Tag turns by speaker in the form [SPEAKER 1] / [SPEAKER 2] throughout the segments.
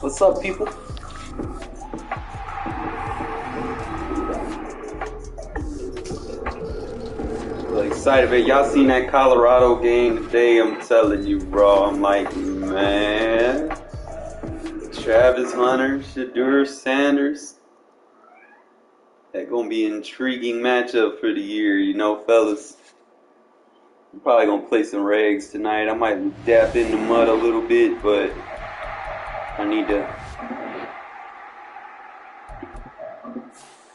[SPEAKER 1] What's up, people? So excited, man. Y'all seen that Colorado game today? I'm telling you, bro. I'm like, man. Travis Hunter, Shadur Sanders. That gonna be an intriguing matchup for the year, you know, fellas. I'm probably gonna play some regs tonight. I might dap in the mud a little bit, but I need to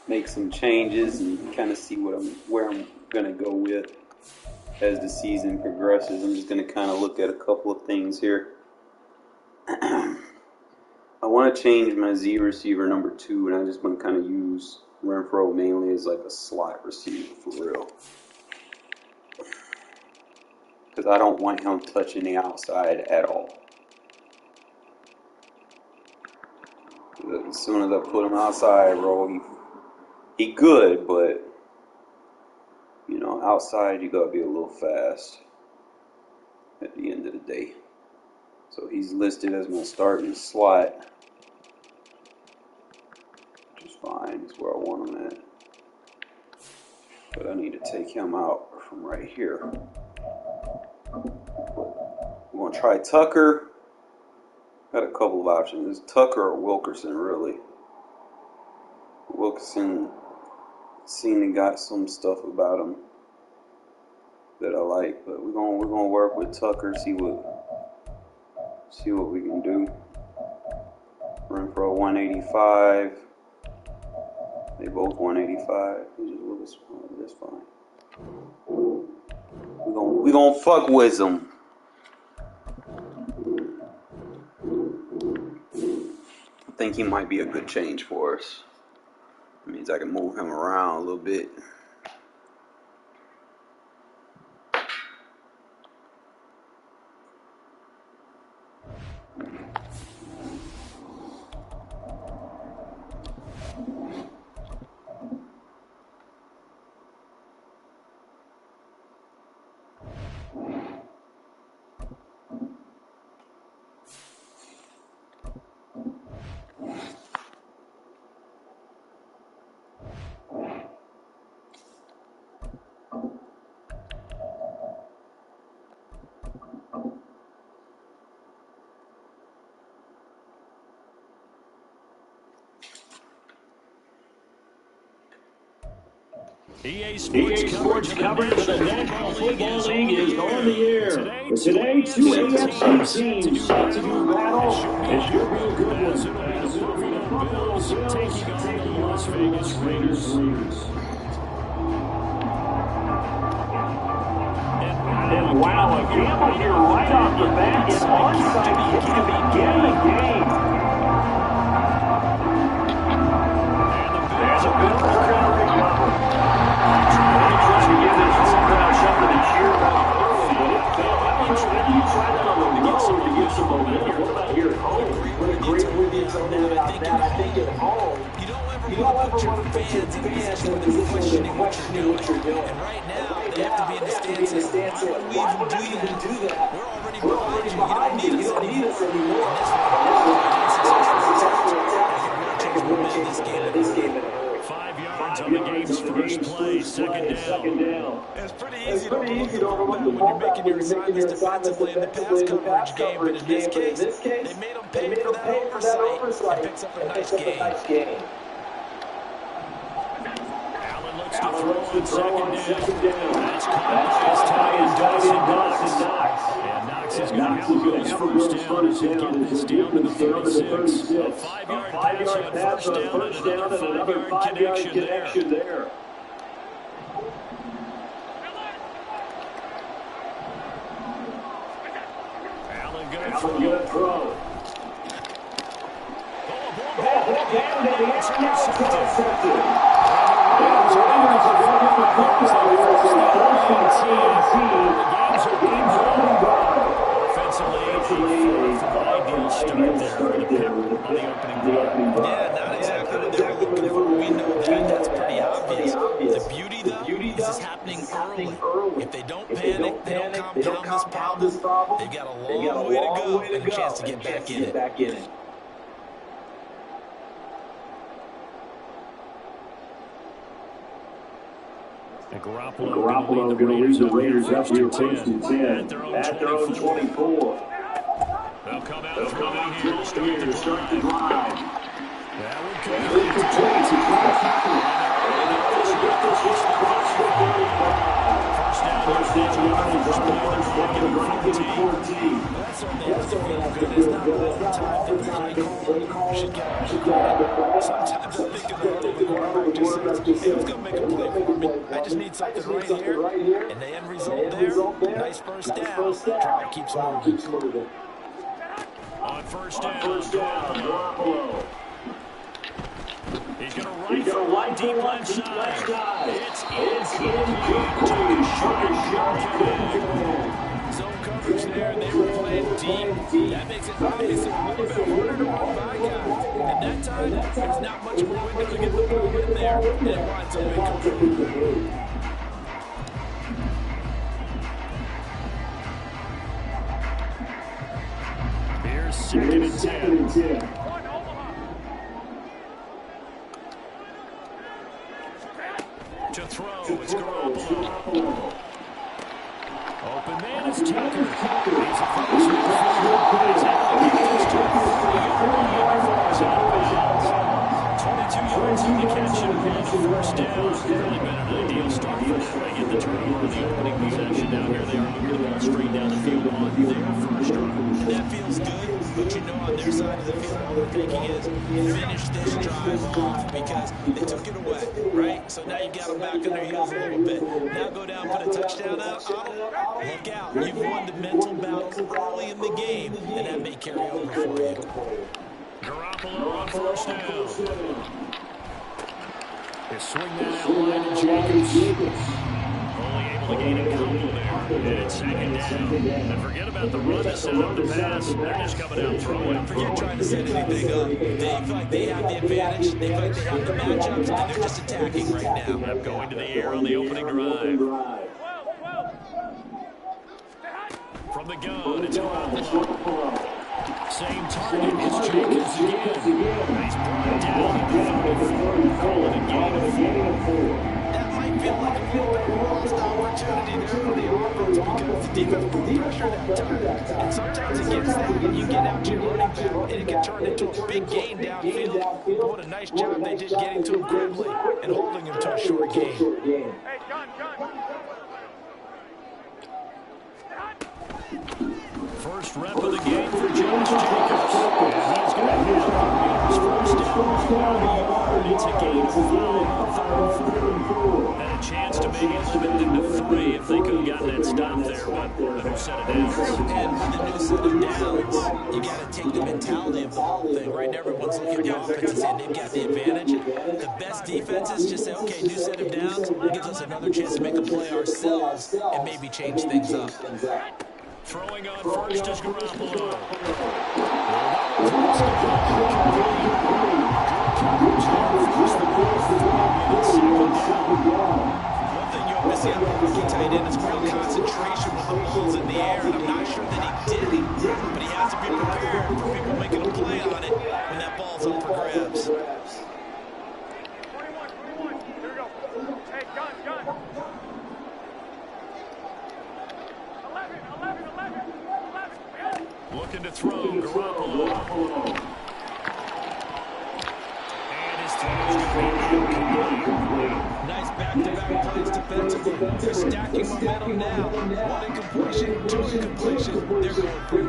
[SPEAKER 1] make some changes and kind of see where I'm gonna go with as the season progresses. I'm just gonna kind of look at a couple of things here. I want to change my Z receiver number 2, and I just want to kind of use Renfro mainly as like a slot receiver for real, because I don't want him touching the outside at all. As soon as I put him outside, bro, he good, but you know, outside you gotta be a little fast at the end of the day. So he's listed as my starting slot, which is fine. It's where I want him at. But I need to take him out from right here. We're gonna try Tucker. Got a couple of options. It's Tucker or Wilkerson, really. Wilkerson seemed to got some stuff about him that I like, but we're gonna work with Tucker, see what we can do. Renfro 185. They both 185. He just a little smaller. That's fine. We gonna fuck with them. I think he might be a good change for us. It means I can move him around a little bit.
[SPEAKER 2] EA Sports coverage of the National Football League is on the air. Today, two AFC teams set to do battle. It should be a good one. As the Buffalo Bills taking on the Las Vegas Raiders. And wow, a gamble here right off the bat. An onside kick to begin the game. And the Bills are going to recover. To give this home crowd something to cheer about early, but maybe you try that on the road to get some momentum. What about here at home? What a great way to tell me about that. I think at home, you don't ever want to put your fans in a position where they're questioning what you're doing. And right now, they have to be in the stance saying, why would we even do that? We're already behind you. You don't need us anymore. And that's why we're this game in a hurry. 5 yards on the game's first play, second down.
[SPEAKER 3] It's pretty easy to overlook the ball when you're making your assignments defensively in the pass coverage game. But in this case, they made them pay for that oversight and picks up a nice gain.
[SPEAKER 2] Allen looks to throw on second down. That's caught by Dawson Knox. And Knox is going to have his first down as he gets this down to the 36. A 5-yard pass on first down and another 5-yard connection there. Allen going to throw. Ideal start there for the Pep on the opening drive.
[SPEAKER 3] Yeah, not exactly what they were looking for. We know that. That's pretty obvious. The beauty, though, is it's happening early. If they don't panic, they don't compound this problem, they've got a long way to go and a chance to get back in it. And Garoppolo going to lead the Raiders up here first and 10 at their own 24.
[SPEAKER 2] They'll come out here to start the drive.
[SPEAKER 3] That would come
[SPEAKER 2] First down, the 14.
[SPEAKER 3] That's certainly has to feel good. It's not all the time that the play caller should get credit. Sometimes I think about it, the quarterback just says, hey, who's going to make a play for me? I just need something right here. And the end result there, nice first down. Drive keeps moving.
[SPEAKER 2] On first down, Garoppolo. He's going to right deep left side. It's incomplete to short.
[SPEAKER 3] Zone coverage there, and they were playing deep. That makes it obviously a little bit harder to run by guys. And that time, there's not much of a window to get the ball in there, and it winds up incomplete.
[SPEAKER 2] Here's second and 10. To throw, it's Garoppolo. Open man is Tucker. He's across midfield. He's out of the 22 yards on the catch and first down. Really been an ideal start for them. They get the turnover on the opening possession. Down here they are moving the ball straight down the field on their first drive.
[SPEAKER 3] And that feels good, but you know on their side of the field all they're thinking is finish this drive off because they took it away, right? So now you've got them back on their heels a little bit. Now go down, put a touchdown out. Look out. You've won the mental battle early in the game, and that may carry over for you.
[SPEAKER 2] Garoppolo on first down. They swing that out line to Jacobs. Only able to gain a couple there. And it's second down. And forget about the run to set up the pass. They're just coming out throwing.
[SPEAKER 3] Forget trying to set anything up. They feel like they have the advantage. They feel like they have the matchups, and they're just attacking right now.
[SPEAKER 2] Yep, going to the air on the opening drive. From the gun, it's Garoppolo. Same target, it's Jacobs again. He's brought down at the 34. Calling a gain of 4.
[SPEAKER 3] That might feel like a little bit of a lost opportunity there for the offense because the defense put pressure that time. And sometimes it gets that when you get out to your running back and it can turn into a big gain downfield. But what a nice job they did getting to him quickly and holding him to a short gain.
[SPEAKER 4] Hey, gun.
[SPEAKER 2] First rep of the game for Josh Jacobs. And he's going to hit his first down. It's a gain of 5. And a chance to maybe limit them to 3 if they could have gotten that stop there, but the new set of downs.
[SPEAKER 3] And with the new set of downs, you got to take the mentality of the whole thing, right? Everyone's looking at the offense and saying they've got the advantage. The best defenses just say, okay, new set of downs, it gives us another chance to make a play ourselves and maybe change things up.
[SPEAKER 2] Throwing on first is Garoppolo.
[SPEAKER 3] One thing you'll miss out on rookie tight end is real concentration when the ball's in the air, and I'm not sure that he did, but he has to be prepared for people making a play on it when that ball's up for grabs.
[SPEAKER 4] 21. Here we go. Hey, gun. 11.
[SPEAKER 2] Looking to throw, Garoppolo. And his throw is going to be incomplete.
[SPEAKER 3] Nice back-to-back plays defensively. They're stacking momentum now. One incompletion, 2 incompletion. They're going for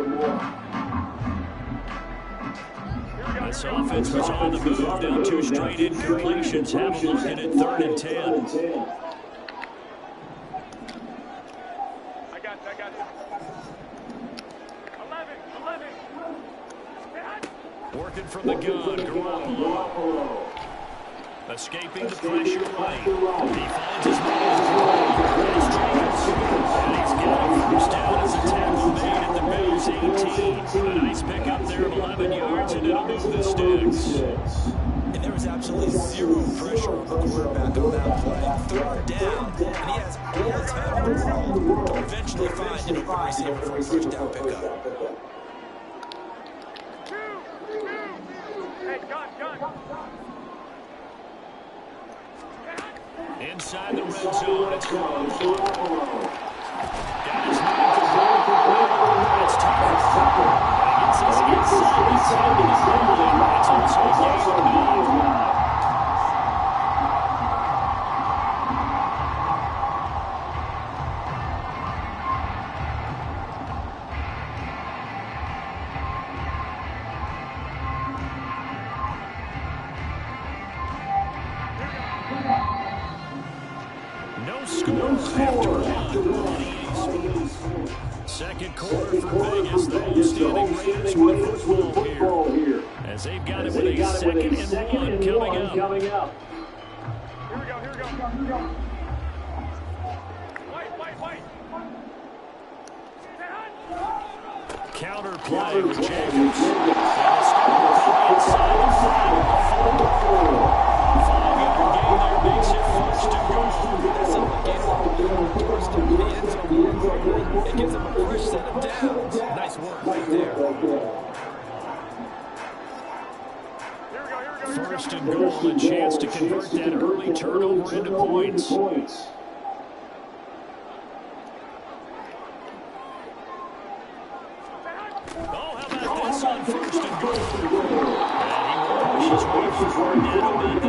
[SPEAKER 3] more.
[SPEAKER 2] This offense was on the move. Now 2 straight incompletions. Have them looking at 3rd and 10.
[SPEAKER 4] I got it. 11.
[SPEAKER 2] Working from the gun, Garoppolo. Escaping the pressure right. He finds his man. It's Jacobs. And he's got a first down as a tackle made at the Bears 18. A nice pickup there of 11 yards, and it'll move the sticks.
[SPEAKER 3] And there was absolutely zero pressure on the quarterback on that play. 3rd down, and he has all the time in the world to eventually find an open receiver for a first down pickup.
[SPEAKER 4] 2. Hey, gun.
[SPEAKER 3] Inside the red zone, it's Garoppolo. Got his hand to Garoppolo. It's tough. It's inside the 10, and it's also a gain of 9. No score after one. Second quarter for Vegas. The whole standing Raiders with football here. As they've got it with a second and one coming up.
[SPEAKER 4] Here we go. Wait.
[SPEAKER 3] Counter play with Jacobs. And the score coming inside the 5. 5-yard gain there makes it first and goal.
[SPEAKER 5] That's something that first in the end zone. It gives them a fresh set of downs. Nice work right there.
[SPEAKER 3] First and goal, a chance to convert that early turnover into points. Oh, how about this on first and goal? And he rushes way forward now at the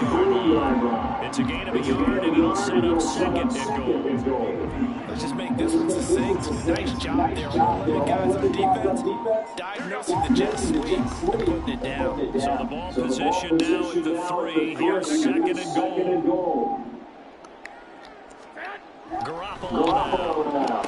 [SPEAKER 3] 3-yard line. It's a gain of a yard, and it'll set up second and goal.
[SPEAKER 5] Let's just make this one succinct. Nice job there. All 11 guys on defense diagnosing the jet sweep and putting it down.
[SPEAKER 3] So the ball position now at the 3. Here's second and goal. Garoppolo now.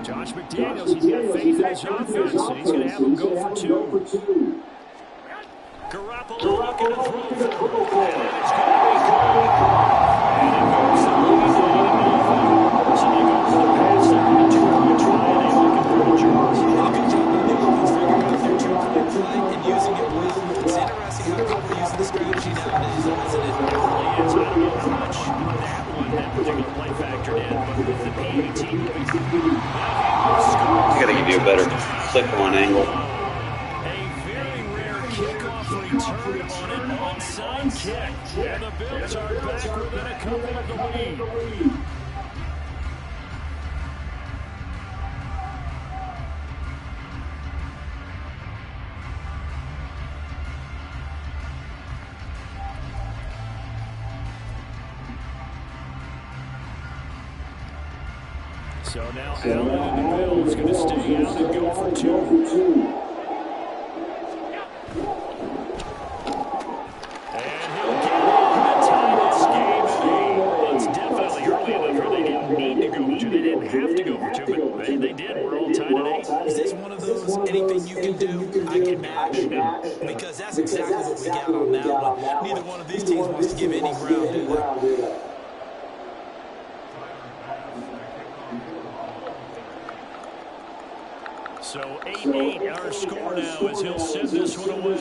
[SPEAKER 3] Josh McDaniels, he's got faith in his offense, and he's going to have him go for 2. Garoppolo looking to throw. And it's going to be caught. And it goes to the so they go for the pass there on the 2-point try, and they look at the Chargers.
[SPEAKER 5] Good job by the offense figuring out their 2-point play and using it well. It's interesting how people use the strategy nowadays, isn't it?
[SPEAKER 3] It really is. I don't know how much that one, that particular play factored in, but with the PAT,
[SPEAKER 1] I gotta give you a better click on angle.
[SPEAKER 3] a very rare kickoff return on an onside kick. And the Bills are back within a couple of the lead. So now Allen and the Bills going to stay out and go for 2. And he'll get it to tie this game. It's definitely early enough where they didn't need to go for 2. They didn't have to go for 2, but they did. We're all tied at 8.
[SPEAKER 5] Is this one of those anything you can do, I can match? Because that's exactly what we got on that one. Neither one of these teams wants to give any ground, do they?
[SPEAKER 3] So 8-8 our score now as he'll send this one away.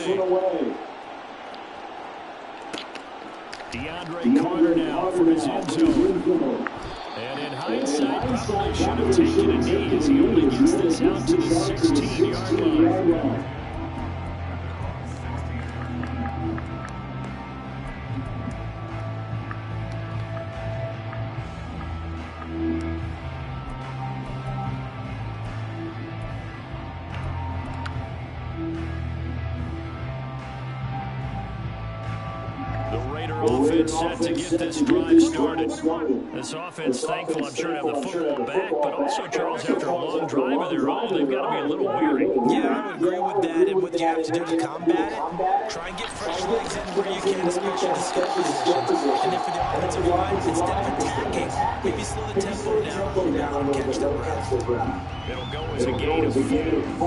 [SPEAKER 3] DeAndre Carter now for his end zone. And in hindsight, probably should have taken a knee as he only gets this out to the 16-yard line. Offense set to get this drive started. This offense thankful, I'm sure, to have the football back, but also, Charles, after a long drive of their own, they've got to be a little weary.
[SPEAKER 5] Yeah, I would agree with that, and what you have to do to combat it, try and get fresh legs in where you can, especially the skill position. And then for the offensive line, instead of attacking, maybe slow the tempo down and catch their breath.
[SPEAKER 3] It'll go as a gain of 4,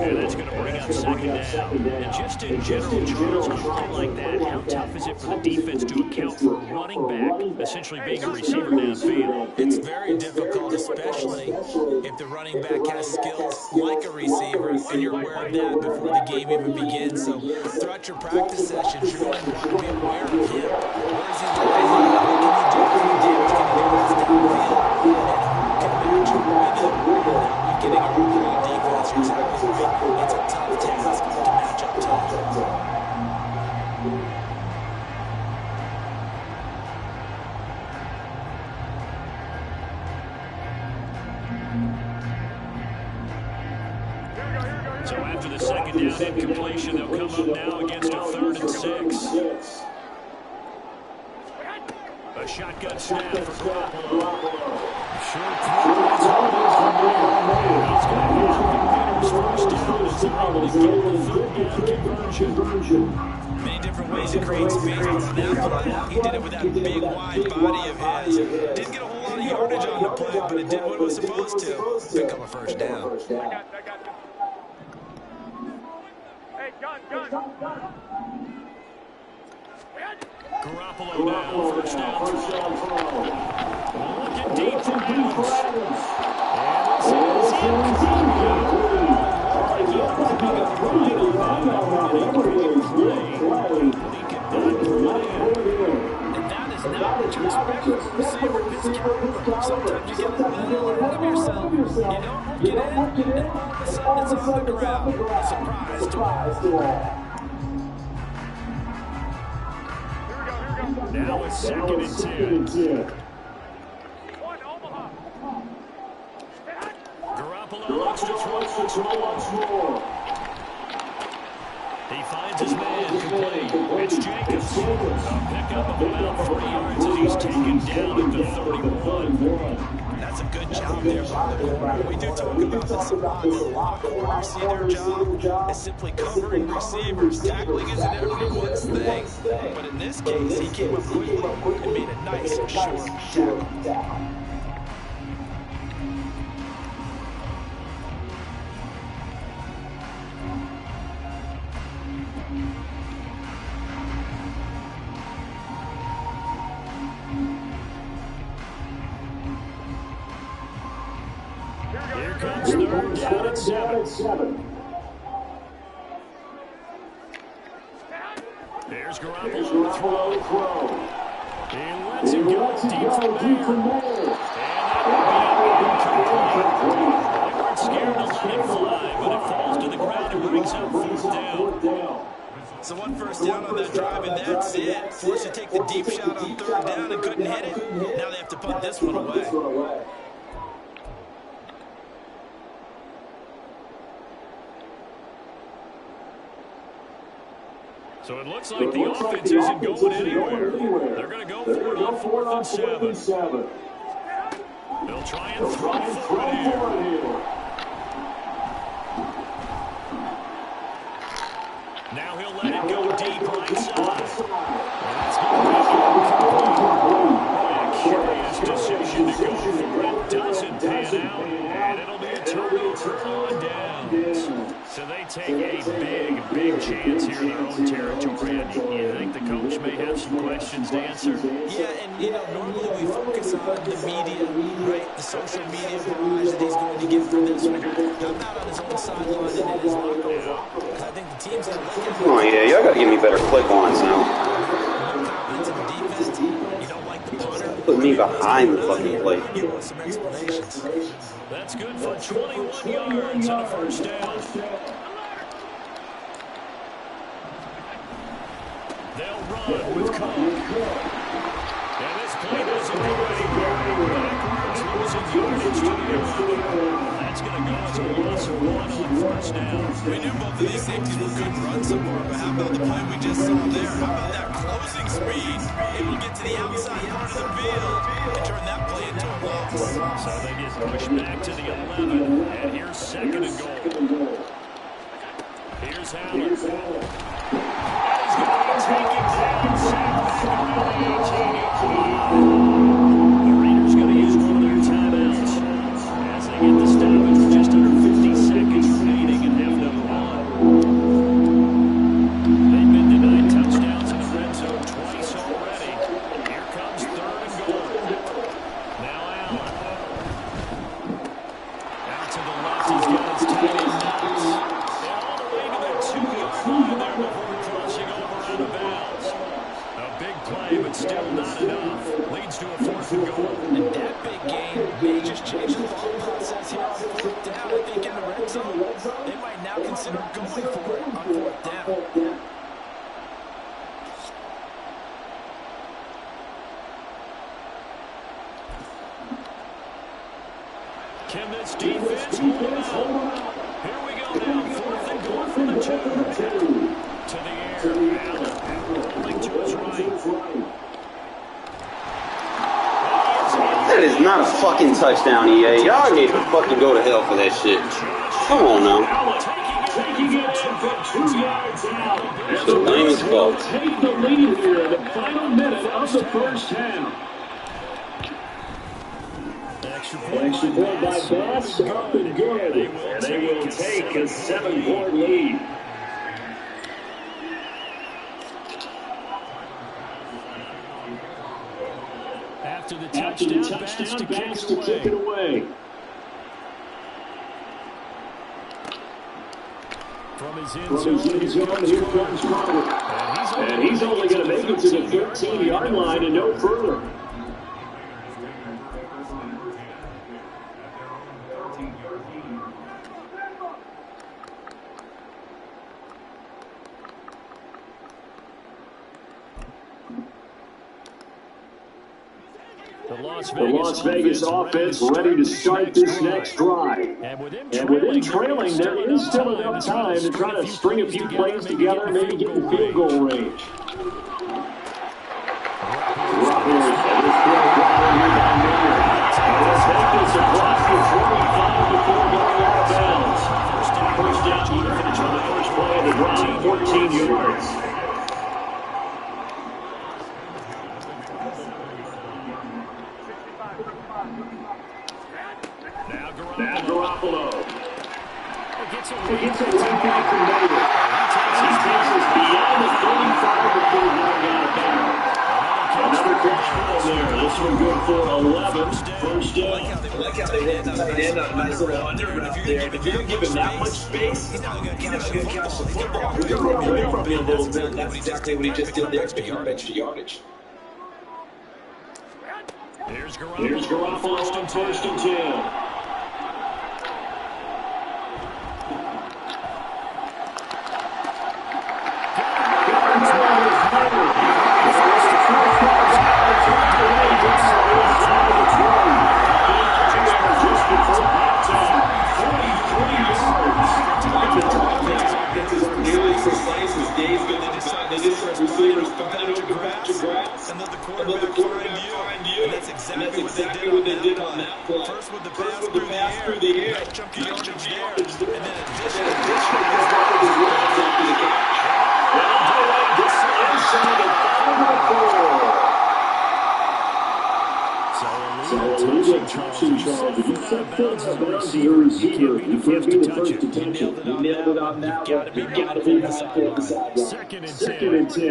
[SPEAKER 3] and that's going to bring up second down. And just in general, Charles, on a play like that, how tough is it for the defense to account for a running back essentially being a receiver downfield?
[SPEAKER 5] It's very difficult, especially if the running back has skills like a receiver, and you're aware of that before the game even begins. So throughout your practice sessions, you're going to want to be aware of him. Where is he going? What can he do? How much damage can he do?
[SPEAKER 2] after the second down incompletion, they'll come up now against a 3rd and 6. A shotgun snap for Garoppolo. Short throw. He's going to have Peters first down as they're able to get the 3rd down conversion.
[SPEAKER 3] Many different ways to create space on that play. He did it with that big, wide body of his. Didn't get a whole lot of yardage on the play, but it did what it was supposed to. Pick up a first down.
[SPEAKER 4] I got you. Hey, gun.
[SPEAKER 2] Garoppolo now, first down throw. Looking deep for Adams. And this is incomplete. He looked like he got right on that one. And he couldn't play. But he could not pull it in.
[SPEAKER 3] And that is not what you expect from a receiver of his caliber. Sometimes you get a little ahead of yourself. You don't work it in, and all of a sudden it's on the ground. A surprise to all.
[SPEAKER 2] Now it's 2nd and 10.
[SPEAKER 4] One, Omaha.
[SPEAKER 2] Garoppolo looks to throw once more. He finds his man complete. It's Jacobs. A pickup of about 3 yards as he's taken down at the 31.
[SPEAKER 3] That's a good job there by the corner. We do talk about this a lot. A lot of corners see their job as simply covering receivers. Tackling isn't everyone's thing. But in this case, he came up quickly and made a nice short tackle.
[SPEAKER 2] Here comes 3rd down at 7. Here's Garoppolo to throw. He lets it go deep from there. And that will be incomplete. They weren't scared to let it fly, but it falls to the ground and brings up 4th down.
[SPEAKER 3] So one first down on that drive, and that's it. Forced to take the deep shot on 3rd down and couldn't hit it. Now they have to punt this one away.
[SPEAKER 2] So it looks like the offense isn't going anywhere. They're going to go for it on 4th and 7. They'll try and throw for it here. Now he'll let it go deep right side. And that's going to be incomplete. A curious decision to go for it. Doesn't pan out, and it'll be a turnover on downs. So they take a big chance here in their own territory. And you think the coach may have some questions to answer?
[SPEAKER 3] Yeah, and normally we focus on the media, right? The social media barrage that he's going to get from this one. I'm not on his own sideline and in his locker room. Because I think the team's going to look at him.
[SPEAKER 1] Oh yeah, y'all gotta give me better clip-ons now.
[SPEAKER 3] Confidence in the defense. You don't like the punter.
[SPEAKER 1] Put me behind the fucking plate.
[SPEAKER 3] You want some explanations.
[SPEAKER 2] That's good for 21 yards and a first down. They'll run with Cook. And this play doesn't go anywhere. Backwards, losing yardage to the 11. That's going to go as a loss of 1 on first down.
[SPEAKER 3] We knew both of these safeties were good run support, but how about the play we just saw there? How about that closing speed? Able to get to the outside part of the field and turn that play into a loss.
[SPEAKER 2] So they get pushed back to the 11, and here's 2nd and goal. Here's Haller. He's going to take it down, sacked back around the 18. The Raiders going to use one of their timeouts as they get the stoppage with just under 50 seconds remaining in half number 1. They've been denied touchdowns in the red zone twice already. Here comes 3rd and goal. Now Allen. Out to the left, he's got his tight end knots. And all the way to the 2-yard line there before crossing over out of bounds. A big play, but still not enough. Leads to a 4th and goal.
[SPEAKER 3] And that big game may just change the thought process here on 4th down. I think in the red zone, they might now consider going for it on 4th down.
[SPEAKER 2] Can this defense hold out? Here we go now, 4th and
[SPEAKER 3] To the air. Rolling to his right.
[SPEAKER 1] That is not a fucking touchdown, EA. Y'all need to fucking go to hell for that shit. Come on now.
[SPEAKER 2] Taking it in for 2 yards out.
[SPEAKER 1] It's the lamest call.
[SPEAKER 2] Take the lead here in the final minute of the first half.
[SPEAKER 3] Extra
[SPEAKER 2] point by Bass, up and good. And they will take a 7-point lead.
[SPEAKER 3] After the touchdown, Bass to kick it away. From his end zone,
[SPEAKER 2] here comes Crowder. And he's only going to make it to the 13-yard line and no further. The Las Vegas offense ready to start this next drive. And with trailing, there is still enough time to try to string a few plays together, maybe get in field goal range. Across the 45 before going out of bounds. First down yardage on the first play of the drive, 14 yards. Now Garoppolo. Gets it right back to Mayer. He takes us beyond the 35 before going out of bounds. Another catch ball there. This one good for 11. First down.
[SPEAKER 6] I like how they hit the tight end on a nice little under route there. If you're giving that much space, he's not going to catch the football. We're going to run away from you a little bit. That's exactly what he just did there. Extra yardage.
[SPEAKER 3] Here's
[SPEAKER 2] Garoppolo on first and 10.
[SPEAKER 6] Exactly what they did on that play. First with the pass through the air, chunky yardage there, and then additional yards after the catch.
[SPEAKER 2] So illegal touching charge. If you set foot out of bounds to your receiver, you can't be the first to touch it. You nailed it on that one. You got to be back on the sideline. Second and 10.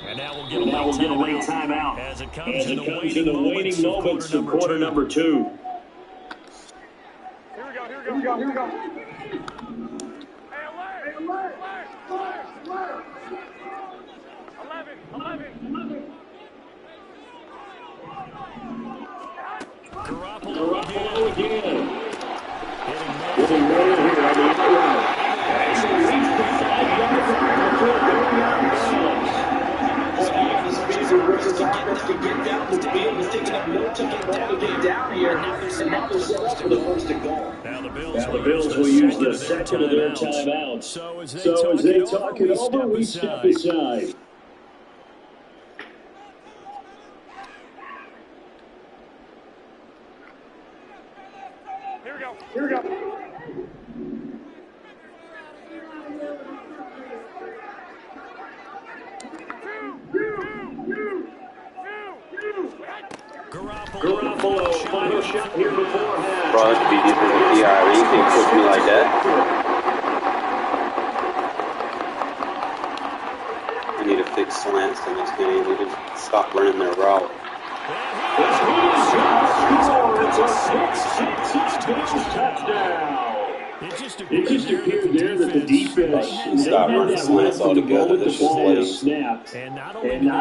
[SPEAKER 3] And now we'll get a late timeout as it comes in the waiting moments of quarter number 2.
[SPEAKER 4] Here we go. Hey, alert! 11.
[SPEAKER 2] Garoppolo again. Hitting Mayer here on the outright. Actually reached the 5-yard line before going out of bounds.
[SPEAKER 6] The speed of versus offense to get down the field is taking up more time to get down here. And now they're set up for the first to go.
[SPEAKER 2] Now the Bills will use the second of their timeouts. So as they talk it over, we step aside.
[SPEAKER 4] Here we go.
[SPEAKER 2] Garoppolo, final shot here beforehand.
[SPEAKER 1] Bro, that could be defensive PI. You can't cook me like that. We need to fix slants in this game. We need to stop running their route.
[SPEAKER 2] Touchdown. It just appeared there that the defense
[SPEAKER 1] stop running slants altogether.
[SPEAKER 2] The ball is snapped. And not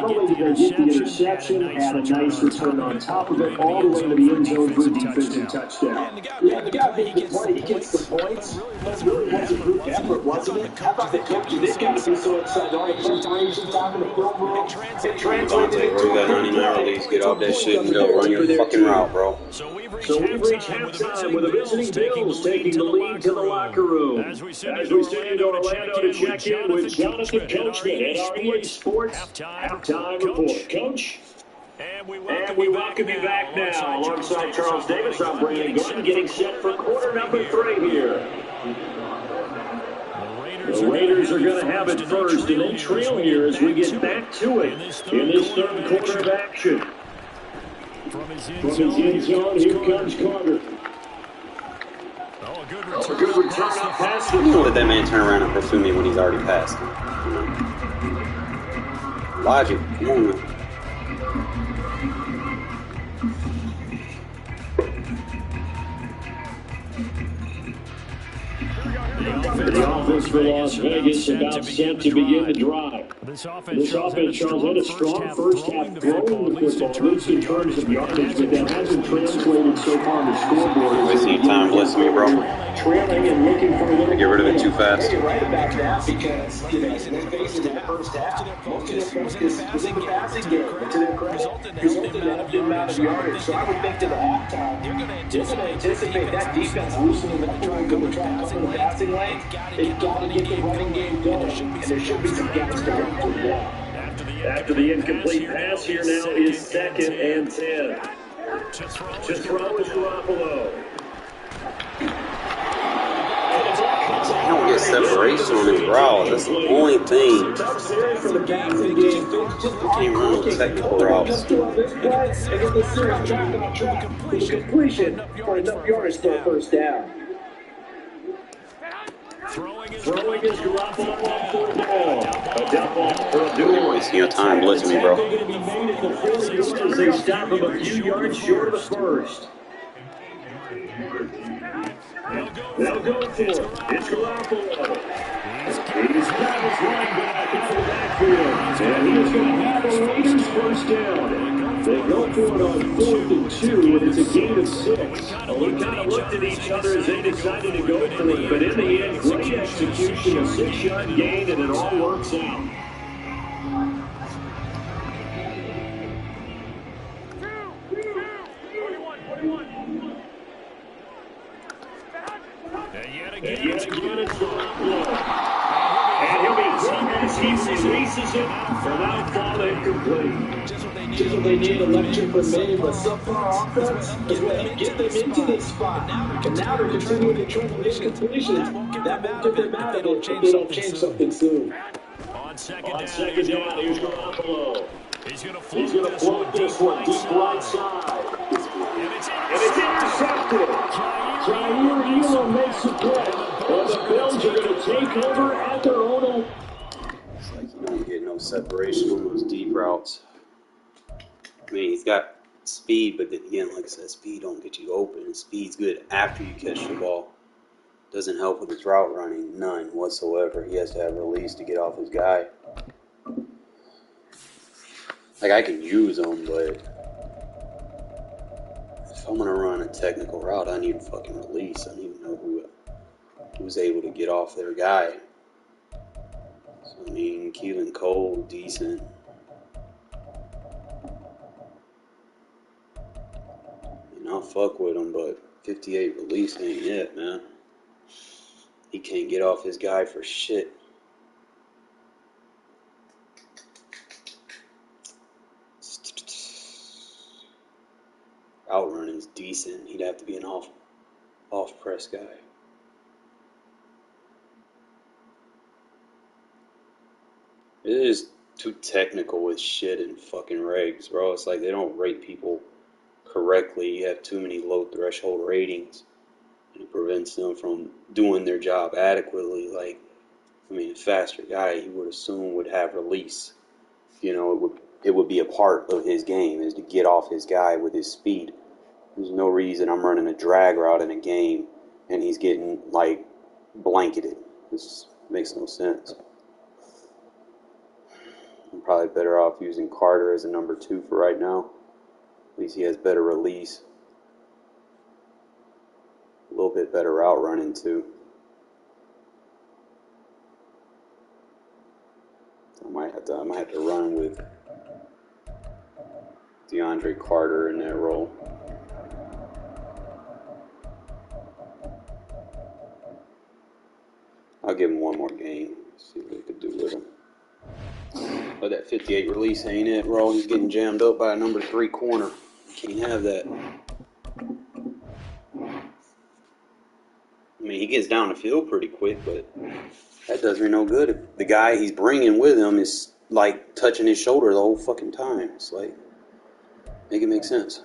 [SPEAKER 2] only did they get the interception, had a nice return on top of it, all the way to the end zone for a defensive touchdown.
[SPEAKER 6] Yeah, the guy made the play. He gets the points. But really wasn't group effort, was isn't it? How about the coaches? They've got to be so excited. All the preparations out in the film room. It translated
[SPEAKER 1] Devontae, bro, you got 99 release. Get off that shit and go. Run your fucking route, bro.
[SPEAKER 2] So we've reached halftime with the visiting Bills taking the lead to the locker room. As we send into Orlando to check in with Jonathan Coachman at our EA Sports halftime report. Coach? And we welcome you back now. Alongside Charles Davis, I'm Brandon Gordon, getting set for quarter number 3 here. The Raiders are going to have it first, and they trail here as we get back to it in this third quarter of action. From his end zone, here comes Carter. A good return on pass.
[SPEAKER 1] You know, let that man turn around and pursue me when he's already passed. Logic, come on, man.
[SPEAKER 2] The offense for Las Vegas about set to begin the drive. This offense, Charles, had a strong first half throwing the football, at least in terms of yardage, but that hasn't translated so far on the scoreboard.
[SPEAKER 1] Wasting time, bless me, bro.
[SPEAKER 2] Trailing and looking for a little.
[SPEAKER 1] Get rid of it too fast.
[SPEAKER 6] You're right about that because, let's face it, in the first half, most of their focus was in the passing game. And to their credit, resulted in the amount of yardage. So I would think to the halftime, they're going to anticipate that defense loosening up and going to try and cover the passing lane. They've got to get the running game going, and there should be some gaps to run through that.
[SPEAKER 2] After the incomplete pass, here now is 2nd and 10. To throw is Garoppolo.
[SPEAKER 1] He don't get separation on his route. That's the only thing. He can't run no technical routes.
[SPEAKER 6] Completion for enough yards for a first down.
[SPEAKER 2] Throwing is Garoppolo on 4th down. A dump off for a duel.
[SPEAKER 1] Wasting your time blitzing me, bro.
[SPEAKER 2] Going to be made at the 40 as they stop him a few yards short of the first. They'll go for it. It's Garoppolo. He's got his running back out of the backfield. And he is going to have the Raiders first down. They go for it on 4th and 2, and it's a gain of 6. Well, we kind of looked at each other as they decided to go for it, but in the end, great execution, a 6-yard gain, and it all works out. And yet again, it's Garoppolo. And he'll be hit as he releases it for that ball incomplete.
[SPEAKER 6] Just what they need, electric for me, but so far offense is what helped get them into this spot. And now they're continuing to try to make completions. That won't get them out of it if they don't change something soon.
[SPEAKER 2] On second down, here's Garoppolo. He's going to float this one deep right side. And it's intercepted. Jair Elam makes the play. And the Bills are going to take over at their own.
[SPEAKER 1] It's like you don't get no separation on those deep routes. I mean, he's got speed, but then again, like I said, speed don't get you open. Speed's good after you catch the ball. Doesn't help with his route running, none whatsoever. He has to have release to get off his guy. Like, I can use him, but if I'm gonna run a technical route, I need a fucking release. I need to know who's able to get off their guy. So, I mean, Keelan Cole, decent. I'll fuck with him, but 58 release ain't it, man. He can't get off his guy for shit. Outrunning's decent. He'd have to be an off press guy. It is too technical with shit and fucking regs, bro. It's like they don't rate people correctly. You have too many low threshold ratings, and it prevents them from doing their job adequately. Like, I mean, a faster guy, you would assume, would have release. You know, it would be a part of his game, is to get off his guy with his speed. There's no reason I'm running a drag route in a game and he's getting, like, blanketed. This makes no sense. I'm probably better off using Carter as a number 2 for right now. At least he has better release. A little bit better route running, too. I might have to run with DeAndre Carter in that role. I'll give him one more game. See what we could do with him. But that 58 release ain't it, bro. He's getting jammed up by a number 3 corner. Can't have that. I mean, he gets down the field pretty quick, but that does me no good. If the guy he's bringing with him is, like, touching his shoulder the whole fucking time. It's like, make it make sense.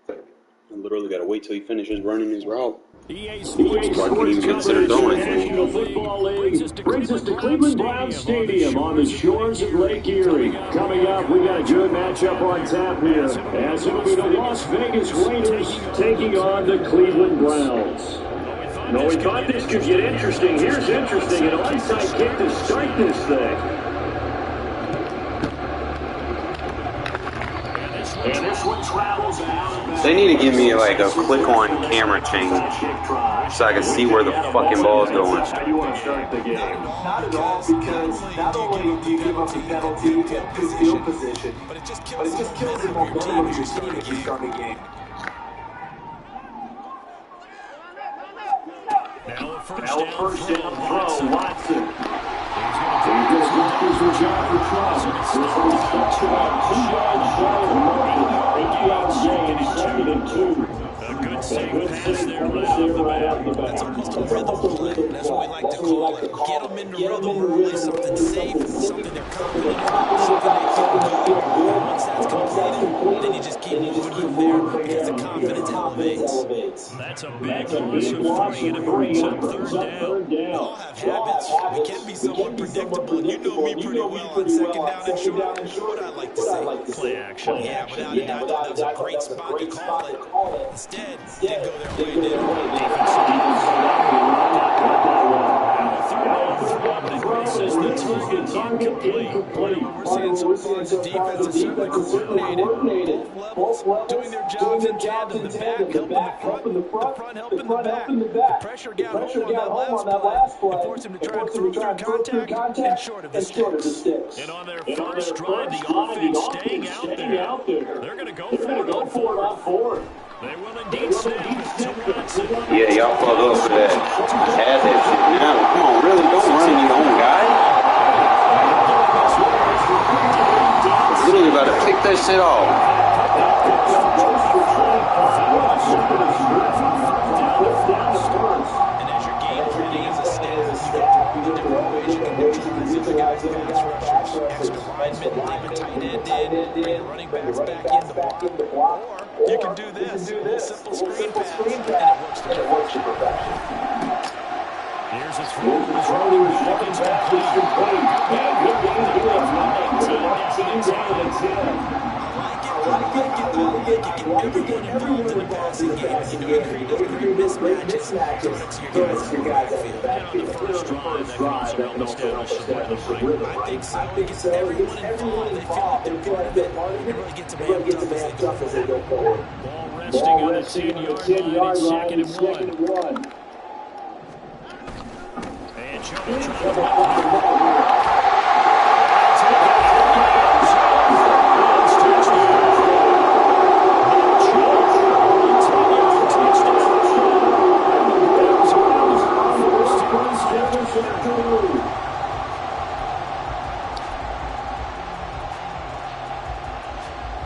[SPEAKER 1] I literally got to wait till he finishes running his route.
[SPEAKER 2] EA Sports
[SPEAKER 1] even consider throwing it.
[SPEAKER 2] National Football League brings us to Cleveland Browns Stadium on the shores of Lake Erie. Coming up, we got a good matchup on tap here, as it will be the Las Vegas Raiders taking on the Cleveland Browns. Now, we thought this could get interesting. Here's interesting, an onside kick to start this thing. And this one travels out.
[SPEAKER 1] They need to give me like a click-on camera change so I can see where the fucking ball's going.
[SPEAKER 2] You want to start the game?
[SPEAKER 6] Not at all, because not only do you give up the penalty, you get good field position, but it just kills the momentum of your team if you start the game.
[SPEAKER 2] Now a first down throw, Watson. He just left his job for Trump. So he starts about 2 yards shy of the 8 yards gain, 2nd and 2. A good safe pass there right off the bat.
[SPEAKER 5] That's almost a rhythm play. That's what we like to call it. Get them into rhythm early, something safe, something they're confident in, something they feel good. Once that's completed, then you just keep moving from there because the confidence elevates.
[SPEAKER 2] That's a big loss of 3, and it brings up 3rd down.
[SPEAKER 5] We all have habits. We can be somewhat predictable. You know me pretty well on 2nd down and short. What I like to say.
[SPEAKER 2] Play action.
[SPEAKER 5] Yeah, without a doubt, that was a great spot to call it. Instead, didn't go their way, did We're seeing so far the defense is certainly coordinated. Both levels doing their jobs in tandem. The back helping the front helping the back. The pressure got home on that last play. It forced him to try and throw through contact and short of the sticks.
[SPEAKER 2] And on their first drive, the offense staying out there. They're going to go for it on 4th. They will indeed snap.
[SPEAKER 1] Yeah, y'all fucked up for that. Had that shit now. Come on, really? Don't run your own guy. Literally about to pick that shit off.
[SPEAKER 5] And as your game planning is established, you get the different ways you can neutralize it. You got pass rushers, extra linemen, leave a tight end in, bring the running backs back in the block. Or you can do this, a simple screen pass, and it works to perfection.
[SPEAKER 2] Here's his running back into that complete. And good game here from 19 down to 10.
[SPEAKER 5] I like it. Everyone involved in the passing game. You know, you create mismatches. Give it to your guys in the backfield.
[SPEAKER 2] On the first drive, that can also help establish the rhythm, right?
[SPEAKER 5] I think so. Everyone involved, they feel like they're part of it. They really get to man tough as they go forward.
[SPEAKER 2] Ball resting on the 10-yard line, it's 2nd and 1. And Jones.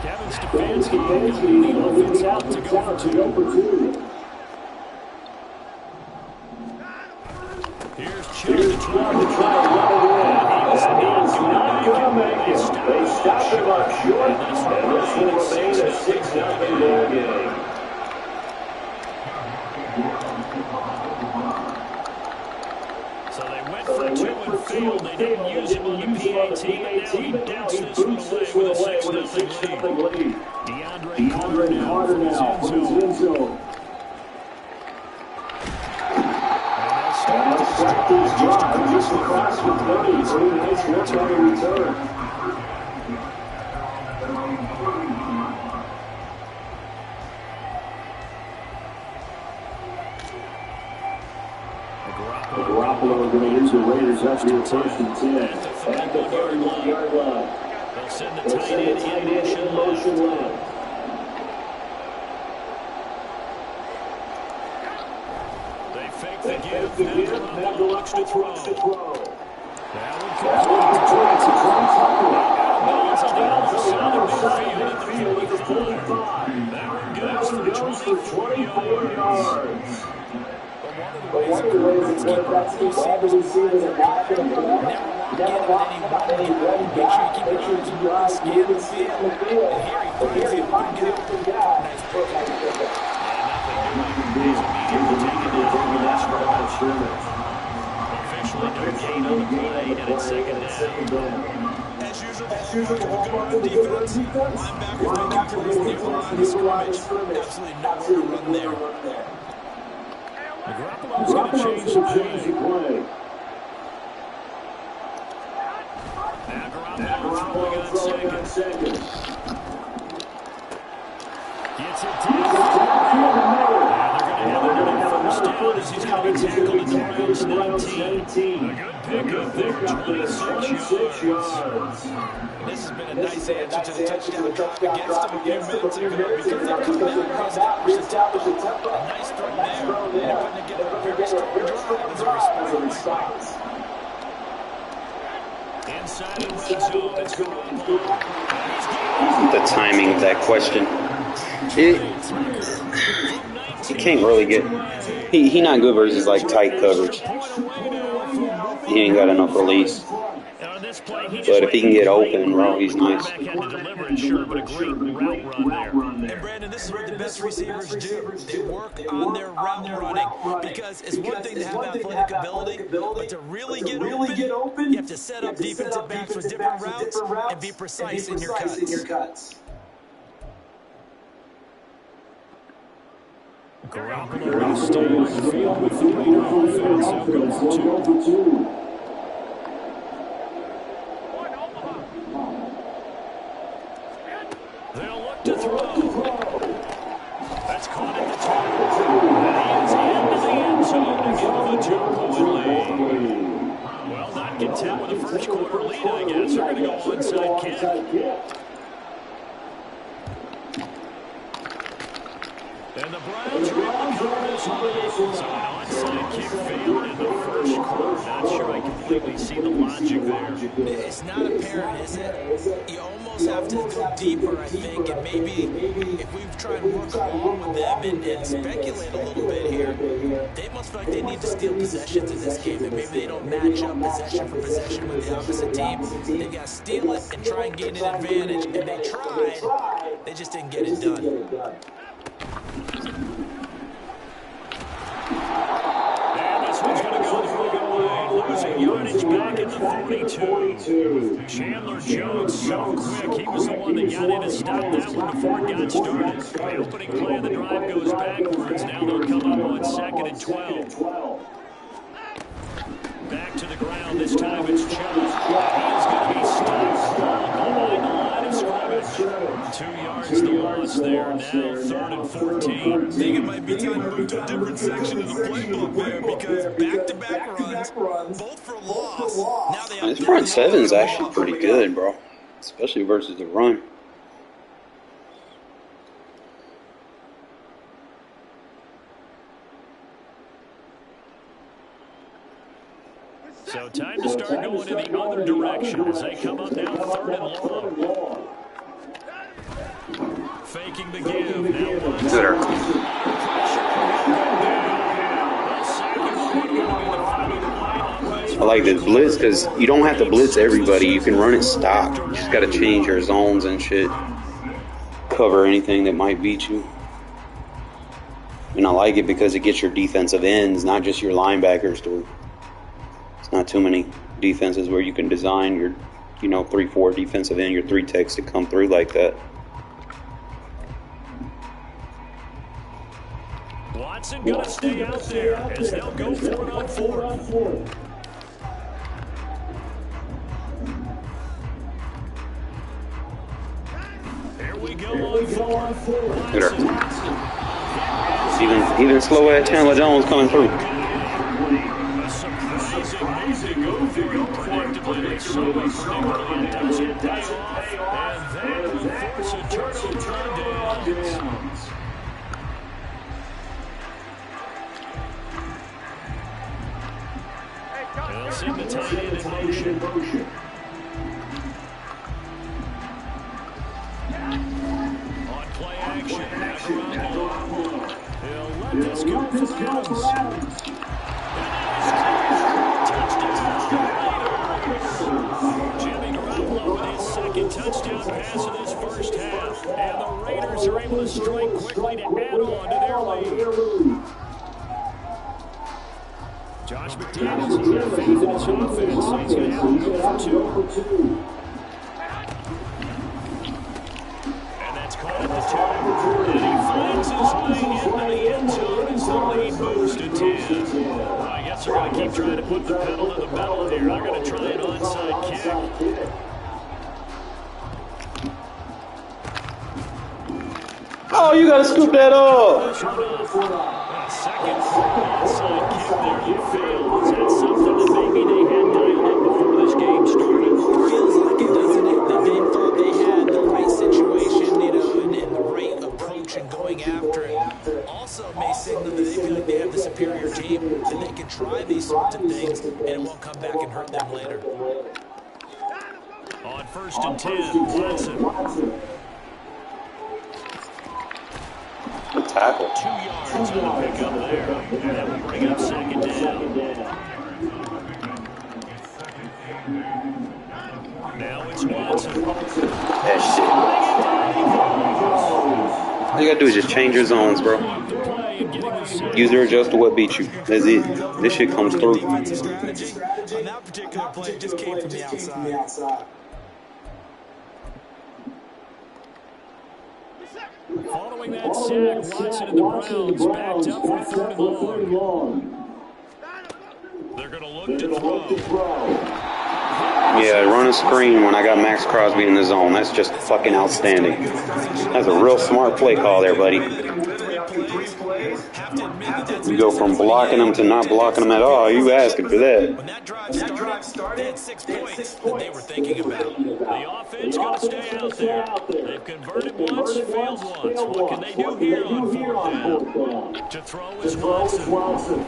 [SPEAKER 2] Kevin Stefanski leading the offense out to go for 2. Here's Chubb to try to not going to make it. They stop him up short, and this will remain a 6-0 ball game. So they went for 2 and failed. They didn't use him on the PAT, and now he boots this one away with a 6-0 lead. DeAndre Carter now from his end zone. And they'll start this drive just across the 30, so he makes one better return. Garoppolo going to use the Raiders up here first and 10 at the 31-yard line.
[SPEAKER 3] They'll send the tight end in motion left. They fake the give. Now Garoppolo looks to throw. That one comes to balance on the outside of midfield at the 45. That one goes for 24 yards.
[SPEAKER 6] But one of the ways that quarterbacks keep all the receivers are not going to play. Never want any running back. Make sure you keep your eyes scan the field. And here he finds the open guy. Nice play.
[SPEAKER 3] Officially no gain on the play, and it's second down. As usual, good defense. Linebackers making plays near the line of scrimmage. Absolutely nowhere to run there.
[SPEAKER 2] Garoppolo's going to change the play.
[SPEAKER 3] Now Garoppolo throwing on second. Gets it down. They're going to have another first down as he's going to be tackled at the Browns 19. A good pickup there, 26 yards.
[SPEAKER 5] This has been a nice answer to the touchdown drive against them a few minutes ago because they've come out and reestablished the tempo. A nice throw there, and they're putting together a very strong drive as a response.
[SPEAKER 3] Inside the red zone, it's Garoppolo.
[SPEAKER 1] The timing of that question. He can't really get. He not good versus like tight coverage. He ain't got enough release. But if he can get open, bro, he's nice.
[SPEAKER 3] Sure, but a great route run there.
[SPEAKER 5] And Brandon, this is what the best receivers do. They work on their route running because it's one thing to have athletic ability, but to really get open, you have to set up defensive backs with different routes and be precise in your cuts.
[SPEAKER 3] Garoppolo will stay on the field with the Raider offense. They'll go for two. They'll look to throw. That's caught at the 2. And he is into the end zone to give them a 2-point lead. Well, not content with a first quarter lead, I guess. They're going to go onside kick. And the Browns are able to cover this one. So an onside kick failed in the first quarter. Not sure I completely see the logic there.
[SPEAKER 5] It's not apparent, is it? You almost have to go deeper, I think, and maybe if we try and work along with them and speculate a little bit here, they must feel like they need to steal possessions in this game, and maybe they don't match up possession for possession with the opposite team. They got to steal it and try and gain an advantage, and they tried. They just didn't get it done.
[SPEAKER 3] And this one's going to go the wrong way. Losing yardage back at the 42. Chandler Jones so quick. He was the one that got in and stopped that one before it got started. The opening play of the drive goes backwards. Now they'll come up on 2nd and 12. Back to the ground. This time it's Chubb. He is going to be stopped behind the line of scrimmage. 2 yards the loss there. Now 3rd and 14.
[SPEAKER 5] I think it might be time to move to a different section of the playbook there because back-to-back runs, both for loss. Now they have
[SPEAKER 1] This front seven is actually pretty good, bro. Especially versus the run.
[SPEAKER 3] So time to start going in the other direction as they come up now 3rd and long. Faking the give. Now
[SPEAKER 1] Gooder. I like this blitz because you don't have to blitz everybody. You can run it stock. You just got to change your zones and shit. Cover anything that might beat you. And I like it because it gets your defensive ends, not just your linebackers to. Not too many defenses where you can design your, 3-4 defensive end, your 3 techs to come through like that.
[SPEAKER 3] Watson gonna stay out there as they'll go for it on 4th. Here we go on 4th.
[SPEAKER 1] Even slow ass Chandler Jones coming through.
[SPEAKER 2] assuming quickly it doesn't pay off, and that will force a turnover on downs. They'll send the tight end in motion. On play action, they'll let this go for Adams. Jimmy Garoppolo with his second touchdown pass of this first half. And the Raiders are able to strike quickly to add on to their lead. Josh McDaniels has got faith in his offense, so he's going to have to go for 2. And that's caught at the 2. And he finds his way into the end zone as the lead moves to 10. Well, I guess they're going to keep trying to put the pedal to the metal here. They're going to try an onside kick.
[SPEAKER 1] Oh, you got to scoop that up.
[SPEAKER 2] Second onside kick there. You failed. Is that something that maybe they had dialed in before this game started?
[SPEAKER 5] Feels like it, doesn't it? That they thought they had the right situation, you know, and the right approach and going after it. Also may signal that they feel like they have the superior team, that they can try these sorts of things, and it won't come back and hurt them later.
[SPEAKER 2] On 1st and 10, Watson.
[SPEAKER 1] Good tackle.
[SPEAKER 2] 2 yards on the pickup there. And that will bring up 2nd down. Now it's Watson.
[SPEAKER 1] That shit. All you got to do is just change your zones, bro. User adjust to what beats you. That's it. This shit comes through.
[SPEAKER 5] Defensive strategy on that particular play just came from the outside.
[SPEAKER 2] Following that sack, Watson and the Browns backed up for 3rd and long. They're going to look to throw.
[SPEAKER 1] Yeah, run a screen when I got Max Crosby in the zone. That's just fucking outstanding. That's a real smart play call there, buddy. You go from blocking them to not blocking them at all. You asking for that.
[SPEAKER 5] When that drive started, they had 6 points that they were thinking about.
[SPEAKER 2] The offense going to stay out there. They've converted once, failed once. What can they do here on 4th down? To throw is Watson.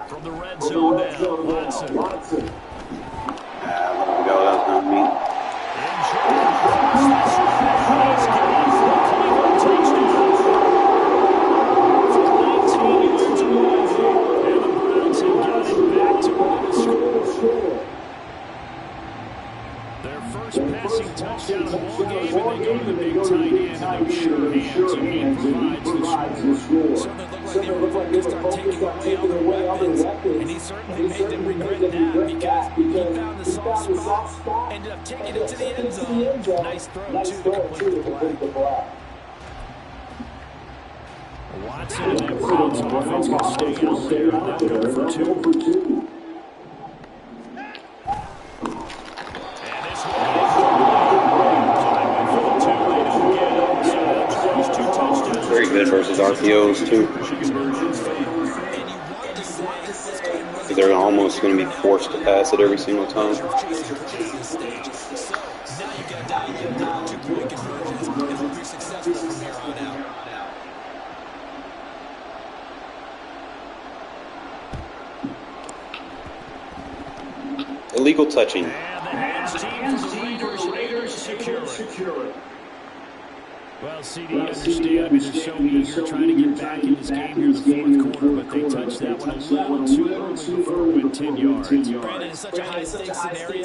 [SPEAKER 2] From the red zone now, Watson.
[SPEAKER 1] Let him go. That's not me.
[SPEAKER 2] Their first passing touchdown of the ball game, and they go to the big tight end, and they're sure hands, and he provides the score.
[SPEAKER 5] Something looked like they were focused on taking away all their weapons, and he certainly made them regret that because he found the soft spot, ended up taking it to the end zone. Nice throw, too, to complete the play.
[SPEAKER 2] Watson and that Browns offense going to stay out there, and they'll go for 2.
[SPEAKER 1] Very good versus RPOs, too. They're almost going to be forced to pass it every single time. Illegal touching.
[SPEAKER 2] And the hands team for the Raiders secure it. Well, CD, understand, I mean, they're so eager trying to get back in this game here in the 4th quarter, but they touched that one a little too early before it went 10 yards.
[SPEAKER 5] Brandon, it's such a high-stakes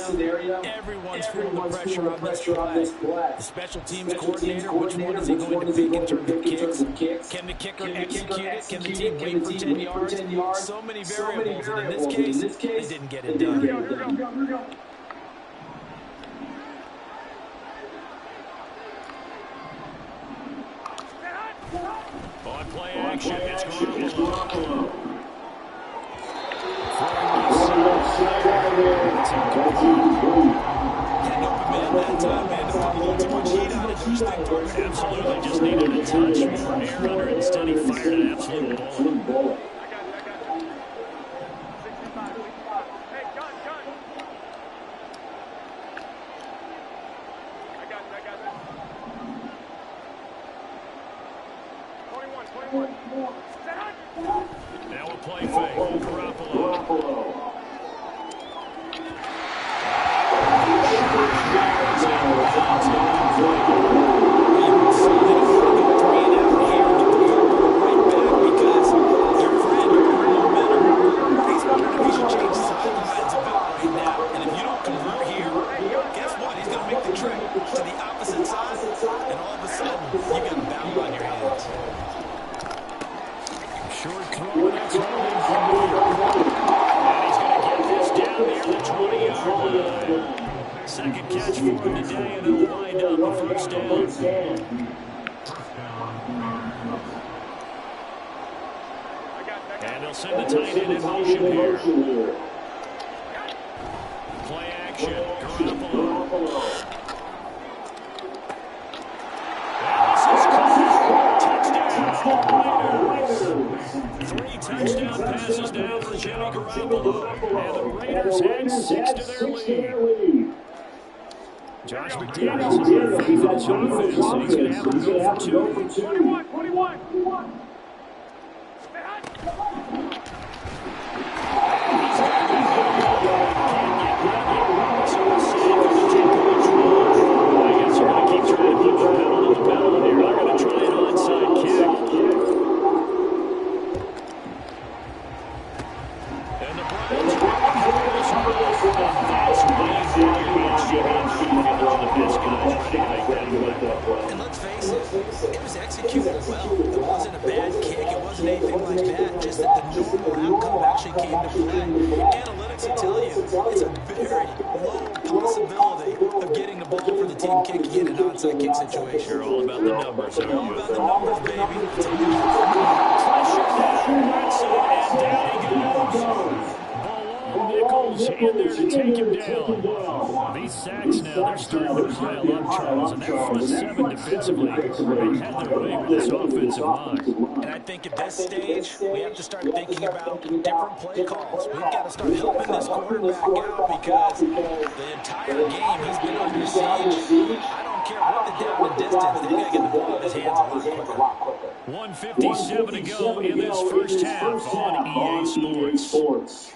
[SPEAKER 5] scenario. Everyone's feeling the pressure on this play. The special teams coordinator, which one is he going to pick in terms of kicks? Can the kicker execute it? Can the team wait for 10 yards? So many variables, and in this case, they didn't get it done.
[SPEAKER 4] Here we go.
[SPEAKER 2] action. It's Garoppolo.
[SPEAKER 5] Had an open man that time, man, to put a little too much heat on it, don't you think, partner?
[SPEAKER 2] Absolutely, just needed a touch more air under it. Instead, he fired an absolute bullet.
[SPEAKER 4] Hey, gun. I got this. 21.
[SPEAKER 2] Now a play fake. Garoppolo. Short throw, and it's going to be complete. And he's going to get this down near the 20-yard line. Second catch for him today, and it'll wind up a first down. And they'll send the tight end in motion here. Play action, Garoppolo. Three touchdown passes now for Jimmy Garoppolo. And the Raiders add 6 to their lead. Josh McDaniels has got faith in his offense, and he's going to have them go for 2.
[SPEAKER 4] 21.
[SPEAKER 2] I guess you're going to keep trying to put the pedal to the metal here. They're going to try an onside kick. And the Browns bring this one up. That's why you got your hands feeling the best guys ready to make that play.
[SPEAKER 5] And let's face it, it was executed well. It wasn't a bad kick. It wasn't anything like that. Just that the normal outcome actually came to play. Analytics will tell you it's a very low possibility of getting the ball for the team kicking in an onside kick situation.
[SPEAKER 2] You're all about the numbers.
[SPEAKER 5] All about the numbers, baby. It's a
[SPEAKER 2] Pressure down, Watson, and down he goes. Nichols in there to take him down. These sacks now, they're starting to pile up, Charles, and that front seven defensively had their way with this offensive line.
[SPEAKER 5] And I think at this stage, we have to start thinking about different play calls. We've got to start helping this quarterback out because the entire game he's been under siege. I don't care what the down and distance, they've got to get the ball in his hands a lot quicker.
[SPEAKER 2] 1:57 to go in this first half on EA Sports.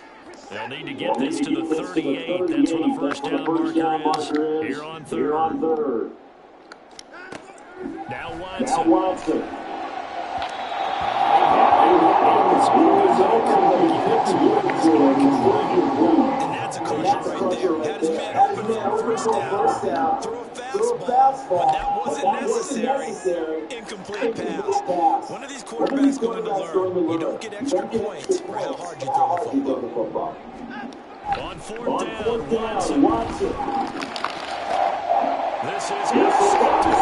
[SPEAKER 2] They'll need to get this to the 38. That's where the first down marker is. Here on third. Now Watson.
[SPEAKER 5] And that's a caution right there. Had his man open for a first down. Throw a fastball, but that wasn't necessary. Incomplete pass. One of these quarterbacks going to learn. You don't get extra points for how hard you throw the football.
[SPEAKER 2] On fourth down, Watson. This is intercepted.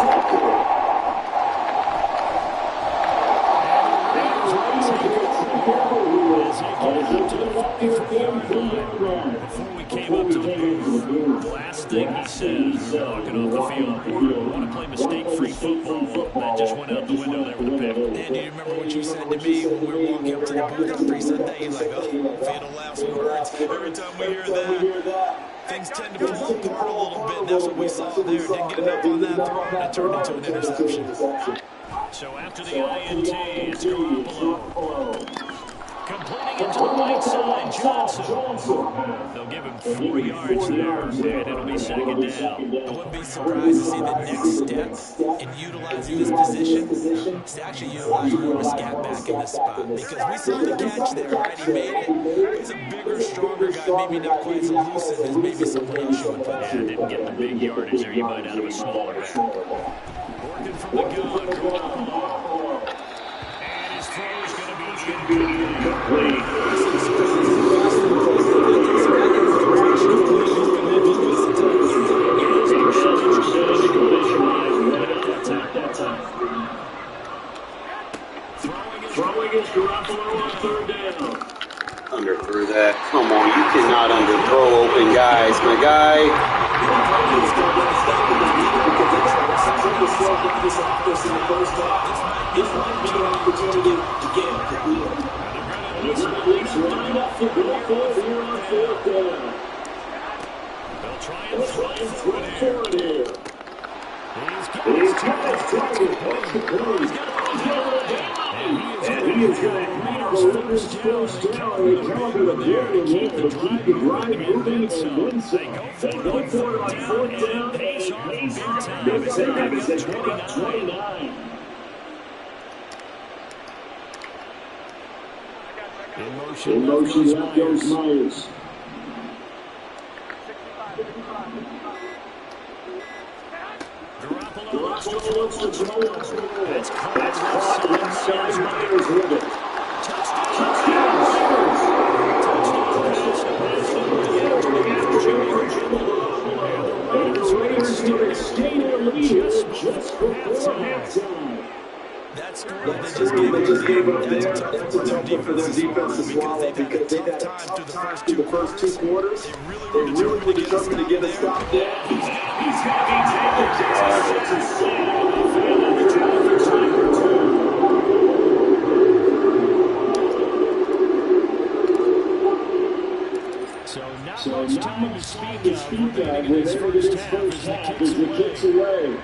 [SPEAKER 2] As they get up to the 44-yard line. Before we came up to the booth, the last thing he says, walking off the field, I want to play mistake-free football. That just went out the window there with the pick.
[SPEAKER 5] And do you remember what you said to me when we were walking up to the booth after he said that? You're like, oh, fatal laughs and words. Every time we hear that, things tend to fall apart a little bit. And that's what we saw there. Didn't get enough on that throw, and it turned into an interception.
[SPEAKER 2] So after the INT, it's Garoppolo. Completing it to the right side, Johnson. They'll give him 4 yards there, and it'll be second down.
[SPEAKER 5] I wouldn't be surprised to see the next step in utilizing this position is to actually utilize more of a scat back in this spot. Because we saw the catch there, right? He made it. He's a bigger, stronger guy, maybe not quite as elusive as maybe someone else showing for that.
[SPEAKER 2] Yeah, didn't get the big yardage there. He might out of a smaller back. Working from the gun, Garoppolo. And his throw is going to be incomplete. Throwing
[SPEAKER 1] cannot underthrow open guys, my guy.
[SPEAKER 6] This might be an opportunity to get a career. And the Leafs line up to go forward here on fourth down.
[SPEAKER 2] They'll try and throw
[SPEAKER 6] Forward here.
[SPEAKER 2] He's got his target. What's the play? And he is going to have the Lakers' first down. They caliber the ball in there to keep the drive moving and win some. They go for it on fourth down. Pace off big time as they pick up 29. In motion, left goes Myers. Garoppolo looks to throw it. That's caught inside Myers with it. Touchdown, and the Raiders get extend their lead here just before halftime.
[SPEAKER 5] That score they just gave up there, that's a tough one for their defense to swallow because they've had a tough time through the first two quarters. They really were determined to get a stop there.
[SPEAKER 2] He's going to be taken. It's a save. And they're trying for time for two.
[SPEAKER 6] So not much time to speak of with this first half as the kicks away.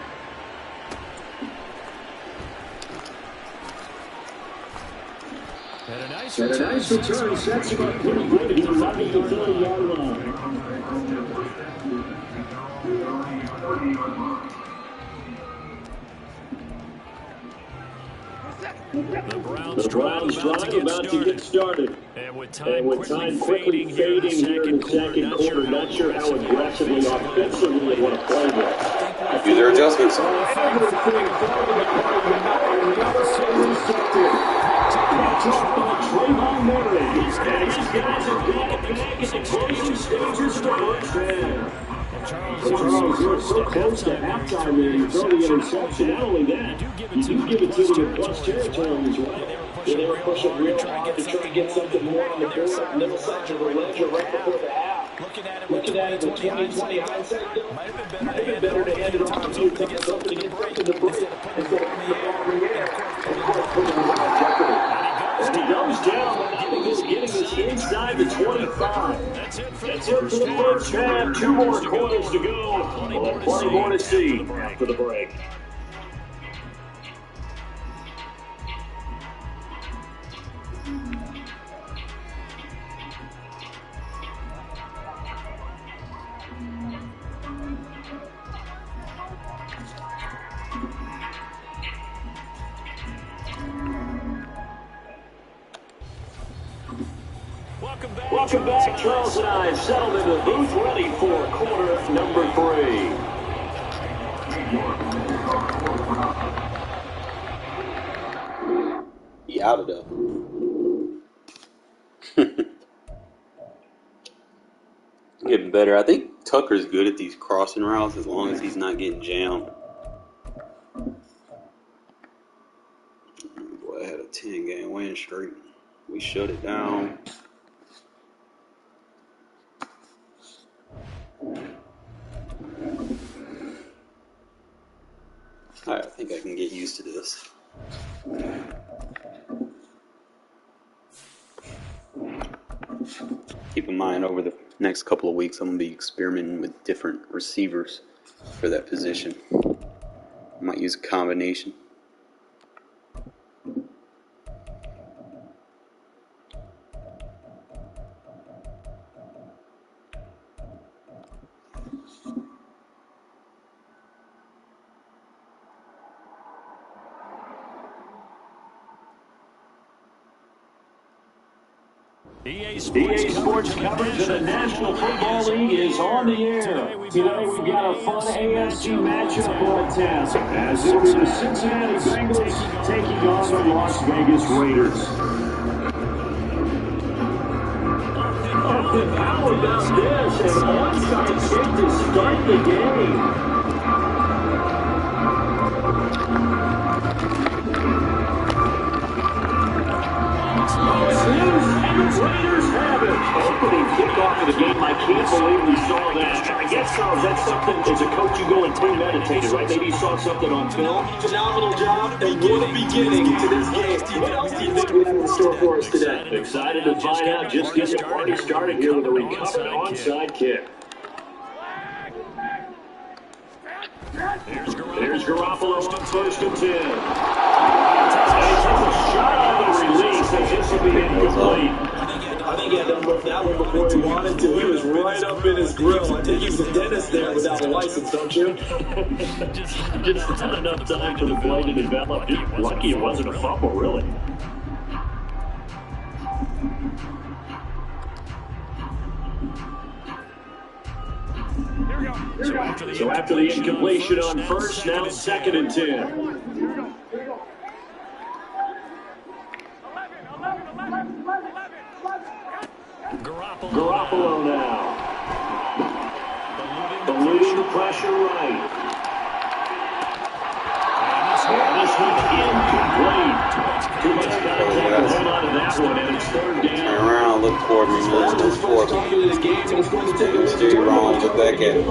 [SPEAKER 2] And a nice
[SPEAKER 6] return sets him up pretty good. He's running the 30-yard line.
[SPEAKER 2] The Browns about to get started. And with time quickly fading here in the second quarter, not sure how aggressively, offensively they want to play this.
[SPEAKER 1] Do their adjustments.
[SPEAKER 6] Trayvon Murray. And these guys have got it back in the closing stages of the first half. Charles, you're so close to halftime there. You throw the interception. Not only that, you do give it to them in plus territory as well. Yeah, they were pushing real hard to try to get something more on the board. Middle section of the ledger right before the half.
[SPEAKER 5] Looking at it
[SPEAKER 6] with 2020 hindsight, might have been better to hand it off to a couple something to get something to break instead of putting the ball in the air. Of course, putting the ball in jeopardy.
[SPEAKER 2] And he goes down, getting this inside the 25. That's it for the first half. 2 more quarters to go. Plenty more to see after the break. Welcome back. Charles and I settled in the booth, ready for quarter number 3.
[SPEAKER 1] He out of there. Getting better. I think Tucker's good at these crossing routes as long as he's not getting jammed. Boy, I had a 10-game win streak. We shut it down. I think I can get used to this. Keep in mind, over the next couple of weeks, I'm going to be experimenting with different receivers for that position. I might use a combination.
[SPEAKER 2] EA Sports coverage of the National Football League is on the air. Today we've got a fun AFC matchup on tap as it is the Cincinnati Bengals taking on the Las Vegas Raiders. How about this? An onside kick to start the game. And the Raiders have it. Opening kickoff of the can't believe we saw that. I guess, Charles, that's something, as a coach, you go and premeditated, right? Maybe you saw something on film.
[SPEAKER 6] Phenomenal job, and what a beginning to this game. What else do you think we have in store for us today?
[SPEAKER 2] Excited to find out. Just getting the party started here with a recovered onside kick. There's Garoppolo on 1st and 10. And he takes a shot on the release, and this will be incomplete.
[SPEAKER 6] I think he had to unload that one before he wanted to. He was right up in his grill. I think he's a dentist there without a license, don't you?
[SPEAKER 2] Just not enough time for the play to develop. Just lucky it wasn't a fumble, really. So after the incompletion on 1st, now 2nd and 10. Garoppolo now. Eluding the pressure right. And this one's incomplete. Too much contact to hold on to that one, and it's 3rd down.
[SPEAKER 1] Turn around, look toward me, man. Look toward me. Steer wrong, look back at me.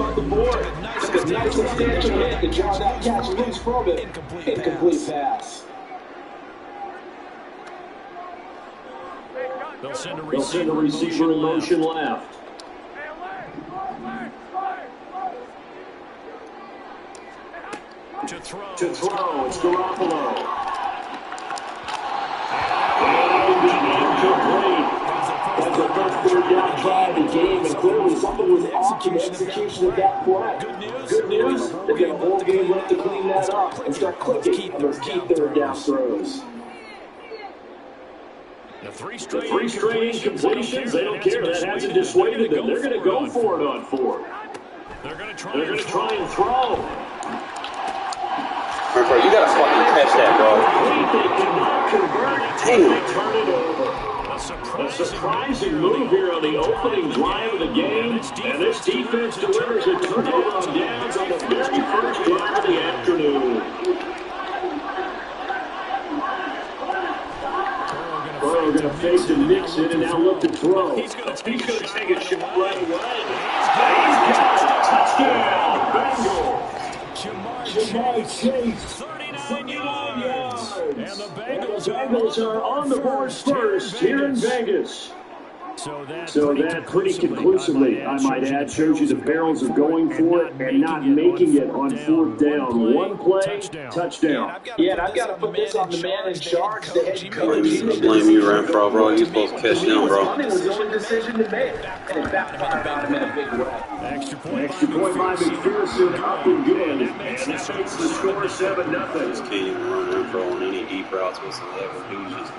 [SPEAKER 6] Took a nice substantial hit to draw that catch loose from it. Incomplete pass.
[SPEAKER 3] They'll send a
[SPEAKER 2] receiver in motion left.
[SPEAKER 3] To throw.
[SPEAKER 2] It's Garoppolo. And incomplete. That's the first 3rd down try of the game, and clearly something was off in the execution of that play. Good news, they've got a whole game left to clean that up and start clicking on those key 3rd down throws.
[SPEAKER 3] The three
[SPEAKER 2] straight incompletions, they don't care. That hasn't dissuaded them. They're going to go for it on 4th.
[SPEAKER 3] They're going to try
[SPEAKER 2] and throw.
[SPEAKER 1] Bro, you gotta fucking catch that, bro.
[SPEAKER 2] They cannot convert.
[SPEAKER 1] Damn.
[SPEAKER 2] They turn it over. A surprising move here on the opening drive of the game, and this defense delivers a turnover on downs on the very first drive of the afternoon. Burrow going to fake to Nixon and now look to throw. He's going to take a shot right away. He's got it. Touchdown, Bengals. Jamar Chase, 39 yards. And the Bengals are on the board first here in Vegas. So that pretty conclusively, I might add, shows you the Barrels are going for it and not making it on 4th down. One play, touchdown.
[SPEAKER 6] Yeah, and I've got to put this on the man in charge, the head coach.
[SPEAKER 1] Blame you, Renfro, bro. You're supposed to catch them, bro.
[SPEAKER 6] It was the only decision to make, and it backfired on him in a big way.
[SPEAKER 2] Extra point by McPherson, up and good. And that makes the score 7-0.
[SPEAKER 1] Just can't even run Renfro on any deep routes whatsoever. Dude, just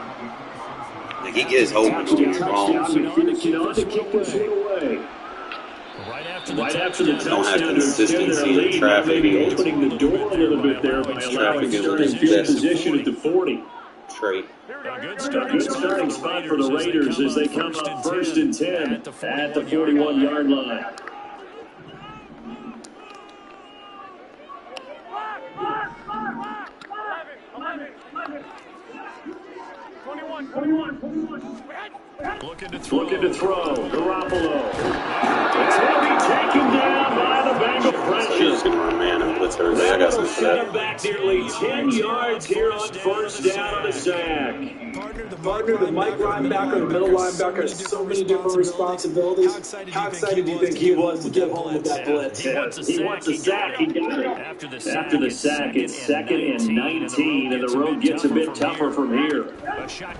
[SPEAKER 1] like he gets open to his wrong.
[SPEAKER 2] McPherson on to kick this one away. Right after the touchdown,
[SPEAKER 1] don't have consistency in traffic.
[SPEAKER 2] Maybe opening the door a little bit there by allowing starting field position at the 40.
[SPEAKER 1] Straight.
[SPEAKER 2] A good starting spot for the Raiders as they come up 1st and 10 at the 41-yard line. Looking to throw. Garoppolo. And he'll be taken down by the Bengals.
[SPEAKER 1] She's just gonna run man and blitz everything. I got some for that.
[SPEAKER 2] Back nearly 10 yards here on 1st down on the sack.
[SPEAKER 6] Partner, the Mike linebacker, the middle linebacker has so many different responsibilities. How excited do you think he was to get home with that blitz?
[SPEAKER 2] He wants a sack. He got it. After the sack, it's 2nd and 19, and the road gets a bit tougher from here.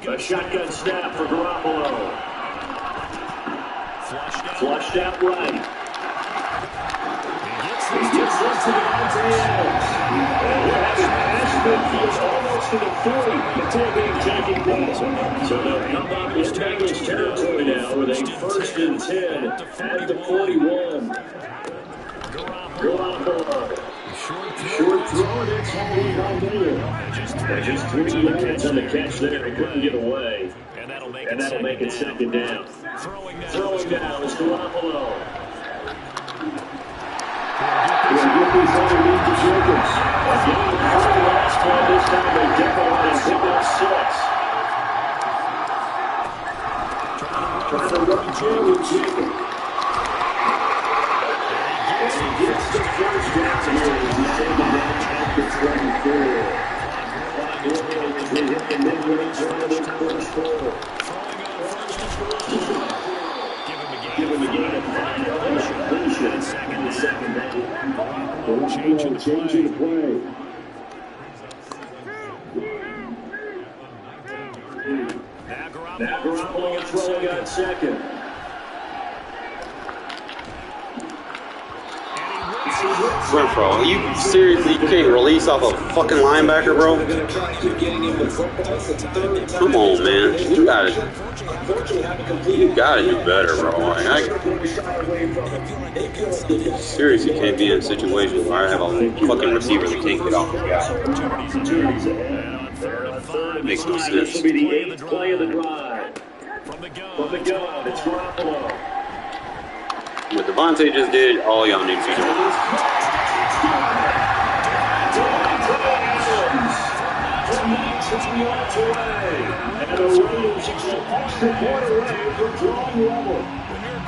[SPEAKER 2] A shotgun snap for Garoppolo. Flushed out right. He gets this to the edge. And we're having pass midfield almost to the 40 before being taken down. So they'll come up in Bengals territory now with a 1st and 10 at the 41. Garoppolo. Short throw, and it's home on there. Just 3 yards on the catch there. He couldn't get away. And that'll make it 2nd down. Throwing down is Garoppolo. We'll get these underneath the Jacobs. Again, the last time this time they definitely picked up 6. Trying to run jam with Jacobs. Now Garoppolo gets rolling on second.
[SPEAKER 1] Bro, you seriously can't release off a fucking linebacker, bro? Come on, man. You gotta do better, bro. Like, I seriously can't be in a situation where I have a fucking receiver that can't get off the guy. Makes no sense.
[SPEAKER 2] This will be the 8th play of the drive. From the gun, it's Garoppolo.
[SPEAKER 1] What Devontae just did, all y'all need to do.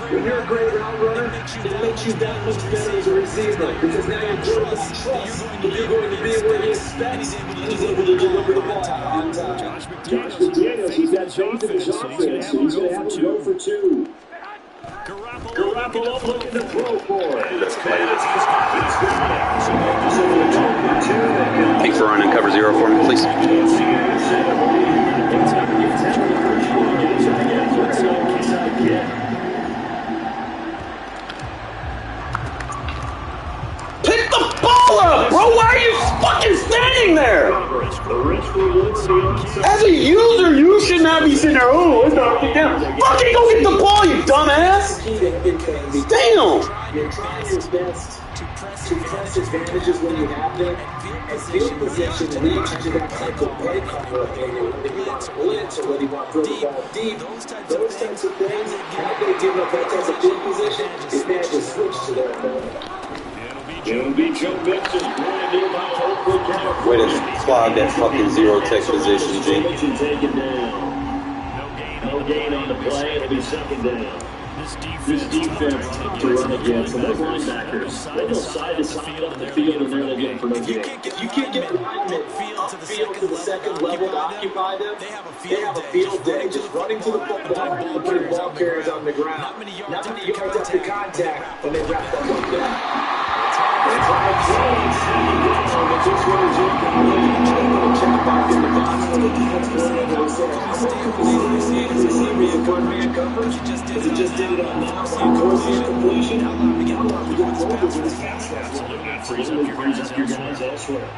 [SPEAKER 6] When you're a great route runner, it makes you that much better as a receiver because now you're building that trust that you're going to be where he expects and he's able to deliver the ball on time.
[SPEAKER 2] Josh McDaniels, he's got faith in his offense, so he's going to have to go for 2. Garoppolo looking to throw for it.
[SPEAKER 1] Thanks for running cover 0 for me, please. Pick the ball up, bro! Why are you fucking standing there? As a user, you should not be sitting there, oh, it's not picked down. Fucking go get the ball, you dumbass! Damn!
[SPEAKER 6] You're trying your best to press advantages when you have them, and field position leads you to that type of play call. Whether you want to blitz or whether you want to throw the ball deep, those types of things, not going to give up that type of field position, is man to switch to their opponent.
[SPEAKER 2] It'll be Joe Mixon,
[SPEAKER 1] Way to clog that fucking 0 tech position, G.
[SPEAKER 2] No gain on the play, it'll be 2nd down. This defense to run against, and those linebackers, they go side to side up the field and they're looking for no gain.
[SPEAKER 6] If you can't get linemen upfield to the second level to occupy them, they have a field day just running to the football and putting ball carriers on the ground. Not many yards after contact when they wrap that one down. He just did it on now. Towards the completion.
[SPEAKER 2] Absolutely. Frees up your guys elsewhere.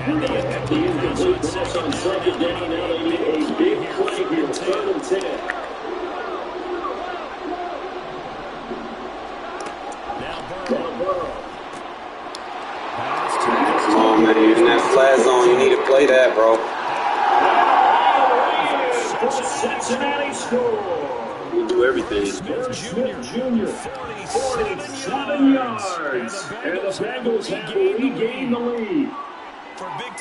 [SPEAKER 2] And the incomplete pass on 2nd down. Now they need a big play here. 3rd and 10.
[SPEAKER 1] Come on, man. You're in that flat zone. You need to play that, bro.
[SPEAKER 2] Cincinnati score.
[SPEAKER 1] You do everything.
[SPEAKER 2] Smith Jr. 47 yards. And the Bengals have regained the lead.
[SPEAKER 6] For big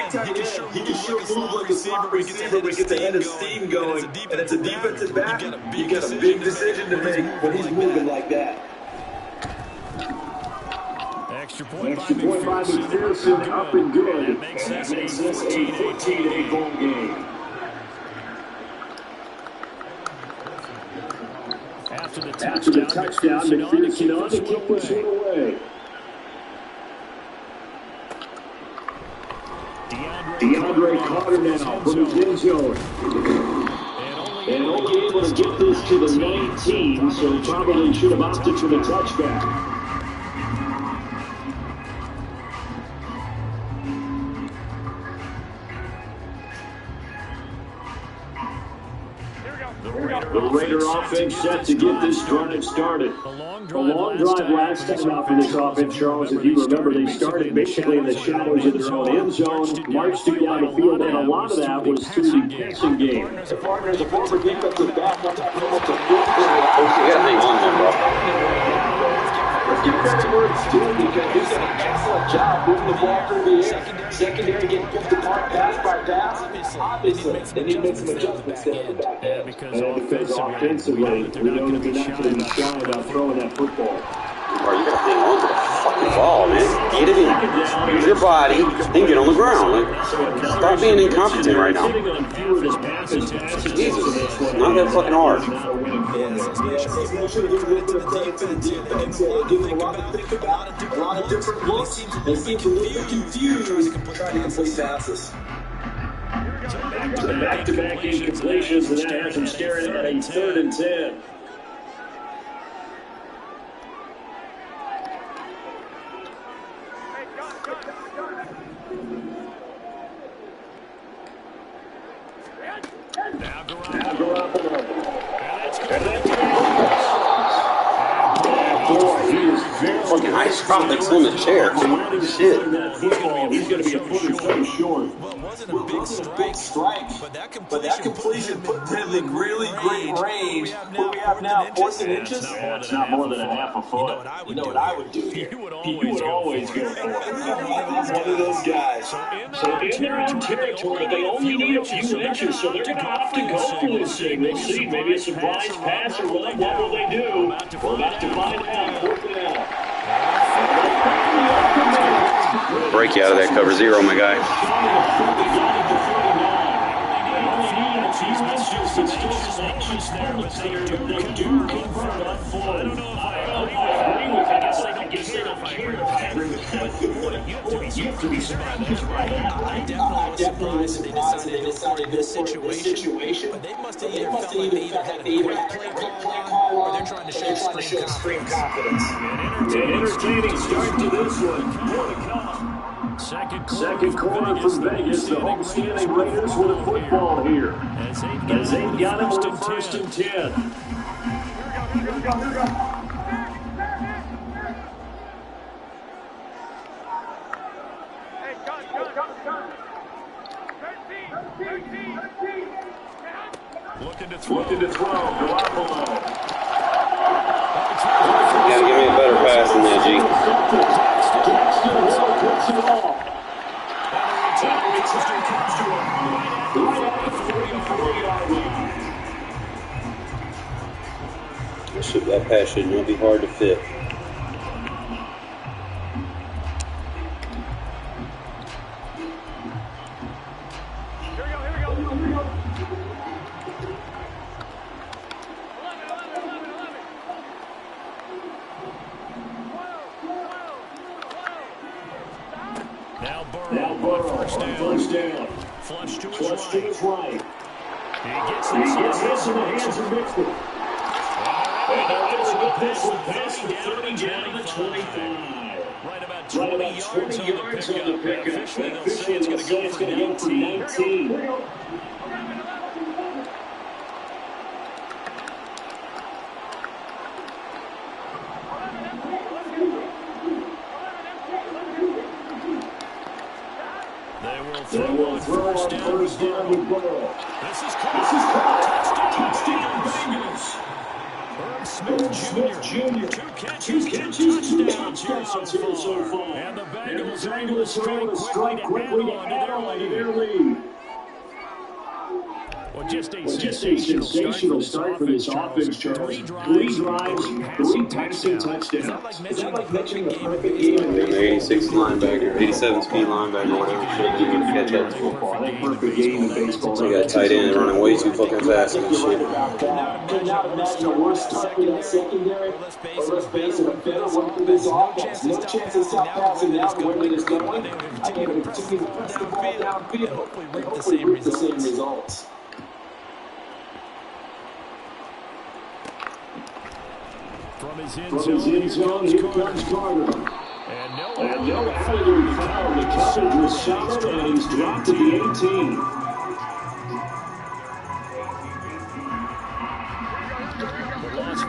[SPEAKER 6] tight end, he can sure move like a slot receiver when he gets a head of steam going, and it's a defensive back. You got a big decision to make when he's moving like that.
[SPEAKER 3] Extra point by
[SPEAKER 2] McPherson, up and good. And that makes this a 14-8 ball game.
[SPEAKER 3] After the
[SPEAKER 2] touchdown, McPherson on to kick this one away. DeAndre Carter now from his end zone. And only able to get this to the 19, so he probably should have opted for the touchback. The Raider offense set to get this started. A long drive last time out for this offense, Charles. If you remember, they started basically in the shadows of their own end zone, marched to down the field, and a lot of that was through the passing game.
[SPEAKER 6] The partner, the former defensive back, not that much of
[SPEAKER 1] You gotta hang on there, bro.
[SPEAKER 6] Let's give credit where it's due because he's done an excellent job moving the ball through the air. Secondary getting picked apart pass by pass. Obviously, they need to make some adjustments there in the back end.
[SPEAKER 2] And because offensively, we know that they're not going to be shy about throwing that football.
[SPEAKER 1] Bro, you gotta hang on to the fucking ball, man. Get it in. Use your body and get on the ground. Like, stop being incompetent right now. Jesus, it's not that fucking hard.
[SPEAKER 6] there.
[SPEAKER 5] Especially
[SPEAKER 6] Especially
[SPEAKER 5] give a
[SPEAKER 6] give a
[SPEAKER 5] little
[SPEAKER 6] little
[SPEAKER 5] bit
[SPEAKER 6] bit
[SPEAKER 5] of
[SPEAKER 6] of credit to the
[SPEAKER 5] defense here. They
[SPEAKER 6] defense
[SPEAKER 5] give
[SPEAKER 6] here.
[SPEAKER 5] them
[SPEAKER 6] They give them a lot to think
[SPEAKER 5] a lot
[SPEAKER 6] about,
[SPEAKER 5] of
[SPEAKER 6] a lot of different looks.
[SPEAKER 5] They
[SPEAKER 6] They
[SPEAKER 5] seem
[SPEAKER 6] seem
[SPEAKER 5] a
[SPEAKER 6] a
[SPEAKER 5] little
[SPEAKER 6] little
[SPEAKER 5] bit
[SPEAKER 6] bit
[SPEAKER 5] confused
[SPEAKER 6] confused
[SPEAKER 5] trying to complete
[SPEAKER 6] passes.
[SPEAKER 5] So
[SPEAKER 2] Back-to-back incompletions, and that has them staring at a 3rd and 10.
[SPEAKER 3] Now
[SPEAKER 2] Now
[SPEAKER 3] Garoppolo.
[SPEAKER 2] Garoppolo.
[SPEAKER 3] And that's
[SPEAKER 2] Boy, he is very
[SPEAKER 1] Fucking ice on the chair. Shit.
[SPEAKER 2] He's going to be a foot or so short.
[SPEAKER 5] Well, it wasn't a big strike, but that completion put him in really great range. What do we have now, 4th and inches?
[SPEAKER 2] It's not more than a half a foot.
[SPEAKER 5] You know what I would do here?
[SPEAKER 3] You would
[SPEAKER 2] You would always go for it.
[SPEAKER 5] I'm one of those guys.
[SPEAKER 2] So in their own territory, they only need a few inches, so they're going to have to go for this thing. We'll see. Maybe a surprise pass or what will they do? We're about to find out. 4th down.
[SPEAKER 1] Break you out of that cover 0, my guy.
[SPEAKER 5] I definitely was surprised they decided this situation, but they must have either felt like they had a great play call on, or they're trying to show extreme confidence.
[SPEAKER 2] An entertaining start to this one. More to come. Second quarter from Vegas. The home-standing Raiders with a football here. As they've got him on 1st and 10.
[SPEAKER 4] Here we go. Hey, gun. 13.
[SPEAKER 3] looking to throw.
[SPEAKER 2] Garoppolo.
[SPEAKER 1] You gotta give me a better pass than that, G. That pass should not be hard to fit.
[SPEAKER 4] Here we go. 11.
[SPEAKER 3] Now Burrow,
[SPEAKER 2] First down.
[SPEAKER 3] Flush to
[SPEAKER 2] Flush to
[SPEAKER 3] his
[SPEAKER 2] his
[SPEAKER 3] right.
[SPEAKER 2] right.
[SPEAKER 3] He gets
[SPEAKER 2] He
[SPEAKER 3] this
[SPEAKER 2] gets in the hands of Mixon. And they're able to get this one past the 30 down to 25.
[SPEAKER 3] Right about
[SPEAKER 2] 20 yards on the pickup. Officially, they'll say it's going to go for 19. They will throw on first down with Burrow.
[SPEAKER 3] This is caught. Touchdown, Bengals. Herb Smith Jr. Two catches, two touchdowns here so far. And the Bengals are able to strike quickly to add on to their lead. Well, just a sensational start for this offense, Charles. 3 drives, 3 passing touchdowns.
[SPEAKER 6] Is that like mentioning the perfect game in
[SPEAKER 1] The
[SPEAKER 6] baseball?
[SPEAKER 1] 86 linebacker, 87 speed linebacker, whatever shit you can catch up to.
[SPEAKER 2] Football, that perfect game in baseball.
[SPEAKER 1] So you got tight end running way too fucking fast and
[SPEAKER 6] You're right
[SPEAKER 1] shit.
[SPEAKER 6] about that. Can now imagine a worse start for that secondary, or let's face it, a better one for this offense. No chance of stop passing now the way it is going. I think we continue to press the ball downfield and hopefully reap the same results.
[SPEAKER 3] From his
[SPEAKER 2] From his end zone, here comes Carter.
[SPEAKER 3] And no
[SPEAKER 2] Allegory foul. The coverage was solid, and he's dropped to the 18.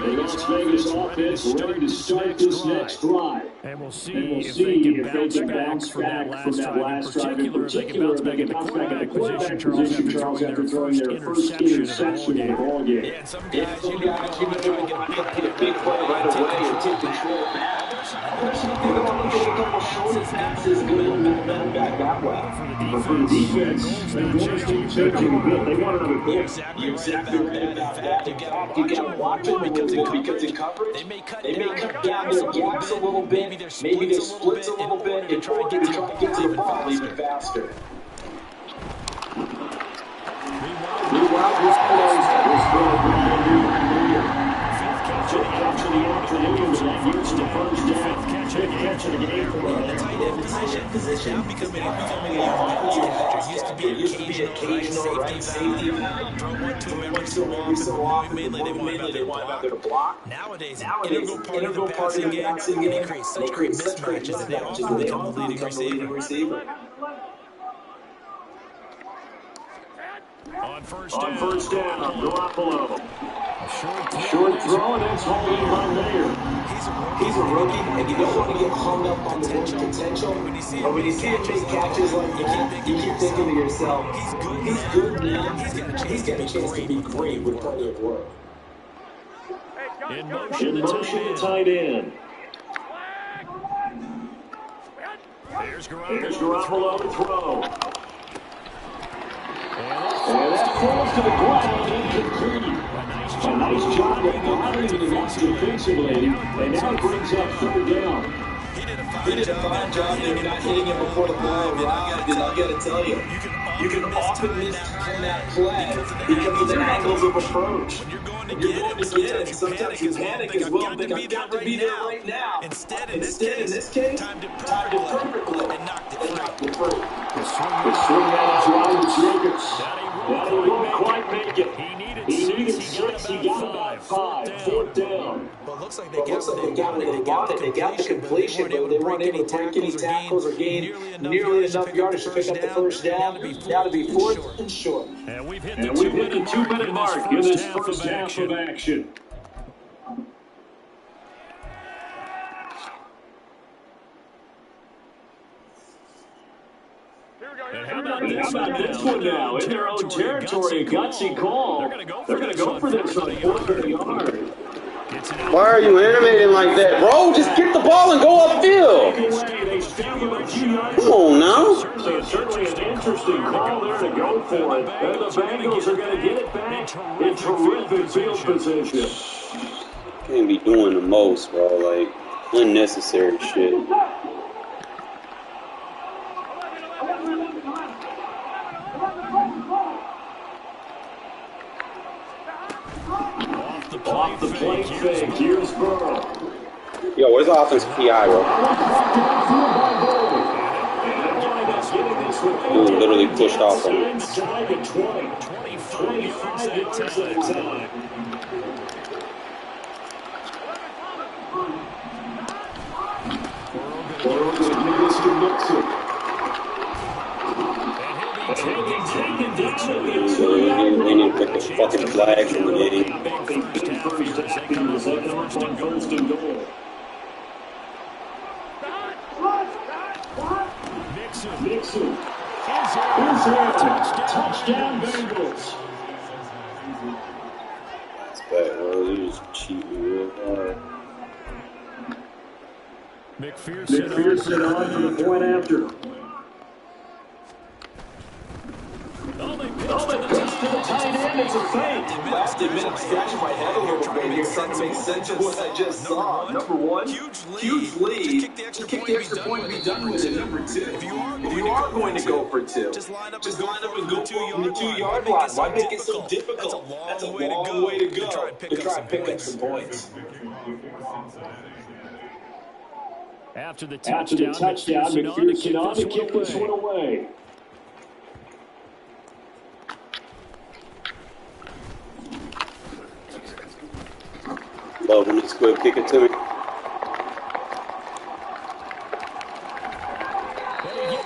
[SPEAKER 2] The Las Vegas offense ready to start this next drive.
[SPEAKER 3] And we'll see if they can bounce back from that last drive. In particular, if they can bounce back in the quarterback position, Charles, after throwing their first interception in the ballgame.
[SPEAKER 5] Yeah, and some
[SPEAKER 6] Yeah,
[SPEAKER 5] guys,
[SPEAKER 6] some
[SPEAKER 5] you
[SPEAKER 6] guys,
[SPEAKER 5] know,
[SPEAKER 6] you know, want to get a big play right away and take control back. Others, they're going to look at a couple shorter passes, good and back that way.
[SPEAKER 2] But for the defense, the goals keep taking a bit. They want another goal.
[SPEAKER 6] You're exactly right about that. In fact, you got to watch them because in coverage, they may cut down their gaps a little bit, maybe their splits a little bit, in order to try to get to the ball even faster.
[SPEAKER 2] Meanwhile, Garoppolo is the afternoon with that use of the first down. Fifth catch of the game for him.
[SPEAKER 5] The tight end position now becoming a young factor. Used to be occasional, right? Safety valve. Throw one to him every so often, but mainly they want him out there to block. Nowadays, integral part of the passing game, and he creates such great mismatches that they often become the leading receiver.
[SPEAKER 2] On first down, Garoppolo. Short throw, and that's hauled in by Mayer.
[SPEAKER 6] He's a rookie, and you don't want to get hung up on the word potential. But when you see him make catches like that, you keep thinking to yourself, he's good now. He's got a chance to be great with plenty of work.
[SPEAKER 2] In motion, the tight end. There's Garoppolo to throw. And that falls to the ground, incomplete. A nice job of monitoring the rest defensively, and now brings up third down.
[SPEAKER 6] He did a fine job there not hitting him before the ball arrived, and I got to tell you, you can often mistime that play because of the angles of approach. When you're going to get it, sometimes you panic as well, think I've got to be there right now. Instead, in this case, timed it perfectly and knocked it free.
[SPEAKER 2] The swing out of Ryan Jacobs. That he won't quite make it. He needed 6, he got about 5. Fourth down.
[SPEAKER 6] Well, it looks like they got what they wanted. They got the completion, but they weren't able to break any tackles or gain nearly enough yardage to pick up the first down. Now to be fourth and short.
[SPEAKER 2] And we've hit the 2-minute mark in this first half of action. How about this one now? In their own territory, a gutsy call. They're going to go for this on 4th yard.
[SPEAKER 1] Why are you animating like that, bro? Just get the ball and go upfield. Come on now.
[SPEAKER 2] So certainly an interesting call there to go for it. And the Bengals are going to get it back in terrific field position.
[SPEAKER 1] Can't be doing the most, bro. Like, unnecessary shit.
[SPEAKER 2] Off the play fake, here's Burrow.
[SPEAKER 1] Yo, where's the offensive PI, bro? Dude literally pushed off him.
[SPEAKER 2] Inside the 20. 25 yards at a time. Burrow going to give this to Mixon. Taken down at the 2-yard.
[SPEAKER 1] They need to put the fucking flag from the game.
[SPEAKER 2] First and goal. Mixon. Here's there. Touchdown Bengals.
[SPEAKER 1] That's bad, bro. They just cheating real hard.
[SPEAKER 2] McPherson on for the point after. To the tight end, it's a fake.
[SPEAKER 6] Last minute, scratching my head a little bit here, trying to make sense of what I just saw. Number one, huge lead. Just kick the extra point and be done with it. Number two, if you are going to go for two, just line up and go from the 2-yard line. Why make it so difficult? That's a long way to go to try and pick up some points.
[SPEAKER 2] After the touchdown, McPherson on to kick this one away.
[SPEAKER 1] Love when it's quick, kick it to me.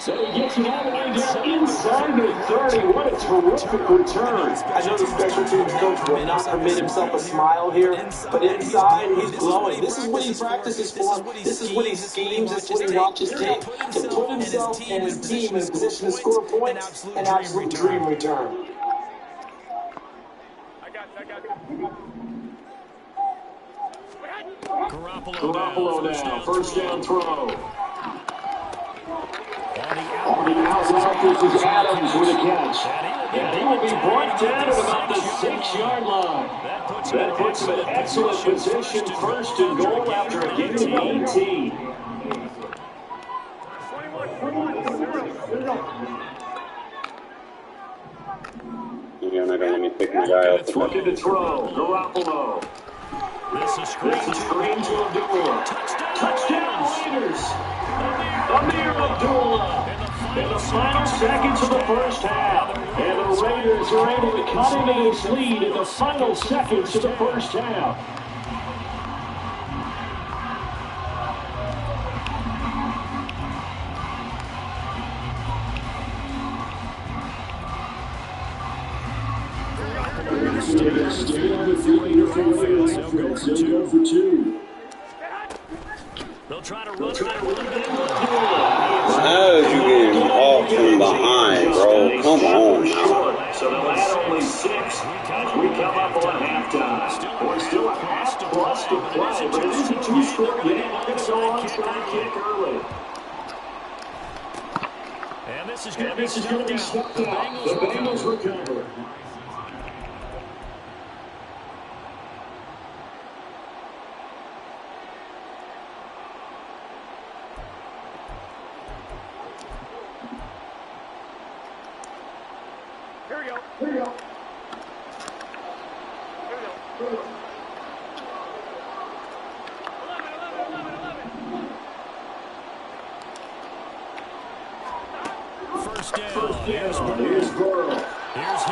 [SPEAKER 2] So he gets it all the way down inside the 30. What a terrific return.
[SPEAKER 6] I know the special teams coach will not permit himself a smile here, but inside he's glowing. This is what he practices for. This is what he schemes. This is what he watches tape to put himself and his team in a position to score points. An absolute dream return.
[SPEAKER 4] I got you.
[SPEAKER 2] Garoppolo now, first down throw. On the outside, this is Adams with a catch. And he will be brought down at about the 6-yard line. That puts him in excellent position, first and goal after a gain of 18.
[SPEAKER 4] 21.
[SPEAKER 1] You're not going to let me pick my guy up.
[SPEAKER 2] Looking to throw, Garoppolo.
[SPEAKER 3] This is
[SPEAKER 2] screen to Abdullah. Touchdown, Raiders. Amir Abdullah. In the final seconds of the first half. And the Raiders are able to cut into this lead in the final seconds of the first half. Stay on the Raider offense. They'll go for two.
[SPEAKER 3] They'll try to run it.
[SPEAKER 1] How is you getting off from behind, bro? Come on now.
[SPEAKER 2] So they'll add only 6 as we come up on halftime. We're still a half plus to play, but it is a 2-score game. I'm going to go onside kick early.
[SPEAKER 3] And this is going to be stuck out.
[SPEAKER 2] The Bengals recover.
[SPEAKER 4] Here we go.
[SPEAKER 3] First down.
[SPEAKER 2] Here's Burrow. Here's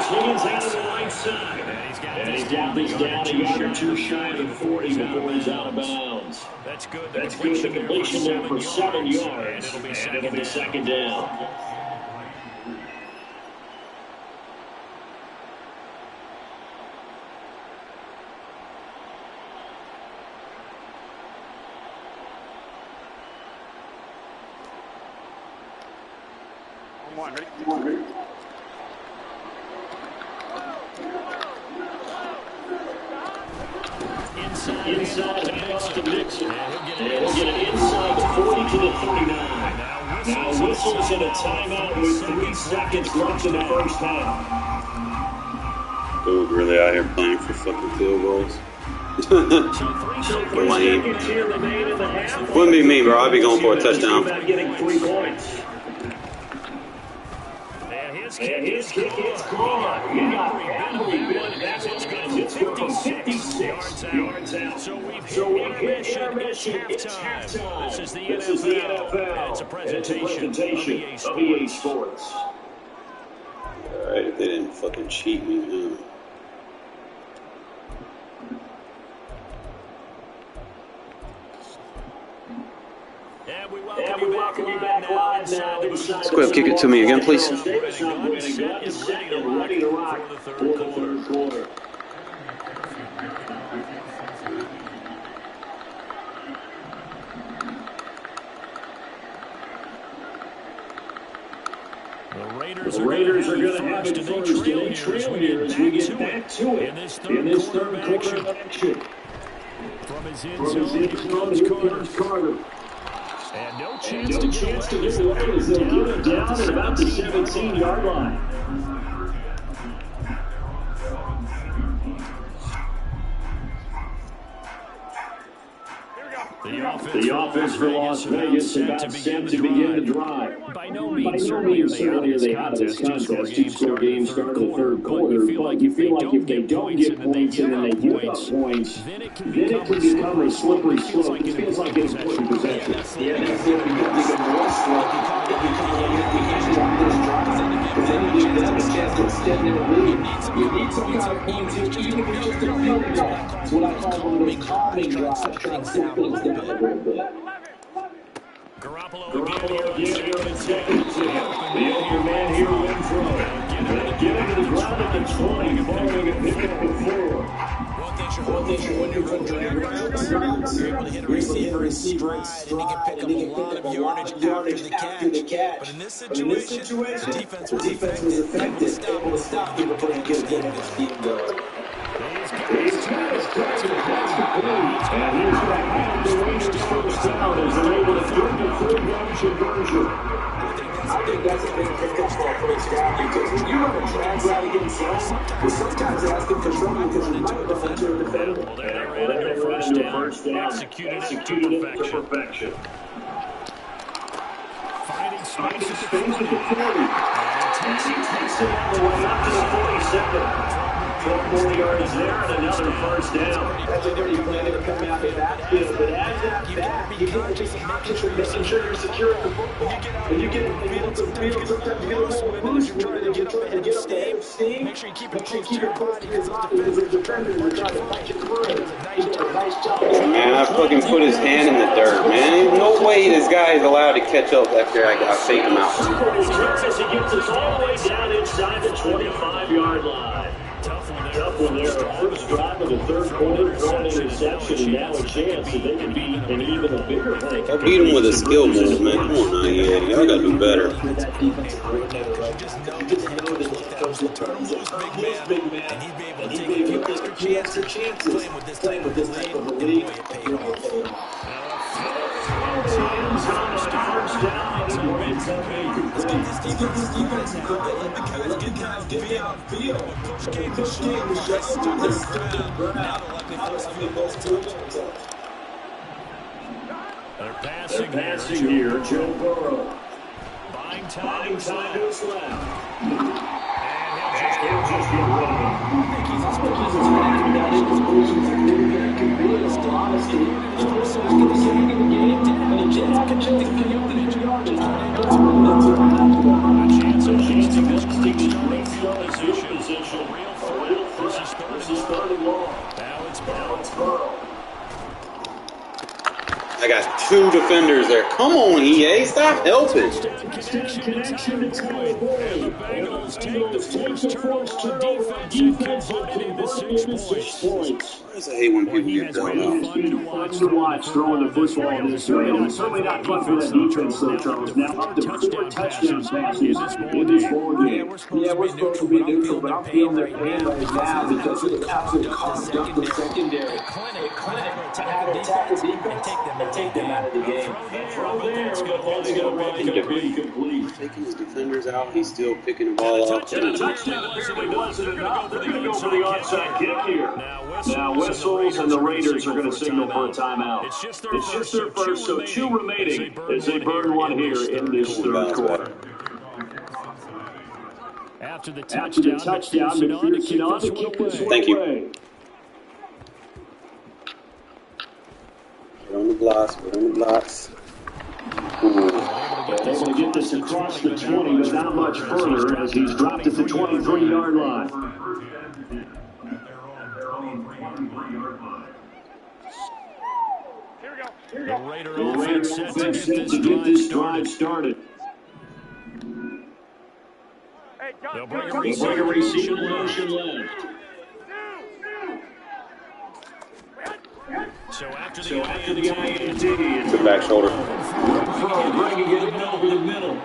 [SPEAKER 2] Higgins out of the right side. And he's got this down a yard or two shy of 40 before he's out of bounds.
[SPEAKER 3] That's good.
[SPEAKER 2] The completion there for 7 yards. And it'll be second down.
[SPEAKER 4] Ready?
[SPEAKER 2] Inside the pass to Dixon. And he'll get it inside the 40 to the 39. Now whistles and a timeout with 3 seconds left in the first half.
[SPEAKER 1] Dude, really out here playing for fucking field goals?
[SPEAKER 2] So 3 seconds here remain in the half.
[SPEAKER 1] Wouldn't be me, bro. I'd be going for a touchdown.
[SPEAKER 2] About getting 3 points. And his kick is gone. He got badly bit as it's good from 56 yards out.
[SPEAKER 3] So we've hit intermission. It's halftime. This is the NFL. It's a presentation of EA Sports.
[SPEAKER 1] Alright, if they didn't fucking cheat me, man.
[SPEAKER 2] And we welcome you back live now.
[SPEAKER 1] Squib, kick it to me again, please.
[SPEAKER 2] Ready to rock for the third quarter. The Raiders are going to have it first, and they trail here as we get back to it in this third quarter of action.
[SPEAKER 3] From his end zone, here comes Carter. And no chance to get away
[SPEAKER 2] as they'll get it down at about the 17-yard line. The offense for Las Vegas about set to begin the drive.
[SPEAKER 3] By no means certainly are they out of this contest. Two-score game start the third quarter. But you feel like if they don't get points and then they give up points, then it can become a slippery slope. It feels like it's pushing possession.
[SPEAKER 6] Yeah, that's going to become even more slow when you can't drop those drives. Because then you give them a chance to extend their lead. You need some kind of points, even if it's just a field goal. It's what I call one of those calming drives, trying to slow things down a little bit.
[SPEAKER 3] Garoppolo
[SPEAKER 2] again here in second. The older man here, Renfro. Get him to the ground at the 20, following a pickup of 4.
[SPEAKER 5] One thing when you run drag routes, you're able to hit a receiver in stride, and he can pick up a lot of yardage after the catch. But in this situation, the defense was effective, able to stop him before he could get his feet going.
[SPEAKER 2] He's got his catch across the plate, and he's going to have the Raiders first down as they're able to third to third down conversion.
[SPEAKER 6] I think that's a big pickup for a first down because when you run a drag route against zone, you're sometimes asking for trouble because you might run into a defender.
[SPEAKER 3] Well, they ran into a first down. Executed it to perfection. Finding space at the 40.
[SPEAKER 2] And he takes it all the way up to the 47. 40 yards there and another first down.
[SPEAKER 6] That's a pretty play to come out of the backfield. But as that back, you got to be conscious of making sure you're securing the football. When you get off the field, sometimes you get a little boost when you're trying to get up ahead of steam.
[SPEAKER 3] Make sure you keep it close to
[SPEAKER 6] Keep
[SPEAKER 3] your
[SPEAKER 6] it close
[SPEAKER 3] body
[SPEAKER 6] to your body because those defenders are trying to fight you through. He did a nice job.
[SPEAKER 1] Man, I fucking put his hand in the dirt, man. There's no way this guy is allowed to catch up after I faked him out.
[SPEAKER 2] As he gets us all the way down inside the 25-yard line. Tough one there. First drive of the third quarter, throwing an interception, and now a chance that they can be an even a bigger thing.
[SPEAKER 1] I beat him with a skill move, man. Come on now, yeah. Y'all gotta do better.
[SPEAKER 6] That defense is great there, right? You just know that those returns are big man, and he'd be able to take a few extra chances playing with this type of a league.
[SPEAKER 3] Let's get this defense now. Let the guys get downfield. When push came to shove, guys stood their ground. Now they'll likely force a field goal to
[SPEAKER 2] They're passing here. Joe Burrow. Buying time to his left. And he'll just get running.
[SPEAKER 1] I got two defenders there. Come on, EA. Stop helping.
[SPEAKER 2] Connection to Tyler Boyd. The Bengals take the first turnover on defense and convert it into 6 points.
[SPEAKER 1] I hate when people get done up.
[SPEAKER 2] Fun to watch throwing the football this way. And certainly not fun for that defense, though, Charles. Now up to 4 touchdown passes in this ball game.
[SPEAKER 6] Yeah, we're supposed to be neutral, but I'm feeling their pain right now because it absolutely carved up the secondary. Clinic to have to tackle defense and take them out of the game.
[SPEAKER 2] From there, but that's going to be complete.
[SPEAKER 1] Taking his defenders out, he's still picking the ball up.
[SPEAKER 2] And a touchdown apparently wasn't enough. They're going to go for the onside kick here. Now whistles and the Raiders are going to signal for a timeout. It's just their first, so 2 remaining as they burn one here in this third quarter.
[SPEAKER 3] After the
[SPEAKER 2] touchdown, McPherson on to kick this one
[SPEAKER 1] Thank you.
[SPEAKER 2] away.
[SPEAKER 1] We're on the blocks. We're on the blocks.
[SPEAKER 2] They're able to get this across the 20, but not much further as he's dropped at the 23-yard line.
[SPEAKER 3] The Raider
[SPEAKER 2] The
[SPEAKER 3] offense
[SPEAKER 2] offense
[SPEAKER 3] set to get this drive
[SPEAKER 2] started.
[SPEAKER 4] Hey,
[SPEAKER 3] They'll
[SPEAKER 4] John,
[SPEAKER 3] bring a
[SPEAKER 2] They bring a receiver motion left.
[SPEAKER 3] So after
[SPEAKER 2] So after the INT, it's
[SPEAKER 1] The back shoulder.
[SPEAKER 2] bringing it in over the middle.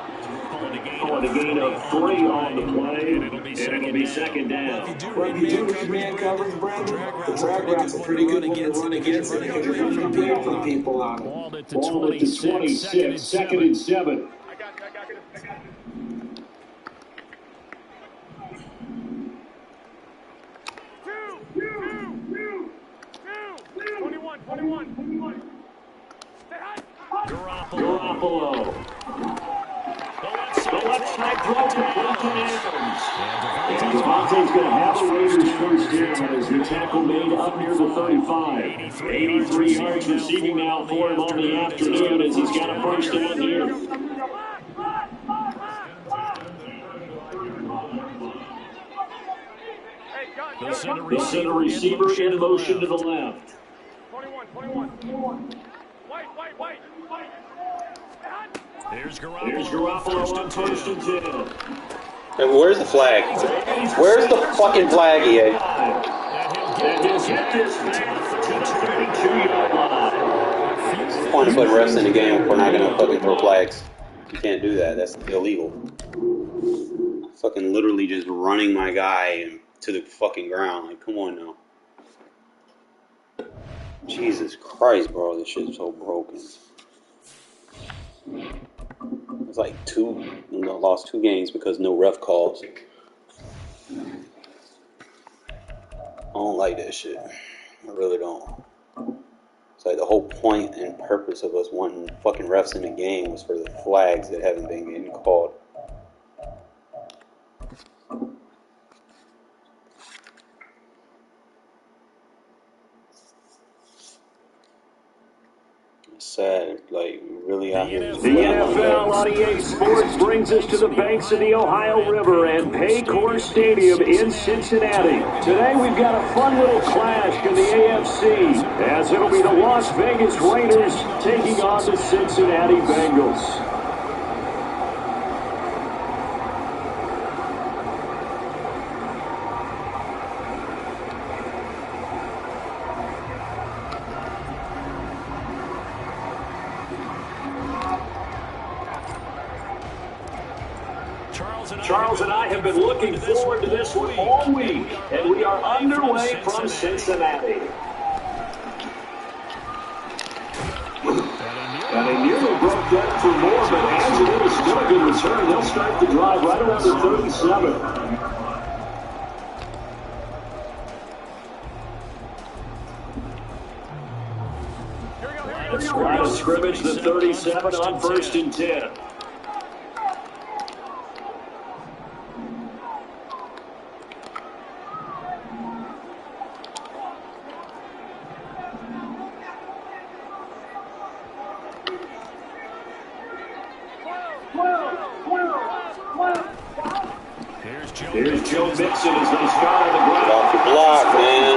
[SPEAKER 2] Pulling a gain of 3 on the play, and it'll be second down.
[SPEAKER 6] Well, if you do read man coverage, Brandon, the drag routes are pretty good when you run against it because you're going to be putting people on it.
[SPEAKER 3] ball at the
[SPEAKER 2] Ball at the 26, second and 7.
[SPEAKER 4] I got it. Two. 21. Stay high.
[SPEAKER 2] Garoppolo. The left side throw to Clinton Evans. And Devontae's going to have the Raiders first down as the tackle made up near the 35. 83 yards receiving now for him on the afternoon as he's got a first down here.
[SPEAKER 4] Hey, John,
[SPEAKER 2] They'll send a receiver in motion to the left.
[SPEAKER 4] 21. White. Stay high.
[SPEAKER 3] There's Garoppolo.
[SPEAKER 2] There's Garoppolo on first and 10.
[SPEAKER 1] Hey, where's the flag? Where's the fucking flag, EA?
[SPEAKER 2] And he'll get this back to the 32-yard line.
[SPEAKER 1] What's the point of putting refs in the game if we're not going to fucking throw flags? You can't do that. That's illegal. Fucking literally just running my guy to the fucking ground. Like, come on now. Jesus Christ, bro. This shit's so broken. It's like lost 2 games because no ref calls. I don't like that shit. I really don't. It's like the whole point and purpose of us wanting fucking refs in the game was for the flags that haven't been getting called. really out here.
[SPEAKER 2] The NFL on EA Sports brings us to the banks of the Ohio River and Paycor Stadium in Cincinnati. Today we've got a fun little clash in the AFC, as it'll be the Las Vegas Raiders taking on the Cincinnati Bengals. Charles and I have been looking forward to this one all week, and we are underway from Cincinnati. And they nearly broke that for more, but as it is, still a good return. They'll start the drive right around the 37. Line of scrimmage, the 37 on 1st and 10. Here's Joe Mixon as they start on the ground.
[SPEAKER 1] Get off your block, man.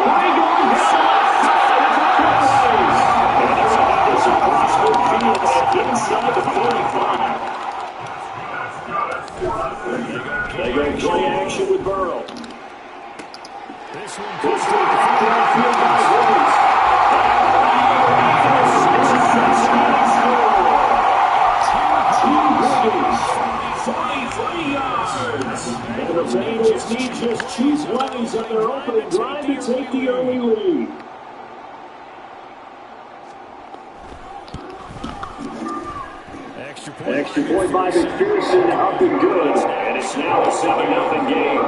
[SPEAKER 2] Inside the 45. They go play action with Burrow. This one popped downfield by Williams. And the Bengals need just 2 plays on their opening drive to take the early lead. Extra point by McPherson, up and good. And it's now a 7-0 game.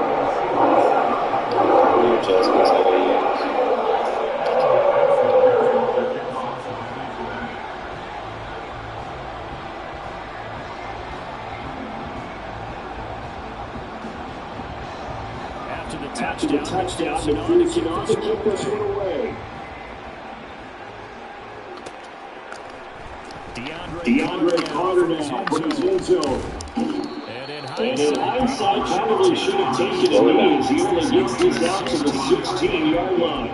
[SPEAKER 2] After the touchdown, McPherson on to kick this one away. DeAndre Carter now from his end zone. And in hindsight, probably should have taken it easy as he only gets this out to the 16-yard line.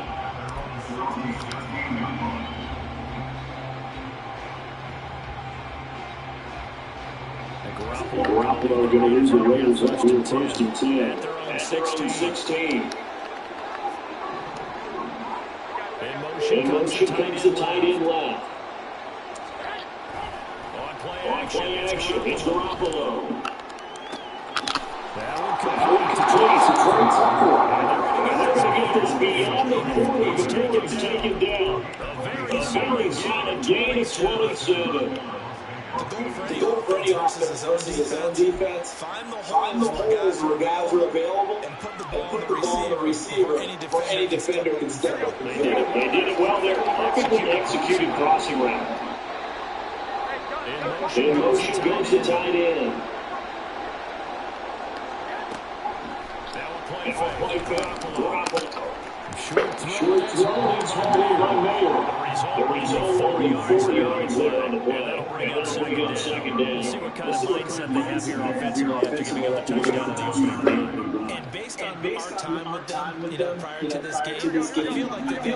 [SPEAKER 2] Garoppolo going to lose the Raiders up to 1st and 10. At 16. In motion comes the tight end left. On play action, it's Garoppolo. That one completes. It's right tackle. And they're going to get this beyond the 40 before it's taken down. A very solid gain of 27.
[SPEAKER 6] The goal for any offense is on defense. Find the holes where guys are available and put the ball on the receiver or any defender can step up.
[SPEAKER 2] They did it well there. Perfectly executed crossing route. In motion goes the tight end. And on play fake, Garoppolo. Short throw, it's made by Mayer. The result only 4 yards there on the play. And that'll bring up second down.
[SPEAKER 5] We'll see what kind of mindset they have here offensively after giving up the touchdown to the opening drive. And based on our time with them, prior to this game, I feel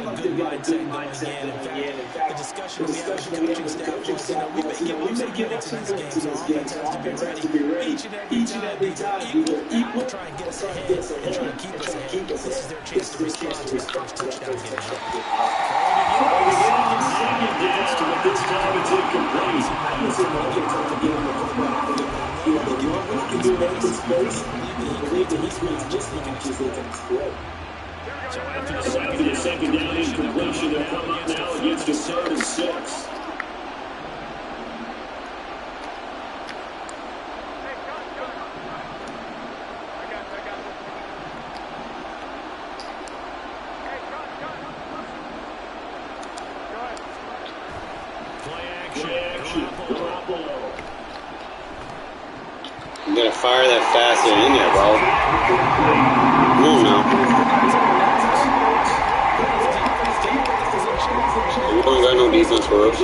[SPEAKER 5] like they've got a good mindset going in. In fact, the discussion we have with the coaching staff was, we may get into these games, so offense has to be ready. Each and every time, equal, try and get us ahead and try and keep us ahead. This is their chance to respond to that first touchdown game.
[SPEAKER 2] This time it's incomplete. So after the second down incompletion, they're coming in now against a 3rd and 6.
[SPEAKER 1] You gotta fire that fast in there, bro. Come on now. We don't got no defense for us.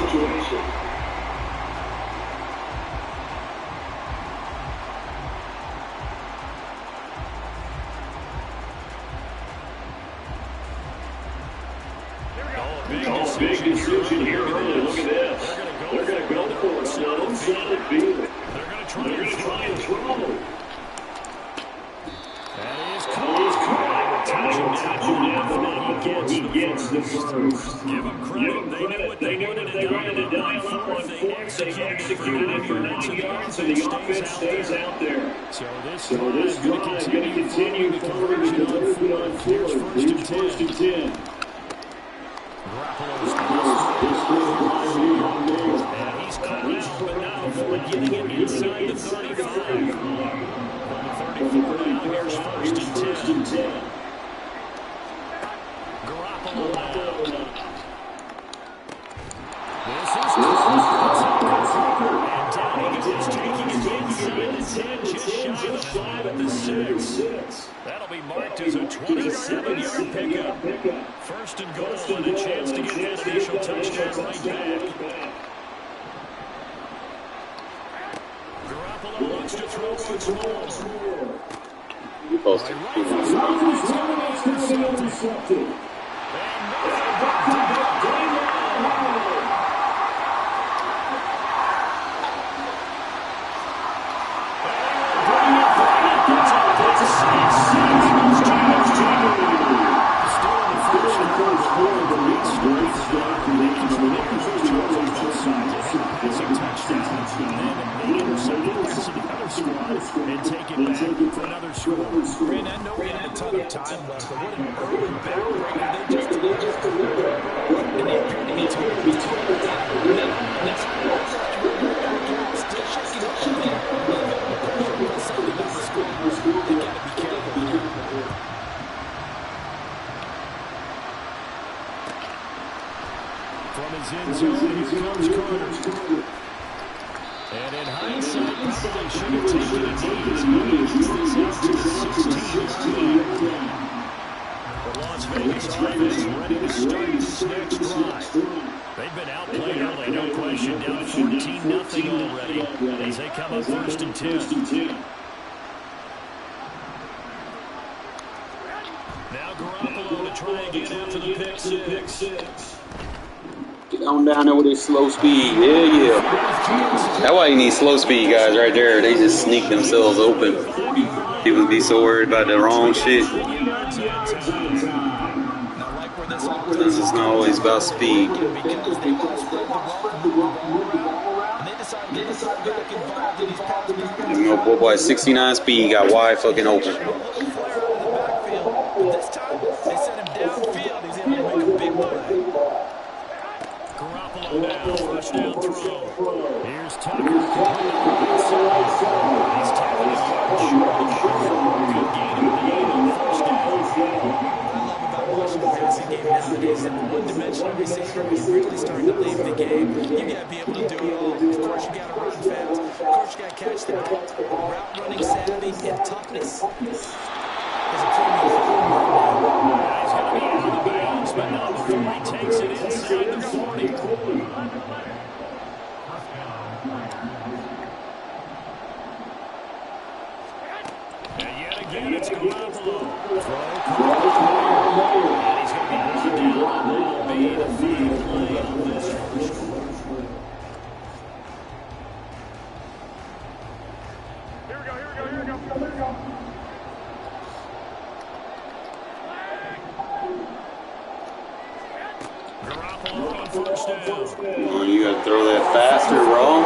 [SPEAKER 2] decision here early. Look at this. They're going to go for it on their own side of the field.
[SPEAKER 3] They're going to try
[SPEAKER 2] and throw.
[SPEAKER 3] That is
[SPEAKER 2] He gets the first.
[SPEAKER 3] Give them credit. They knew what they wanted to dial up on fourth. They executed it for 9 yards, and the offense stays out there.
[SPEAKER 2] So this drive is going to continue forward with the conversion on fourth. Here's first and 10.
[SPEAKER 3] And he's caught out, but not before getting it inside the 35. 34 now, here's first and 10. Garoppolo now. This is and down he goes, taking it inside the 10, just shy of the 6. That'll be marked as a 27-yard pickup. First and goal, and a chance to get that initial touchdown right back. Garoppolo wants to throw once more.
[SPEAKER 1] You posted.
[SPEAKER 3] And take it back for another score. Brandon, I know we have a ton of time left, but what an early backbreaker they just delivered. And they appear to be totally That's still shaking up there. Something about the score. They got to be careful here. From his end zone, here comes Carter. And in hindsight, probably should have taken it easy. This out to the 16. The Las Vegas offense ready to start this next drive. They've been outplayed early, no question. Down 14-0 already as they come up first and 10. Now Garoppolo to try again after the pick six.
[SPEAKER 1] Get on down there with this slow speed. Yeah. That's why you need slow speed guys right there. They just sneak themselves open. People be so worried about the wrong shit. This is not always about speed. You know, boy, 69 speed got wide fucking open.
[SPEAKER 3] This time, they sent him downfield. He's able to make a big play. Garoppolo now, first down throw. Here's Tucker. He's tackling his yard short. Good gain on first down. What I love about watching the passing game nowadays is that the one-dimensional receiver is really starting to leave the game. You got to be able to do it all. Of course, you got to run fast. Of course, you got to catch the ball. Route running savvy and toughness is a premium for him right now. He's going to be out of bounds, but not before he takes it inside the 40. And yet again, it's Garoppolo. Throw, and he's going to be brought down, and that'll be the final play on this first quarter.
[SPEAKER 4] Here we go.
[SPEAKER 3] Garoppolo on first down.
[SPEAKER 1] Oh, you gotta throw that faster, bro.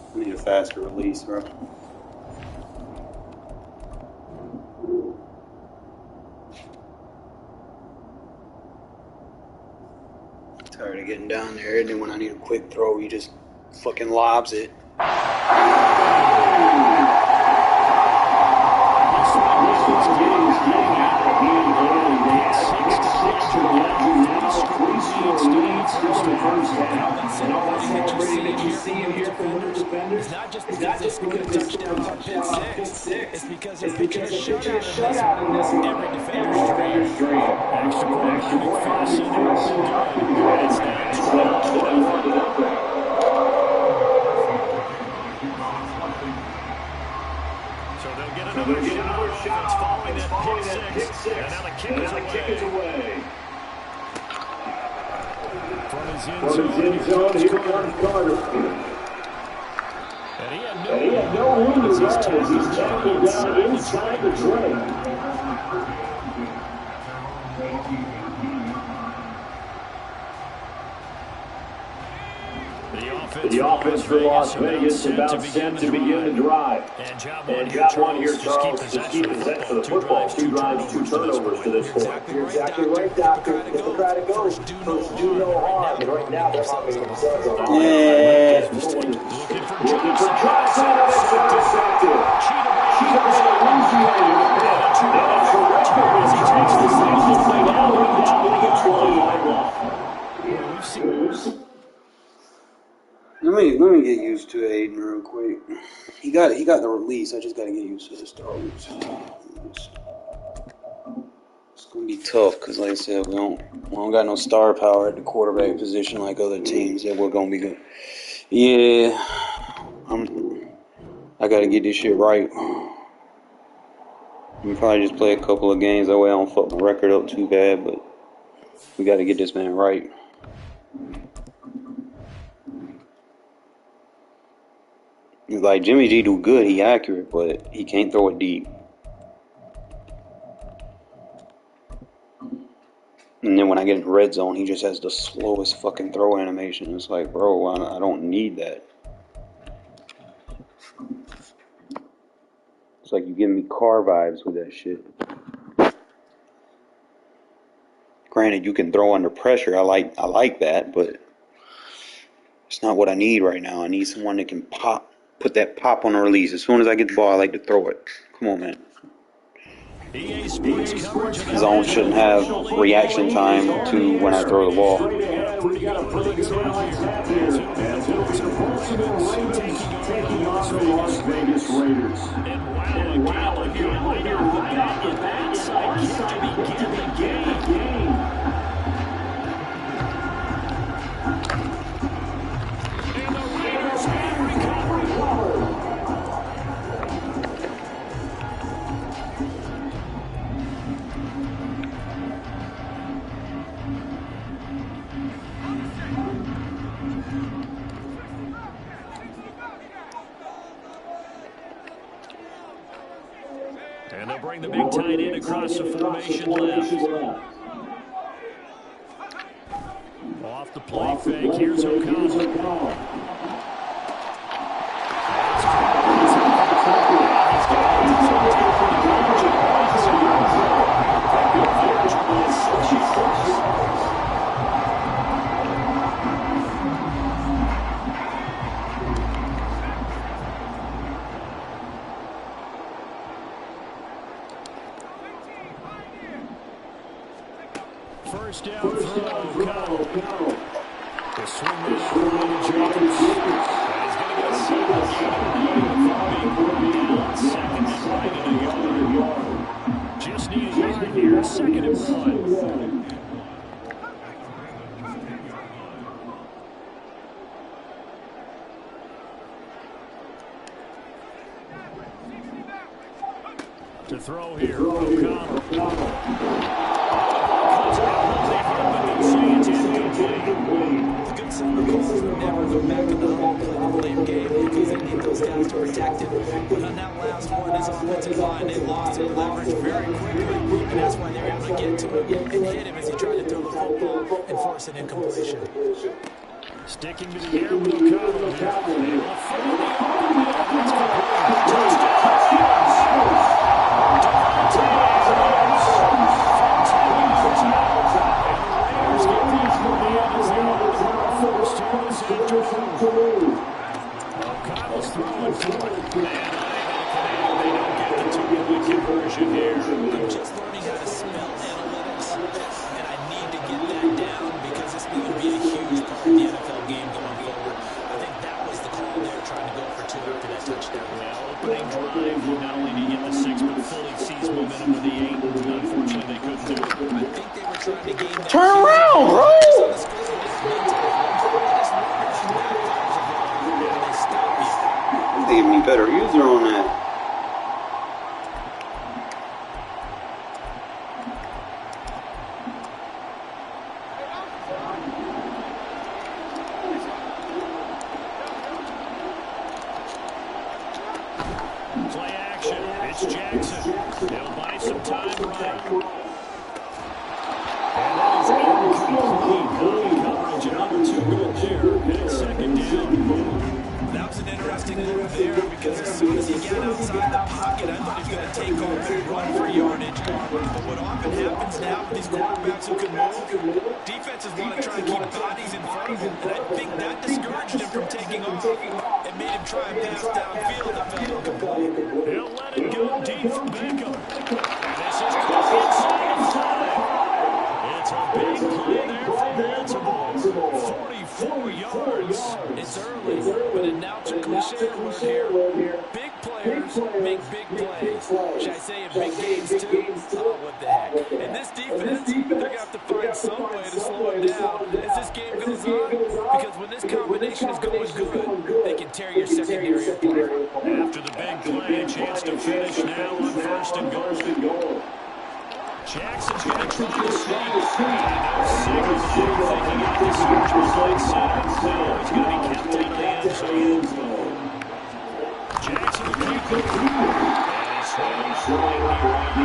[SPEAKER 1] I need a faster release, bro. Tired of getting down there, and then when I need a quick throw, he just fucking lobs it.
[SPEAKER 2] to the ledger now. 3 score lead still in the first half. And all that celebrating that you see in here from the defenders,
[SPEAKER 5] It's not just
[SPEAKER 2] it's
[SPEAKER 5] because
[SPEAKER 2] not
[SPEAKER 5] they
[SPEAKER 2] just
[SPEAKER 5] scored a
[SPEAKER 2] because they scored
[SPEAKER 5] touchdown
[SPEAKER 2] a
[SPEAKER 5] on pick
[SPEAKER 2] touchdown on pick
[SPEAKER 5] six.
[SPEAKER 2] six.
[SPEAKER 5] It's because
[SPEAKER 2] It's
[SPEAKER 5] they're pitching a
[SPEAKER 2] because they're pitching a
[SPEAKER 5] shutout in this one. Every defender's dream.
[SPEAKER 3] Extra point on
[SPEAKER 2] McPherson
[SPEAKER 3] up and good. It's now 12-0. So they'll get another shot following that pick six. And now the kick is away. From his end zone, here comes Carter. And he had no room to run as he's tackled down inside the tray. The offense for Las Vegas about set to begin the drive. And job one here, Charles, just keep possession of the football. 2 drives, 2 turnovers to this point.
[SPEAKER 5] You're exactly right, Doctor. Hippocratic Oath. First, do no harm. And right now, they're harming themselves.
[SPEAKER 1] Yeah.
[SPEAKER 2] Looking for Johnson, and it's intercepted. Cheetah Louisiana with the pitch. And a terrific as he takes the second play down to the 20-yard line.
[SPEAKER 1] Let me get used to Aiden real quick. He got the release. I just got to get used to his throws. It's gonna be tough because, like I said, we don't got no star power at the quarterback position like other teams. That we're gonna be good. Yeah, I got to get this shit right. We probably just play a couple of games that way I don't fuck my record up too bad, but we got to get this man right. Like, Jimmy G do good, he accurate, but he can't throw it deep. And then when I get in the red zone, he just has the slowest fucking throw animation. It's like, bro, I don't need that. It's like you giving me car vibes with that shit. Granted, you can throw under pressure. I like that, but it's not what I need right now. I need someone that can put that pop on a release. As soon as I get the ball, I like to throw it. Come on, man. Zone shouldn't have reaction time to when I throw the ball.
[SPEAKER 3] And they'll bring the big tight end across the formation left. Off the play fake, here's O'Connell. First down throw, O'Connell. The swing move to Jacobs. And he's going to get second and right in a yard. Just need a yard here, 2nd and 1. To throw here, O'Connell.
[SPEAKER 5] The good side of calls never go back in the blame game because they need those guys to protect him. But on that last one, his offensive line, they lost their leverage very quickly, and that's why they were able to get to him and hit him as he tried to throw the football and force an incompletion.
[SPEAKER 3] Sticking to the air with O'Connell. O'Connell's throwing for it. They don't get the 2-point conversion here.
[SPEAKER 5] I'm just learning how to smell analytics, and I touchdown.
[SPEAKER 2] Opening drive, not only did he get the 6, but fully seized momentum with the 8. Unfortunately, they couldn't do it.
[SPEAKER 5] I think they were trying to gain that
[SPEAKER 1] Turn
[SPEAKER 5] field
[SPEAKER 1] around,
[SPEAKER 5] advantage
[SPEAKER 1] bro!
[SPEAKER 5] not just on the scoreboard, but mentally. I just wonder if that backfires a little when they stop you.
[SPEAKER 1] They give me better user on that.
[SPEAKER 2] Play action. It's Jackson. They'll buy some time right. And that is incomplete. Coverage, another 2 good there. And it's second down.
[SPEAKER 5] That was an interesting move there because as soon as he got outside the pocket, I thought he was going to take off and run for yardage. But what often happens now with these quarterbacks who can move, defenses want to try and keep bodies in front of him. And I think that discouraged him from taking off and made him try and pass downfield and fell incomplete.
[SPEAKER 2] He'll let it go deep from Beckham. And this is caught inside the 5. It's a big play there for Baltimore. 44 yards.
[SPEAKER 5] It's early, but announcer cliche word here. Big players make big plays. Should I say in big games too? Oh, what the heck. And this defense, they're going to have to find some way to slow it down as this game goes on. Because when this combination is going good, they can tear your secondary apart.
[SPEAKER 2] After the big play, a chance to finish now on 1st and goal. Jackson's going to try to sneak. No signal thinking out the search behind center. So he's going to be kept out of the end zone. Jackson will keep it. And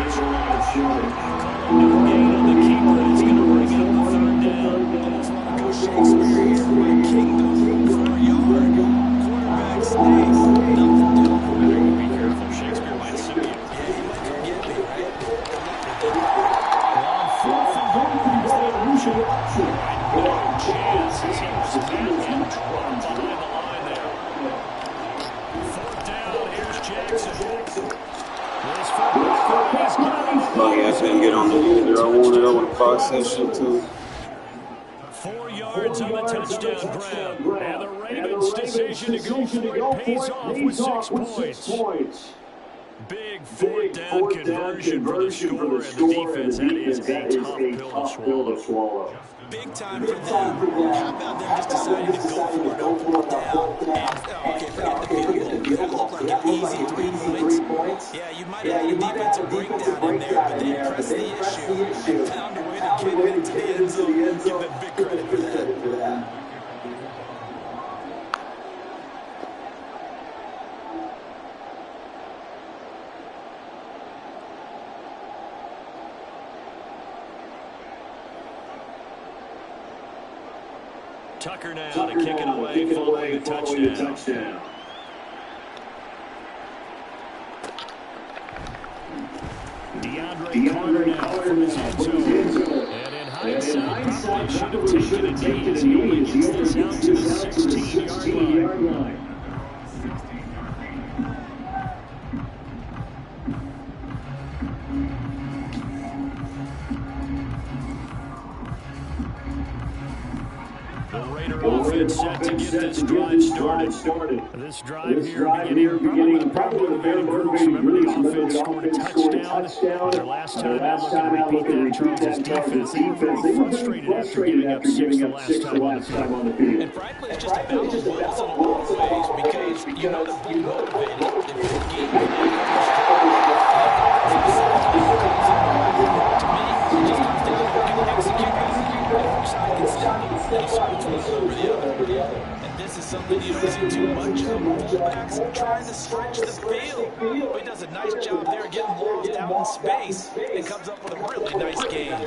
[SPEAKER 2] he's right near no gain on the keeper. It's going to bring it up to 3rd down.
[SPEAKER 5] Almost want to go Shakespeare here. My kingdom for a yard. Quarterback sneaks. Nothing doing.
[SPEAKER 2] Be careful. Shakespeare might sue you.
[SPEAKER 5] Yeah, he might come get me, right?
[SPEAKER 2] On 4th and goal, he's the illusion option. No chance as he was met and dropped behind the line there. 4th down, here's Jackson. This football is good.
[SPEAKER 1] Oh yeah, I couldn't get on the user. I wanted over the Fox session too.
[SPEAKER 2] 4 yards on the touchdown grab. And the Ravens' decision to go for it pays off with 6 points. Big 4th down conversion for the score, and the defense, that is a tough pill to swallow.
[SPEAKER 5] Big time for them. How about them just deciding to go for it on 4th down? And, okay, forget the field goal. It looked like an easy 3 points. Yeah, you might have had a defensive breakdown in there, but they pressed the issue and found a way to get it into the end zone. Give them big credit for that.
[SPEAKER 2] Tucker now to kick it away following the touchdown. DeAndre Carter now from his end zone. And in hindsight, probably should have taken a knee as he only gets this out to the 16-yard line. The Raider offense set to get this drive started. This drive here beginning probably motivating groups. Remember, the offense scored a touchdown on their last time out. Looking to repeat that. Charles' defense, they were pretty frustrated after giving up 6 the last time on the field.
[SPEAKER 5] And frankly, it's just a battle of wills in a lot of ways because you know to be motivated if the game to me, it just comes down to executing. Which side can stop him? And he swings one over the other. And this is something you don't see too much of. Fullbacks trying to stretch the field. But he does a nice job there getting lost out in space and comes up with a really nice game.
[SPEAKER 2] Now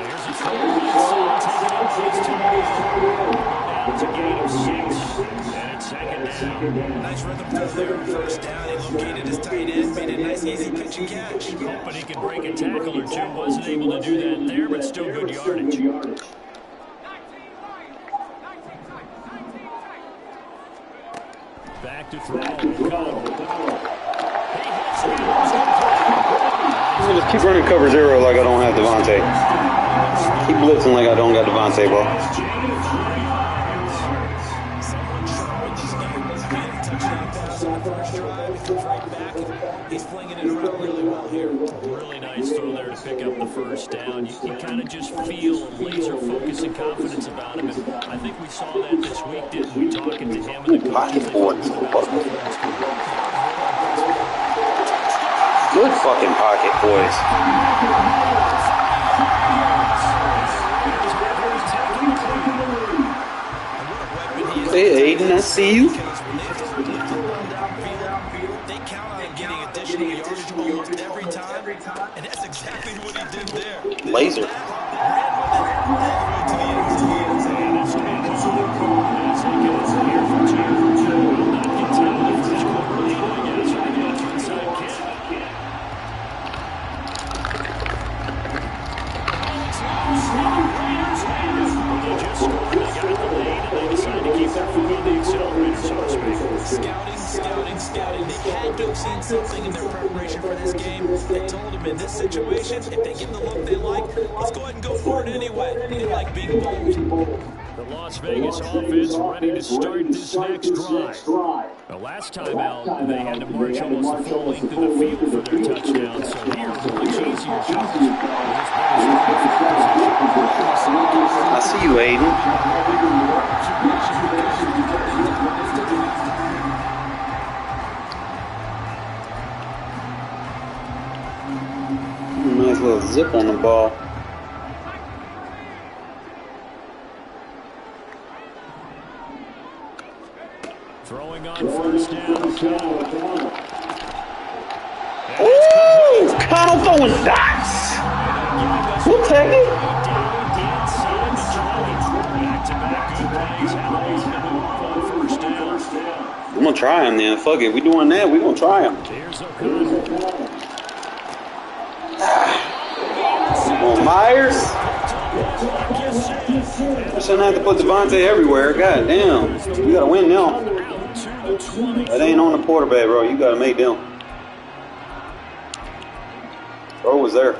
[SPEAKER 2] here's a throw inside, taking up these 2 yards. Down to gain of 6. And it's second down.
[SPEAKER 5] Nice rhythm throw there on 1st down. He located his tight end, made a nice easy pitch and catch.
[SPEAKER 2] Hoping he could break a tackle or two. Wasn't able to do that there, but still good yardage. Back to throw.
[SPEAKER 1] I'm gonna just keep running cover 0 like I don't have Devontae. Keep blitzing like I don't got Devontae, bro.
[SPEAKER 5] Someone sharp in this game. on the first drive. He comes right back, and he's flinging it around really well here.
[SPEAKER 2] Really nice throw there to pick up the first down. You kind of just feel laser focus and confidence about him. And I think we saw that this week, didn't we? Talking to him and the coaches.
[SPEAKER 1] Good fucking pocket, boys. Hey, Aiden, I see you.
[SPEAKER 5] They count on him getting additional yardage almost every time, and that's exactly what he did there.
[SPEAKER 1] Laser.
[SPEAKER 5] Scouting. They had to have seen something in their preparation for this game. They told him in this situation, if they get the look they like, let's go ahead and go for it anyway. They like being bold.
[SPEAKER 2] The Las Vegas offense ready to start this next drive. The last time out, they had to march almost the full length of the field for their touchdown. So here, much easier job.
[SPEAKER 1] I see you, Aiden. Nice little zip on the ball.
[SPEAKER 2] Throwing on first down.
[SPEAKER 1] Ooh, Connell throwing dots. We'll take it. I'm gonna try him then. Fuck it. We doing that. We gonna try him. Myers. I shouldn't have to put Devontae everywhere. God damn. You gotta win now. That ain't on the quarterback, bro. You gotta make them. Throw was there.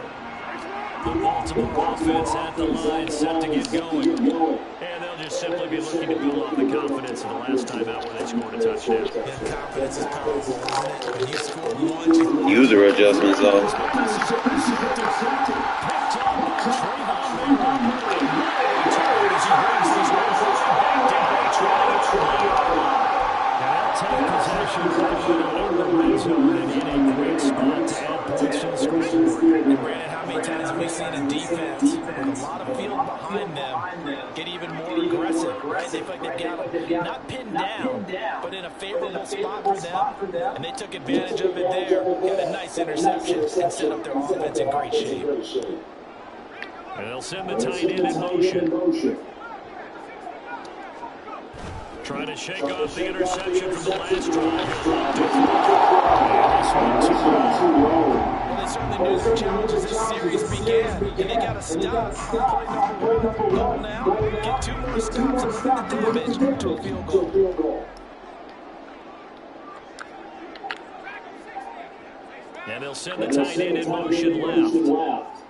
[SPEAKER 2] The Baltimore offense at the line, set to get going. And they'll just simply be looking to build off the confidence of the last time out where they scored a touchdown.
[SPEAKER 5] Yeah, confidence is powerful, isn't it? When you score one,
[SPEAKER 1] User adjustments, though.
[SPEAKER 5] Brandon, how many times have we seen a defense with a lot of field behind them get even more aggressive, right? They feel like they've got them not pinned down, but in a favorable spot for them, and they took advantage of it there, got a nice interception, and set up their offense in great shape.
[SPEAKER 2] And they'll send the tight end in motion. Trying to shake off the interception from the last drive.
[SPEAKER 5] Well, they certainly knew the challenges this series began, and they got to stop. Play number one, goal now, get 2 more stops and limit the damage to a field goal.
[SPEAKER 2] And they'll send the tight end in motion left.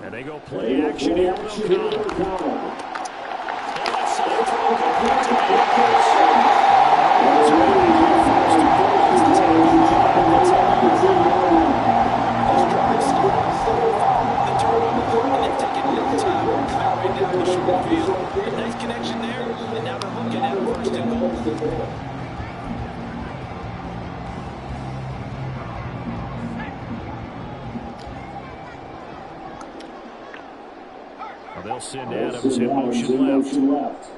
[SPEAKER 2] And they go play action here with O'Connell.
[SPEAKER 5] Nice connection there, and now they're looking at first and goal.
[SPEAKER 2] They'll send Adams in motion left.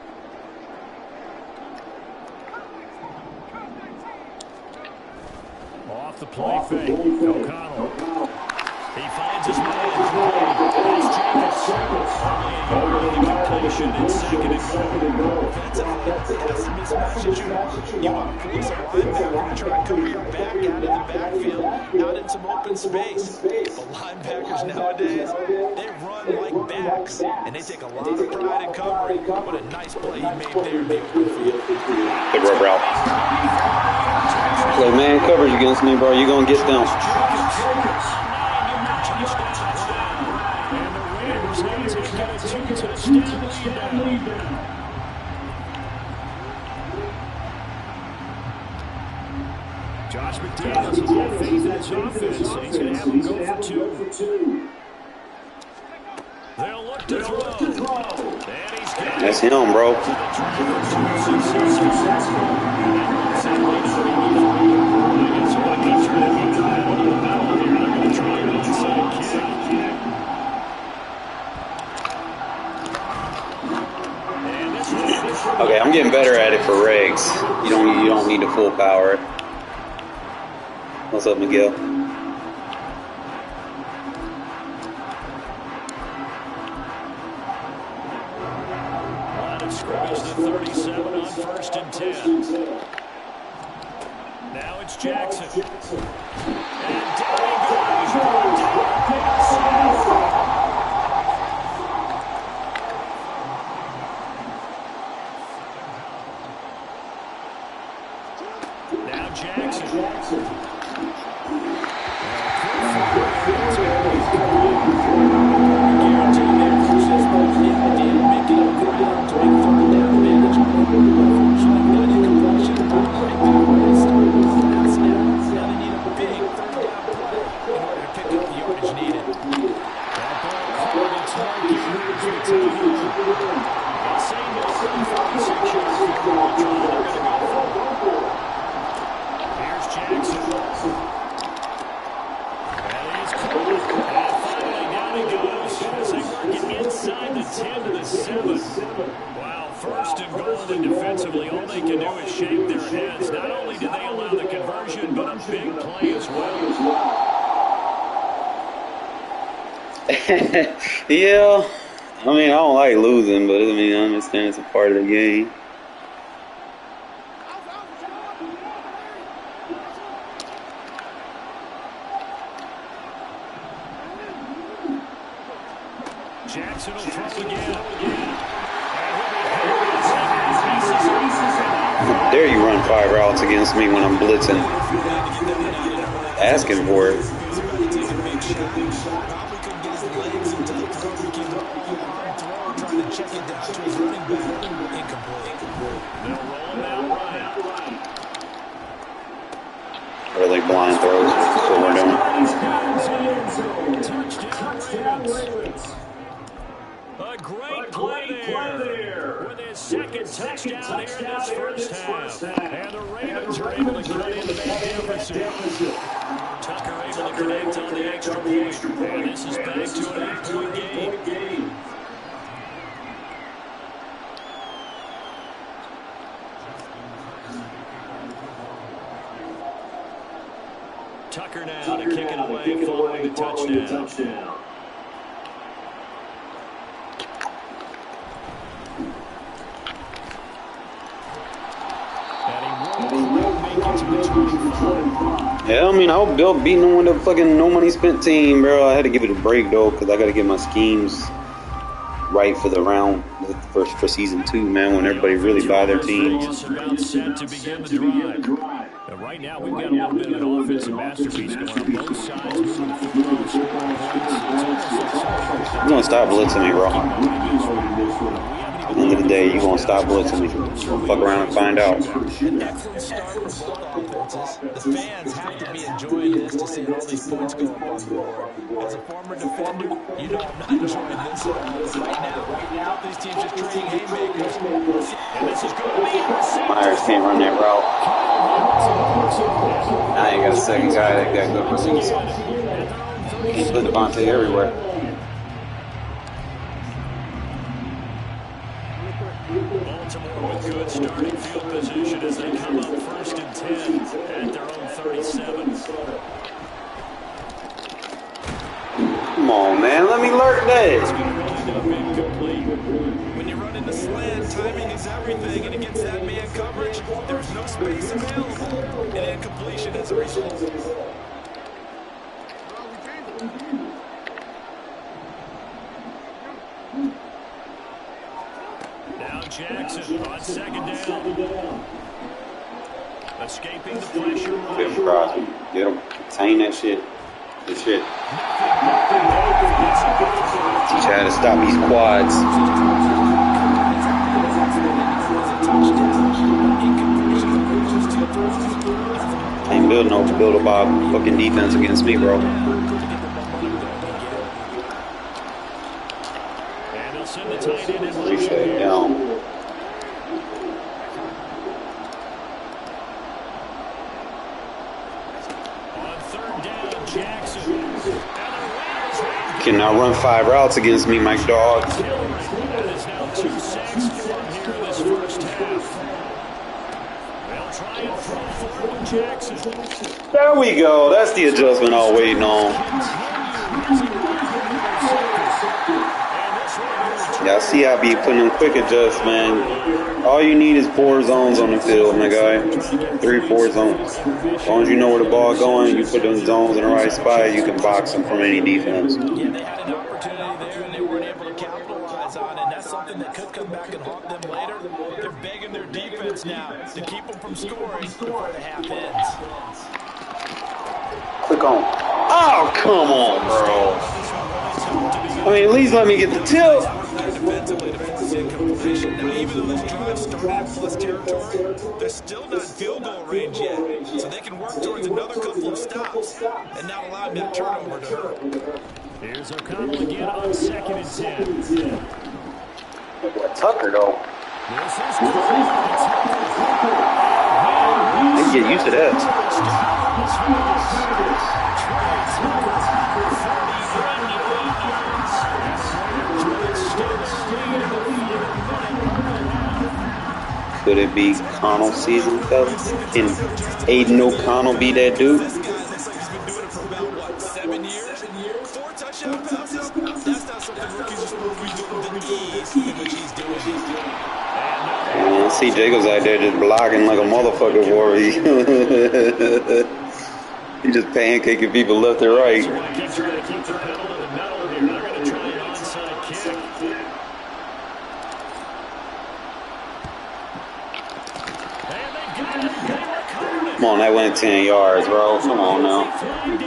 [SPEAKER 2] Off the play fake, O'Connell. He finds his man. It's Jacobs. Only a completion in second and goal.
[SPEAKER 5] That's a mismatch issue. You want to release a linebacker, try to cover your back out in the backfield, out in some open space. But linebackers nowadays, they run like backs, and they take a lot of pride in covering. What a nice play he made there in the open field.
[SPEAKER 1] Good rub route. Play man coverage against me, bro. You're going to get them.
[SPEAKER 2] Josh McDaniels has got faith in his offense, and he's going to have them go for two. They'll look to throw. And he's got
[SPEAKER 1] That's him, bro. Okay, I'm getting better at it for regs. You don't need the full power. What's up, Miguel?
[SPEAKER 2] Line of scrimmage to 37 on 1st and 10. Now it's Jackson. And down he goes. Now Jackson. Wow, 1st and goal, and defensively, all they can do is shake their heads. Not only did they allow the conversion, but a big play as well.
[SPEAKER 1] Yeah, I mean, I don't like losing, but I mean, I understand it's a part of the game.
[SPEAKER 2] Jackson will throw again.
[SPEAKER 1] Dare you run 5 routes against me when I'm blitzing? Asking for it. Really blind throws. That's what we're doing.
[SPEAKER 2] A great play there with his second touchdown here in this first half. And the Ravens are able to cut into that deficit. Tucker able to connect on the extra point. And this is back to an 8-point game. Tucker now to kick it away following the touchdown.
[SPEAKER 1] Yeah, I mean, I hope Bill beating them with a fucking no money spent team, bro. I had to give it a break though, because I got to get my schemes right for the round for season 2, man. When everybody really buy their teams.
[SPEAKER 2] About set to begin the drive. And right now, we've got a little bit of an offensive masterpiece going on both sides, moving the football, scoring points.
[SPEAKER 1] You're gonna stop blitzing me, bro. At the end of the day, you're gonna stop blitzing me. Fuck around and find out.
[SPEAKER 5] An excellent start for both offenses. The fans have to be enjoying this to see all these points go up on the board. As a former defender, you know I'm not enjoying this right now. These teams are trading haymakers. And this is going to be
[SPEAKER 1] Myers can't run that route. Now you got a second guy that got good release. Can't put Devontae everywhere.
[SPEAKER 2] Baltimore with good starting field position as they come up 1st and 10 at their own 37.
[SPEAKER 1] Come on, man. Let me lurk that.
[SPEAKER 5] When you run into slant, timing is everything, and against that man coverage, there's no space available, and incompletion as a result.
[SPEAKER 2] Now Jackson on 2nd down. Escaping the pressure.
[SPEAKER 1] Get him, Crosby. Get him. Contain that shit. Good shit. Teach how to stop these quads. Ain't build a fucking defense against me, bro. Appreciate it, down. Cannot run 5 routes against me, my dog. There we go. That's the adjustment I was waiting on. Yeah, I see I be putting in quick adjusts, man. All you need is 4 zones on the field, my guy. 3-4 zones. As long as you know where the ball going, you put them zones in the right spot, you can box them from any defense.
[SPEAKER 5] Yeah, they had an opportunity there and they weren't able to capitalize on it. And that's something that could come back and haunt them later. They're begging their defense now to keep them from scoring before the half ends.
[SPEAKER 1] Click on. Oh, come on, bro. I mean, at least let me get the tip.
[SPEAKER 5] Defensively to force the incompletion. Now, even though this drive started in plus territory, they're still not field goal range yet. So they can work towards another couple of stops and not allow that turnover to hurt.
[SPEAKER 2] Here's O'Connell again on 2nd and 10.
[SPEAKER 1] Tucker, though. They get used to that. Could it be O'Connell season, fellas? Can Aiden O'Connell be that dude?
[SPEAKER 5] This guy looks like he's been doing it for about, what, 7 years? 4 touchdown passes? That's not something rookies are supposed to be doing with the ease in which he's doing it.
[SPEAKER 1] Man, see Jacobs out there just blocking like a motherfucker for me. He just pancaking people left and right.
[SPEAKER 2] Keep trying to keep the pedal to the metal here. They're going to try an onside kick.
[SPEAKER 1] Come on, that went 10 yards, bro. Come on now.
[SPEAKER 2] Yeah, you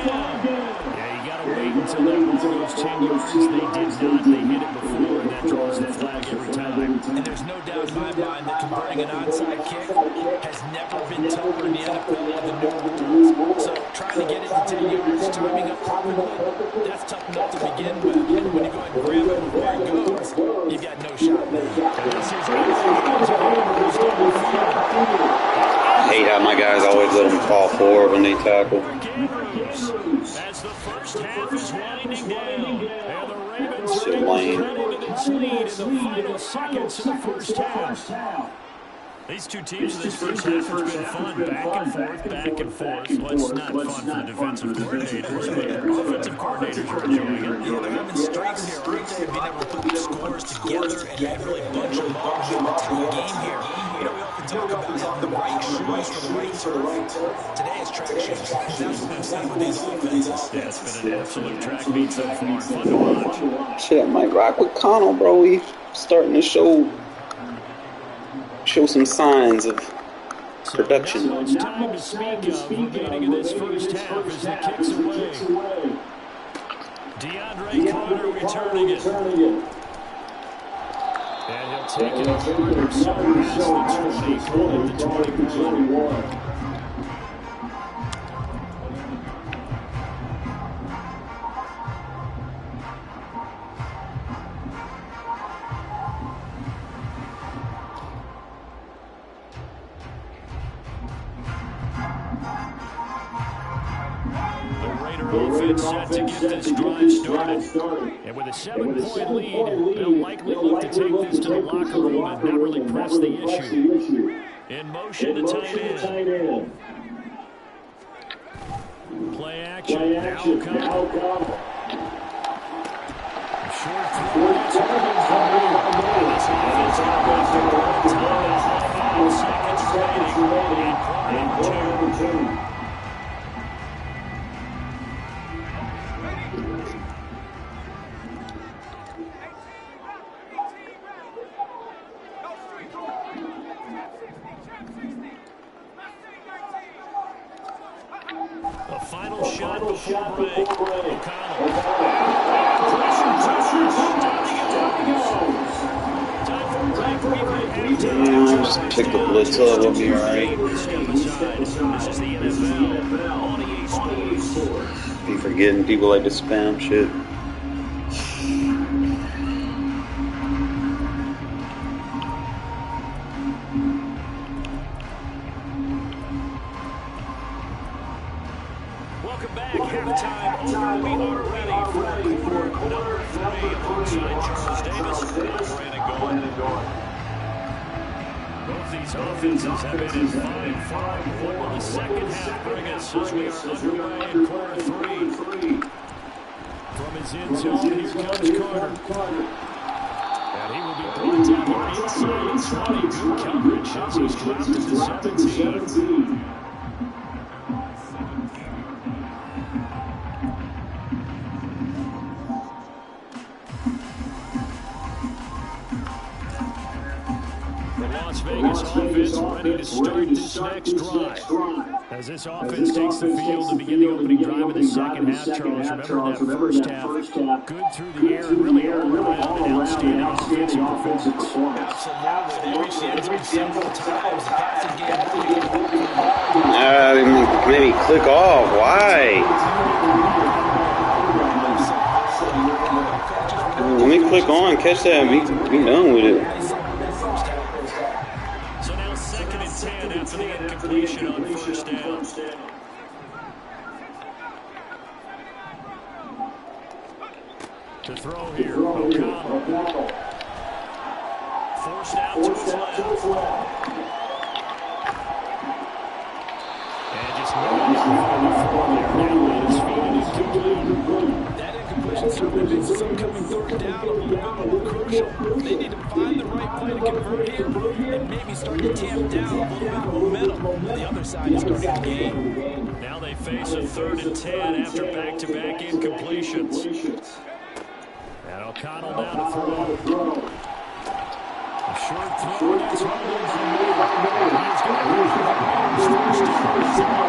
[SPEAKER 2] got to wait until that ball goes 10 yards. They did not. They hit it before, and that draws the flag every time.
[SPEAKER 5] And there's no doubt in my mind that converting an onside kick has never been tougher in the NFL with the new rules. So trying to get it to 10 yards, timing up perfectly, that's tough enough to begin with. And when you go ahead and grab it before it goes, you've got no shot.
[SPEAKER 1] I hate how my guys always let them fall forward when they tackle.
[SPEAKER 2] As the first half is winding down, and the Ravens
[SPEAKER 1] Shit, Lane.
[SPEAKER 2] lead in the final seconds of the first half. These two teams in this first half have been fun, back and forth, back and forth. Well, it's not fun for the defensive coordinators, but offensive coordinators are enjoying it.
[SPEAKER 5] Yeah, they're having streaks here, aren't they? Being able to put the scores together and really bunch them up and have a tight game here. You know, we often talk about having the right shoes for the right turf. Today is track shoes. That's what we've seen with these offenses.
[SPEAKER 2] Yeah, it's been an absolute track meet so far. Fun to watch.
[SPEAKER 1] Shit, Mike Rock with Connell, bro. He starting to show some signs of production.
[SPEAKER 2] Now it's time to speak of beginning of this first half as the kick's away. DeAndre Carter returning it. And he'll take it over so past the 20 at the 21. Offense set to get this drive started. And with a 7-point lead, they'll likely look to take this to the locker room and not really press the issue. In motion to tight end. Play action. Now O'Connell. Short throw. This offense got time. 5 seconds remaining. And 2. A final shot before break. O'Connell.
[SPEAKER 1] Just pick the blitz up, we'll be alright.
[SPEAKER 2] This is the NFL.
[SPEAKER 1] forgetting people like to spam shit.
[SPEAKER 2] Welcome back. Halftime over. We are ready for quarter number 3 alongside Charles Davis. I'm Brandon Gould. Both these offenses have been in fine form. What will the second half bring us as we are underway in quarter 3? From his end zone, here comes Carter. And he will be brought down here inside the 20. Good coverage as he's dropped into 17. Las Vegas offense ready to start this next drive. As this offense takes the field to begin the opening drive of the second half, Charles, remember that first half, good through the air and really all around an outstanding offensive performance.
[SPEAKER 5] Absolutely. They reached the end zone several times. The passing game
[SPEAKER 1] Maybe click off. Why? Let me click on, catch that, and be done with it.
[SPEAKER 2] So now 2nd and 10 after the incompletion on first down. To throw here, O'Connell. Forced out to his left. And just moving the throw there. Now at his feet and incomplete.
[SPEAKER 5] That incompletion certainly makes this upcoming third down a little bit more crucial. They need to find the right play to convert here and maybe start to tamp down a little bit of momentum. The other side is starting to gain.
[SPEAKER 2] Now they face a 3rd and 10 after back-to-back incompletions. And O'Connell now to throw. A short throw. That's one of those he is going to lose first down.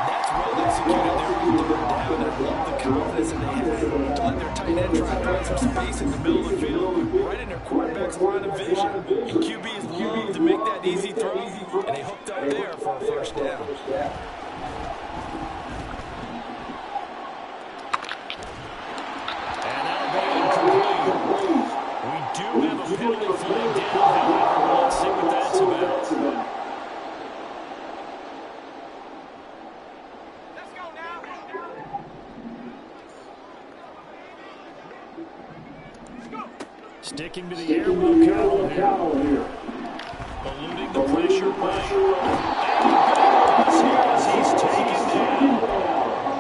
[SPEAKER 5] That's well executed there on third down. I love the confidence that they have to let their tight end try to find some space in the middle of the field, right in their quarterback's line of vision. And QBs love to make that easy throw, and they hooked up there for a first down.
[SPEAKER 2] And that'll be incomplete. We do have a penalty flag down, however. Let's see what that's about. Sticking to the air with O'Connell here. Eluding the pressure play. As he's taken down.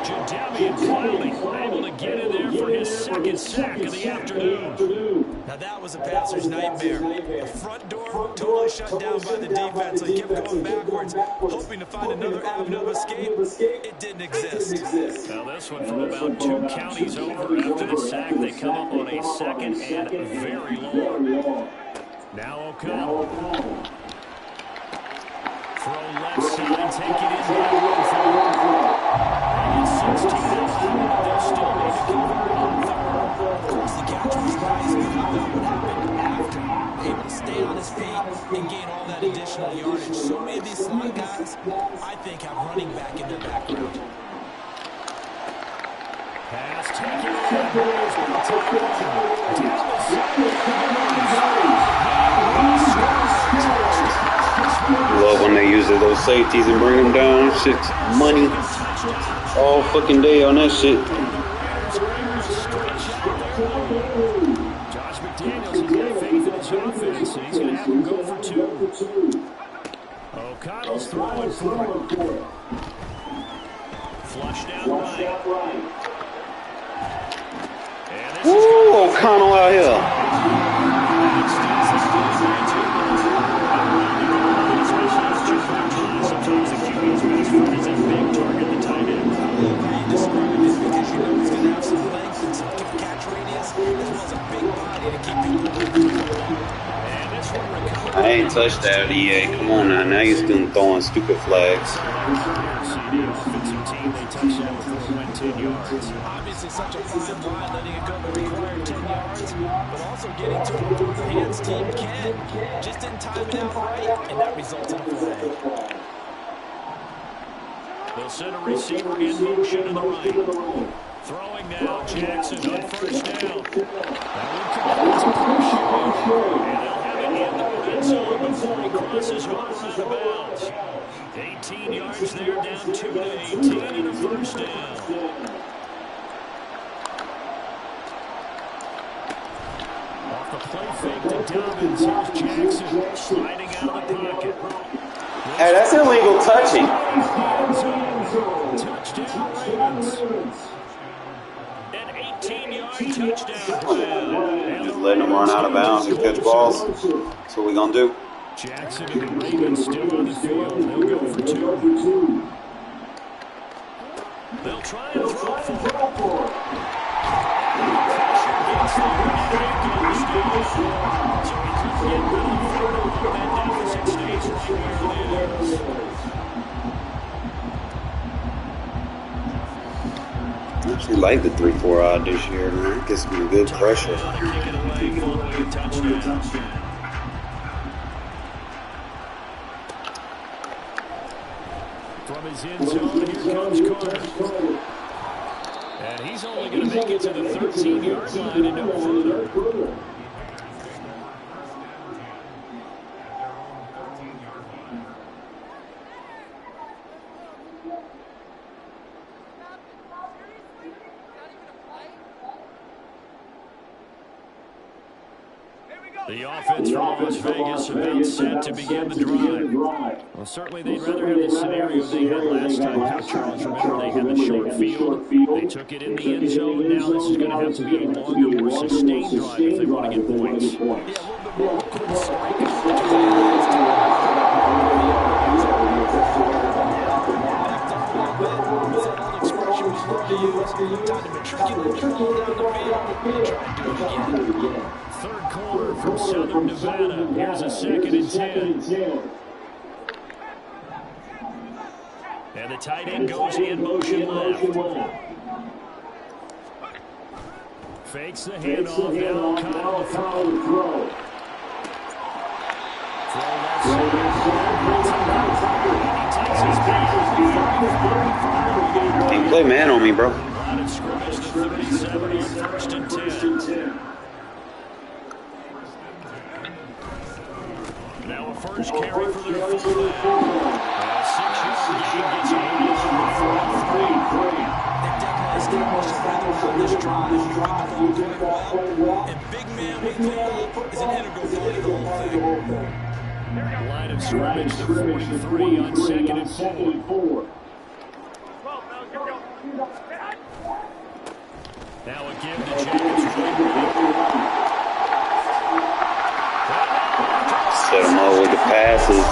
[SPEAKER 2] Jadavian Clowney able to get in there for his 2nd sack of the afternoon.
[SPEAKER 5] Now that was a passer's nightmare. The front door totally shut down by the defense. So he kept going backwards, hoping to find another avenue of escape. It didn't exist.
[SPEAKER 2] Now this one from about 2 counties over after the sack. They come up on a 2nd and very long. Now O'Connell. Throw left side, take it in by and it's 16 out. They'll still need to convert on 3rd.
[SPEAKER 5] Of course, the catch was nice, but how about what happened after? Able to stay on his feet and gain all that additional yardage. So many of these slot guys, I think, have running back in their background.
[SPEAKER 2] Pass taken in. Down the
[SPEAKER 1] Love when they use those safeties and bring them down. Shit's money all fucking day on that shit.
[SPEAKER 2] Josh McDaniels has got faith in his offense, so he's going to have him go for 2. O'Connell's throwing for it. Flushed out right.
[SPEAKER 1] Woo, O'Connell out here.
[SPEAKER 2] Sometimes the QB's best friend is that big target, the tight end.
[SPEAKER 5] I love how you describe it because you know he's going to have some length and some catch radius, as well as a big body to keep people moving.
[SPEAKER 2] And this one recovered.
[SPEAKER 1] I ain't touched that, EA. Come on now. Now you're still throwing stupid flags.
[SPEAKER 2] Offensive team, they touch that before it went 10 yards.
[SPEAKER 5] Obviously such a fine line, letting it go the required 10 yards, but also getting to it with the hands team can. Just didn't time it out right, and that results in a flag.
[SPEAKER 2] They'll send a receiver in motion to the right. Throwing now, Jackson on first down. That one completes a push. And they'll have it in the red zone before he crosses over out of bounds. 18 yards there, down 2 to 18 and a first down. Off the play fake to Dobbins. Here's Jackson sliding out of the pocket.
[SPEAKER 1] Hey, that's illegal touching.
[SPEAKER 2] Touchdown, Ravens. An 18-yard touchdown.
[SPEAKER 1] Just letting them run out of bounds and catch balls. That's what we're going to do.
[SPEAKER 2] Jackson and the Ravens still on the field. They'll go for 2. They'll try and throw for it. Pressure gets there, and it goes down. So he couldn't get rid of that deficit stays right where it is.
[SPEAKER 1] I actually like the 3-4 odd this year, man. It gets me good pressure.
[SPEAKER 2] Kick it away, following a touchdown. From his end zone, here comes Carter. And he's only going to make it to the 13-yard line and no further. The offense from Las Vegas about set to begin the drive. Well, certainly they'd rather have the scenario they had last time. Now, Charles, remember they had the short field. They took it in the end zone. Now this is going to have to be a longer, more sustained drive if they want to get points.
[SPEAKER 5] Yeah, a little bit more strike.
[SPEAKER 2] Third quarter from Southern Nevada. Here's a 2nd and 10. And the tight end goes in motion left. Fakes the handoff. Now O'Connell to throw. Throw left side.
[SPEAKER 1] Can't play man on me, bro.
[SPEAKER 2] Line of scrimmage to 37 on 1st and 10. Now a first carry for their fullback. A 6-yard gain gets a hold of the 43.
[SPEAKER 5] This drive, and big man with football is an integral part of the whole thing.
[SPEAKER 2] Line of scrimmage to 43 on 2nd and 4. Now again to Jackson.
[SPEAKER 1] Set them up with the passes.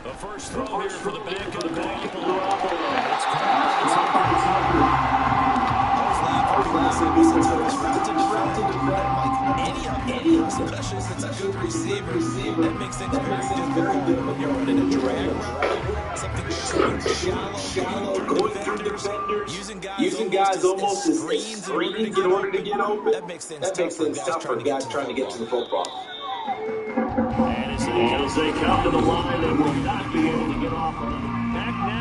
[SPEAKER 2] The first throw here for the back of the Garoppolo.
[SPEAKER 5] Especially if it's a good receiver, that makes things very difficult when you're running a drag route, something shallow, going through defenders, using guys almost as screens in order to get open. That makes things tough for guys trying to get to the football.
[SPEAKER 2] And as they come to the line, they will not be able to get off.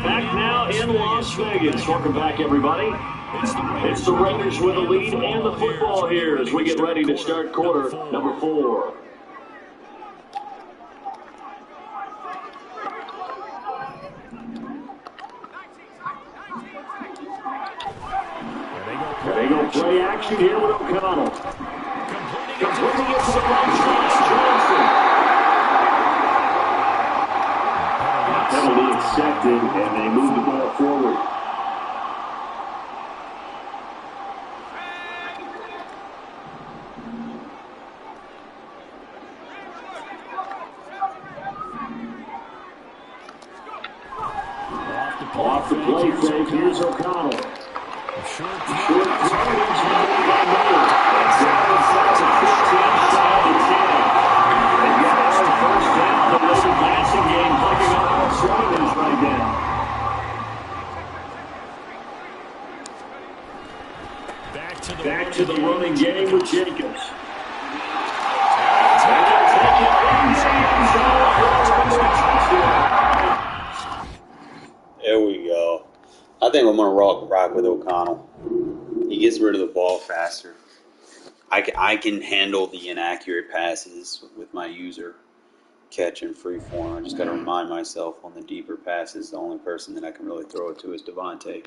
[SPEAKER 2] Back now in Las Vegas. Welcome back, everybody. It's the Raiders with the lead and the football here as we get ready to start quarter number 4. They go play action here with O'Connell. Completing it to the right side, Johnson. Penalty accepted, and they move the ball forward. Off the play fake, here's O'Connell. Short targets made by Miller. Back to the running game with Jacobs.
[SPEAKER 1] There we go. I think I'm going to rock with O'Connell. He gets rid of the ball faster. I can handle the inaccurate passes with my user catch and free form. I just got to remind myself on the deeper passes, the only person that I can really throw it to is Devontae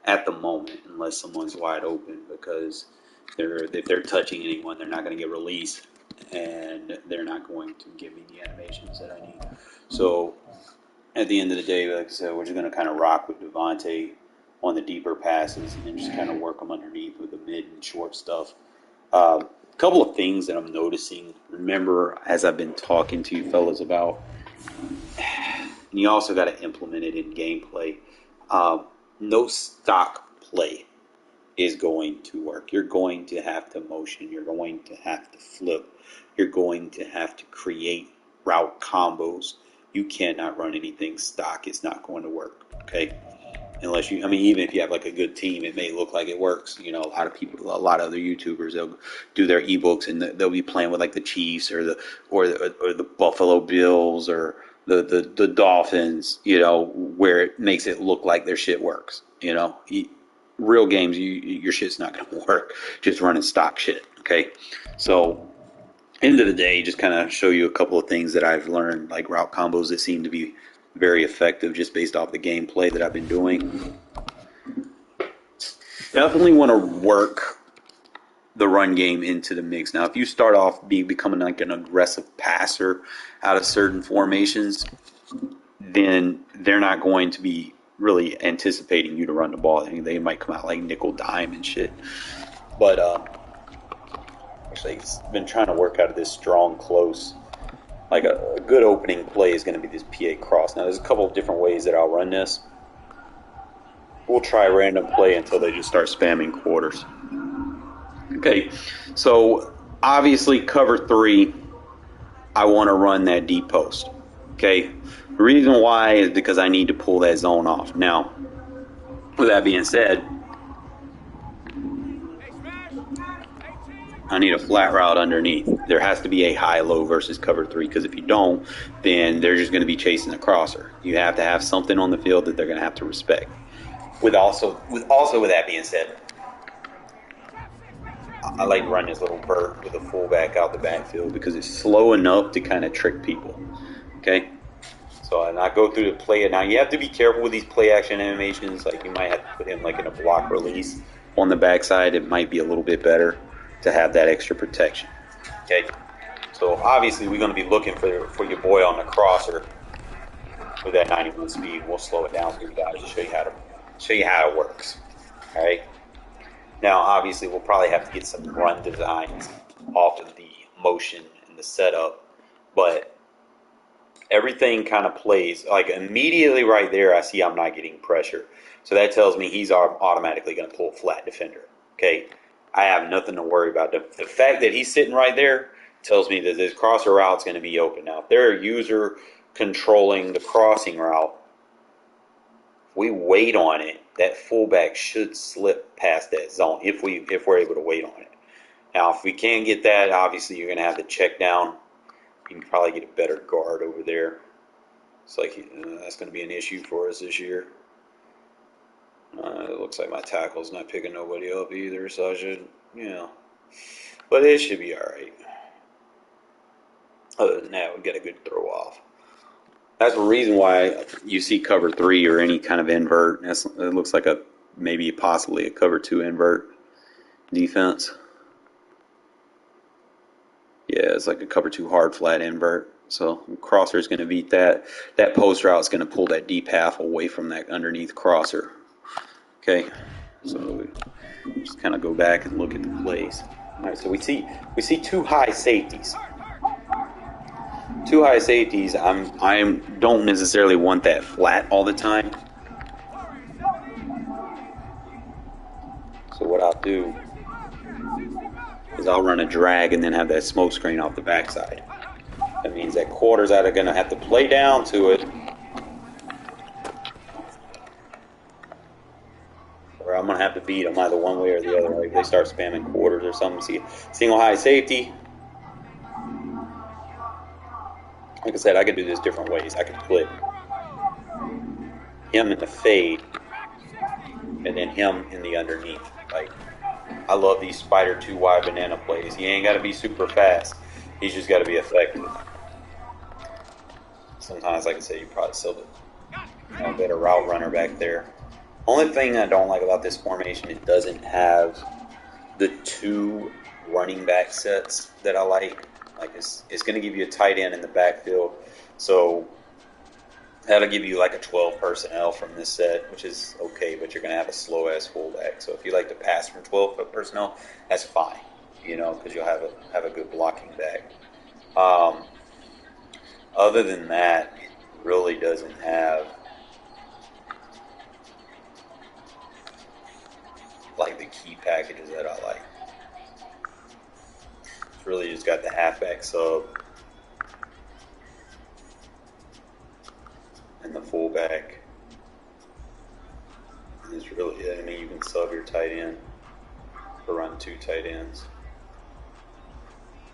[SPEAKER 1] at the moment, unless someone's wide open, because if they're touching anyone, they're not going to get released, and they're not going to give me the animations that I need. So at the end of the day, like I said, we're just going to kind of rock with Devontae on the deeper passes and then just kind of work them underneath with the mid and short stuff. A couple of things that I'm noticing. Remember, as I've been talking to you fellas about, and you also got to implement it in gameplay, no stock play is going to work. You're going to have to motion. You're going to have to flip. You're going to have to create route combos. You cannot run anything stock. It's not going to work, okay? Unless you, I mean, even if you have like a good team, it may look like it works. You know, a lot of people, a lot of other YouTubers, they'll do their ebooks and they'll be playing with like the Chiefs or the Buffalo Bills or the Dolphins. You know, where it makes it look like their shit works. You know, real games, your shit's not going to work. Just running stock shit. Okay, so end of the day, just kind of show you a couple of things that I've learned, like route combos that seem to be very effective just based off the gameplay that I've been doing. Definitely want to work the run game into the mix. Now, if you start off becoming like an aggressive passer out of certain formations, then they're not going to be really anticipating you to run the ball. They might come out like nickel dime and shit. But actually, I've been trying to work out of this strong close. Like a good opening play is going to be this PA cross. Now, there's a couple of different ways that I'll run this. We'll try random play until they just start spamming quarters. Okay, so obviously cover 3, I want to run that deep post. Okay, the reason why is because I need to pull that zone off. Now, with that being said, I need a flat route underneath. There has to be a high-low versus cover 3, because if you don't, then they're just going to be chasing the crosser. You have to have something on the field that they're going to have to respect. With that being said, I like to run this little vert with a fullback out the backfield because it's slow enough to kind of trick people. Okay? So and I go through the play. Now, you have to be careful with these play-action animations. Like, you might have to put him like in a block release on the backside. It might be a little bit better to have that extra protection. Okay, so obviously we're going to be looking for your boy on the crosser with that 91 speed. We'll slow it down for you guys to show you how it works. All right. Now, obviously, we'll probably have to get some run designs off of the motion and the setup, but everything kind of plays like immediately right there. I see I'm not getting pressure, so that tells me he's automatically going to pull flat defender. Okay. I have nothing to worry about. The fact that he's sitting right there tells me that this crosser route's going to be open. Now, if they're a user controlling the crossing route, if we wait on it, that fullback should slip past that zone if we're able to wait on it. Now, if we can't get that, obviously you're going to have to check down. You can probably get a better guard over there. It's like that's going to be an issue for us this year. It looks like my tackle's not picking nobody up either, so I should, but it should be all right. Other than that, we get a good throw off. That's the reason why you see cover 3 or any kind of invert. It looks like possibly a cover 2 invert defense. Yeah, it's like a cover 2 hard flat invert. So crosser is going to beat that. That post route is going to pull that deep half away from that underneath crosser. Okay, so we just kind of go back and look at the plays. All right, so we see 2 high safeties. 2 high safeties. I don't necessarily want that flat all the time. So what I'll do is I'll run a drag and then have that smoke screen off the backside. That means that quarter's either going to have to play down to it, or I'm going to have to to beat them either one way or the other. Like if they start spamming quarters or something, see single high safety. Like I said, I could do this different ways. I could put him in the fade and then him in the underneath. Like, I love these spider 2 wide banana plays. He ain't got to be super fast. He's just got to be effective. Sometimes, like I said, you probably still a better route runner back there. Only thing I don't like about this formation, it doesn't have the 2 running back sets that I like. Like it's going to give you a tight end in the backfield, so that'll give you like a 12 personnel from this set, which is okay, but you're going to have a slow-ass fullback. So if you like to pass from 12 personnel, that's fine, because you'll have a good blocking back. Other than that, it really doesn't have like the key packages that I like. It's really just got the halfback sub and the fullback. And it's really, you can sub your tight end or run 2 tight ends.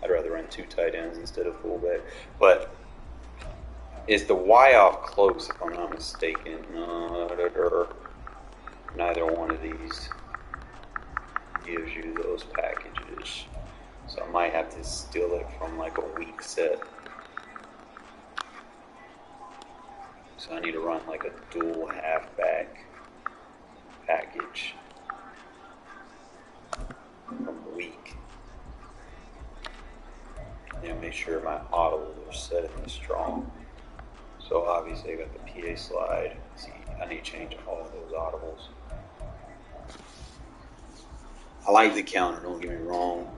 [SPEAKER 1] I'd rather run 2 tight ends instead of fullback. But is the Y off close, if I'm not mistaken? Neither one of these gives you those packages. So I might have to steal it from like a weak set. So I need to run like a dual halfback package from weak. And make sure my audibles are set and strong. So obviously I got the PA slide. See, I need to change all of those audibles. I like the counter, don't get me wrong.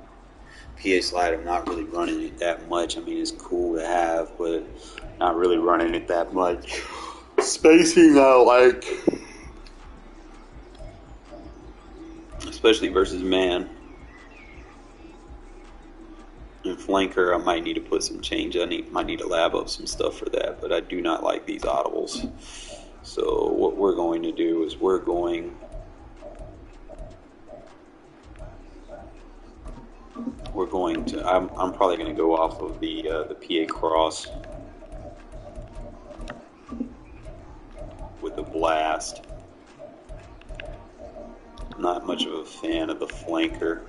[SPEAKER 1] PA slide, I'm not really running it that much. I mean, it's cool to have, but not really running it that much. Spacing, I like. Especially versus man. And flanker, I might need to put some change. Might need to lab up some stuff for that, but I do not like these audibles. So what we're going to do is I'm probably going to go off of the PA cross with the blast. Not much of a fan of the flanker.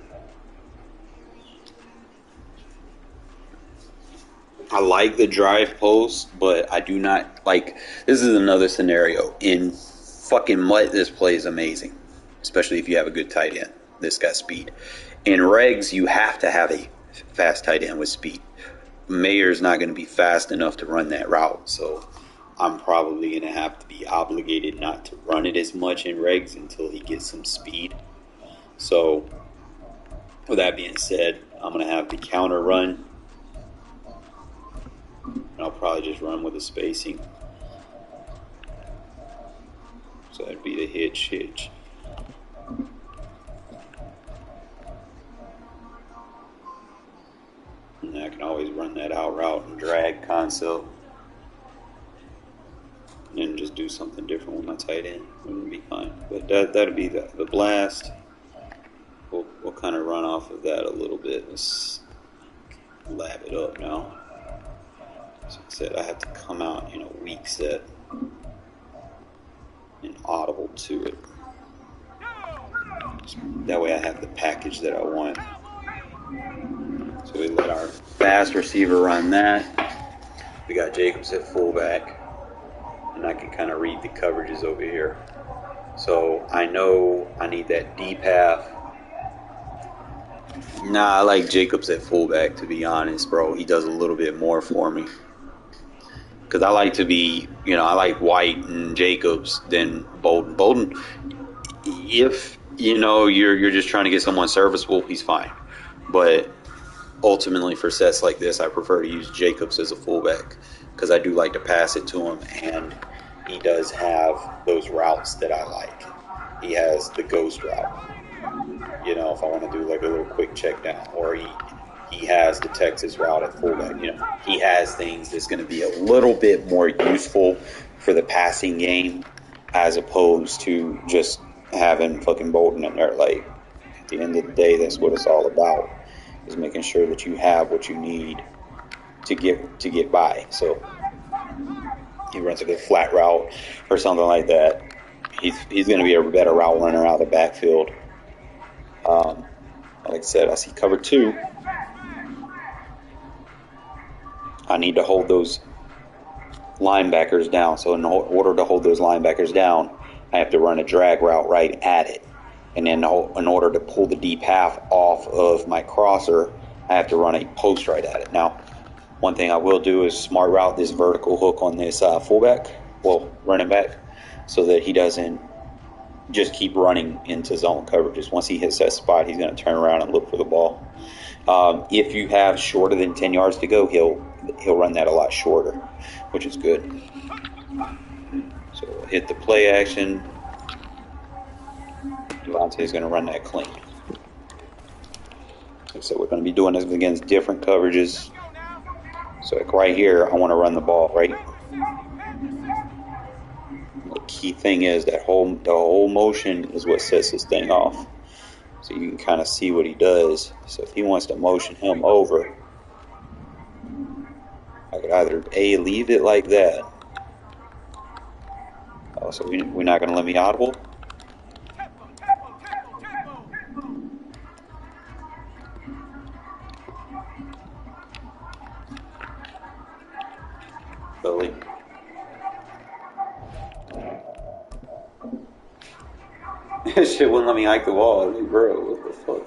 [SPEAKER 1] I like the drive post, but I do not like. This is another scenario. In fucking Mutt, this play is amazing, especially if you have a good tight end. This got speed. In regs, you have to have a fast tight end with speed. Mayer's not going to be fast enough to run that route, so I'm probably going to have to be obligated not to run it as much in regs until he gets some speed. So, with that being said, I'm going to have the counter run. And I'll probably just run with the spacing. So that'd be the hitch. And I can always run that out route and drag concept. And then just do something different with my tight end. Wouldn't be fine. But that'd be the blast. We'll kind of run off of that a little bit. Let's lab it up now. So like I said, I have to come out in a weak set and audible to it. That way I have the package that I want. So we let our fast receiver run that. We got Jacobs at fullback. And I can kind of read the coverages over here. So I know I need that deep half. Nah, I like Jacobs at fullback, to be honest, bro. He does a little bit more for me. Because I like to be, I like White and Jacobs than Bolden. Bolden, if, you're just trying to get someone serviceable, he's fine. But ultimately for sets like this, I prefer to use Jacobs as a fullback because I do like to pass it to him, and he does have those routes that I like. He has the ghost route. If I want to do like a little quick check down, or he has the Texas route at fullback. He has things that's going to be a little bit more useful for the passing game as opposed to just having fucking Bolden in there. Like, at the end of the day, that's what it's all about, is making sure that you have what you need to get by. So he runs a good flat route or something like that. He's going to be a better route runner out of the backfield. Like I said, I see cover 2. I need to hold those linebackers down. So in order to hold those linebackers down, I have to run a drag route right at it. And then in order to pull the deep half off of my crosser, I have to run a post right at it. Now, one thing I will do is smart route this vertical hook on this running back, so that he doesn't just keep running into zone coverages. Once he hits that spot, he's going to turn around and look for the ball. If you have shorter than 10 yards to go, he'll run that a lot shorter, which is good. So hit the play action. Devontae's going to run that clean. So we're going to be doing this against different coverages. So like right here, I want to run the ball, right? The key thing is that the whole motion is what sets this thing off. So you can kind of see what he does. So if he wants to motion him over, I could either leave it like that. Oh, so we're not going to let me audible. Billy. This shit wouldn't let me hike the wall. Like, bro, what the fuck?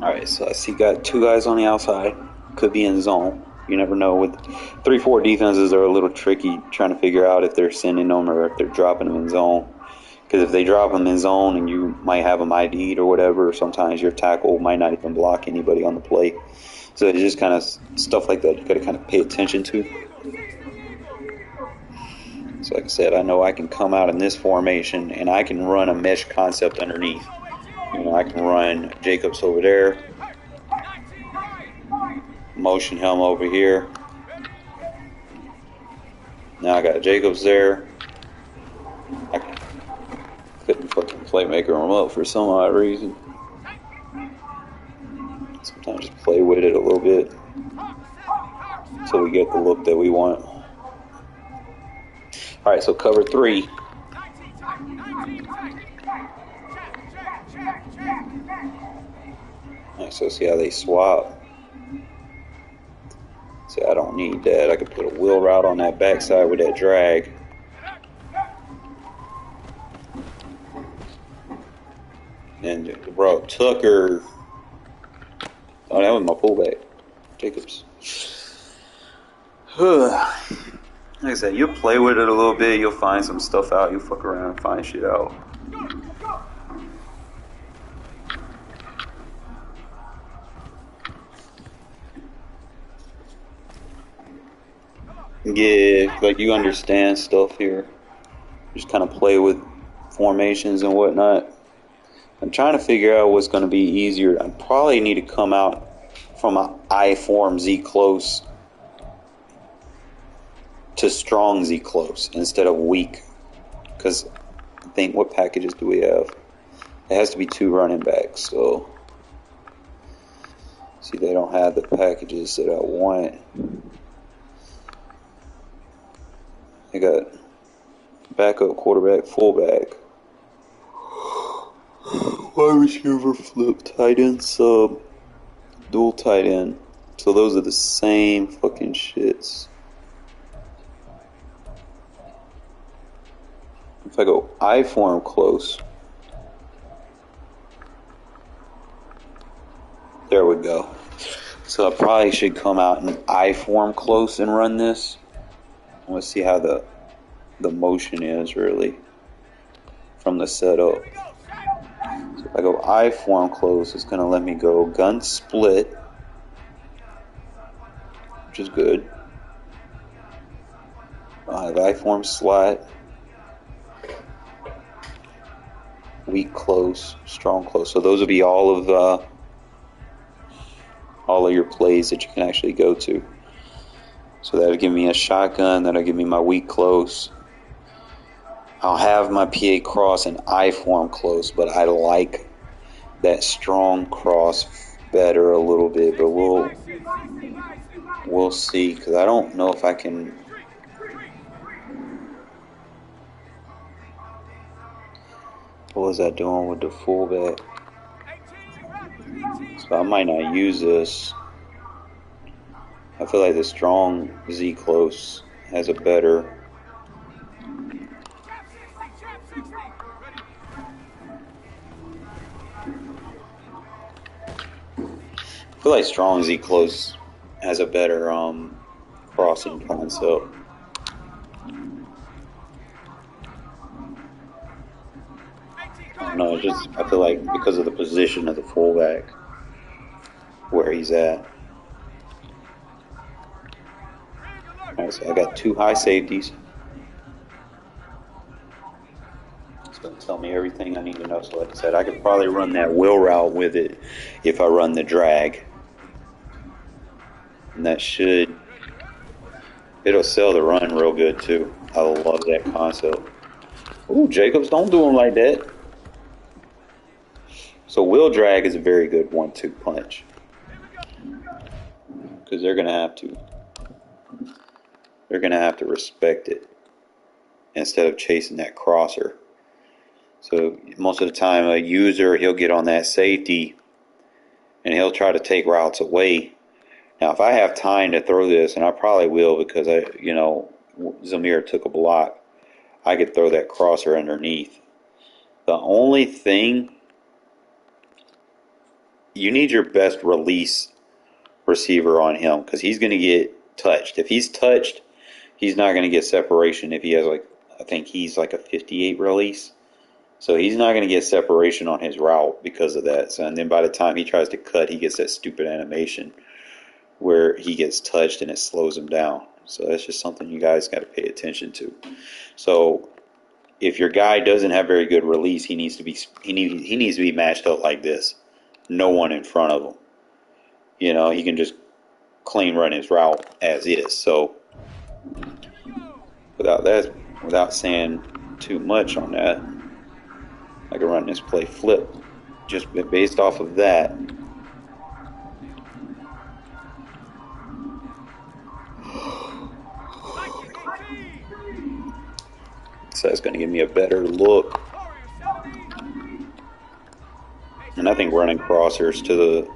[SPEAKER 1] Alright, so I see got 2 guys on the outside. Could be in zone. You never know. With 3-4 defenses are a little tricky trying to figure out if they're sending them or if they're dropping them in zone. Because if they drop them in zone and you might have them ID'd or whatever, sometimes your tackle might not even block anybody on the play. So it's just kind of stuff like that you got to kind of pay attention to. So like I said, I know I can come out in this formation and I can run a mesh concept underneath. You know, I can run Jacobs over there, motion him over here. Now I got Jacobs there. I couldn't fucking playmaker him up for some odd reason. Sometimes just play with it a little bit until we get the look that we want. Alright, so cover 3. Alright, so see how they swap. See, I don't need that. I could put a wheel route on that backside with that drag. And bro, Tucker. Oh, that was my pullback. Jacobs. Like I said, you'll play with it a little bit, you'll find some stuff out, you'll fuck around and find shit out. Yeah, like you understand stuff here. Just kind of play with formations and whatnot. I'm trying to figure out what's going to be easier. I probably need to come out from an I form Z close to strong Z close instead of weak, because I think, what packages do we have? It has to be 2 running backs, so see, they don't have the packages that I want. They got backup quarterback, fullback, wide receiver, flip, tight end, sub, dual tight end. So those are the same fucking shits. If I go I form close, there we go. So I probably should come out in I form close and run this. Let's see how the motion is really from the setup. So if I go I form close, it's going to let me go gun split, which is good. I have I form slot, weak close, strong close. So those will be all of your plays that you can actually go to. So that'll give me a shotgun. That'll give me my weak close. I'll have my PA cross and I form close, but I like that strong cross better a little bit. But we'll see, because I don't know if I can. What was I doing with the fullback? So I might not use this. I feel like the strong Z close has a better. I feel like strong Z close has a better crossing concept. No, I feel like because of the position of the fullback, where he's at. Alright, so I got 2 high safeties. It's going to tell me everything I need to know. So like I said, I could probably run that wheel route with it if I run the drag. And that it'll sell the run real good too. I love that concept. Ooh, Jacobs, don't do him like that. So wheel drag is a very good 1-2 punch. Because they're going to have to. They're going to have to respect it instead of chasing that crosser. So most of the time a user, he'll get on that safety and he'll try to take routes away. Now if I have time to throw this, and I probably will because Zamir took a block, I could throw that crosser underneath. The only thing, you need your best release receiver on him because he's going to get touched. If he's touched, he's not going to get separation if he has I think he's like a 58 release. So he's not going to get separation on his route because of that. So, and then by the time he tries to cut, he gets that stupid animation where he gets touched and it slows him down. So that's just something you guys got to pay attention to. So if your guy doesn't have very good release, he needs to be matched up like this. No one in front of him. He can just clean run his route as is. So without saying too much on that, I can run this play flip just based off of that. So that's going to give me a better look. And I think running crossers to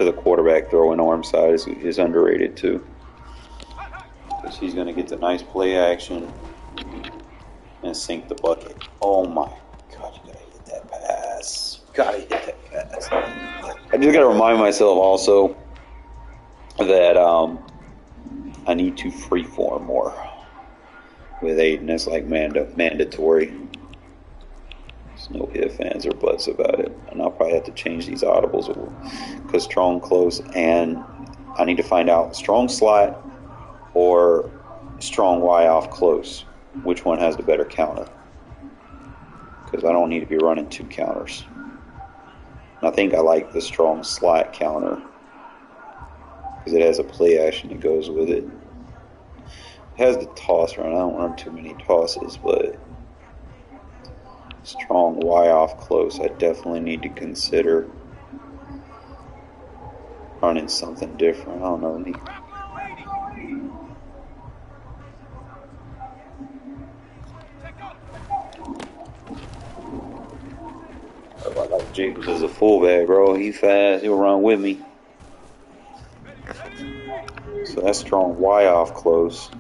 [SPEAKER 1] the quarterback throwing arm side is underrated too. Because he's going to get the nice play action and sink the bucket. Oh my God, you got to hit that pass. Got to hit that pass. I just got to remind myself also that I need to freeform more with Aiden. That's like mandatory. There's no ifs, ands, or buts about it. And I'll probably have to change these audibles because strong close, and I need to find out strong slot or strong Y off close. Which one has the better counter? Because I don't need to be running 2 counters. And I think I like the strong slot counter because it has a play action that goes with it. It has the toss run. I don't run too many tosses, but strong Y off close, I definitely need to consider running something different. I don't know. I like Jacobs as a fullback, bro. He fast. He'll run with me. So that's strong Y off close.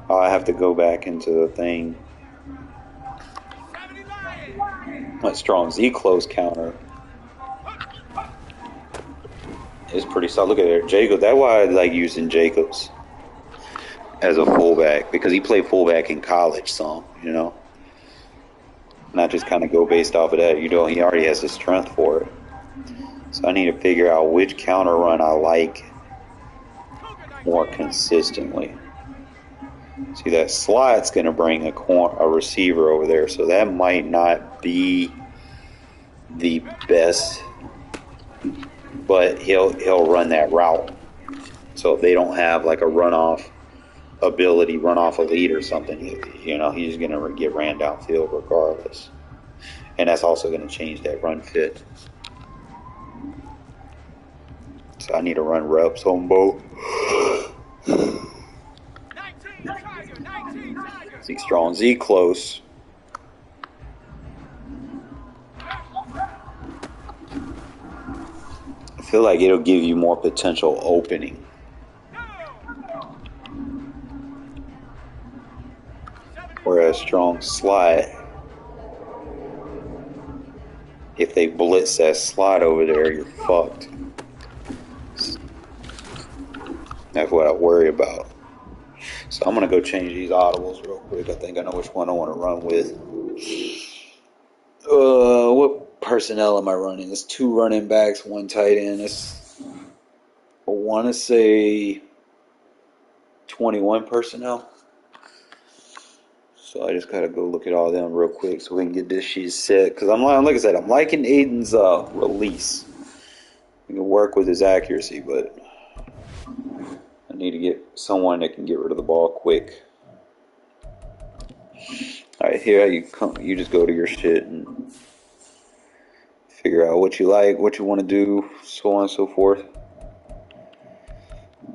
[SPEAKER 1] I have to go back into the thing. That strong Z close counter is pretty solid. Look at it, Jacobs. That's why I like using Jacobs as a fullback, because he played fullback in college some, Not just kind of go based off of that. He already has the strength for it. So I need to figure out which counter run I like more consistently. See, that slot's going to bring a receiver over there, so that might not be the best, but he'll run that route. So if they don't have like a runoff ability, run off a lead or something, he's going to get ran downfield regardless. And that's also going to change that run fit. So I need to run reps on both.
[SPEAKER 4] 19 Tiger, 19 Tiger.
[SPEAKER 1] Z strong, Z close. I feel like it'll give you more potential opening. Whereas strong slot, if they blitz that slot over there, you're fucked. That's what I worry about. So I'm going to go change these audibles real quick. I think I know which one I want to run with. What personnel am I running? It's 2 running backs, 1 tight end. I want to say 21 personnel. So I just got to go look at all of them real quick so we can get this shit set. Because like I said, I'm liking Aiden's release. We can work with his accuracy, but I need to get someone that can get rid of the ball quick. Alright, here you just go to your shit and figure out what you like, what you want to do, so on and so forth.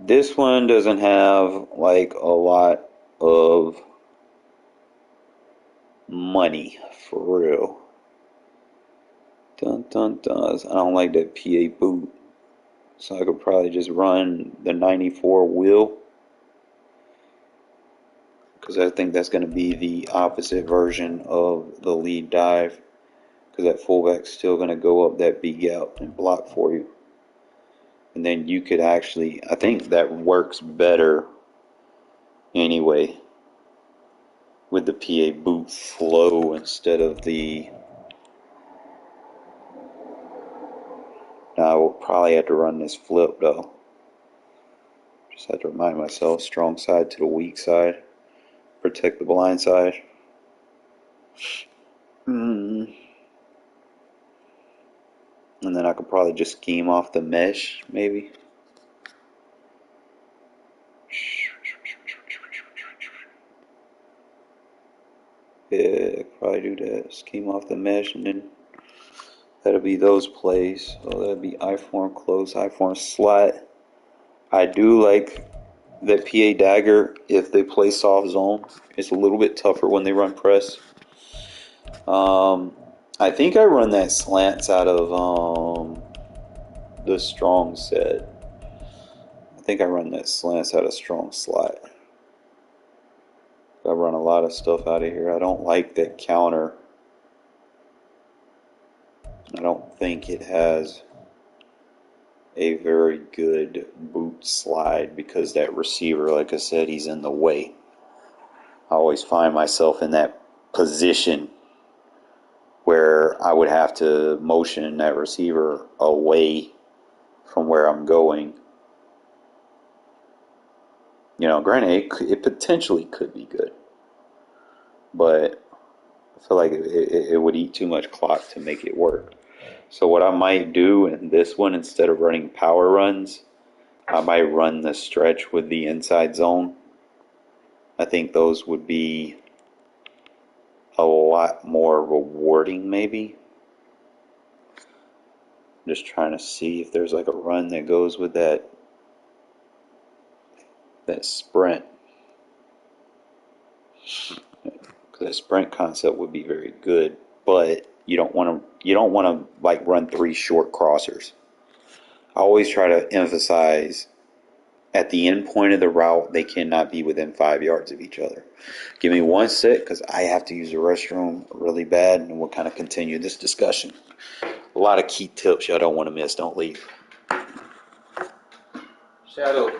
[SPEAKER 1] This one doesn't have like a lot of money for real. Dun dun dun. I don't like that PA boot. So I could probably just run the 94 wheel. Because I think that's going to be the opposite version of the lead dive. Because that fullback's still going to go up that big out and block for you. And then you could actually, I think that works better anyway with the PA boot flow instead of the. Now I will probably have to run this flip though. Just have to remind myself, strong side to the weak side. Protect the blind side. And then I could probably just scheme off the mesh, maybe. Yeah, probably do that. Scheme off the mesh, and then that'll be those plays. So that'll be I-form close, I-form slot. I do like that PA dagger if they play soft zone. It's a little bit tougher when they run press. I think I run that slants out of the strong set. I think I run that slants out of strong slot. I run a lot of stuff out of here. I don't like that counter. I don't think it has a very good boot slide because that receiver, like I said, he's in the way. I always find myself in that position where I would have to motion that receiver away from where I'm going. Granted, it potentially could be good, but I feel like it would eat too much clock to make it work. So what I might do in this one, instead of running power runs, I might run the stretch with the inside zone. I think those would be a lot more rewarding, maybe. Just trying to see if there's like a run that goes with that sprint. Because that sprint concept would be very good, but you don't want to like run 3 short crossers. I always try to emphasize at the end point of the route, they cannot be within 5 yards of each other. Give me 1 sec because I have to use the restroom really bad, and we'll kind of continue this discussion. A lot of key tips y'all don't want to miss. Don't leave. Shadow.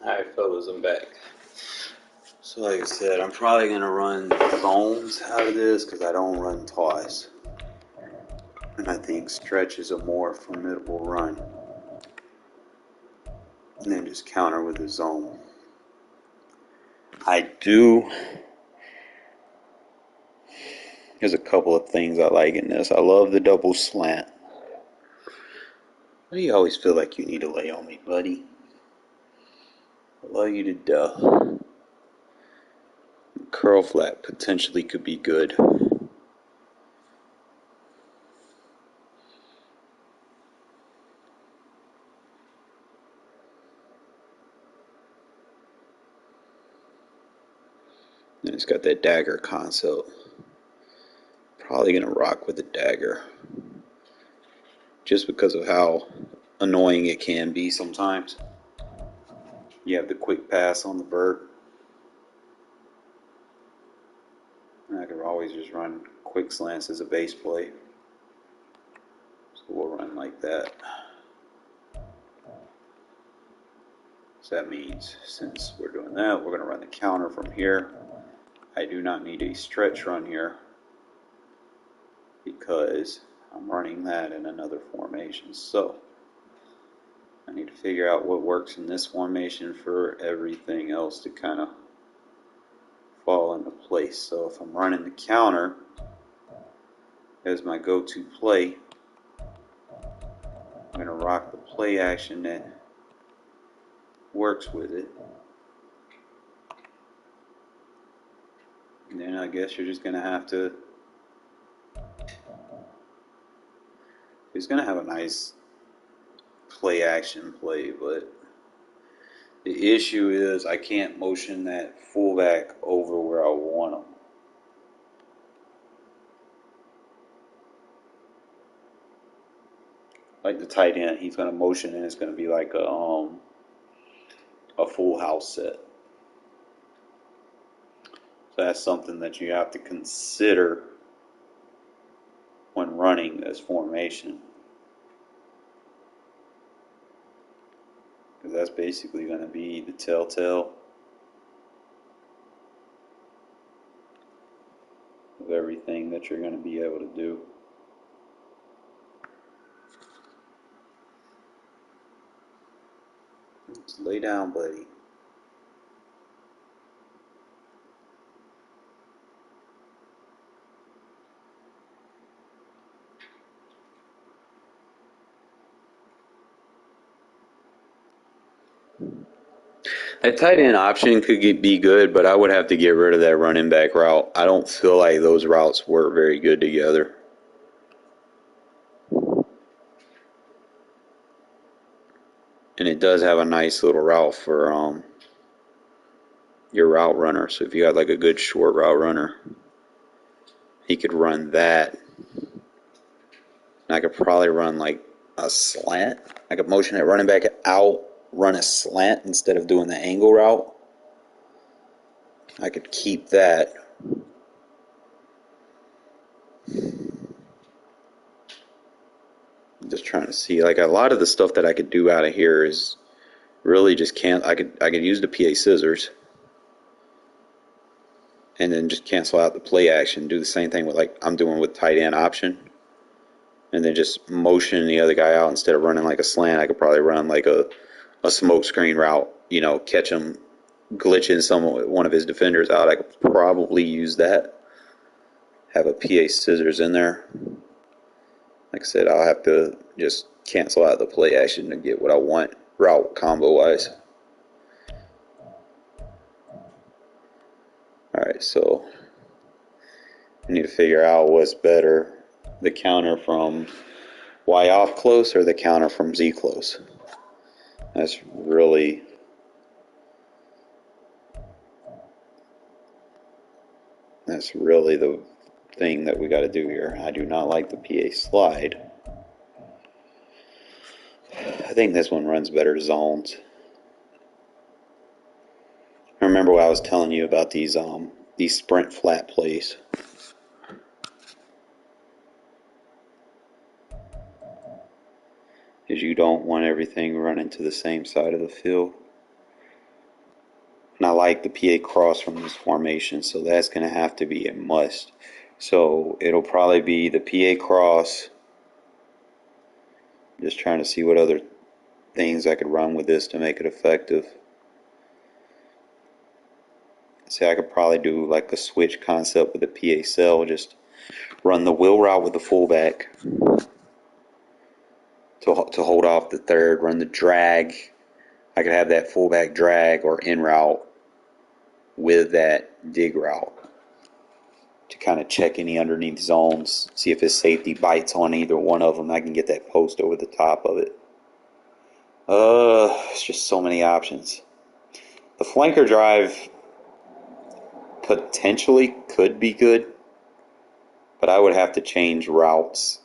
[SPEAKER 1] Alright, fellas, I'm back. So, like I said, I'm probably going to run zones out of this because I don't run toss. And I think stretch is a more formidable run. And then just counter with a zone. There's a couple of things I like in this. I love the double slant. Why do you always feel like you need to lay on me, buddy? I love you to death. Curl flat potentially could be good. And it's got that dagger concept. Probably going to rock with the dagger. Just because of how annoying it can be sometimes. You have the quick pass on the vert. And I could always just run quick slants as a base play. So we'll run like that. So that means since we're doing that, we're going to run the counter from here. I do not need a stretch run here because I'm running that in another formation. So I need to figure out what works in this formation for everything else to kind of fall into place. So if I'm running the counter as my go-to play, I'm going to rock the play action that works with it. And then I guess you're just going to have to, it's going to have a nice play action play, but the issue is I can't motion that fullback over where I want him. Like the tight end, he's going to motion and it's going to be like a full house set. So that's something that you have to consider when running this formation. Because that's basically going to be the telltale of everything that you're going to be able to do. Just lay down, buddy. That tight end option could be good, but I would have to get rid of that running back route. I don't feel like those routes work very good together. And it does have a nice little route for your route runner. So if you got like a good short route runner, he could run that. And I could probably run like a slant. I could motion that running back out, run a slant instead of doing the angle route. I could keep that. I'm just trying to see. Like a lot of the stuff that I could do out of here is really just can't. I could use the PA scissors and then just cancel out the play action. Do the same thing with like I'm doing with tight end option. And then just motion the other guy out instead of running like a slant. I could probably run like a smoke screen route, catch him glitching one of his defenders out. I could probably use that. Have a PA scissors in there. Like I said, I'll have to just cancel out the play action to get what I want route combo wise. Alright, so I need to figure out what's better. The counter from Y off close or the counter from Z close. That's really the thing that we got to do here. I do not like the PA slide. I think this one runs better zones. Remember what I was telling you about these sprint flat plays. because you don't want everything running to the same side of the field. And I like the PA cross from this formation, so that's going to have to be a must. So it'll probably be the PA cross. Just trying to see what other things I could run with this to make it effective. See, I could probably do like a switch concept with the PA cell. Just run the wheel route with the fullback to hold off the third. Run the drag. I could have that fullback drag or in route with that dig route to kind of check any underneath zones. See if his safety bites on either one of them. I can get that post over the top of it. It's just so many options. The flanker drive potentially could be good, but I would have to change routes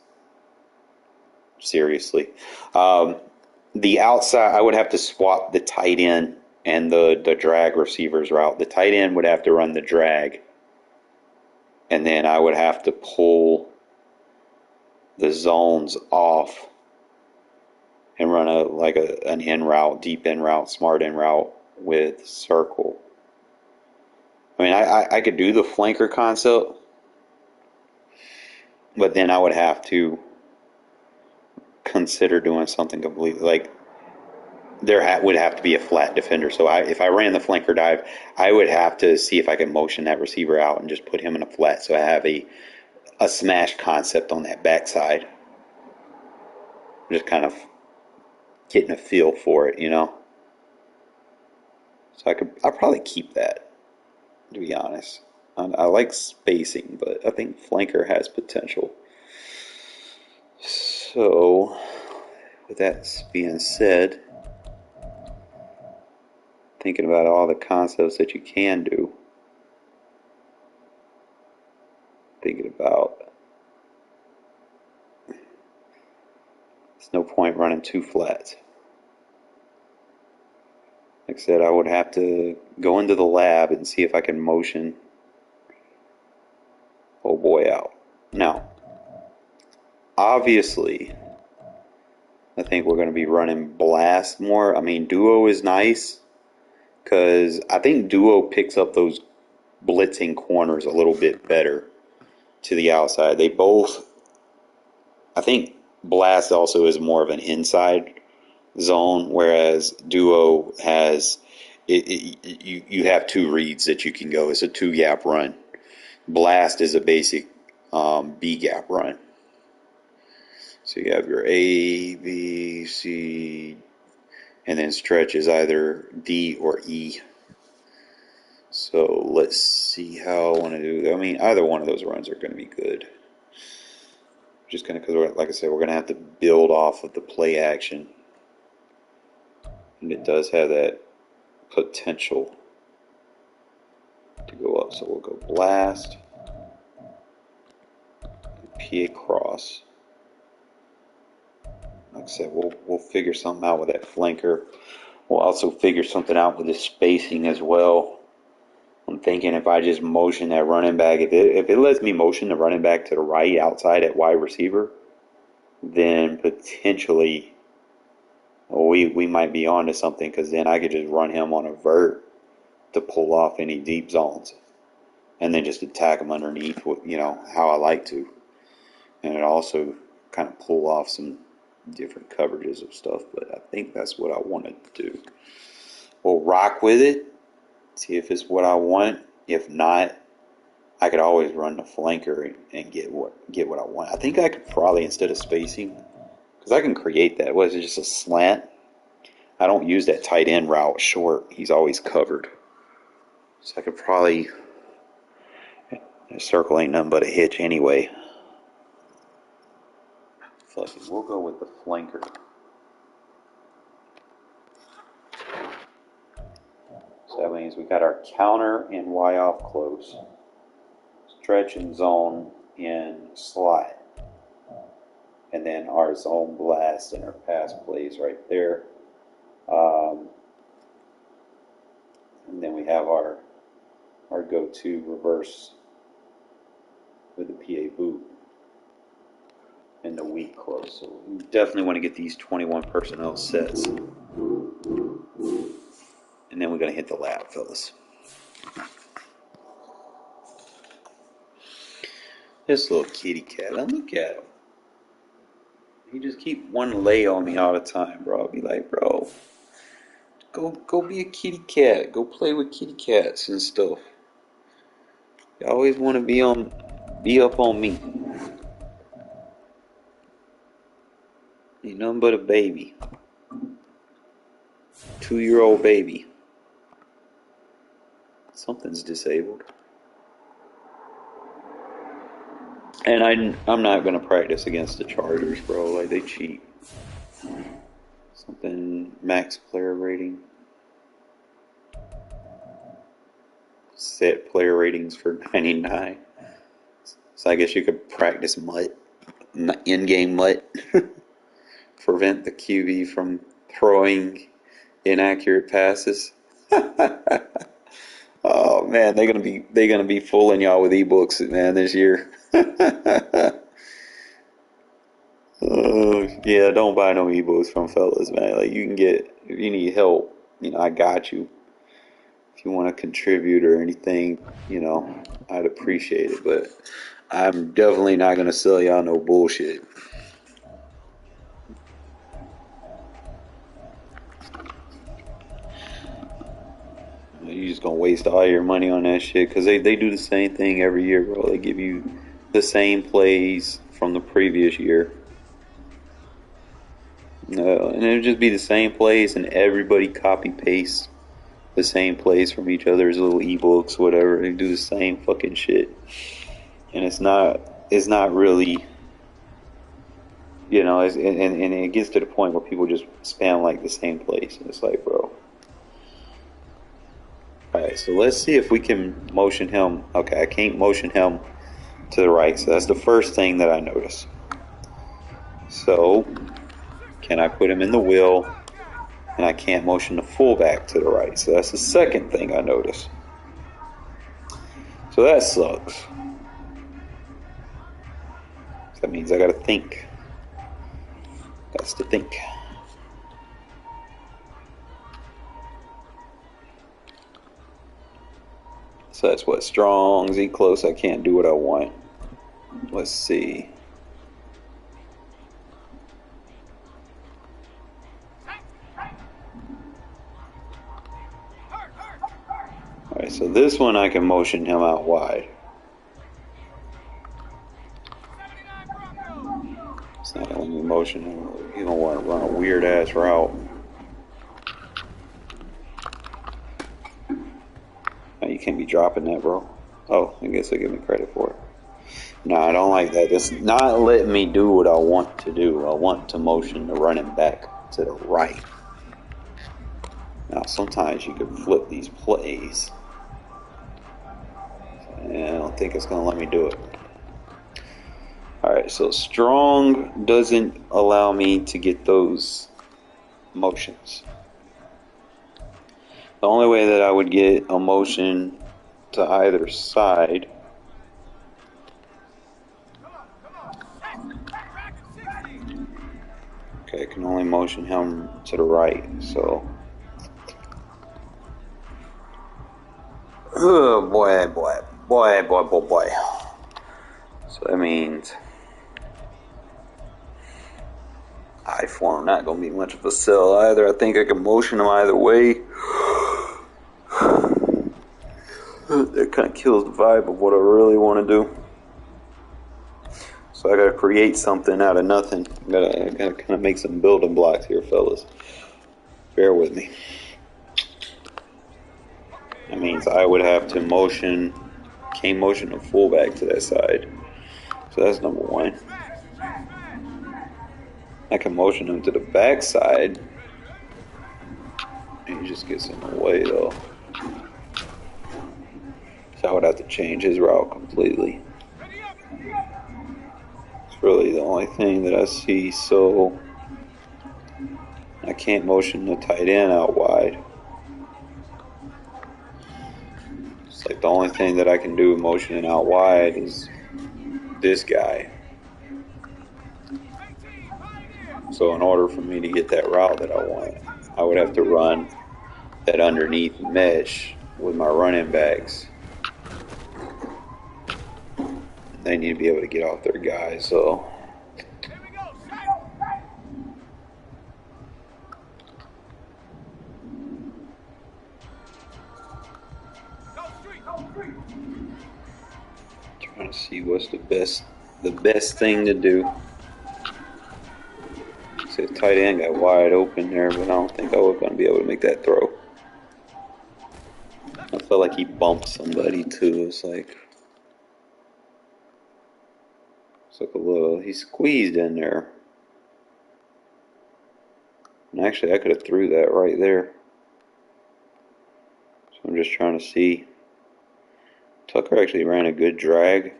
[SPEAKER 1] seriously. The outside, I would have to swap the tight end and the drag receivers route. The tight end would have to run the drag, and then I would have to pull the zones off and run an in route, deep in route, smart in route with circle. I mean, I could do the flanker concept, but then I would have to consider doing something completely like would have to be a flat defender. So if I ran the flanker dive, I would have to see if I can motion that receiver out and just put him in a flat. So I have a smash concept on that backside. Just kind of getting a feel for it, you know. So I'll probably keep that, to be honest. I like spacing, but I think flanker has potential. So, with that being said, thinking about all the concepts that you can do, thinking about there's no point running two flats. Like I said, I would have to go into the lab and see if I can motion oh boy out. Now, obviously, I think we're going to be running blast more. I mean, duo is nice because I think duo picks up those blitzing corners a little bit better to the outside. They both, I think blast also is more of an inside zone, whereas duo has you have two reads that you can go. It's a two gap run. Blast is a basic B gap run. So you have your A, B, C, and then stretch is either D or E. So let's see how I want to do that. I mean, either one of those runs are going to be good. Just kind of because, like I said, we're going to have to build off of the play action. And it does have that potential to go up. So we'll go blast, PA cross. Like I said, we'll figure something out with that flanker. We'll also figure something out with the spacing as well. I'm thinking if I just motion that running back, if it lets me motion the running back to the right outside at wide receiver, then potentially we might be on to something, because then I could just run him on a vert to pull off any deep zones and then just attack him underneath, you know, how I like to. And it also kind of pull off some different coverages of stuff, but I think that's what I wanted to do. We'll rock with it, see if it's what I want. If not, I could always run the flanker and get what I want. I think I could probably, instead of spacing, because I can create that. What is it, just a slant? I don't use that tight end route short. He's always covered. So I could probably, the circle ain't nothing but a hitch anyway. Fuck it, we'll go with the flanker. So that means we got our counter in Y off close, stretch and zone in slot, and then our zone blast and our pass plays right there. And then we have our go-to reverse with the PA boot. in the week close. So we definitely want to get these 21 personnel sets. And then we're going to hit the lab, fellas. This little kitty cat, look at him. He just keep wanting to lay on me all the time, bro. I'll be like, bro, go be a kitty cat. Go play with kitty cats and stuff. You always want to be up on me. Ain't nothing but a baby. 2-year-old baby. Something's disabled. And I'm not gonna practice against the Chargers, bro. Like, they cheat. Something max player rating. Set player ratings for 99. So I guess you could practice mutt, in-game mutt. Prevent the QB from throwing inaccurate passes. Oh man, they're gonna be fooling y'all with ebooks, man, this year. Yeah, don't buy no ebooks from fellas, man. Like, you can get, if you need help, I got you. If you want to contribute or anything, I'd appreciate it. But I'm definitely not gonna sell y'all no bullshit. You're just gonna waste all your money on that shit, because they do the same thing every year, bro. They give you the same plays from the previous year. And it'll just be the same plays, and everybody copy paste the same plays from each other's little ebooks, whatever. They do the same fucking shit, and it's not really, and it gets to the point where people just spam like the same plays, and it's like, bro. Alright, so let's see if we can motion him. Okay, I can't motion him to the right, so that's the first thing that I notice. So, can I put him in the wheel? And I can't motion the fullback to the right, so that's the second thing I notice. So that sucks. That means I gotta think. That's to think. So that's what, strong, Z close, I can't do what I want. Let's see. Alright, so this one I can motion him out wide. It's not letting me motion him. He's gonna want to run a weird ass route. You can't be dropping that, bro. Oh, I guess they give me credit for it. No, I don't like that. It's not letting me do what I want to do. I want to motion the running back to the right. Now, sometimes you can flip these plays. And I don't think it's going to let me do it. Alright, so strong doesn't allow me to get those motions. The only way that I would get a motion to either side okay, I can only motion him to the right, so oh boy. So that means I form not gonna be much of a sell either. I think I can motion him either way. That kind of kills the vibe of what I really want to do. So I gotta create something out of nothing. I gotta kind of make some building blocks here, fellas. Bear with me. That means I would have to can't motion a fullback to that side. So that's number one. I can motion him to the back side. And he just gets in the way though. So I would have to change his route completely. It's really the only thing that I see. So I can't motion the tight end out wide. It's like the only thing that I can do motioning out wide is this guy. So in order for me to get that route that I want, I would have to run that underneath mesh with my running backs. They need to be able to get off their guys, so
[SPEAKER 4] Here we go, strike. Go street.
[SPEAKER 1] trying to see what's the best thing to do. See, the tight end got wide open there, but I don't think I was going to be able to make that throw. I felt like he bumped somebody too. It's like a little. He squeezed in there. And actually, I could have threw that right there. So I'm just trying to see. Tucker actually ran a good drag.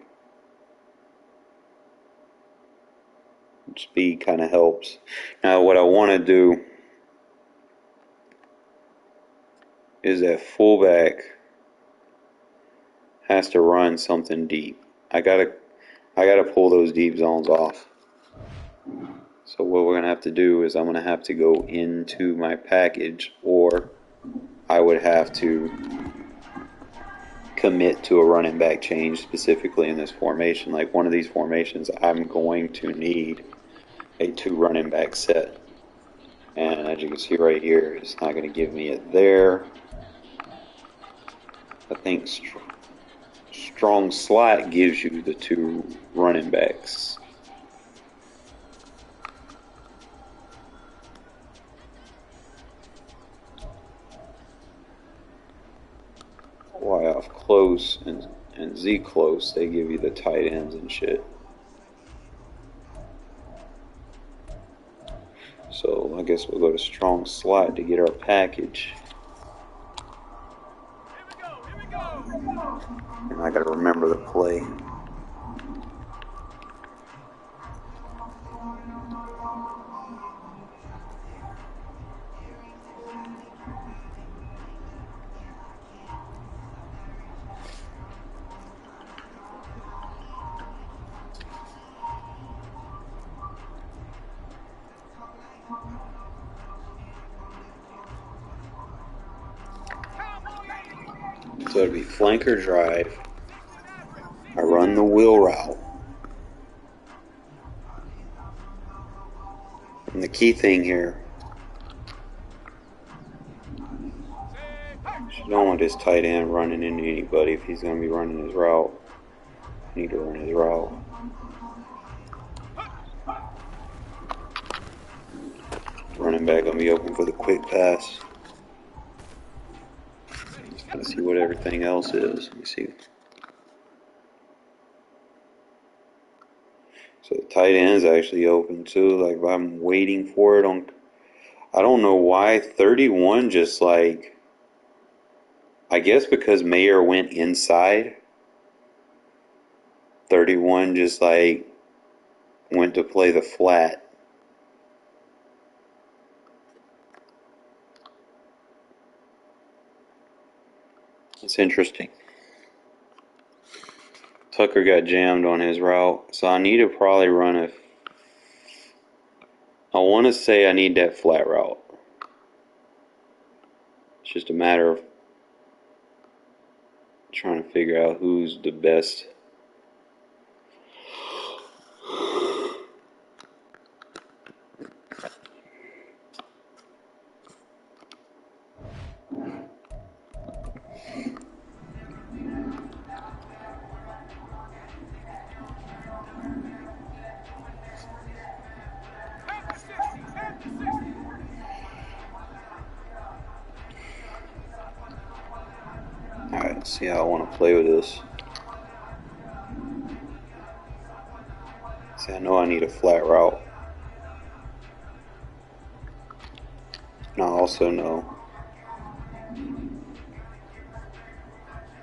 [SPEAKER 1] Speed kind of helps. Now, what I want to do is that fullback has to run something deep. I gotta pull those deep zones off. So what we're gonna have to do is I'm gonna have to go into my package, or I would have to commit to a running back change specifically in this formation. Like one of these formations, I'm going to need a 2 running back set. And as you can see right here, it's not going to give me it there. I think strong slot gives you the 2 running backs. Y off close and Z close, they give you the tight ends and shit. So I guess we'll go to strong slot to get our package.
[SPEAKER 4] Here we go.
[SPEAKER 1] And I gotta remember the play. So it'd be flanker drive. I run the wheel route. And the key thing here, you don't want this tight end running into anybody if he's going to be running his route. You need to run his route. Running back going to be open for the quick pass. Just got to see what everything else is. Let me see. So the tight end's actually open too. Like I'm waiting for it on. I don't know why 31 just like. I guess because Mayer went inside. 31 just like went to play the flat. It's interesting. Tucker got jammed on his route, so I need to probably run a. I want to say I need that flat route. It's just a matter of trying to figure out who's the best. Alright, see how I want to play with this. See, I know I need a flat route. And I also know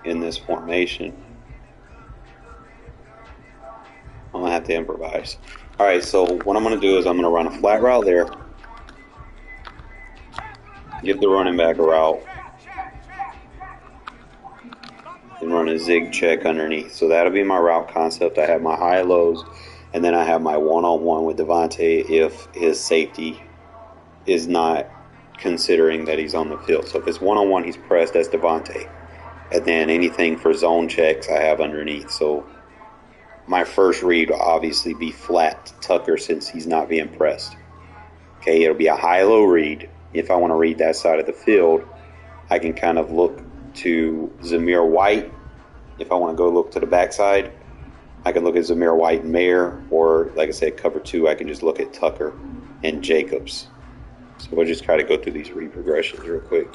[SPEAKER 1] in this formation I'm going to have to improvise. Alright, so what I'm going to do is I'm going to run a flat route there. Give the running back a route. And run a zig check underneath. So that'll be my route concept. I have my high lows And then I have my one-on-one with Devontae if his safety is not considering that he's on the field. So if it's one-on-one, he's pressed, that's Devontae. And then anything for zone checks, I have underneath. So my first read will obviously be flat to Tucker since he's not being pressed. Okay, it'll be a high-low read. If I want to read that side of the field, I can kind of look to Zamir White. If I want to go look to the backside, I can look at Zamir White and Mayer, or like I said, cover 2, I can just look at Tucker and Jacobs. So we'll just try to go through these read progressions real quick.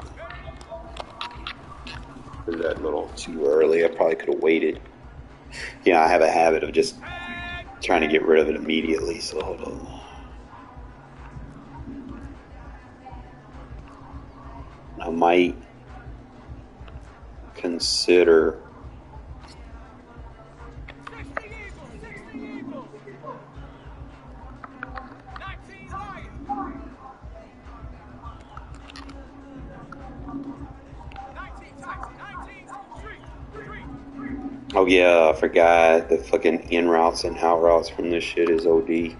[SPEAKER 1] Did that a little too early. I probably could have waited. Yeah, I have a habit of just trying to get rid of it immediately, so hold on. I might consider oh yeah, I forgot the fucking in routes and out routes from this shit is OD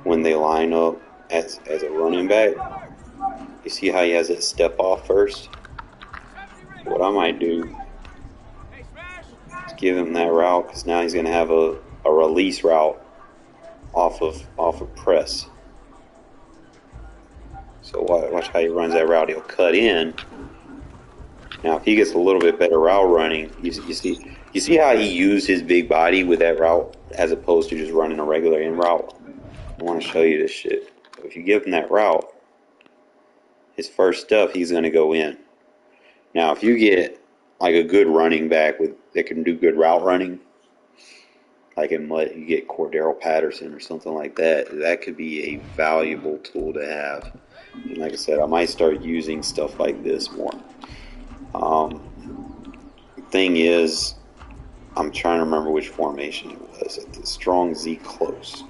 [SPEAKER 1] when they line up as a running back. You see how he has it step off first? What I might do is give him that route because now he's gonna have a release route off of press. So watch how he runs that route. He'll cut in. Now if he gets a little bit better route running, you see how he used his big body with that route as opposed to just running a regular in route? I want to show you this shit. So if you give him that route, his first stuff, he's going to go in. Now, if you get like a good running back that can do good route running, like you get Cordero Patterson or something like that, that could be a valuable tool to have. And like I said, I might start using stuff like this more. Thing is, I'm trying to remember which formation it was. It's a strong Z close.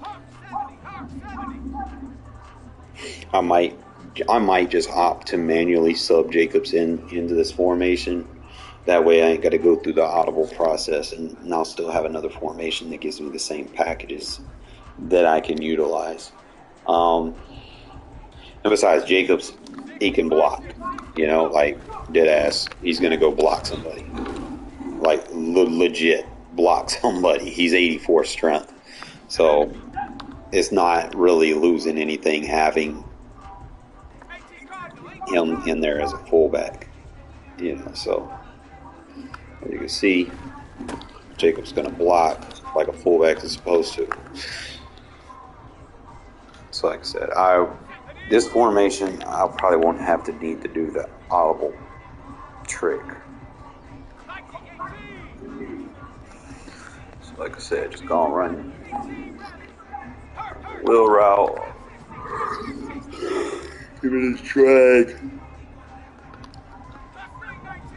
[SPEAKER 1] I might just opt to manually sub Jacobs into this formation. That way I ain't got to go through the audible process, and I'll still have another formation that gives me the same packages that I can utilize. And besides, Jacobs, he can block. You know, like dead ass, he's going to go block somebody. Like legit block somebody. He's 84 strength. So it's not really losing anything having him in there as a fullback. You know, so as you can see, Jacob's going to block like a fullback is supposed to. So like I said, this formation, I probably won't have to need to do the audible trick. So like I said, just go and run wheel route. Give it his drag.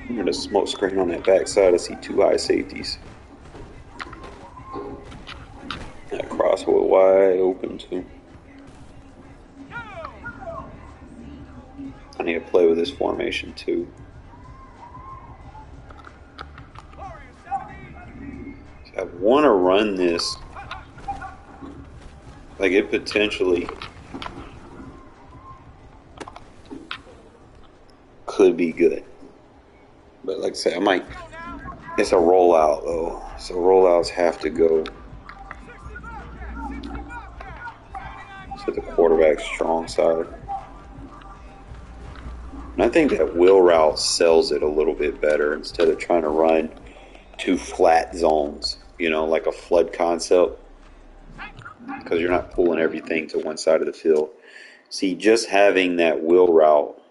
[SPEAKER 1] I'm going to smoke screen on that backside. I see 2 high safeties. That crosswood wide open too. I need to play with this formation too. I want to run this. Like it potentially could be good. But like I say, it's a rollout though. So rollouts have to go to the quarterback's strong side. And I think that wheel route sells it a little bit better instead of trying to run 2 flat zones, you know, like a flood concept, because you're not pulling everything to one side of the field. See, just having that wheel route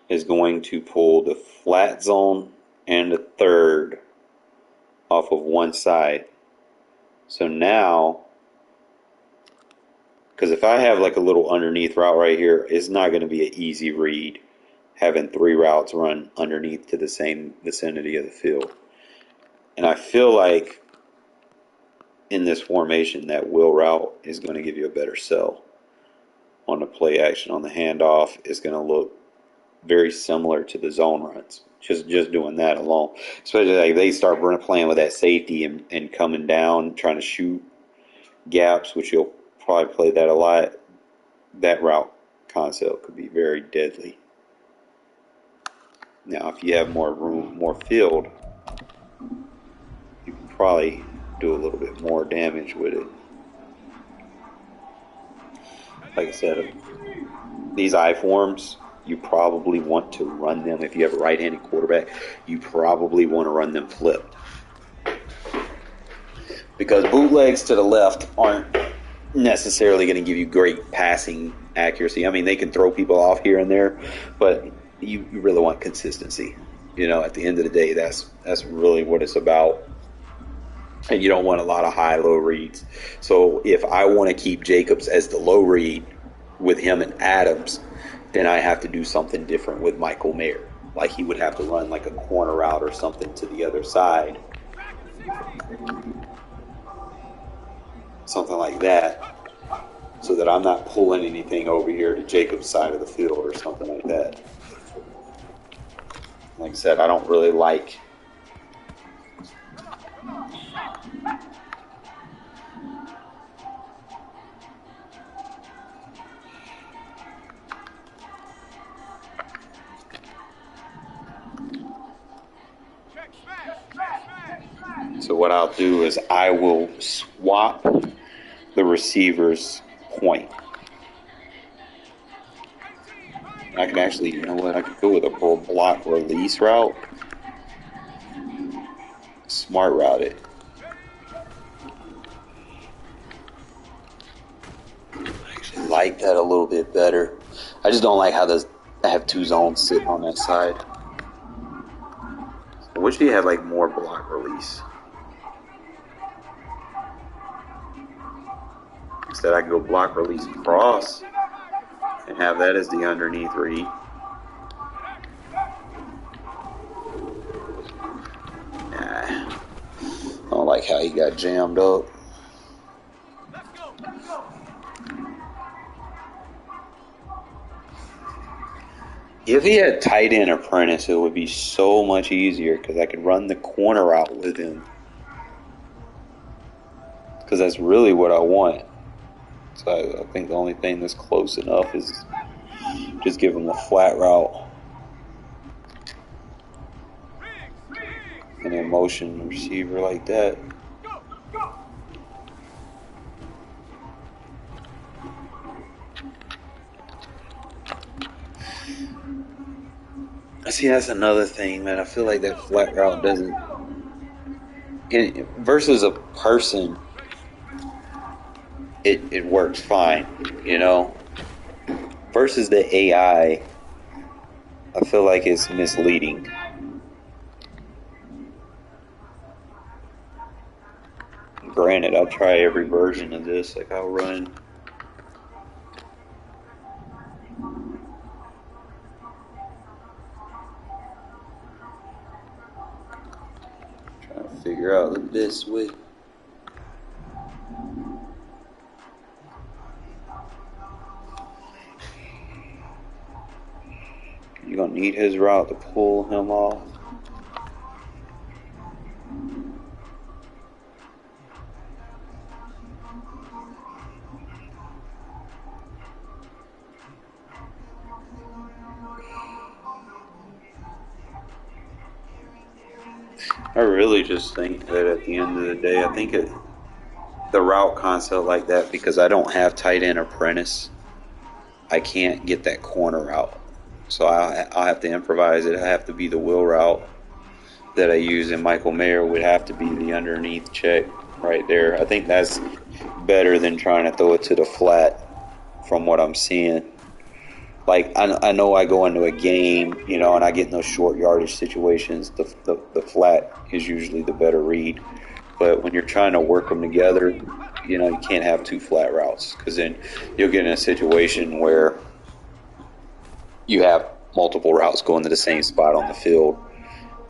[SPEAKER 1] is going to pull the flat zone and the third off of one side. So now, because if I have like a little underneath route right here, it's not going to be an easy read having 3 routes run underneath to the same vicinity of the field. And I feel like in this formation, that wheel route is going to give you a better sell on the play action. On the handoff, it's going to look very similar to the zone runs. Just doing that alone. Especially like they start playing with that safety and coming down, trying to shoot gaps, which you'll probably play that a lot, that route concept could be very deadly. Now, if you have more room, more field, you can probably do a little bit more damage with it. Like I said, these I forms, you probably want to run them. If you have a right-handed quarterback, you probably want to run them flipped. Because bootlegs to the left aren't necessarily going to give you great passing accuracy. I mean, they can throw people off here and there, but you really want consistency. You know, at the end of the day, that's really what it's about. And you don't want a lot of high-low reads. So if I want to keep Jacobs as the low read with him and Adams, then I have to do something different with Michael Mayer. Like he would have to run like a corner route or something to the other side. Something like that. So that I'm not pulling anything over here to Jacobs' side of the field or something like that. Like I said, I don't really like So what I'll do is I will swap the receiver's point. I can actually, you know what, I could go with a block release route. Smart route it. I actually like that a little bit better. I just don't like how I have two zones sitting on that side. I wish you had like more block release. Instead, I could go block release cross and have that as the underneath read. Nah, I don't like how he got jammed up. If he had tight end apprentice, it would be so much easier because I could run the corner out with him. Because that's really what I want. So I think the only thing that's close enough is just give him a flat route. And then motion receiver like that. See, that's another thing, man. I feel like that flat route doesn't... versus a person... It works fine, you know. Versus the AI, I feel like it's misleading. Granted, I'll try every version of this. Like I'll run. Trying to figure out the best way. You're going to need his route to pull him off. I really just think that at the end of the day, I think the route concept like that, because I don't have tight end apprentice, I can't get that corner route. So I'll have to improvise it. I have to be the wheel route that I use, and Michael Mayer would have to be the underneath check right there. I think that's better than trying to throw it to the flat from what I'm seeing. Like, I know I go into a game, you know, and I get in those short yardage situations, the flat is usually the better read. But when you're trying to work them together, you know, you can't have two flat routes, because then you'll get in a situation where you have multiple routes going to the same spot on the field,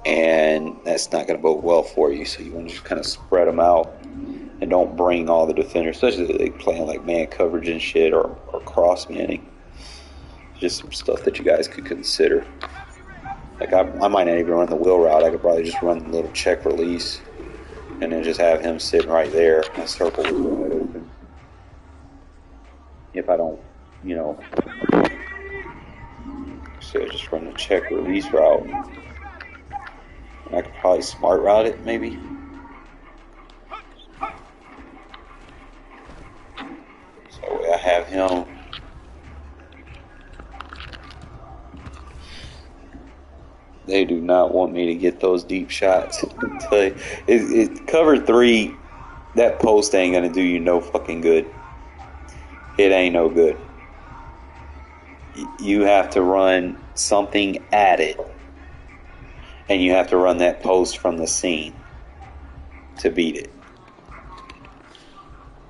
[SPEAKER 1] and that's not going to bode well for you. So you want to just kind of spread them out and don't bring all the defenders, especially if they playing like man coverage and shit or cross manning. Just some stuff that you guys could consider. Like I might not even run the wheel route. I could probably just run the little check release and then just have him sitting right there. My circle was wide open. if I don't, you know, so just run a check release route. And I could probably smart route it, maybe. So that way I have him. They do not want me to get those deep shots. Cover 3, that post ain't gonna do you no fucking good. It ain't no good. You have to run something at it, and you have to run that post from the seam to beat it.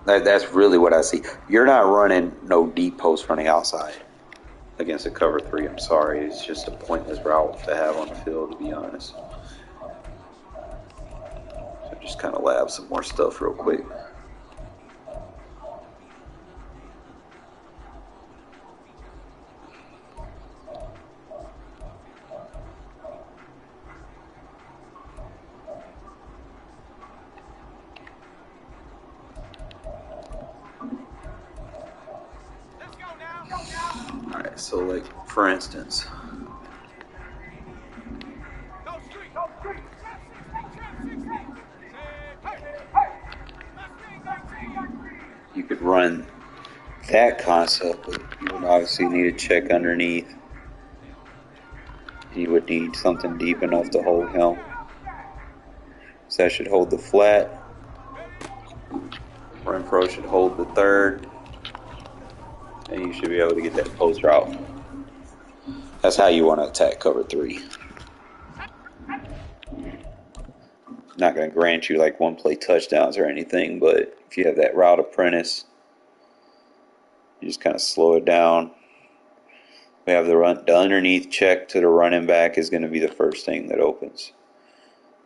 [SPEAKER 1] That's really what I see. You're not running no deep post running outside against a cover 3. I'm sorry. It's just a pointless route to have on the field, to be honest. So just kind of lab some more stuff real quick. Alright, so like, for instance, you could run that concept, but you would obviously need a check underneath. You would need something deep enough to hold him. So that should hold the flat. Run pro should hold the third. And you should be able to get that post route. That's how you want to attack cover 3. Not going to grant you like one play touchdowns or anything, but if you have that route apprentice, you just kind of slow it down. We have the underneath check to the running back is going to be the first thing that opens.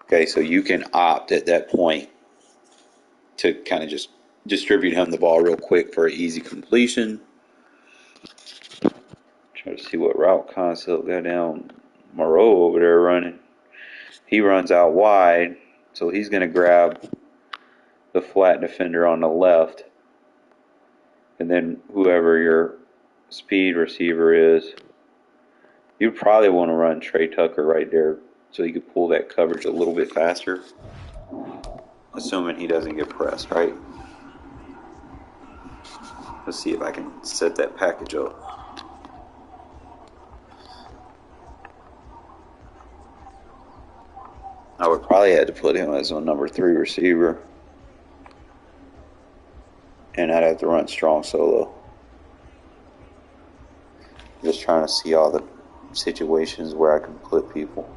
[SPEAKER 1] Okay, so you can opt at that point to kind of just distribute him the ball real quick for an easy completion. Try to see what route concept got down Moreau over there running. He runs out wide, so he's going to grab the flat defender on the left, and then whoever your speed receiver is, you'd probably want to run Trey Tucker right there so you could pull that coverage a little bit faster, assuming he doesn't get pressed, right? Let's see if I can set that package up. I would probably have to put him as a number 3 receiver, and I'd have to run strong solo. Just trying to see all the situations where I can put people.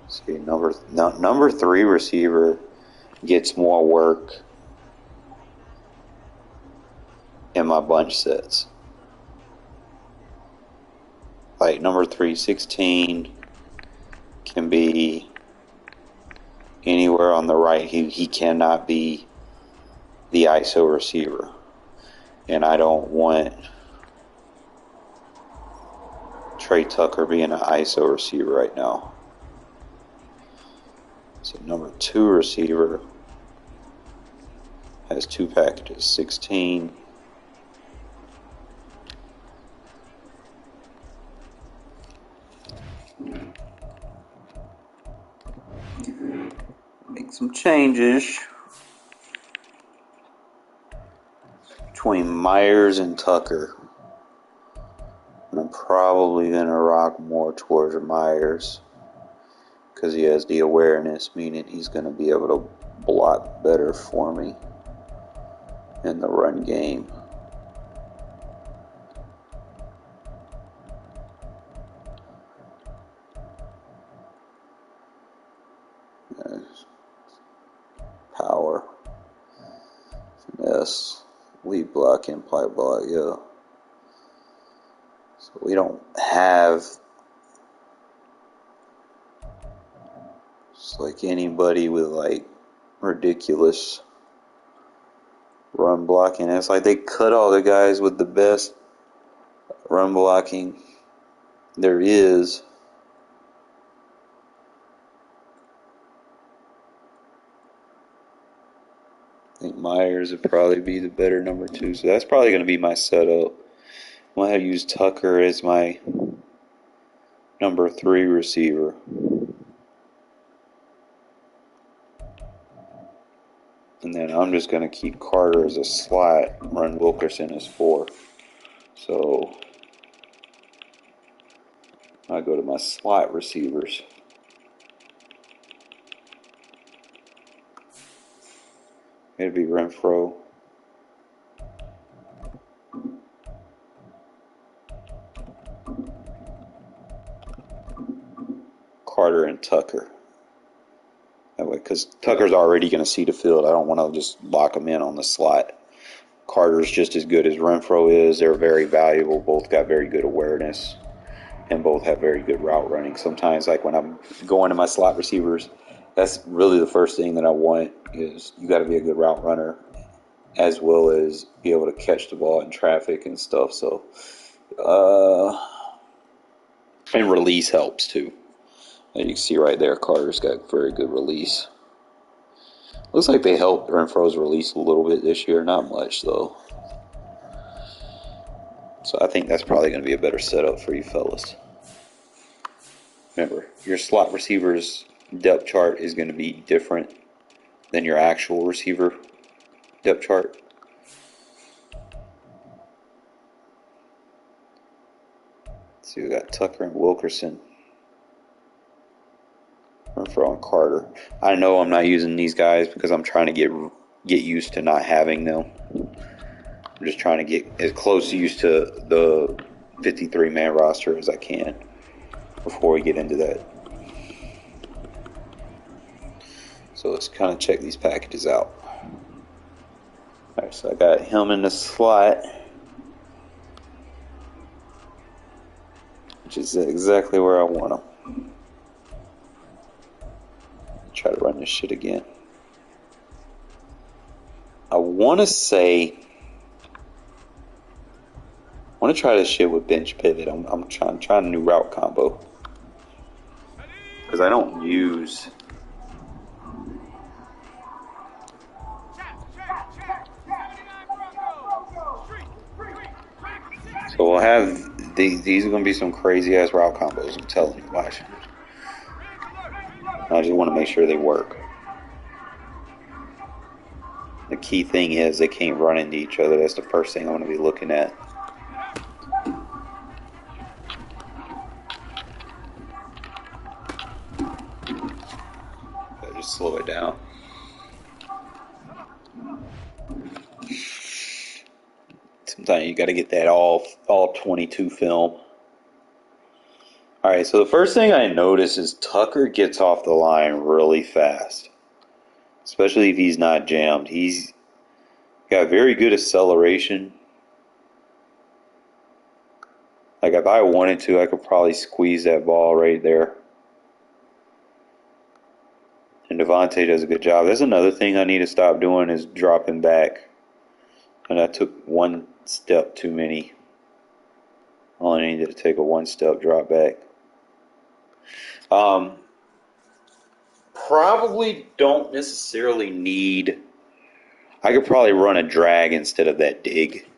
[SPEAKER 1] See, number 3 receiver gets more work in my bunch sets. Like number 316 can be anywhere on the right. He cannot be the ISO receiver. And I don't want Trey Tucker being an ISO receiver right now. So number 2 receiver has 2 packages, 16. Make some changes between Myers and Tucker. I'm probably going to rock more towards Myers because he has the awareness, meaning he's going to be able to block better for me in the run game. Power, finesse, lead block, imply block, yeah. So we don't have just like anybody with like ridiculous run blocking. It's like they cut all the guys with the best run blocking there is. Myers would probably be the better number 2. So that's probably going to be my setup. I'm going to use Tucker as my number 3 receiver. And then I'm just going to keep Carter as a slot, run Wilkerson as 4. So I go to my slot receivers. It'd be Renfro, Carter, and Tucker. That way, because Tucker's already going to see the field. I don't want to just lock him in on the slot. Carter's just as good as Renfro is. They're very valuable. Both got very good awareness, and both have very good route running. Sometimes, like when I'm going to my slot receivers, that's really the first thing that I want is you got to be a good route runner, as well as be able to catch the ball in traffic and stuff. So, and release helps too. As you can see right there, Carter's got very good release. Looks like they helped Renfro's release a little bit this year. Not much, though. So I think that's probably going to be a better setup for you fellas. Remember, your slot receiver's depth chart is going to be different than your actual receiver depth chart. So we got Tucker and Wilkerson, Renfro and Carter. I know I'm not using these guys because I'm trying to get used to not having them. I'm just trying to get as close used to the 53-man roster as I can before we get into that. So let's kind of check these packages out. Alright, so I got him in the slot, which is exactly where I want him. Try to run this shit again. I want to try this shit with bench pivot. I'm trying a new route combo because I don't use. So we'll have these are going to be some crazy ass route combos. I'm telling you, watch. I just want to make sure they work. The key thing is they can't run into each other. That's the first thing I want to be looking at. Just slow it down. Sometimes you got to get that all 22 film. All right, so the first thing I notice is Tucker gets off the line really fast, especially if he's not jammed. He's got very good acceleration. Like if I wanted to, I could probably squeeze that ball right there. And Devontae does a good job. That's another thing I need to stop doing is dropping back. And I took one step too many. I only needed to take a one-step drop back. Probably don't necessarily need. I could probably run a drag instead of that dig.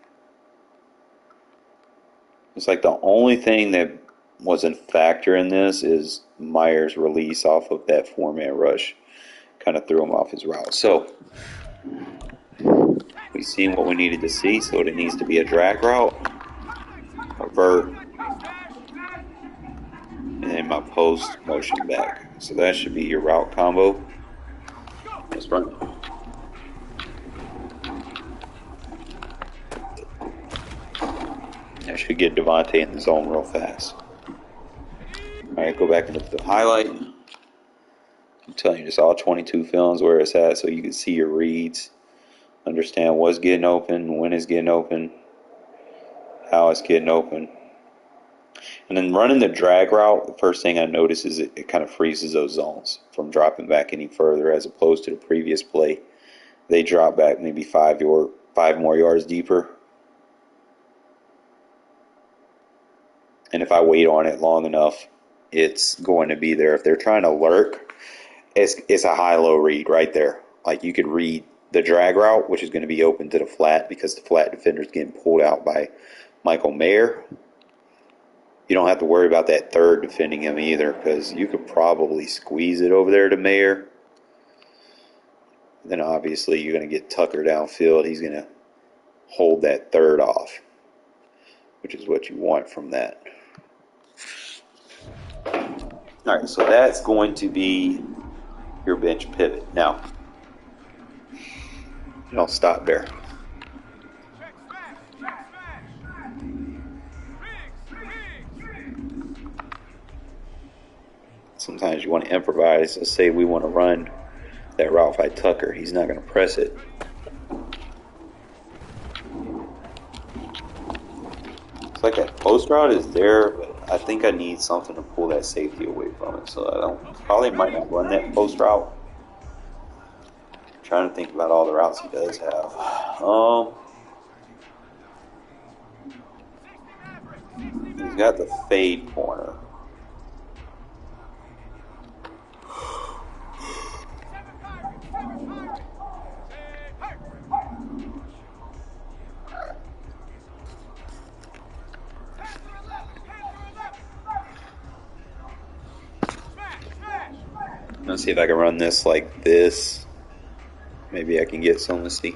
[SPEAKER 1] It's like the only thing that wasn't factor in this is Myers' release off of that 4-man rush. Kind of threw him off his route. So we've seen what we needed to see. So it needs to be a drag route, a vert, and then my post motion back. So that should be your route combo. Let's run. That should get Devontae in the zone real fast. Alright, go back and look at the highlight. I'm telling you, just all 22 films where it's at so you can see your reads. Understand what's getting open, when it's getting open, how it's getting open. And then running the drag route, the first thing I notice is it kind of freezes those zones from dropping back any further as opposed to the previous play. They drop back maybe 5 more yards deeper. And if I wait on it long enough, it's going to be there. If they're trying to lurk, it's a high-low read right there. Like you could read the drag route, which is going to be open to the flat because the flat defender is getting pulled out by Michael Mayer. You don't have to worry about that third defending him either because you could probably squeeze it over there to Mayer. Then obviously you're going to get Tucker downfield. He's going to hold that third off, which is what you want from that. All right, so that's going to be your bench pivot. Now, don't stop there. Sometimes you want to improvise. Let's say we want to run that route by Tucker. He's not going to press it. It's like that post route is there, but I think I need something to pull that safety away from it. So I probably might not run that post route. I'm trying to think about all the routes he does have. He's got the fade corner. Let's see if I can run this like this. Maybe I can get some. Let's see.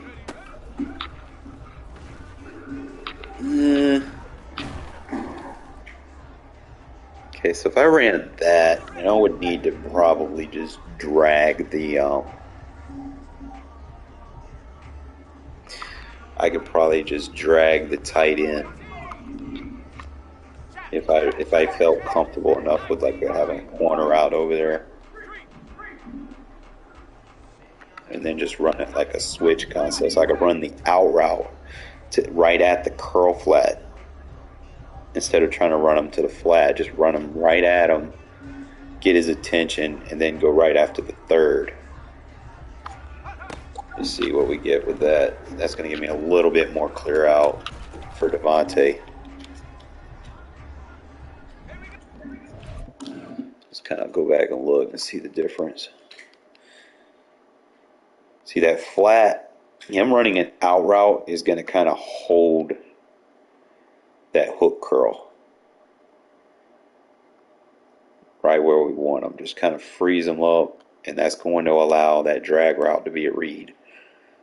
[SPEAKER 1] Okay, so if I ran that, then I would need to probably just drag the. I could probably just drag the tight end if I felt comfortable enough with like having a corner out over there. And then just run it like a switch concept. So I could run the out route to right at the curl flat. Instead of trying to run him to the flat, just run him right at him, get his attention, and then go right after the third. Let's see what we get with that. That's going to give me a little bit more clear out for Devontae. Let's kind of go back and look and see the difference. See that flat, him running an out route is going to kind of hold that hook curl right where we want him. Just kind of freeze him up, and that's going to allow that drag route to be a read.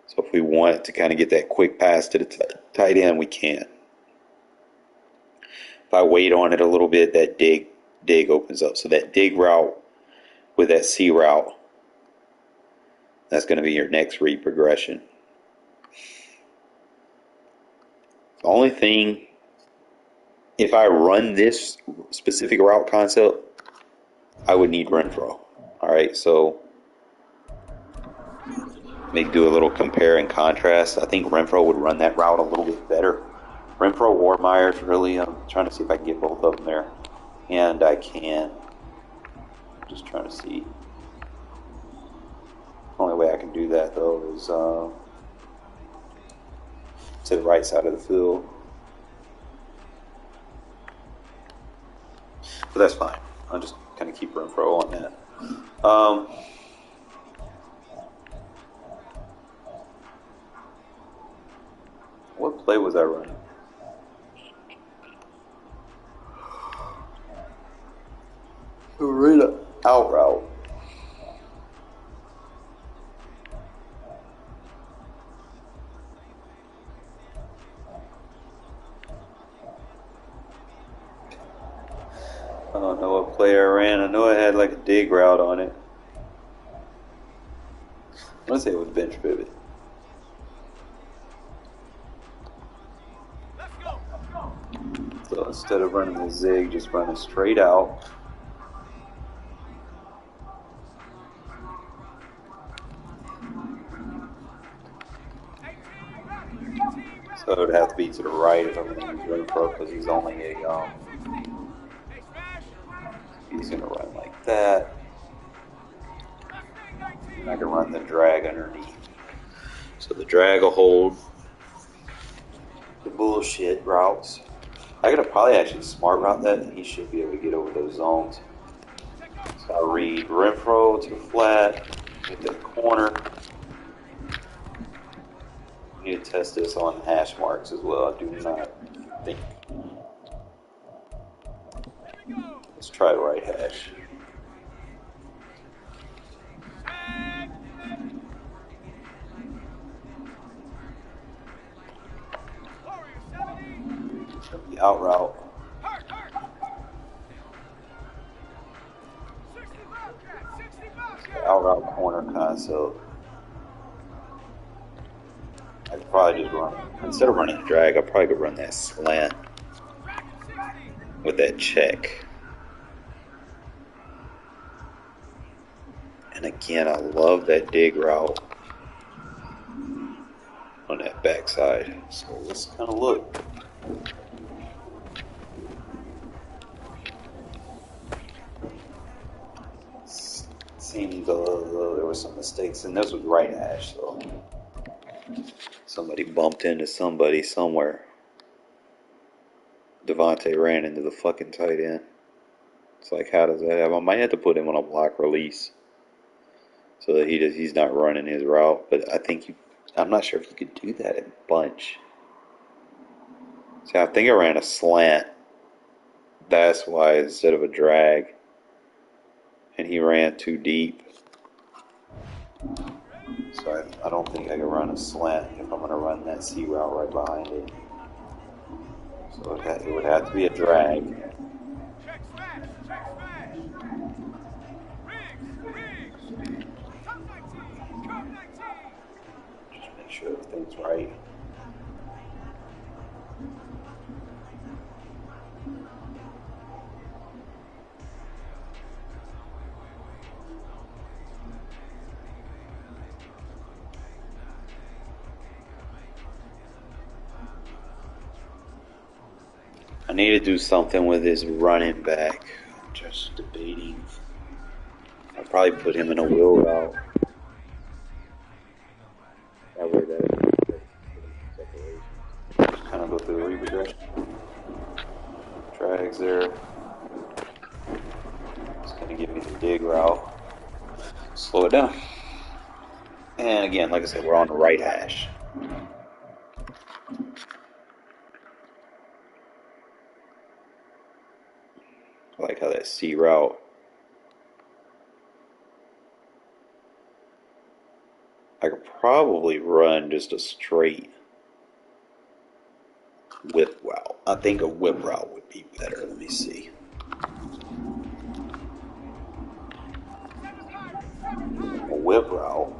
[SPEAKER 1] So if we want to kind of get that quick pass to the tight end, we can. If I wait on it a little bit, that dig opens up. So that dig route with that C route, that's going to be your next read progression. The only thing, if I run this specific route concept, I would need Renfro. All right, so maybe do a little compare and contrast. I think Renfro would run that route a little bit better. Renfro or Myers, really. I'm trying to see if I can get both of them there. And I can. Just trying to see. The only way I can do that, though, is to the right side of the field. But that's fine. I'll just kind of keep Renfro on that. What play was I running? Right out route. I don't know what play I ran. I know I had like a dig route on it. I want to say it was bench pivot. So instead of running the zig, just run it straight out. So it would have to be to the right if I'm going to use Renfro because he's only a he's going to run like that. And I can run the drag underneath. So the drag will hold the bullshit routes. I gotta probably actually smart route that, and he should be able to get over those zones. So I read Renfro to the flat, get the corner, I need to test this on hash marks as well. I do not think. Let's try the right hash. The out route. Out route corner concept. I could probably just run, instead of running drag, I probably could run that slant with that check. And again, I love that dig route on that backside. So let's kind of look. Seems there were some mistakes, and this was right hash, so somebody bumped into somebody somewhere. Devontae ran into the fucking tight end. It's like, how does that happen? I might have to put him on a block release so that he's not running his route. But I think I'm not sure if you could do that in bunch. See, I think I ran a slant. That's why instead of a drag, and he ran too deep. So I don't think I can run a slant if I'm going to run that C route right behind it. So it would have to be a drag.
[SPEAKER 4] Check smash! Check smash! Riggs! Top 19! Top 19!
[SPEAKER 1] Just make sure everything's right. I need to do something with his running back. I'm just debating. I'll probably put him in a wheel route. That way that separation. Just kind of go through the reproduction. Drags there. It's going to give me the dig route. Slow it down. And again, like I said, we're on the right hash. I like how that C route. I could probably run just a straight whip route. I think a whip route would be better. Let me see. A whip route.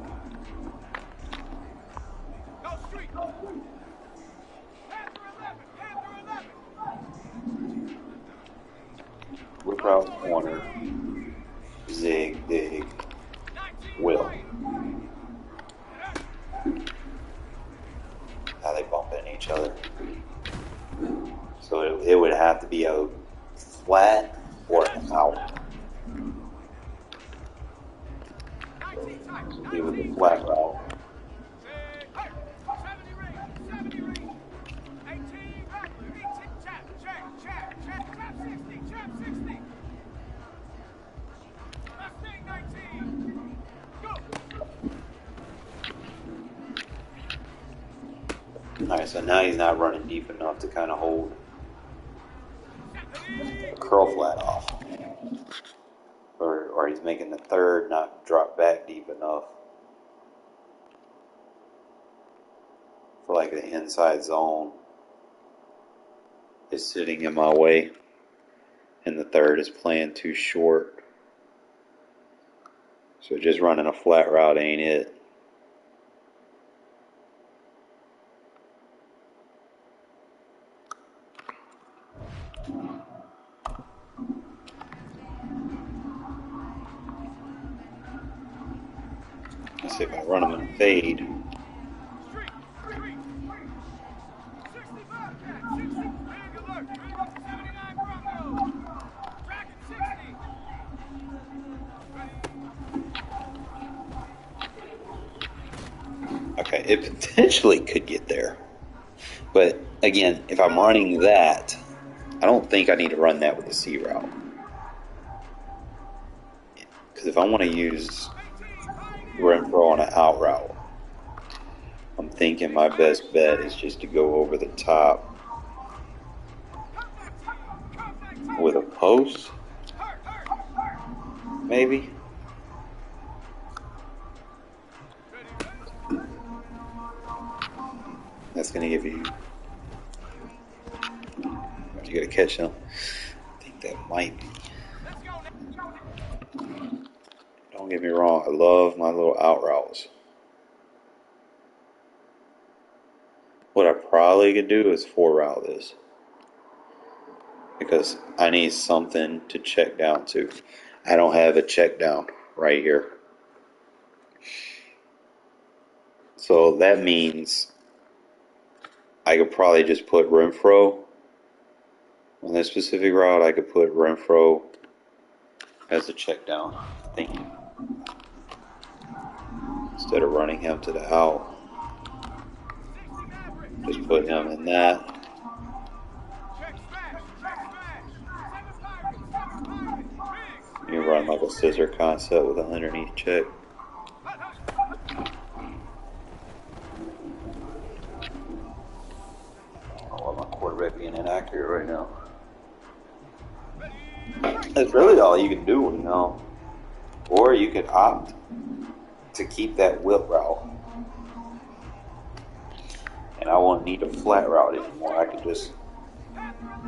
[SPEAKER 1] Whip route corner. Zig, dig, will. How they bump into each other. So it would have to be a flat or an out. So it would be a flat route. Alright, so now he's not running deep enough to kind of hold the curl flat off. Or he's making the third not drop back deep enough. For like the inside zone is sitting in my way. And the third is playing too short. So just running a flat route ain't it. Let's see if I run them in a fade. Okay, it potentially could get there. But again, if I'm running that, I don't think I need to run that with the C route. Because if I want to use Renfro on an out route, I'm thinking my best bet is just to go over the top with a post, maybe. That's gonna give you. You gotta catch them. I think that might be. Don't get me wrong. I love my little out routes. What I probably could do is 4-route this, because I need something to check down to. I don't have a check down right here. So that means I could probably just put Renfro on this specific route. I could put Renfro as a check down, I think, instead of running him to the out. Just put him in that. You run like a scissor concept with an underneath check. Oh, my quarterback being inaccurate right now. That's really all you can do, you know. Or you could opt to keep that whip route. And I won't need a flat route anymore. I could just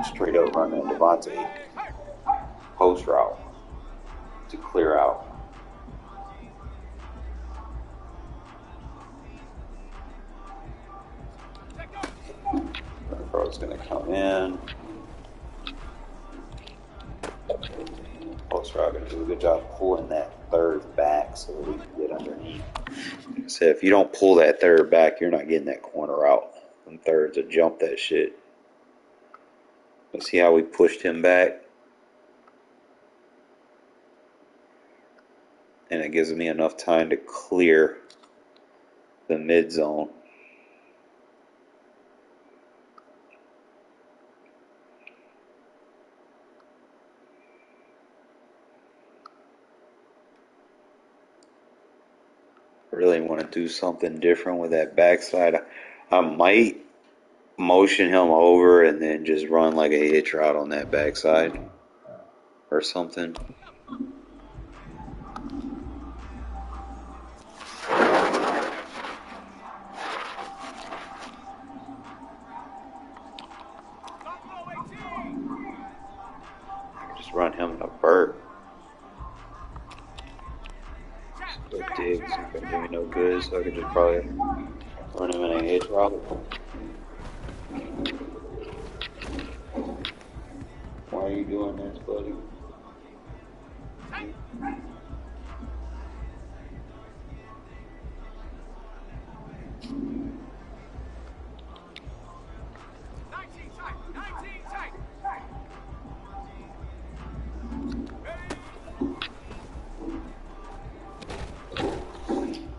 [SPEAKER 1] straight up run that Devontae post route to clear out. Renfro's going to come in. Post route going to do a good job pulling that third back so that we can get underneath. Like I said, if you don't pull that third back, you're not getting that corner out. And thirds will jump that shit. Let's see how we pushed him back. And it gives me enough time to clear the mid zone. Really want to do something different with that backside. I might motion him over and then just run like a hitch route on that backside or something. Just run him in a vert. Split digs not gonna do me no good, so I could just probably run him in a hitch route. Why are you doing this, buddy?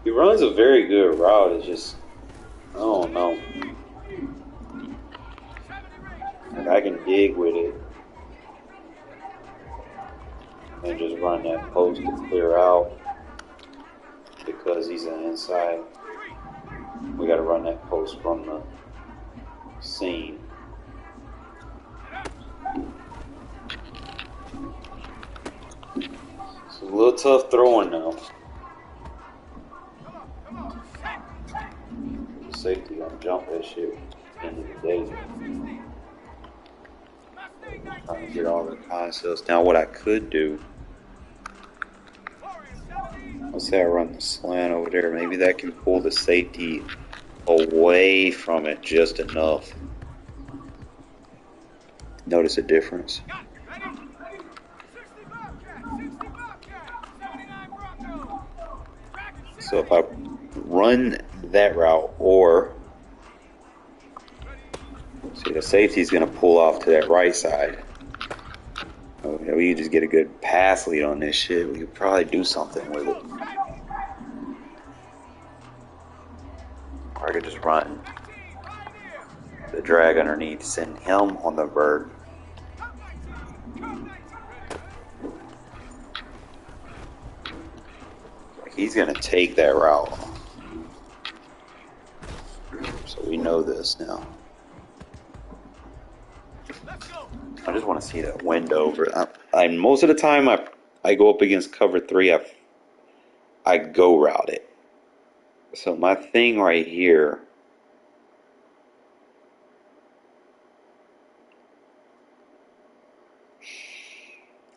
[SPEAKER 1] He runs a very good route. It's just, I don't know. Like, I can dig with it and just run that post to clear out because he's an inside. We got to run that post from the seam. It's a little tough throwing now. Safety gonna jump that shit at the end of the day. Trying to get all the concepts. Now what I could do, let's say I run the slant over there, maybe that can pull the safety away from it just enough. Notice a difference. So if I run that route, or see, the safety's going to pull off to that right side. We could just get a good pass lead on this shit. We could probably do something with it. Or I could just run the drag underneath, send him on the bird. He's going to take that route. know this now. I just want to see that window. Most of the time, I go up against cover 3. I go route it. So my thing right here.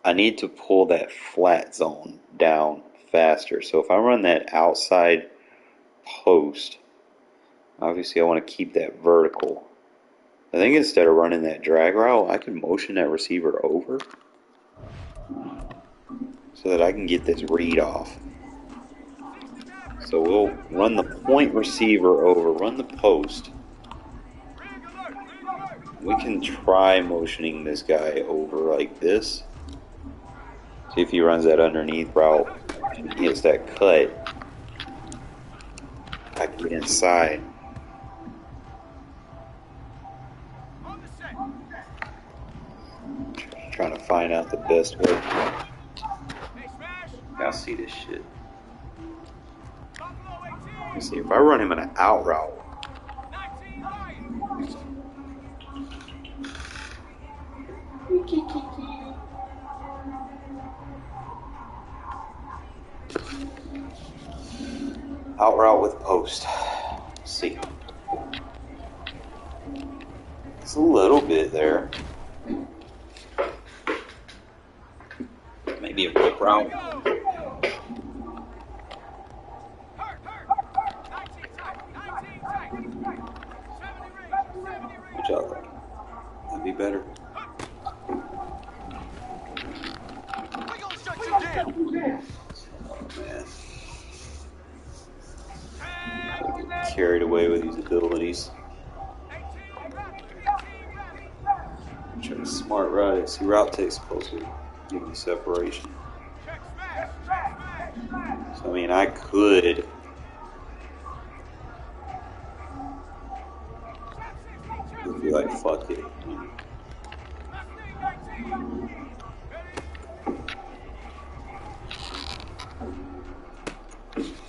[SPEAKER 1] I need to pull that flat zone down faster. So if I run that outside post, obviously I want to keep that vertical. I think instead of running that drag route, I can motion that receiver over so that I can get this read off. So we'll run the point receiver over, run the post. We can try motioning this guy over like this. See if he runs that underneath route and he hits that cut. I can get inside. Trying to find out the best way. Y'all see this shit. Let me see if I run him in an out route. Out route with post. Let's see. It's a little bit there. Maybe a whip route. What y'all think? That'd be better. Oh man. Get carried away with these abilities. Try to smart route it. See, route takes supposed to give me separation. So I mean, I could be like, fuck it.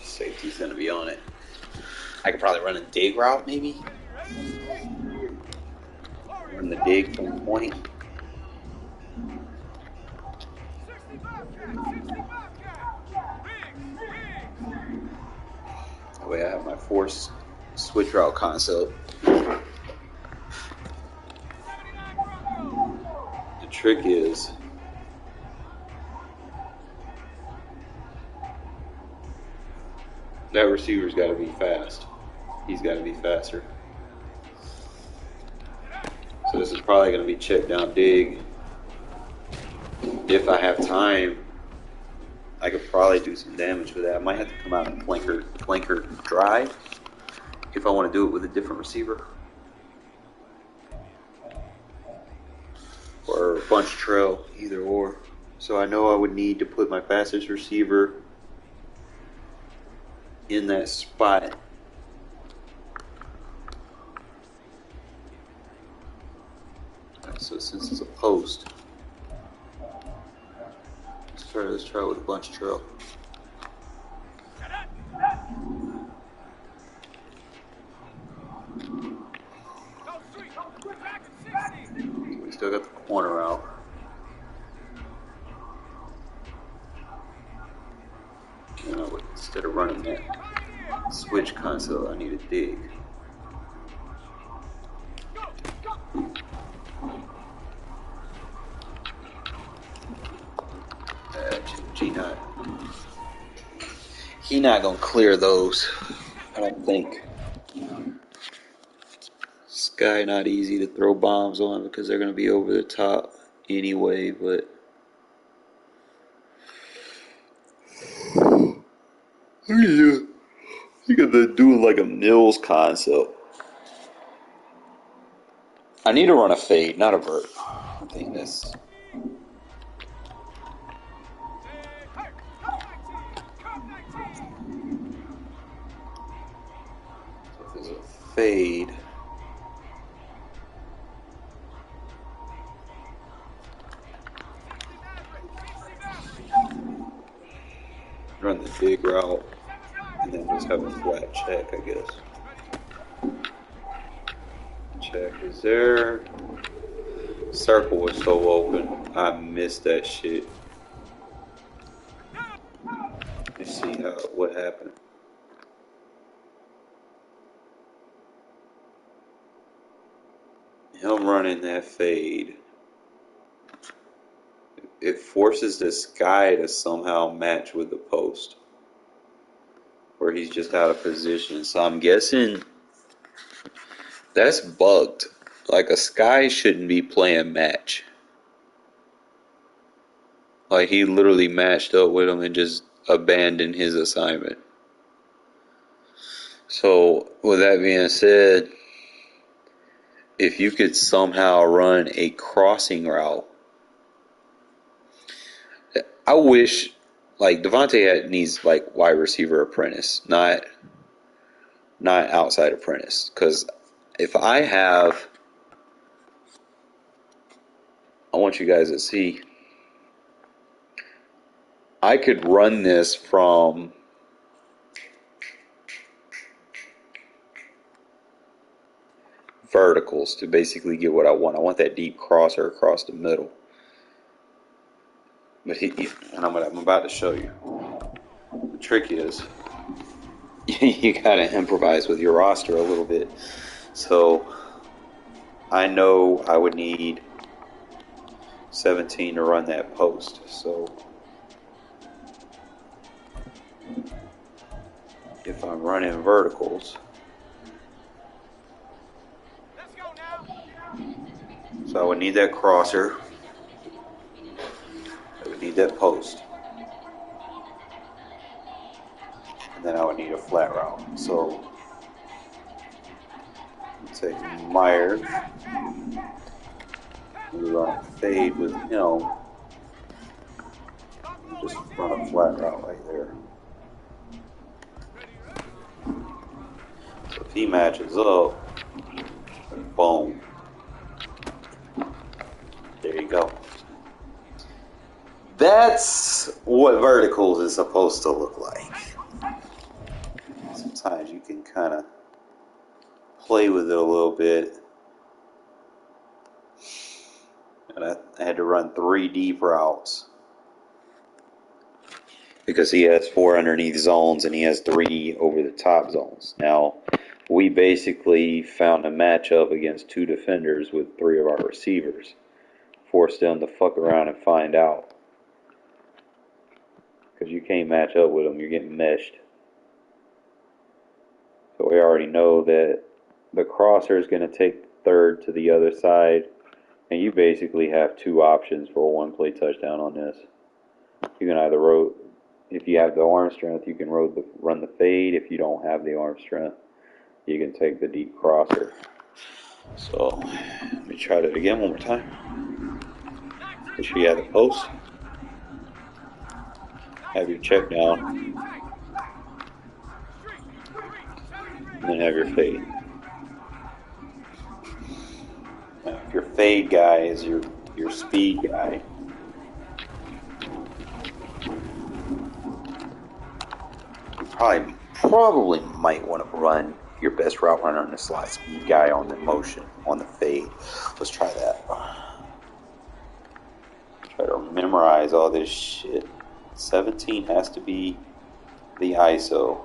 [SPEAKER 1] Safety's gonna be on it. I could probably run a dig route, maybe. Run the dig from point. That way I have my force switch route concept. The trick is that receiver's got to be fast. He's got to be faster. So this is probably going to be check down dig. If I have time, I could probably do some damage with that. I might have to come out and flanker drive if I want to do it with a different receiver. Or bunch trail, either or. So I know I would need to put my fastest receiver in that spot. So since it's a post, let's try with a bunch trail. We still got the corner out. You know, instead of running that switch console, I need a dig. He not gonna clear those, I don't think. This guy not easy to throw bombs on because they're gonna be over the top anyway, but you got to do like a Mills concept. I need to run a fade, not a vert. I think this. If there's a fade, run the big route, and then just have a flat check, I guess. Check. Is there... Circle was so open. I missed that shit. Let's see what happened. Him running that fade. It forces this guy to somehow match with the post. Where he's just out of position. So I'm guessing that's bugged. Like a Sky shouldn't be playing match. Like he literally matched up with him and just abandoned his assignment. So with that being said, if you could somehow run a crossing route, I wish like Devontae needs like wide receiver apprentice, not outside apprentice. Because if I want you guys to see, I could run this from verticals to basically get what I want. I want that deep crosser across the middle. But and I'm about to show you. The trick is you gotta improvise with your roster a little bit. So I know I would need 17 to run that post. So if I'm running verticals,
[SPEAKER 4] Let's go now.
[SPEAKER 1] so I would need that crosser. I would need that post. And then I would need a flat route. So take Myers. We run a fade with him. Just run a flat route right there. So if he matches up, boom. There you go. That's what verticals is supposed to look like. Sometimes you can kind of play with it a little bit. And I had to run 3 deep routes because he has 4 underneath zones and he has 3 over the top zones. Now, we basically found a matchup against 2 defenders with 3 of our receivers. Forced them to fuck around and find out. Because you can't match up with them, you're getting meshed. So we already know that the crosser is going to take third to the other side. And you basically have 2 options for a 1-play touchdown on this. You can either if you have the arm strength, you can run the fade. If you don't have the arm strength, you can take the deep crosser. So let me try that again one more time. Make sure you have the post. Have your check down. And then have your fade. Now, if your fade guy is your speed guy, you probably might want to run your best route runner on the slot speed guy on the motion, on the fade. Let's try that. Try to memorize all this shit. 17 has to be the ISO.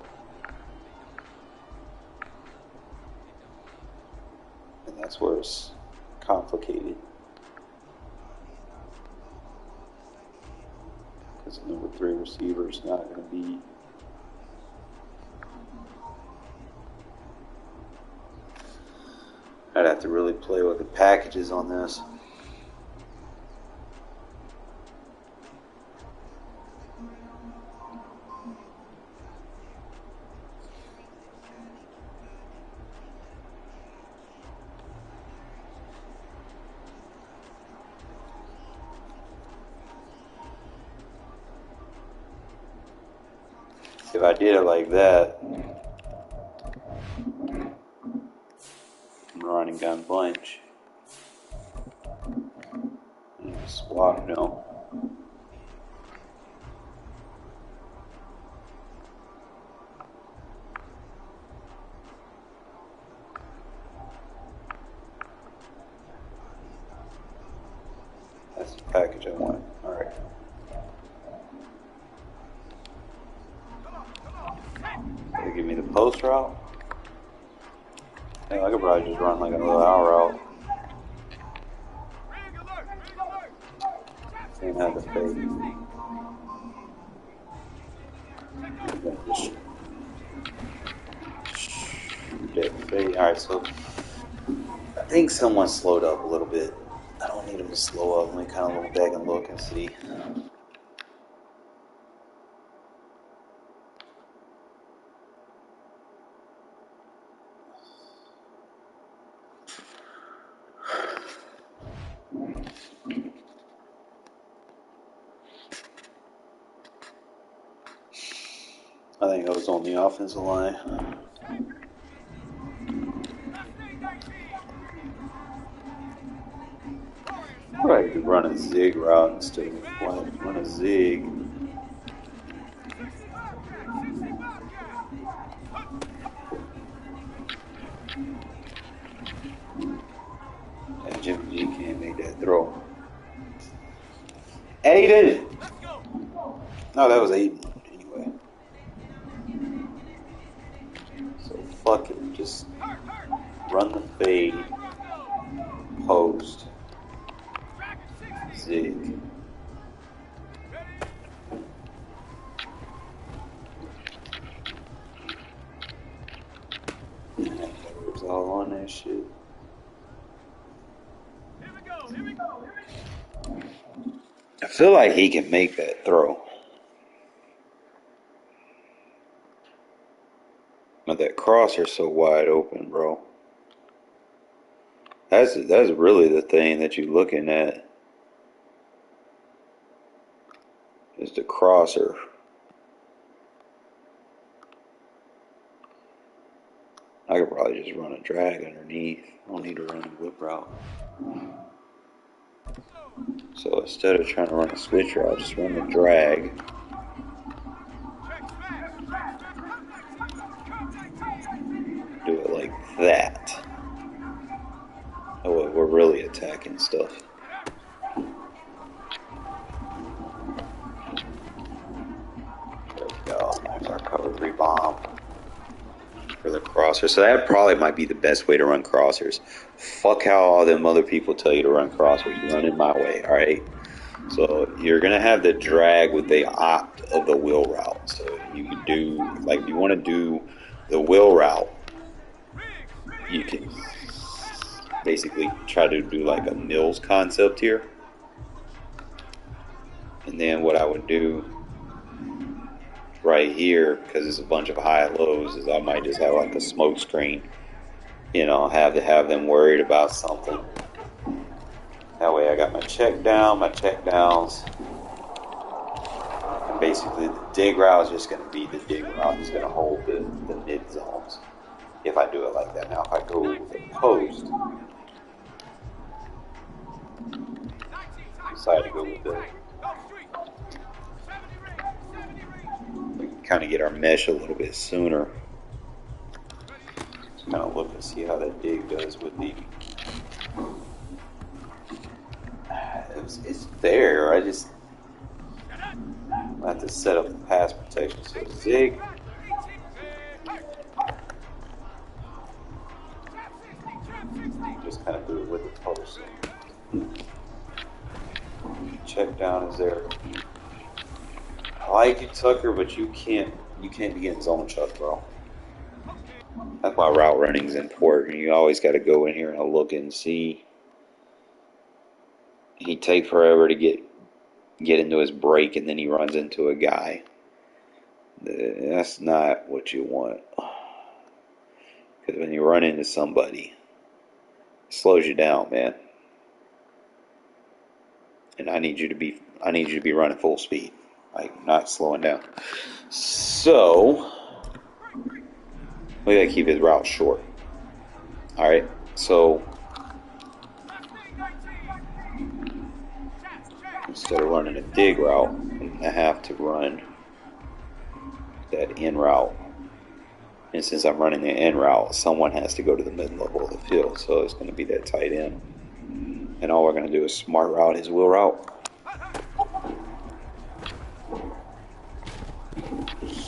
[SPEAKER 1] And that's where it's complicated. Because the number 3 receiver is not going to be. I'd have to really play with the packages on this. If I did it like that, I'm running gun bunch. Swap, no. package I want. Alright. They give me the post route. Yeah, I could probably just run like a little hour route. And have the fade. That fade. Alright, so I think someone slowed up a little bit. I don't need him to slow up. Let me kind of look back and look and see. I think I was on the offensive line. Probably could run a zig route instead of run a zig. And Jimmy G can't make that throw. Aiden! No, that was Aiden. Anyway. So fuck it. Just run the fade. Post. Zig. It was all on that shit. I feel like he can make that throw. But that crosser's so wide open, bro. That's really the thing that you're looking at. Is the crosser. I could probably just run a drag underneath. I don't need to run a whip route. So instead of trying to run a switch route, just run the drag. Do it like that. Oh, we're really attacking stuff. There we go. There's our cover 3 bomb for the crosser. So that probably might be the best way to run crossers. Fuck how all them other people tell you to run crossers. Run it my way, alright? So you're going to have the drag with the opt of the wheel route. So you can do, like if you want to do the wheel route, you can basically try to do like a Mills concept here. And then what I would do right here, because it's a bunch of high and lows, is I might just have like a smoke screen. You know, have them worried about something. That way I got my check down, my check downs. And basically the dig route is just going to be the dig route. It's going to hold the mid zones. If I do it like that. Now if I go with a post, decide to go with the, we can kind of get our mesh a little bit sooner. Just kind of look and see how that dig does with the, it's there. I have to set up the pass protection. So zig. Just kind of do it with the post. Check down is there. I like you, Tucker, but you can't be getting zone chuck, bro. That's why route running is important. You always got to go in here and look and see. He takes forever to get into his break, and then he runs into a guy. That's not what you want. Because when you run into somebody, it slows you down, man. And I need you to be running full speed, like not slowing down. So we gotta keep his route short. All right, so instead of running a dig route, I'm gonna have to run that in route. And since I'm running the in route, someone has to go to the mid level of the field, so it's gonna be that tight end. And all we're gonna do is smart route his wheel route.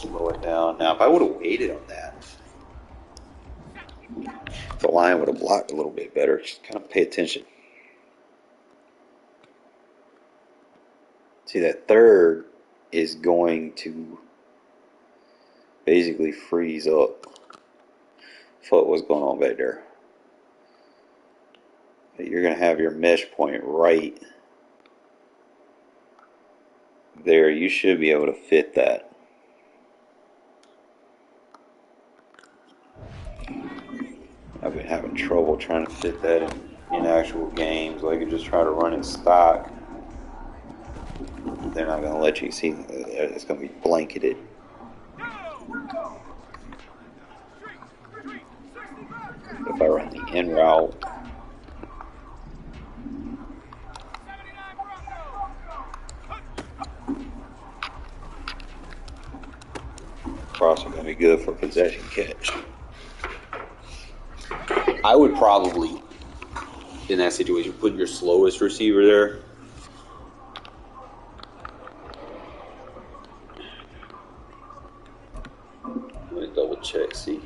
[SPEAKER 1] slow it down. Now, if I would have waited on that, the line would have blocked a little bit better. Just kind of pay attention. See, that third is going to basically freeze up. Fuck what's going on back there. You're going to have your mesh point right there. You should be able to fit that. I've been having trouble trying to fit that in actual games. Like, you just try to run it stock. They're not going to let you see. It's going to be blanketed. If I run the in route, cross are going to be good for possession catch. I would probably, in that situation, put your slowest receiver there. Let me double check, see.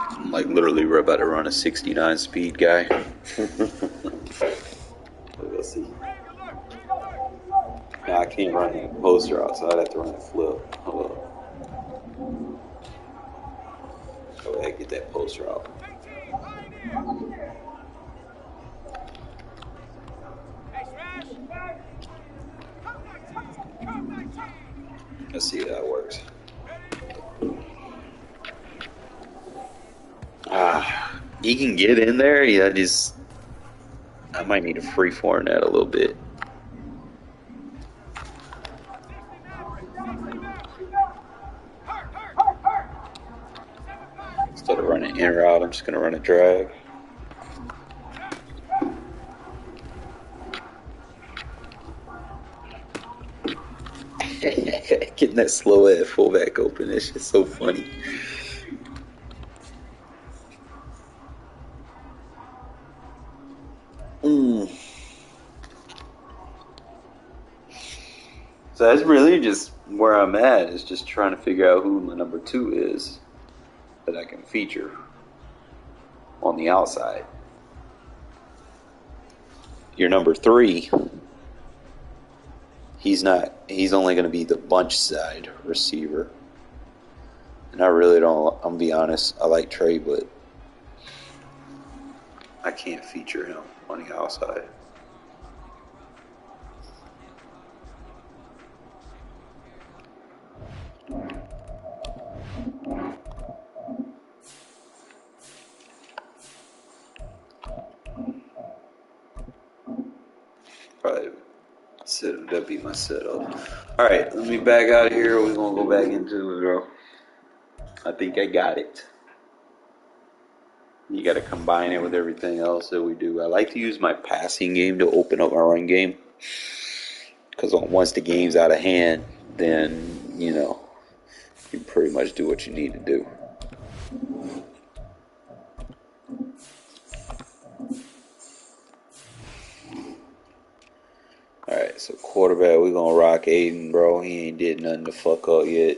[SPEAKER 1] I'm like literally we're about to run a 69 speed guy. Let's see. No, I can't run that poster out, so I'd have to run a flip. Hold up. Go ahead, get that poster out. Let's see how that works. He can get in there. Yeah, I might need to freeform that a little bit. Instead of running in route, I'm just going to run a drag. Getting that slow ass fullback open, that shit's so funny. So that's really just where I'm at, is just trying to figure out who my number 2 is that I can feature on the outside. Your number 3, he's only going to be the bunch side receiver. And I really don't, I'm going to be honest, I like Trey, but I can't feature him on the outside. Probably that'd be my setup. Alright, let me back out of here. We're going to go back into it, bro. I think I got it. You got to combine it with everything else that we do. I like to use my passing game to open up my run game. Because once the game's out of hand, then, you pretty much do what you need to do. Alright, so quarterback, we're going to rock Aiden, bro. He ain't did nothing to fuck up yet.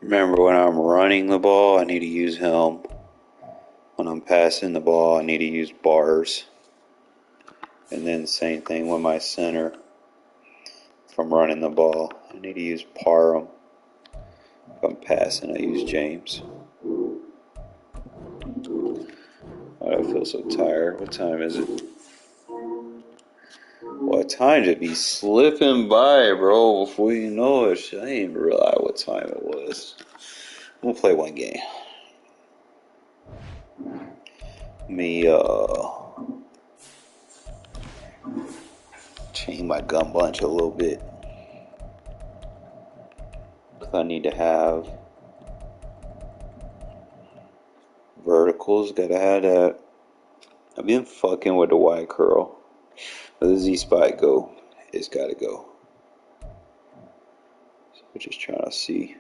[SPEAKER 1] Remember, when I'm running the ball, I need to use him. When I'm passing the ball, I need to use bars. And then same thing with my center. If I'm running the ball, I need to use Parham. If I'm passing, I use James. Oh, I feel so tired. What time is it? What time to be slipping by, bro? Before you know it, I didn't even realize what time it was. We'll play one game. Change my gun bunch a little bit. Because I need to have verticals. Gotta have that. I've been fucking with the Y curl. Where the Z spot go? It's gotta go. So we're just trying to see.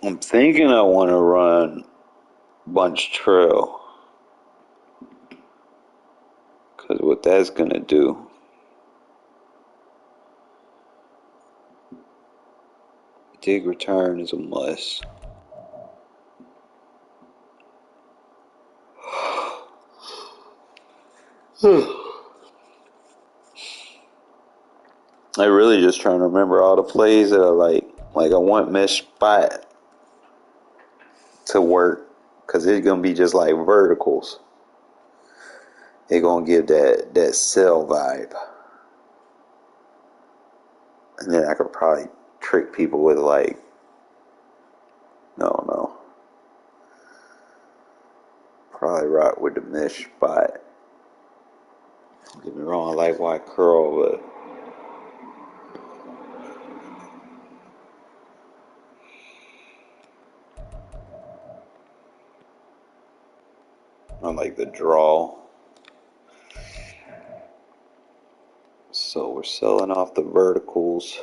[SPEAKER 1] I'm thinking I want to run bunch trail. Because what that's gonna do. Dig return is a must. I really just trying to remember all the plays that I like. Like I want mesh spot to work because it's gonna be just like verticals. It's gonna give that cell vibe, and then I could probably trick people with like, no, probably rock with the mesh spot. Don't get me wrong, I like white curl, but I like the draw. So we're selling off the verticals.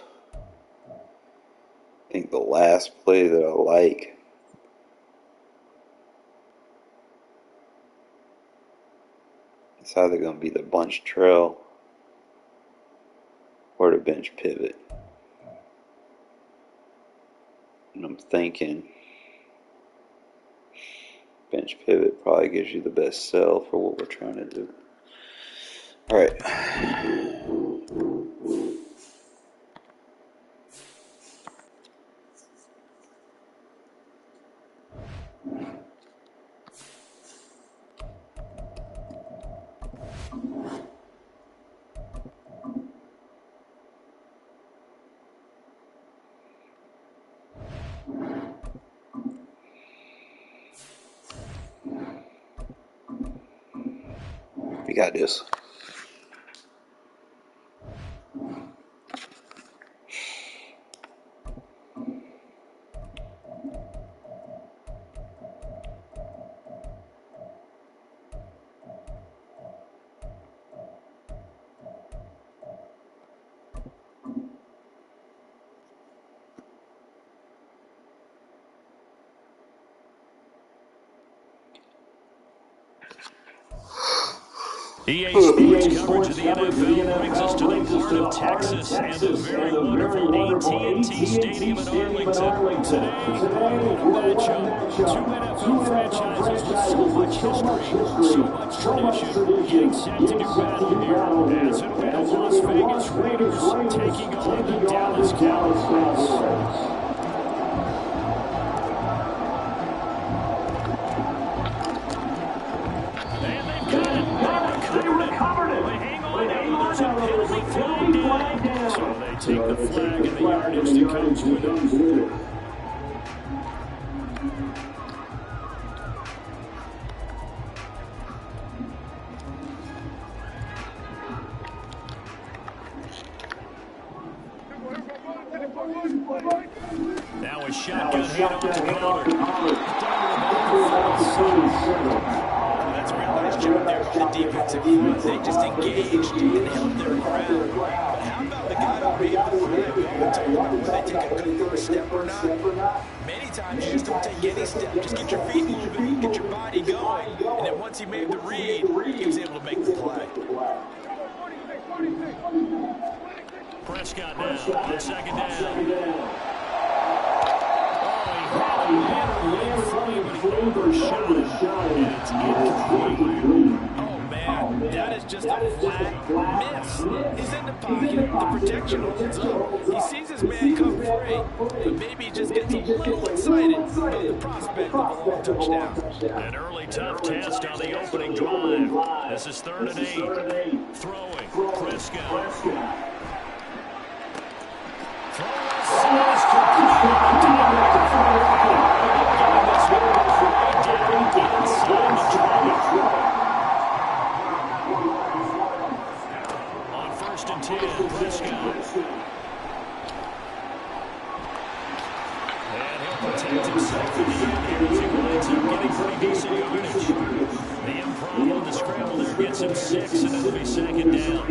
[SPEAKER 1] I think the last play that I like it's either going to be the bunch trail or the bench pivot. And I'm thinking bench pivot probably gives you the best sell for what we're trying to do. All right. We got this.
[SPEAKER 2] EA Sports coverage of the NFL brings us to the heart of Texas and the very wonderful AT&T Stadium in Arlington. Today, a matchup. Two NFL franchises with so much history, so much tradition, getting set to do battle here. As it'll be the Las Vegas Raiders taking on the Dallas Cowboys. So they take the flag and the yardage that comes with it. Now a shotgun handoff to Pollard.
[SPEAKER 5] That's a real nice job there by the defensive front. They just engaged and held their ground. But how about the guy who made the play? Whether they take a good first step or not, many times you just don't take any step. Just get your feet moving, get your body going. And then once he made the read, he was able to make the play.
[SPEAKER 2] Prescott now on second down. Oh, he had a man free, but he overshot him, and it's incomplete. Oh, man, that is just a flat miss. He's in the pocket. The protection holds up. He sees his man come free, but maybe he just gets a little excited about the prospect of a long touchdown. An early tough test on the opening drive. This is 3rd and 8. Throwing. Prescott. On 1st and 10, Prescott. And he'll protect himself in the end here as he winds up getting pretty decent yardage. The improv on the scramble there gets him 6, and it'll be 2nd down.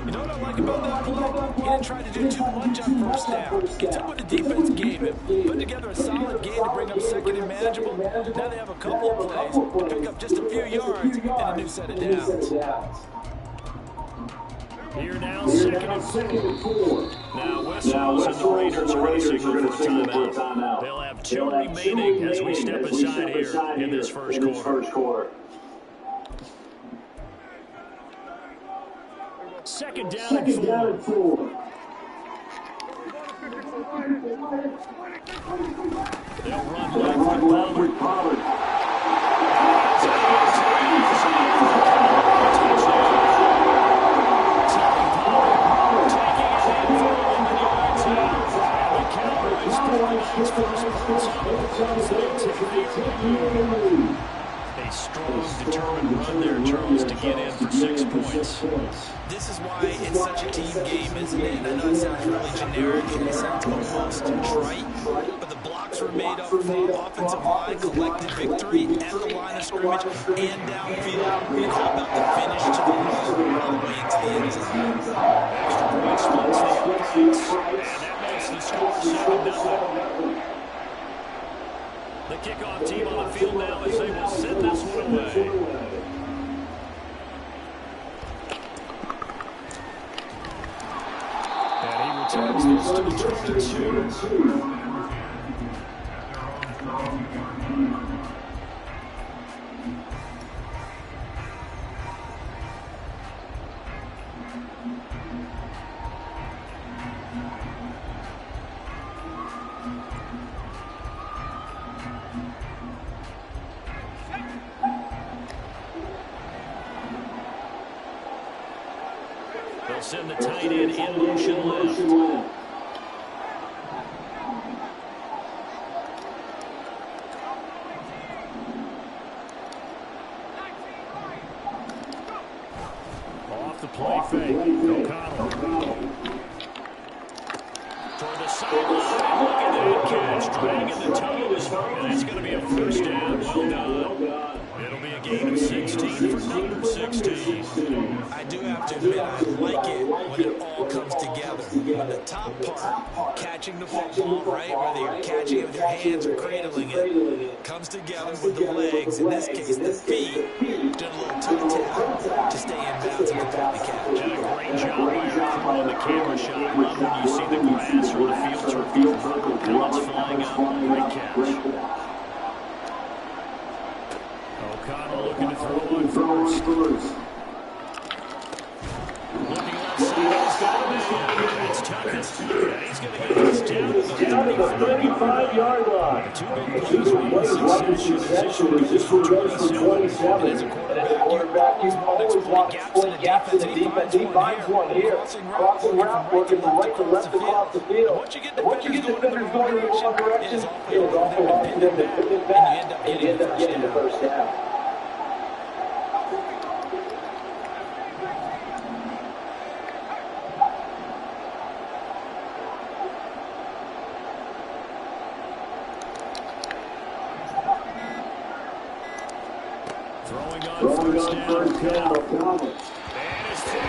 [SPEAKER 2] You know what I like about that play? He didn't try to do too much on 1st down. Gets up with the defense game and put together a solid game to bring up 2nd and manageable. Now they have a couple of plays to pick up just a few yards and a new set of downs. Here now, 2nd and 4. Now West Walls and the Raiders are going to signal for a timeout. They'll have 2 remaining as we step aside here in this first quarter. 2nd down and 4. They'll run left with Pollard. A strong, determined run there, Charles, to get in for 6 points.
[SPEAKER 5] This is why it's such a team game, isn't it? And I know it sounds really generic and it sounds almost trite, but the blocks were made up from offensive line, collected victory at the line of scrimmage and downfield. It's all about the finish to the low all the way into the end zone.
[SPEAKER 2] Extra point splits the uprights, and that makes the score 7-0. The kickoff team on the field now as they will send this one away. And he returns this to the 22. They'll send the tight end in motion left. Off the play fake. O'Connell. Toward the sideline. Look at that catch. Dragging the toes. And it's going to be a 1st down. Well done. It'll be a gain of 16 for number 16.
[SPEAKER 5] I do have to admit, I like it when it all comes together. When the top part, catching the football, right, whether you're catching it with your hands or cradling it, comes together with the legs, in this case, the feet, doing a little toe-tap to stay in bounds and complete the catch.
[SPEAKER 2] And a great job by your crew on the camera shot. Love when you see the grass or the field turf vertical pellets flying up. Great catch. O'Connell looking to throw on 1st. Looking left side, he's got it in. That's Tucker. And he's going to get this down to the 35-yard line. Two big plays, one success, position for 27. And as a quarterback, you always want to exploit gaps in the defense. He finds one here. Crossing route, working from right to left across the field. Once you get defenders going in the wrong direction, it is awful hard for them to put it back, and you end up getting the 1st down. Throwing on 1st down, O'Connell. And his throw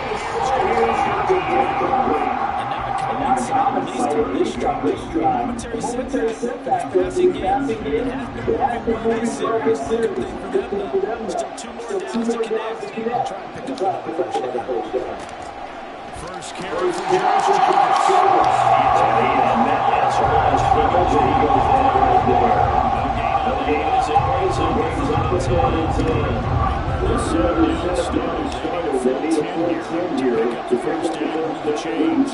[SPEAKER 5] And now at least in this drive, momentary setback for this passing game. It has been moving very serious. Good thing for them, though. Still 2 more downs to connect and try and pick up another 1st down.
[SPEAKER 2] First carry for Josh Jacobs. This down started. They need a full 10 here to pick up the first down, the chains.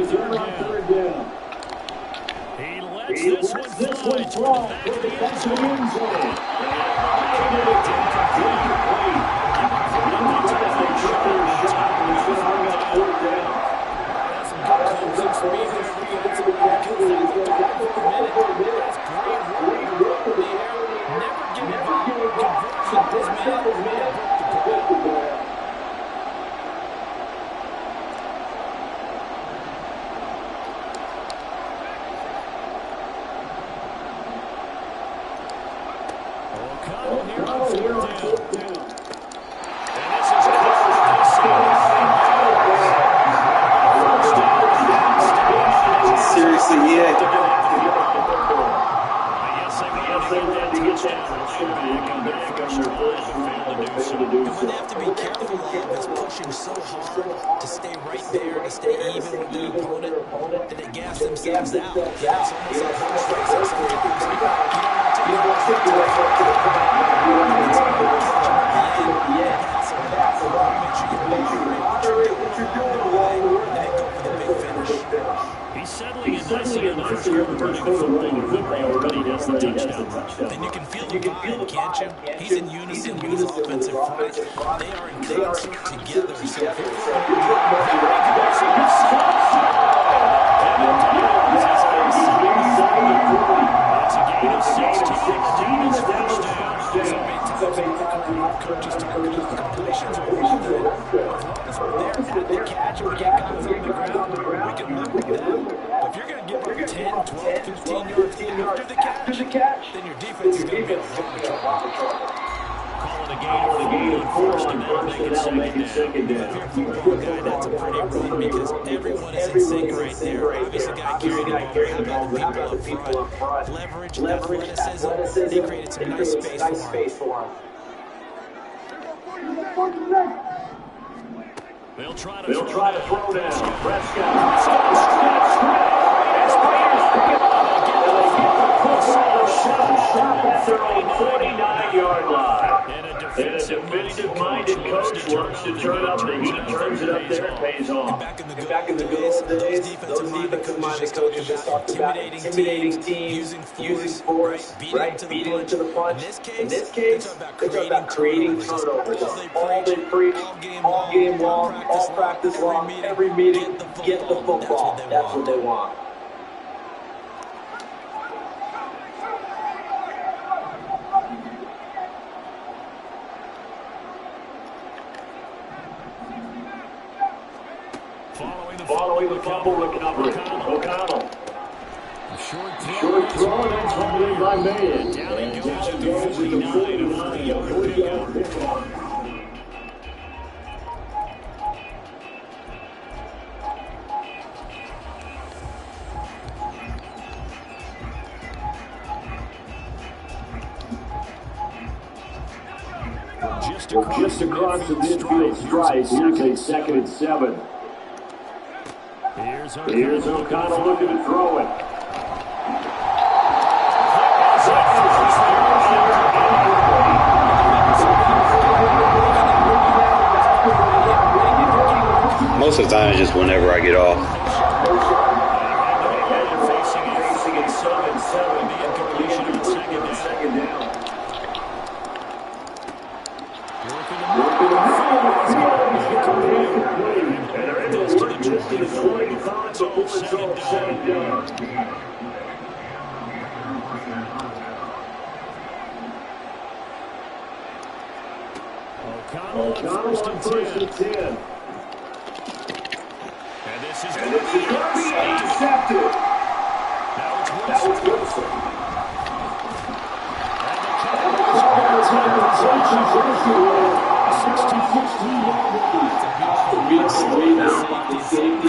[SPEAKER 2] Third down.
[SPEAKER 3] He lets this one fly toward the back of the end zone.
[SPEAKER 5] And you can feel the vibe, can't you? He's in unison with his offensive front. They are in concert together. So if you're it's a gain of 16 and coaches talk about completions are all good. As long as we're there at the catch and we get guys on the ground, we can live with that. But if you're going to give up 10, 12, 15 yards after the catch, then your defense is going to be in a lot of trouble. Call it a gain of 4 on first, and that'll make it second down. If you're a football guy, that's a pretty run because everyone is in sync right there. Obviously, guy carrying the ball. How about the people up front? Leverage, athleticism. They created some nice space for him.
[SPEAKER 2] They'll try to throw down. Prescott. Shot at their own 49-yard line. And a defensive-minded coach wants to turn up the heat, turns it up there, pays off.
[SPEAKER 6] Back in the good old days, those defensive-minded coaches just talked about intimidating teams, using force, beating them to the punch. In this case, they're talking about creating turnovers. All they preach, all game long, all practice long, every meeting, get the football. That's what they want. Following the fumble recovery, O'Connell. Short throw and it's fumbling by Madden. Down he goes at the 49-yard pickup. Just across the midfield stripe, here's a 2nd and 7. Here's O'Connell looking to throw it.
[SPEAKER 1] Most of the time, it's just whenever I get off.
[SPEAKER 2] Facing a 7-7, the incompletion of the second down. O'Connell on first and 10. And this is going to be intercepted. That was Wilson. And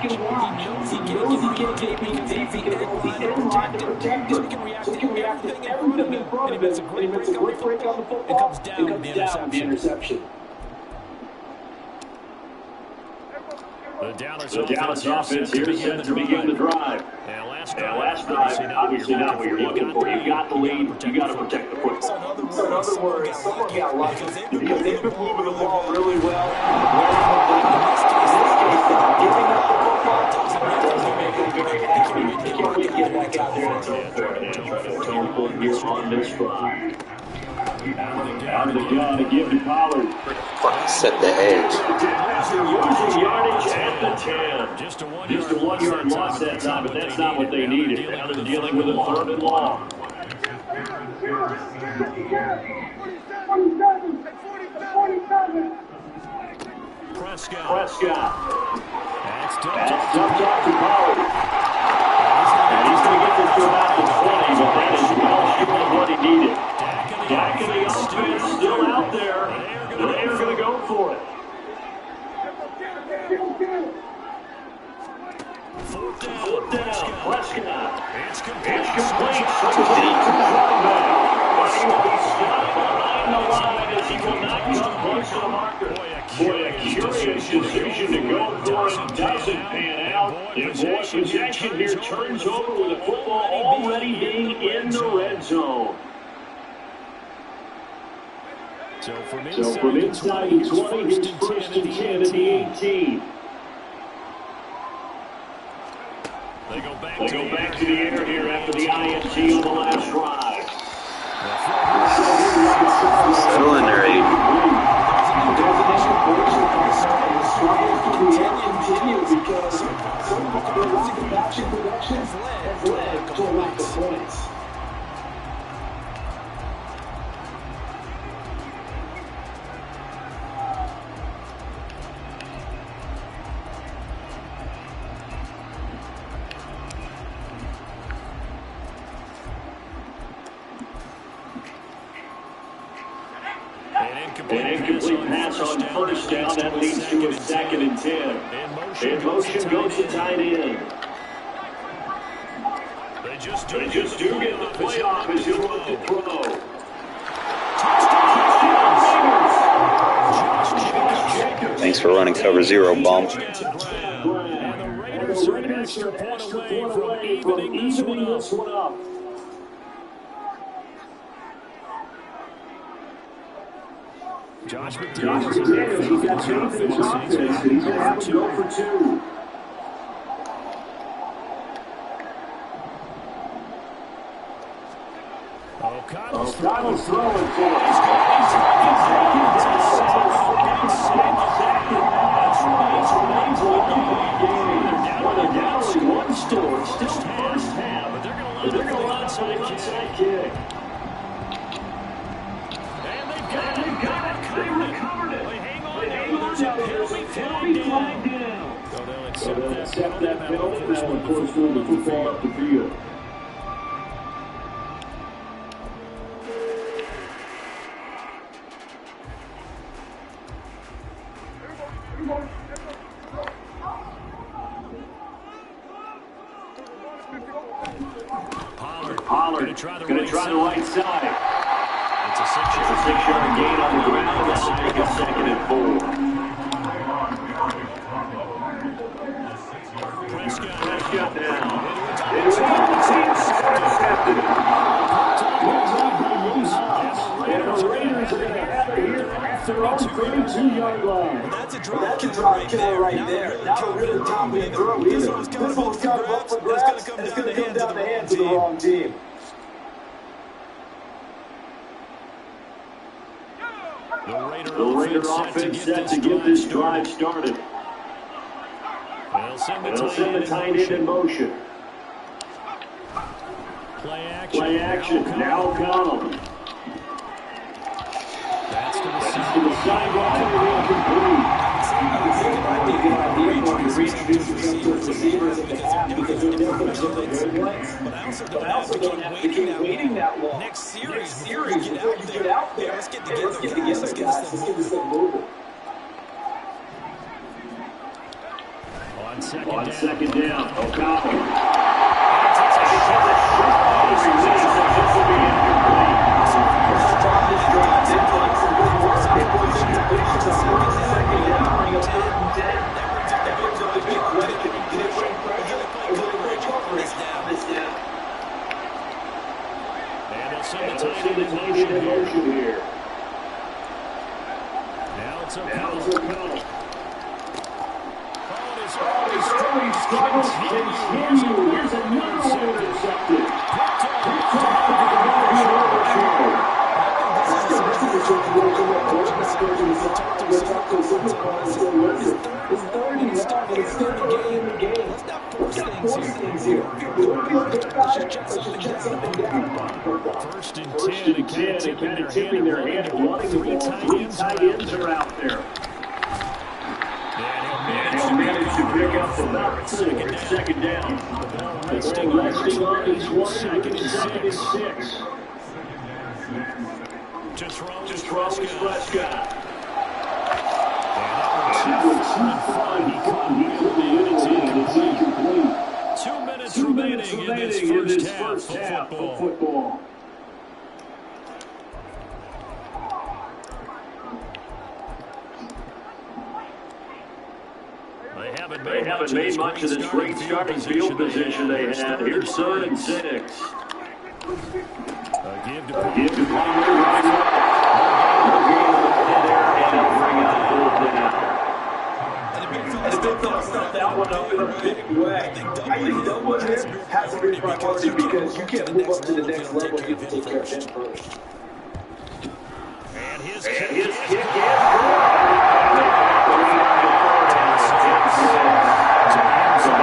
[SPEAKER 2] the
[SPEAKER 3] He knows he can't get beat deep. He can hold the end line to protect him. So he can react to everything in front of him. And he makes a great break on the football. It comes down with the interception.
[SPEAKER 2] The Dallas offense here is set to begin the drive. And last drive, obviously not what you're looking for. You got the lead, you got to protect the football.
[SPEAKER 6] So in other words, someone got lucky because they've been moving the ball really well. Giving up the football doesn't make it very happy. They can't wait to get back out there and try to atone for here on this drive. Out of the gun to give to Pollard.
[SPEAKER 1] Set the edge.
[SPEAKER 2] Losing yardage at the 10. Just a 1 yard loss that time, but that's not what they needed. Now they're dealing with a 3rd and long. Prescott. That's dumped off to Pollard. And he's going to get this to about the 20, but that is well short of what he needed. Dak and the offense still out there. They're going to go for it. 4th down. Prescott. It's complete. But he will be stopped behind the line as he will not come close to the marker. Boy, a curious decision to go for it doesn't pan out. And boy, possession here turns over with the football already being in the red zone.
[SPEAKER 3] So from
[SPEAKER 2] inside the 20, it's 1st and 10 at the 18. They go back to the air here after the INT on the last drive.
[SPEAKER 1] Still in there, 8.
[SPEAKER 6] Continue because some of the lack of action production has led to a lack of points.
[SPEAKER 2] An incomplete pass on 1st down. That leads to a 2nd and 10. In motion goes the tight end. They just do get the playoff as he'll look to throw.
[SPEAKER 1] Thanks for running cover 0, bum.
[SPEAKER 2] And the Raiders are an extra point away from evening this one up.
[SPEAKER 3] Josh McDaniels
[SPEAKER 2] He's got faith in his offense, and he's going to have to go for 2. O'Connell's throwing for it. They're down only 1 score. It's still 1st half, but they're going to line up for the onside kick. They recovered it. Hang on now. He'll be flagged down. So they'll accept that penalty. Now, of course, move the football up the field. Pollard going to try the right side. It's a 6-yard gain on the ground. That's a 2nd and 4. Prescott down. And the Raiders are going to have it here at their own 32-yard line.
[SPEAKER 6] That's a drop killer right there. Not a really confident throw either. This one's kind of up for grabs, and it's going to come down the hands of the wrong team.
[SPEAKER 2] The Raider offense set to get this drive started. They'll send the tight end in motion. Play action. Now O'Connell. That's to the sideline and incomplete.
[SPEAKER 6] I think it might be a good idea for you to reintroduce yourself to receivers at the half because they're different plays. But I also don't have to keep waiting that long. Next series, before you get out there, let's get together, guys. Let's get this thing moving.
[SPEAKER 2] On second down, O'Connell. And they'll see the tight end in motion here.
[SPEAKER 3] Now it's O'Connell.
[SPEAKER 2] Early struggles continue. Here's another one intercepted.
[SPEAKER 3] First and 10, and kind of tipping their hand. Three tight ends are out there.
[SPEAKER 2] And he'll manage to pick up about 4. Second down. Resting on his one. Second and 6.
[SPEAKER 3] To throw
[SPEAKER 2] Just Rose Prescott.
[SPEAKER 3] Two minutes remaining in this first half of football.
[SPEAKER 2] They haven't made much of this great starting field position they had. Here's 3rd and 6.
[SPEAKER 3] Give to
[SPEAKER 2] Plumlee right up. And they'll bring out 4th down.
[SPEAKER 6] And the big dog stuffed that one up in a big way. I think double him has a big priority because you can't move up to the next level. You have to take care of him first.
[SPEAKER 3] And his
[SPEAKER 2] kick
[SPEAKER 3] kick
[SPEAKER 2] is good.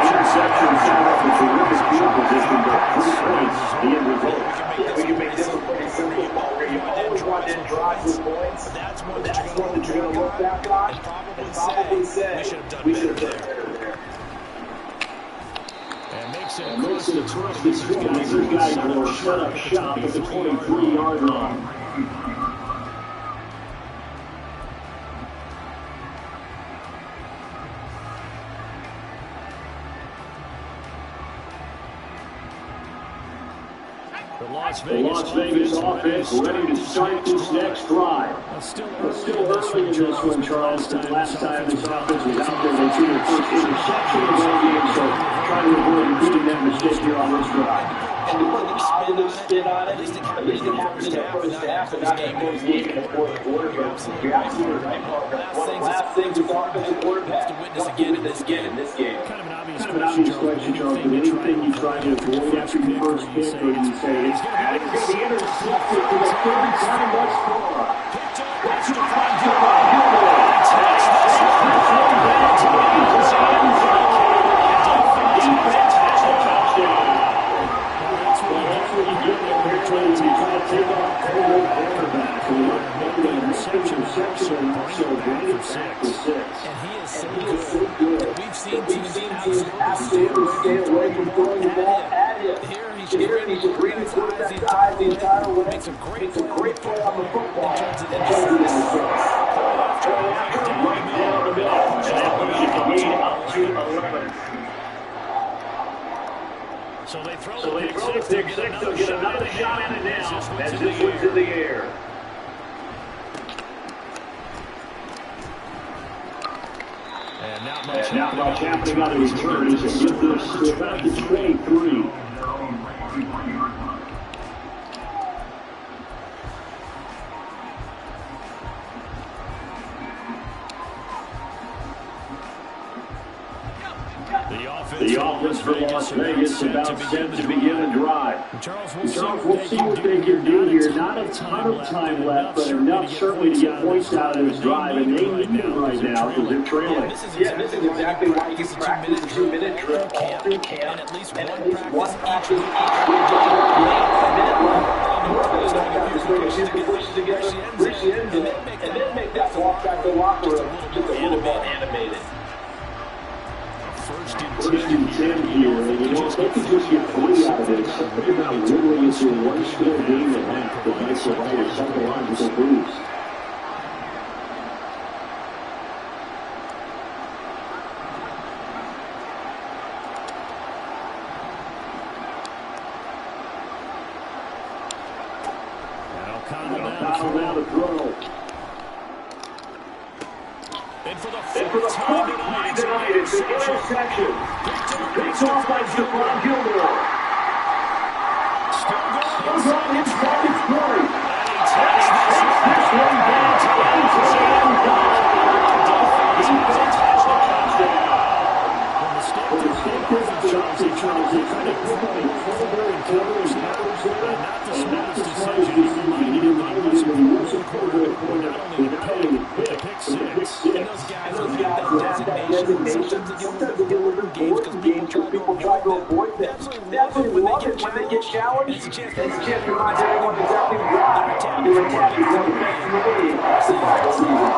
[SPEAKER 2] Interception set up a terrific field position, but 3 points, the end result.
[SPEAKER 6] Yeah, we can make this one pretty simple. Where you always want to drive with points, that's one that you're going to look back on and probably say, we should have done better there.
[SPEAKER 3] and makes it
[SPEAKER 2] Makes it across the field. These guys will shut up shop at the 23-yard line. The Las Vegas offense ready to start this next drive.
[SPEAKER 3] still
[SPEAKER 2] Early in this one, Charles. The last time this offense was out there, they threw their first interception of the ball game, so trying to avoid repeating that mistake here on this drive.
[SPEAKER 6] And to put a positive spin on it, at least it happened in the first half, and not in the fourth game in the fourth quarter. You're absolutely right, Parker. One of the last things with offensive quarterback, wants to witness again in this game.
[SPEAKER 3] kind of an obvious
[SPEAKER 2] Kind of an obvious question, Charles, but anything you try to avoid after your first pick, or you say, it's going to be intercepted for the 3rd time thus far. That's the time to
[SPEAKER 6] We've seen teams absolutely stay away from throwing the ball at him. Here he's just reading quarterback's eyes the entire way. Makes a great play on the football. And turns it into six.
[SPEAKER 2] Right down the middle. And that puts the lead up to 11.
[SPEAKER 3] So they throw
[SPEAKER 2] So they throw the pick six. They'll get another shot at it now as this one's in the air.
[SPEAKER 3] And not
[SPEAKER 2] much happening on the return as they get this to about the 23. The offense for Las Vegas about set to begin a drive.
[SPEAKER 3] Charles,
[SPEAKER 2] we'll see what they can do here. Not a ton of time left, but enough certainly to get points out of this drive, and they need it right now because they're trailing.
[SPEAKER 6] Yeah, this is exactly why you practice a 2-minute drill all through camp, and at least one practice each week. A minute left. Pushes together, reach the end of it, and then make that walk back to the locker room just a little bit animated.
[SPEAKER 3] First
[SPEAKER 2] and 10 here, and you know, if they can just get 3 out of this, they're not literally into a one-score game and a half. The Knights will write a psychological boost. O'Connell now to throw.
[SPEAKER 3] And for the fourth time tonight,
[SPEAKER 2] It's an interception. Picked off by Stephon Gilmore.
[SPEAKER 3] still
[SPEAKER 2] Goes
[SPEAKER 3] going.
[SPEAKER 2] on inside his 20.
[SPEAKER 3] Takes this one back to the end zone. Defense has the touchdown. When the Stanford Charles, they kind of cover and covers now. Not the smartest decision. He reminded him that he was a quarterback who not only would pay, but a pick six. And those guys who have that designation, sometimes they get a little games because people try to avoid them. They absolutely love it when they get challenged. It's a chance to remind everyone exactly why they're attacking one of the best in the league. Survival season.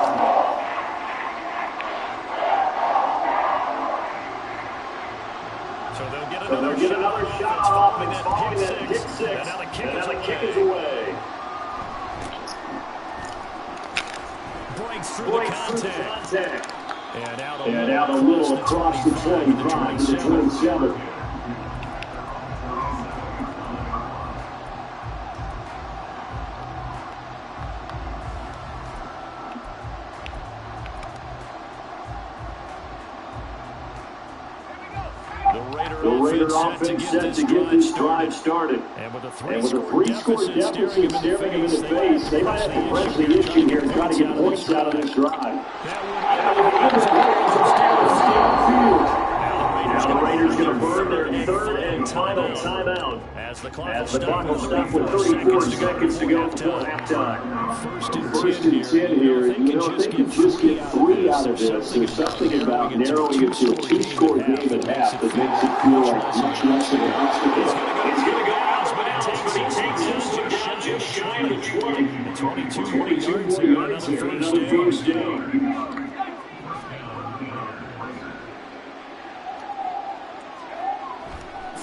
[SPEAKER 3] So they'll get another shot off and following that pick six. And now the kick is away. Breaks through the contact. And out a little across the 25 to the 27. The Raider offense set to get this drive started. And with a three-score deficit staring him in the face, they might have to press the issue here and try to get points out of this drive. Now the Raiders going to burn their third and final timeout. As the clock will stop with 34 seconds to go before halftime. First and 10 here. You know, if they can just get 3 out of this, there's something about narrowing it to a 2-score game at half that makes it feel like much less of an obstacle. It's going to go out, but it takes us just shy of the 20. 22 yards for another first down.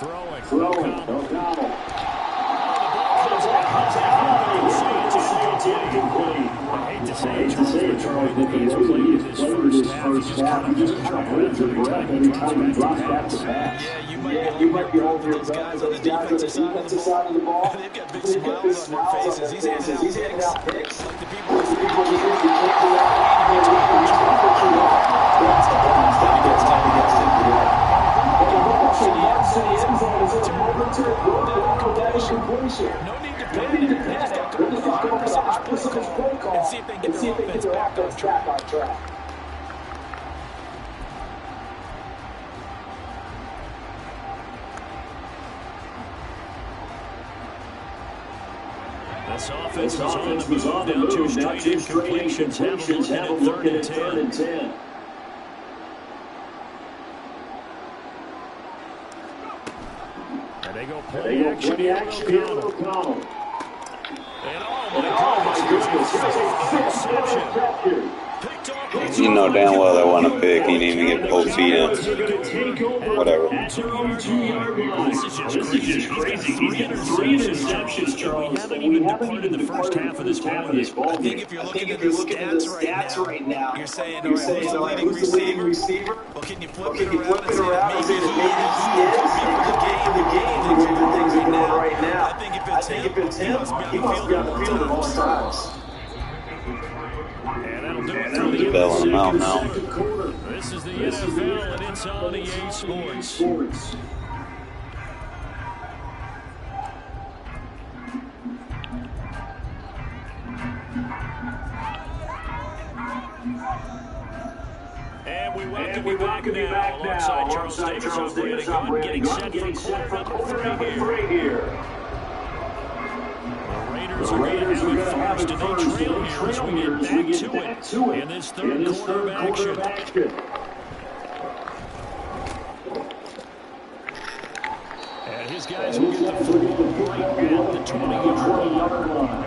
[SPEAKER 3] Throwing. O'Connell. I hate to say it, Charles, but he's played his first half. He just kind of holds his breath every time he drops back to pass.
[SPEAKER 5] Yeah, you might be over those guys on the defensive side of the ball. They've got big smiles on their faces. He's handing out picks. Like the people who can't go out. It's time to get it. No need to panic. They just got to go with a high percentage play call and see if they can get their offense back on track. This offense was on the move. Now 2 straight incompletions. Have a look at 3rd and 10. They go play action here with O'Connell. And oh my goodness, here's a interception.
[SPEAKER 1] You know damn well they want to pick. He didn't even get both feet in. Whatever.
[SPEAKER 2] This is just crazy. He's got 3 interceptions, Charles. We haven't even departed the first half of this ball.
[SPEAKER 5] I think if you're looking at the stats right now, you're saying, who's the leading receiver? Well, can you flip it around and say that maybe he is the game to things right now? I think if it's him, he must be on the field at all times.
[SPEAKER 1] He's bailing him out now.
[SPEAKER 3] This is the NFL, and it's on EA Sports. And we welcome you back now. Alongside Charles Davis, getting set for quarter number 3 here. The Raiders are going to have it first. They trail here as we get back to it in this third quarter of action. And his guys will get the football right at the 20-yard line.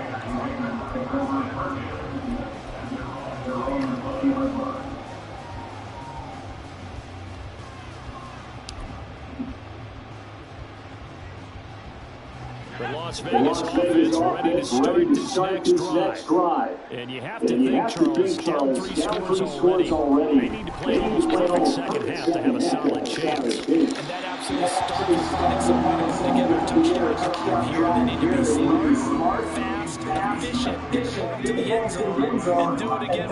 [SPEAKER 3] The Las Vegas offense ready to start this next drive. And you have to think, Charles, down 3 scores already. They need to play an almost perfect second half to have a solid chance.
[SPEAKER 5] And that absolutely starts with getting some winning together touchdowns. Here they need to be smart, fast, efficient, get the ball into the end zone, and do it again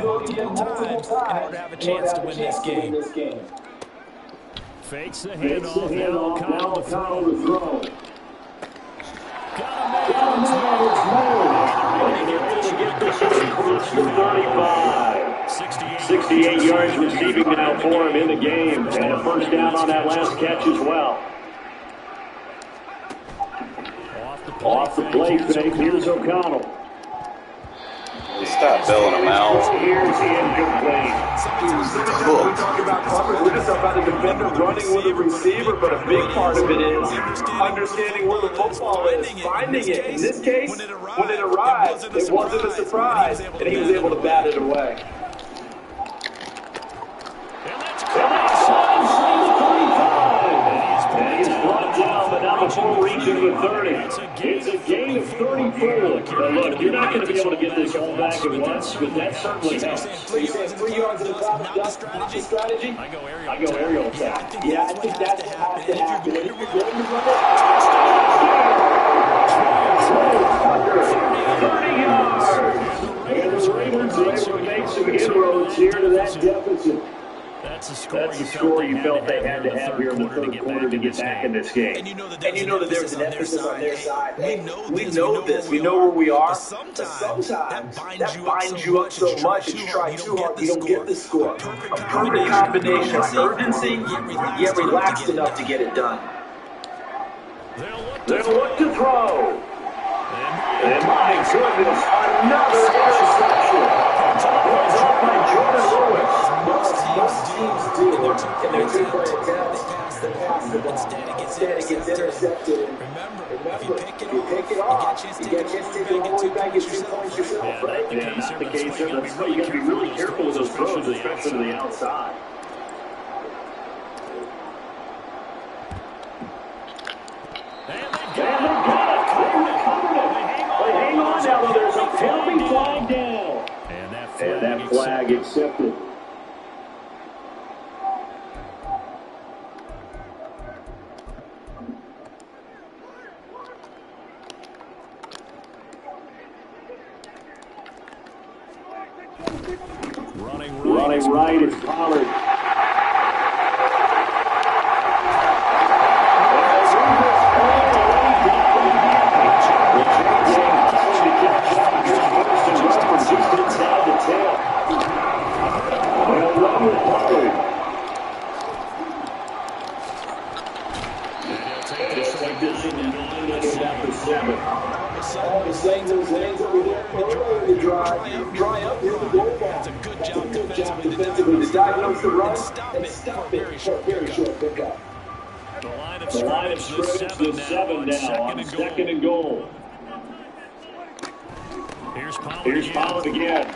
[SPEAKER 5] multiple times in order to have a chance to win this game.
[SPEAKER 2] Fakes the handoff. Now O'Connell to throw. Got a man. It's able to get this one across the 35. 68 yards receiving now for him in the game. And a first down on that last catch as well. Off the play fake, here's O'Connell.
[SPEAKER 1] Stop bailing him out.
[SPEAKER 2] Here's incomplete.
[SPEAKER 6] We talk about coverage. We're just about a defender running with a receiver, but a big part of it is understanding where the football is, finding it. In this case, when it arrived, it wasn't a surprise, and he was able to bat it away.
[SPEAKER 2] Before reaching the 30. It's a gain of 34. But look, you're not going to be able to get this all back at once, but that certainly helps.
[SPEAKER 6] 3 yards in the top, not the strategy.
[SPEAKER 2] I go aerial attack.
[SPEAKER 6] Yeah, I think that's what has to happen. If you're going to run it, 30 yards. And the Ravens are able to make some inroads here to that deficit.
[SPEAKER 2] That's the score you felt they had to have here in the third quarter to get back in this game.
[SPEAKER 6] And you know that there's an emphasis on their side. Hey, we know this. We know where we are. But sometimes that binds you up so much that you try too hard, you don't get the score. A perfect combination of urgency, yet relaxed enough to get it done.
[SPEAKER 2] They'll look to throw. And my goodness, another interception. Goes up by Jordan Lewis.
[SPEAKER 6] Most teams do, and they're two-point attempts. They pass the ball. Instead, it gets intercepted. Remember, if you pick it off, you get a chance to take it all the way back and 2 points yourself, right?
[SPEAKER 2] Yeah, not the case here. That's why you got to be really careful with those throws, especially to the outside. And they got it. They recovered it. But hang on now, though. There's a penalty flag down. And that flag accepted. Running right is Pollard.
[SPEAKER 6] Lanes over there, dry up near the goal line.
[SPEAKER 5] That's a good job defensively
[SPEAKER 6] to diagnose the run and stop it for a very short pickup.
[SPEAKER 2] The line of scrimmage, the 7 now on second and goal. Here's Pollard again. And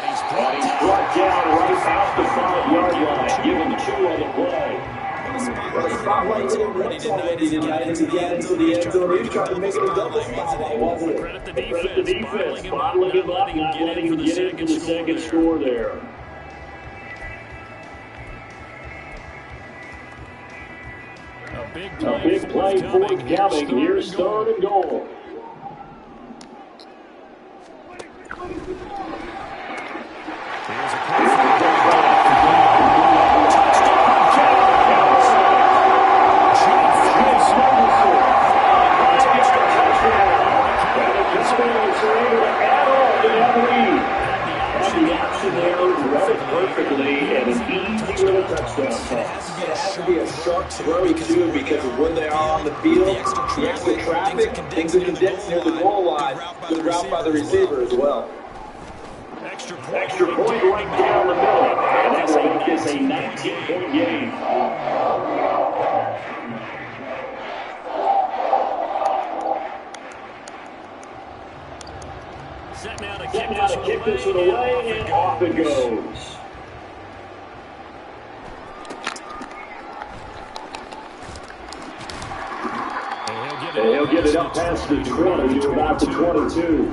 [SPEAKER 2] he's brought down right off the 5-yard line, given 2 on the play.
[SPEAKER 6] Spotlight's already tonight as he gets into the end zone. He's trying to make it a double spotlight, wasn't it?
[SPEAKER 2] Credit the defense, bottling him up, not letting him get into the second score there. A big play forthcoming. Here's third and goal. Perfectly and an easy little touchdown pass.
[SPEAKER 6] It has to be a sharp throw too because of where they are on the field, the extra traffic, things are condensed near the goal line. Good route by the receiver as well.
[SPEAKER 2] Extra point right down the middle, and that will make this a 19-point game. Set now to kick this one away, and off it goes. And he'll get it up past the 20 to about the 22.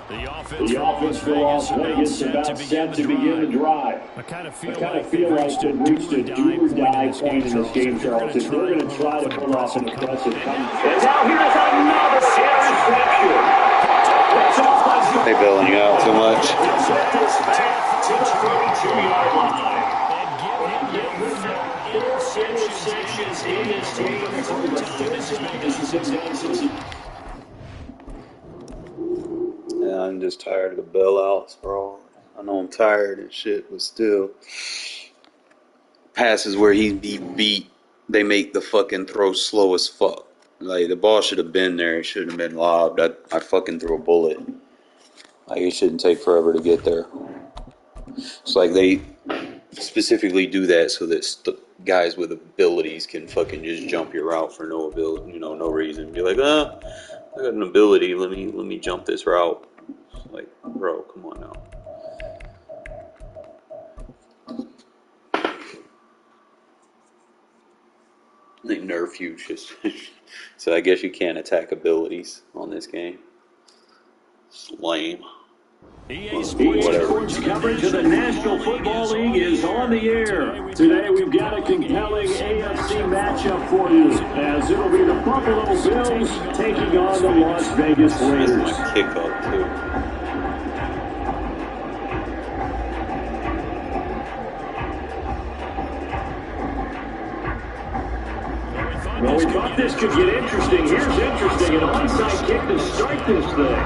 [SPEAKER 3] The
[SPEAKER 2] The offense for Las Vegas about set to begin the drive.
[SPEAKER 3] I kind of feel
[SPEAKER 2] like
[SPEAKER 3] like
[SPEAKER 2] they've
[SPEAKER 3] reached a
[SPEAKER 2] do-or-die point in this game, Charles. If they're going to try to pull off an impressive comeback. And now here's another interception.
[SPEAKER 1] They bailing you out too much.
[SPEAKER 2] To the 32-yard line.
[SPEAKER 3] Interceptions in this team.
[SPEAKER 1] Yeah, I'm just tired of the bailouts, bro. I know I'm tired and shit, but still. Passes where he beat, they make the fucking throw slow as fuck. Like, the ball should have been there. It shouldn't have been lobbed. I fucking threw a bullet. Like, it shouldn't take forever to get there. It's like they specifically do that so that guys with abilities can fucking just jump your route for no ability, no reason. Be like, I got an ability. Let me jump this route. It's like, bro, come on now. They nerf you just so I guess you can't attack abilities on this game. It's lame.
[SPEAKER 2] EA Sports coverage of the National Football League is on the air. Today we've got a compelling AFC matchup for you, as it'll be the Buffalo Bills taking on the Las Vegas Raiders.
[SPEAKER 1] This is my kickoff too.
[SPEAKER 2] Well, we thought this could get interesting. Here's interesting. An onside kick to start this thing.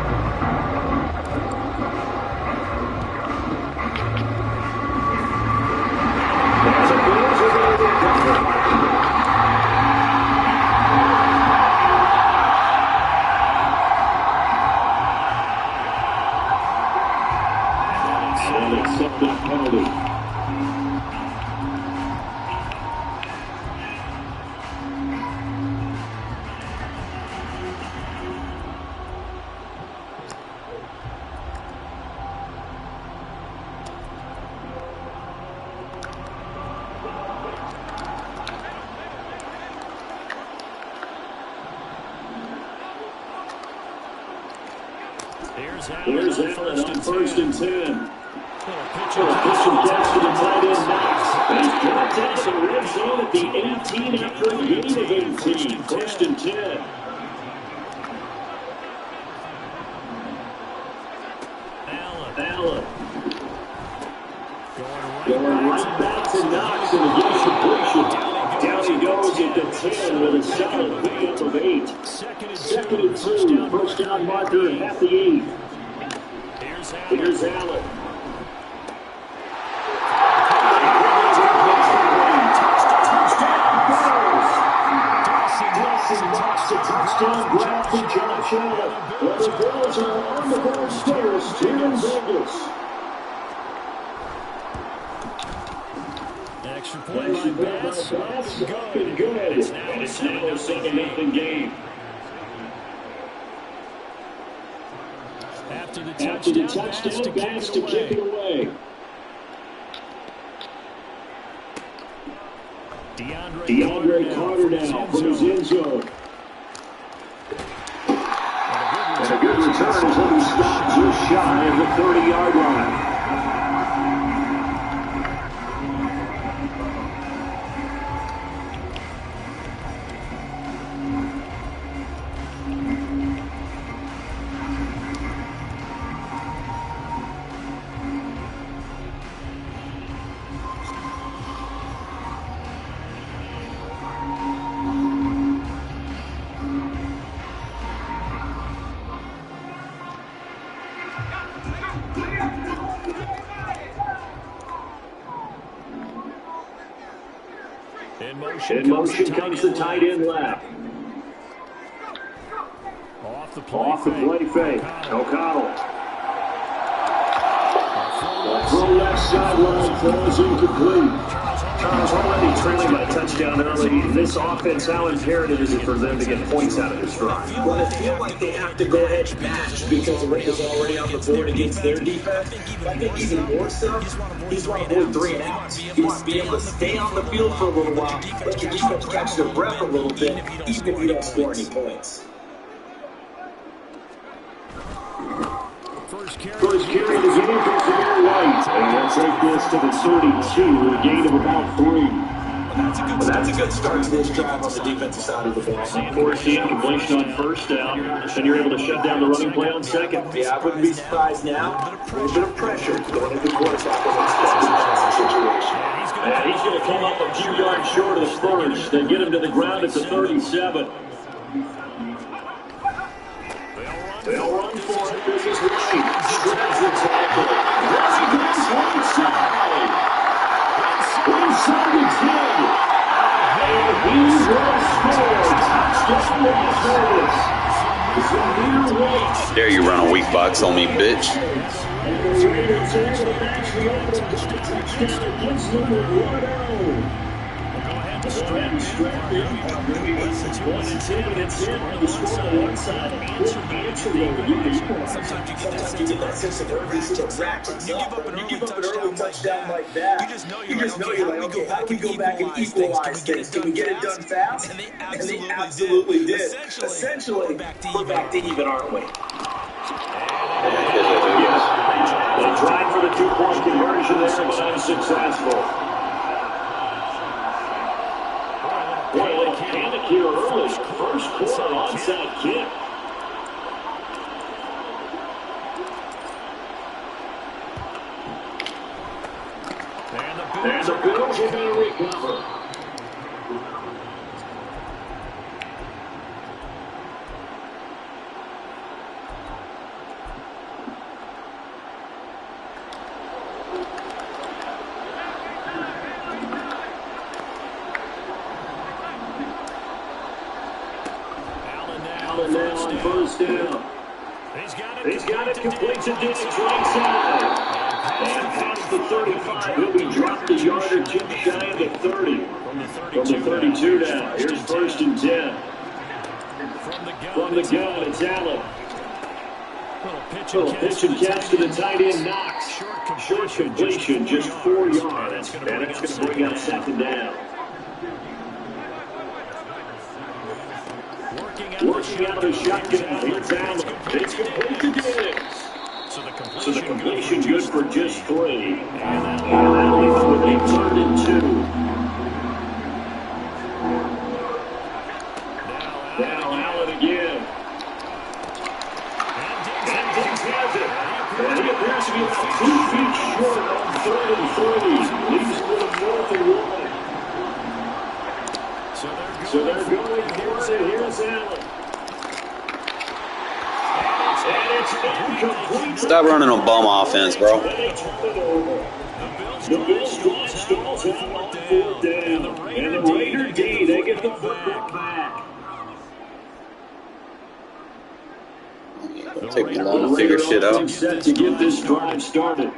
[SPEAKER 2] And accept that penalty. Here's Allen on 1st and 10. Pitch and catch to the tight end Knox. He's brought down to the red zone at the 18 after a gain of 18. 1st and 10. Allen. Going right back to Knox and again completion. Down he goes at the 10 with a solid pickup of 8. 2nd and 2. First down marker at the 8. Here's Allen. Touchdown grab for Josh Allen. Well, the Bills are on the board first here in Vegas.
[SPEAKER 3] Extra point by Bass.
[SPEAKER 2] Been good. And it's now a 7-0 game.
[SPEAKER 3] After the
[SPEAKER 2] touchdown, Bass to kick it away. DeAndre Carter now from his end zone. And a good return as he stops just shy of the 30-yard line. In motion comes the tight end left.
[SPEAKER 3] Off the
[SPEAKER 2] play fake. O'Connell. Throw left sideline, throws incomplete. Charles, already trailing by a touchdown early. This offense, how imperative is it for them to get points out of this drive?
[SPEAKER 6] Well, I feel like they have to go ahead and match because the Raiders are already on the board against their defense. I think even more so, he's want to avoid 3 and outs. He wants to be able to stay on the field for a little while, let your defense catch their breath a little bit, even if you don't score any points.
[SPEAKER 3] First carry
[SPEAKER 2] of the game for Samir White. And they'll take this to the 32, a gain of about 3.
[SPEAKER 6] Well, that's a good start to this drive on the defensive side of the ball.
[SPEAKER 2] 14 completion on first down, and you're able to shut down the running play on second.
[SPEAKER 6] Yeah, I wouldn't be surprised now. A little bit of pressure going into the quarterback in this situation.
[SPEAKER 2] And he's going to come up a few yards short of the first. They get him to the ground at the 37. They'll run for it. This is White. Spreads the tackle. Running goes one side. Inside the 10. And he will score. Touchdown Las Vegas. Samir White.
[SPEAKER 1] Dare you run a weak box on me, bitch.
[SPEAKER 2] And the Raiders are able to actually open up the touchdown against number 1-0. Go ahead and strap the up. It's 1-10, and it's in on the score on one side. Answer though, you equalize.
[SPEAKER 6] Sometimes you get that sense of urgency to ratchet up. You give up an early touchdown like that, you just know you're like, okay, how do we go back and equalize things? Can we get it done fast? And they absolutely did. Essentially, we're back to even, aren't we?
[SPEAKER 2] They tried for the 2-point conversion there, but unsuccessful. Boy, a little panic here early. First quarter onside kick. And the Bills are going to recover. Allen now on first down. He's got it complete to Diggs right side. And past the 35, he'll be dropped a yard or two shy of the 30. From the 32 now, here's first and 10. From the gun, it's Allen. Little pitch and catch to the tight end, Knox. Short completion, just 4 yards. And it's going to bring out second down. Working out of the shotgun, here's Allen. It's complete to Diggs. So the completion good for just 3. And that leaves with a 3rd and 2. Now Allen again. And Diggs has it. And he appears to be about 2 feet short on 3rd and 3. Leaves with a 4th and 1. So they're going for it, and here's Allen.
[SPEAKER 1] Stop running on bum offense, bro.
[SPEAKER 2] The Bills drive stalls out on 4th down. And the Raider D, they get the football back.
[SPEAKER 1] It'll take me long to figure shit out.
[SPEAKER 2] Set to get this drive started.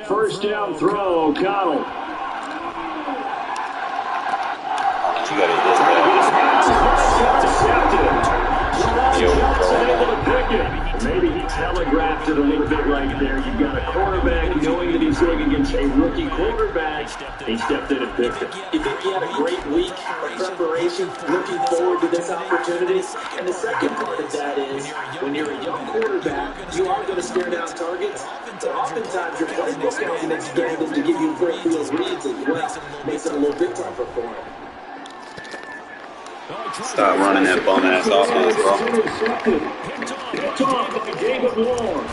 [SPEAKER 2] First down throw, O'Connell.
[SPEAKER 1] You gotta hit that.
[SPEAKER 2] Maybe he telegraphed it a little bit right there. You've got a quarterback knowing that he's going against a rookie quarterback. He stepped in and picked it.
[SPEAKER 6] You think he had a great week of preparation, looking forward to this opportunity? And the second part of that is, when you're a young quarterback, you are going to stare down targets. But oftentimes your playbook elements get them to give you full field reads as well. Makes it a little bit tougher for him.
[SPEAKER 1] Stop running that bum ass offense, bro.
[SPEAKER 2] Picked off by David Moore.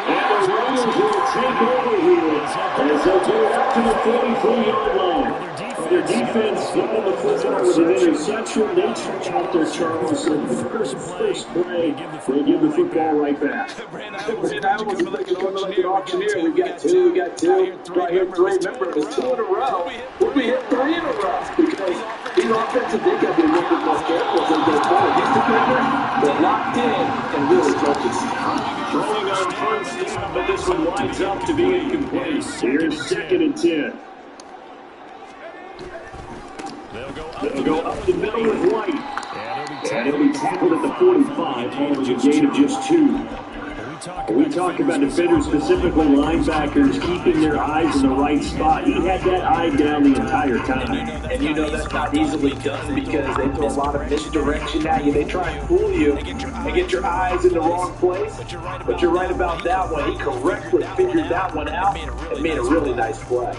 [SPEAKER 2] And the Raiders will take over here as they'll go up to the 43-yard line. Their defense got on the football with an interception. They check out their Charles. So first play, they give the football right back.
[SPEAKER 6] I almost feel like an auctioneer. We got two, right here 3. Remember, it was 2 in a row. We'll be hit 3 in a row because these offensive, they got to be a little bit more careful as they go forward. These defenders, they're locked in and really focused.
[SPEAKER 2] Throwing on first down, but this one winds up to be incomplete. Here's 2nd and 10. They'll go up the middle with White. And he'll be tackled at the 45, following a gain of just 2. We talk about defenders, specifically linebackers, keeping their eyes in the right spot. He had that eye down the entire time.
[SPEAKER 6] And you know that's not easily done because they throw a lot of misdirection at you. They try and fool you and get your eyes in the wrong place. But you're right about that one. He correctly figured that one out and made a really nice play.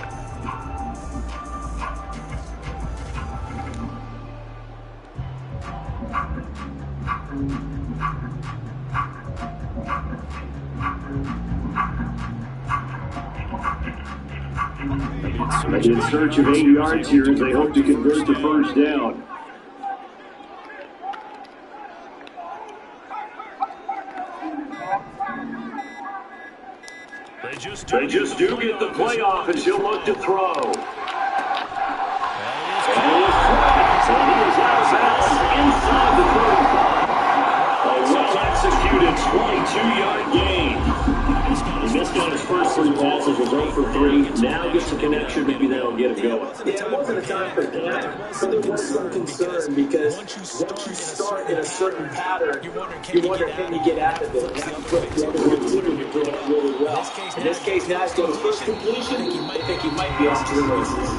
[SPEAKER 2] In search of 8 yards here as they hope to convert the first down. They just do get the playoff as he'll look to throw. And he is out of bounds inside the 35. A well-executed 22-yard gain. He missed on his first 3 passes, was 0 for 3. Now gets a connection, maybe that'll get him going.
[SPEAKER 6] Yeah, it wasn't a time for panic, but there was some concern because once you start in a certain pattern, you wonder can you get out of it? Have you put the other team you're doing really well? In this case, now it's going to first completion. I think he might be off to the races.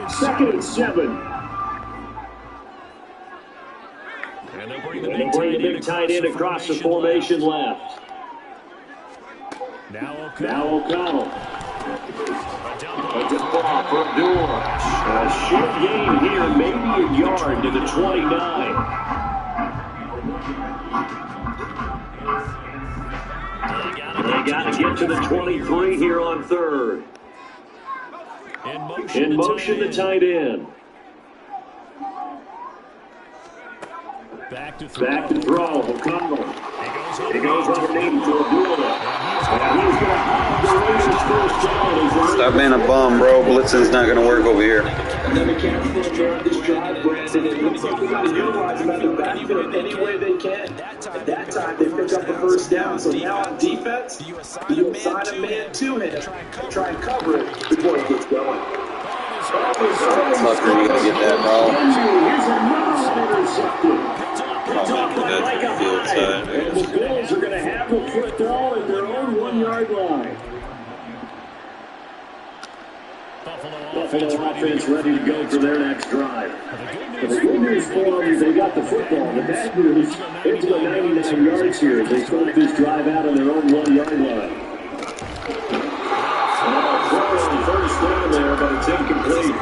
[SPEAKER 2] Second and 7. And they'll bring the big tight end across the formation left. Now O'Connell. A deep ball for Abdul. A short gain here, maybe a yard to the 29. They got to get to the 23 here on third. In motion, the tight end. Back to throw. O'Connell. He goes underneath to Abdullah. And he's going to have the Raiders first down.
[SPEAKER 1] Stop being a bum, bro. Blitzing's not going to work over here.
[SPEAKER 6] And then be careful during this drive, Brandon. It looks like we got to utilize them at the backfield any way they can. At that time, they pick up the first down. So now on defense, you assign a man to him and try and cover it before he gets going.
[SPEAKER 1] Tucker, you got to get that, bro.
[SPEAKER 2] And the Bills are going to have a football at their own 1-yard line. Buffalo offense ready to go for their next drive. The good news for them, they got the football. The bad news, into the 99 yards here. They start this drive out on their own 1-yard line. First down there, but it's incomplete.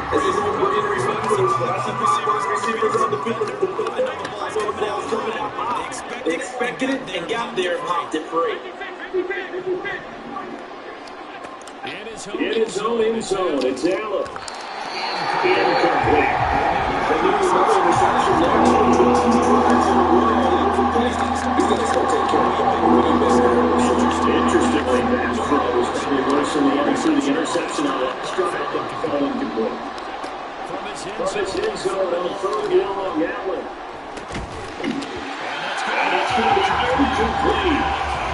[SPEAKER 6] They expected it and got there and popped it free.
[SPEAKER 2] In his own end zone, it's Allen. Incomplete. Interestingly, that throw was probably worse than the interception on that strike that fell incomplete. From his end zone on third down on Allen. And that's going to be incomplete.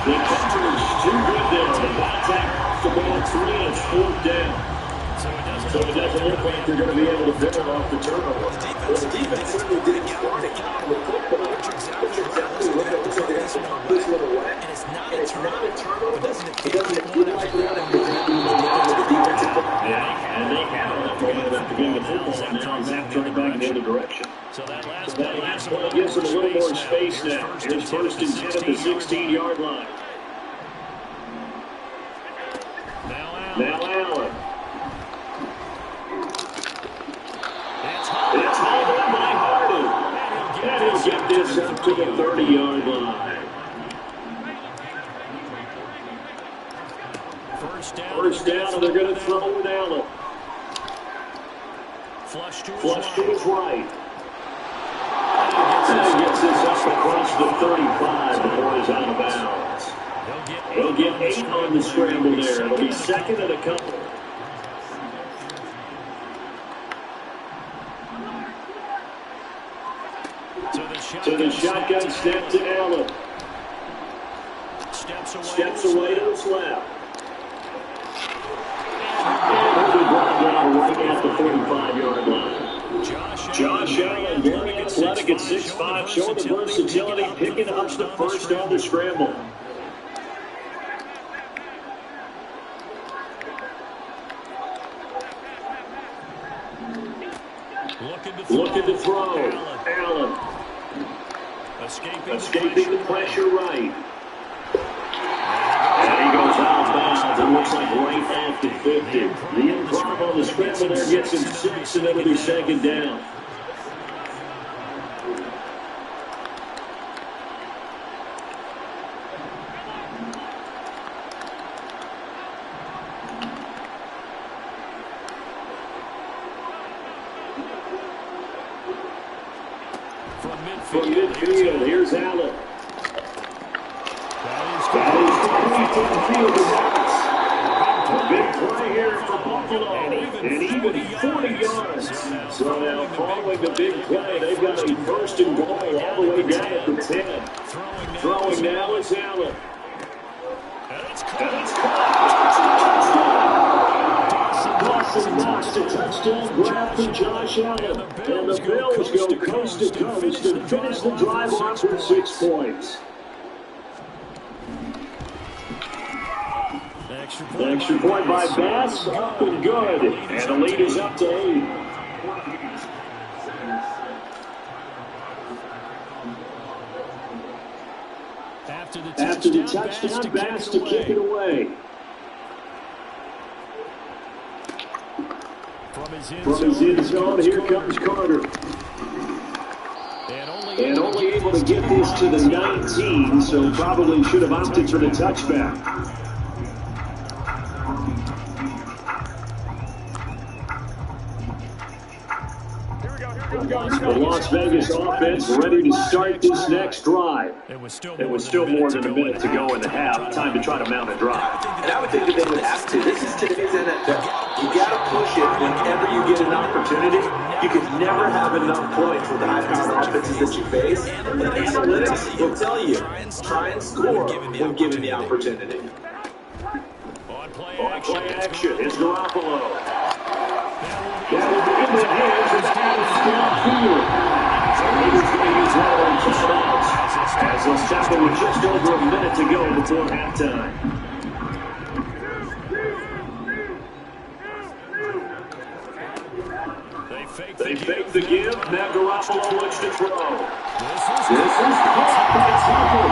[SPEAKER 2] The coverage too good there. The contact off the ball 3 and it's 4th down. So it doesn't look like they're going to be able to build off the turnover.
[SPEAKER 6] Well, the defense certainly didn't start it with football. But you're exactly right. It looks like they got some this little wet. And it's not a turnover. It doesn't look like they're going to be able to the defensive football.
[SPEAKER 2] Yeah, and they have enough momentum to gain the football. Now Zach turning back in the other direction. So that last play gives them a little more space now. Here's first and 10 at the 16-yard line. Now Allen. It's hauled in by Harden. And he'll get this up to the 30-yard line. First down, and they're going to throw with Allen. Flush to his right. And he gets this up across the 35 before he's out of bounds. They'll get 8 on the scramble there. It'll be second and a couple. To the shotgun step to Allen. Steps away to his left. 45-yard line. Josh Allen, very athletic at 6'5", showing the versatility, picking up the first on the scramble. Looking to throw. Allen. Escaping the pressure right. And he goes out of bounds. It looks like right at the 50. The improv on the scramble there gets him 6, and it'll be second down. From midfield, here's Allen. That is complete to the field of a big play here for Buffalo, and even 40 yards. So now following the big play, they've got a first and goal all the way down at the 10. Throwing now is Allen. And it's Dawson Knox, a touchdown grab for Josh Allen. And the Bills go coast to coast and finish the drive off with 6 points. The extra point by Bass, up and good. And the lead is up to 8. After the touchdown, Bass to kick it away. From his end zone, here comes Carter. And only able to get this to the 19, so probably should have opted for the touchback. The Las Vegas offense ready to start this next drive. It was still more than a minute to go in the half. Time to try to mount a drive.
[SPEAKER 6] And I would think that they would have to. This is today's NFL. You got to push it whenever you get an opportunity. You can never have enough points with the high-powered offenses that you face. And analytics will tell you, try and score when given the opportunity.
[SPEAKER 2] On play action, here's Garoppolo. That will be in the hands of Adams downfield. And Raiders going to use that on timeouts as they'll stop it with just over a minute to go before halftime. They fake the give. Now Garoppolo looks to throw. This is caught by Tucker.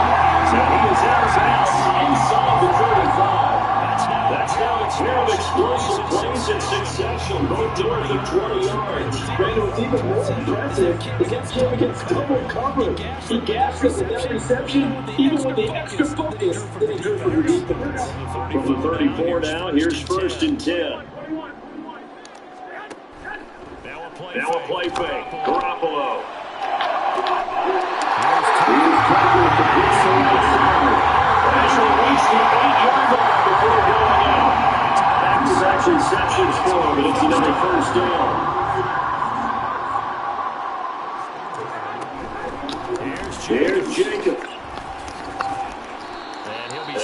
[SPEAKER 2] So he is out of bounds inside the 35. That's now a pair of explosive plays in succession, both north of 20 yards.
[SPEAKER 6] Brandon, what's even more impressive is that came against double coverage. He gassed us with that reception, even with the extra focus that he drew from the defense.
[SPEAKER 2] From the 34 now, here's first and 10. Now a play fake. Garoppolo. He's covered at the big right side. Actually reached the 8-yard line before going out. Back-to-back receptions for him, but it's another first down. Here's Jacob.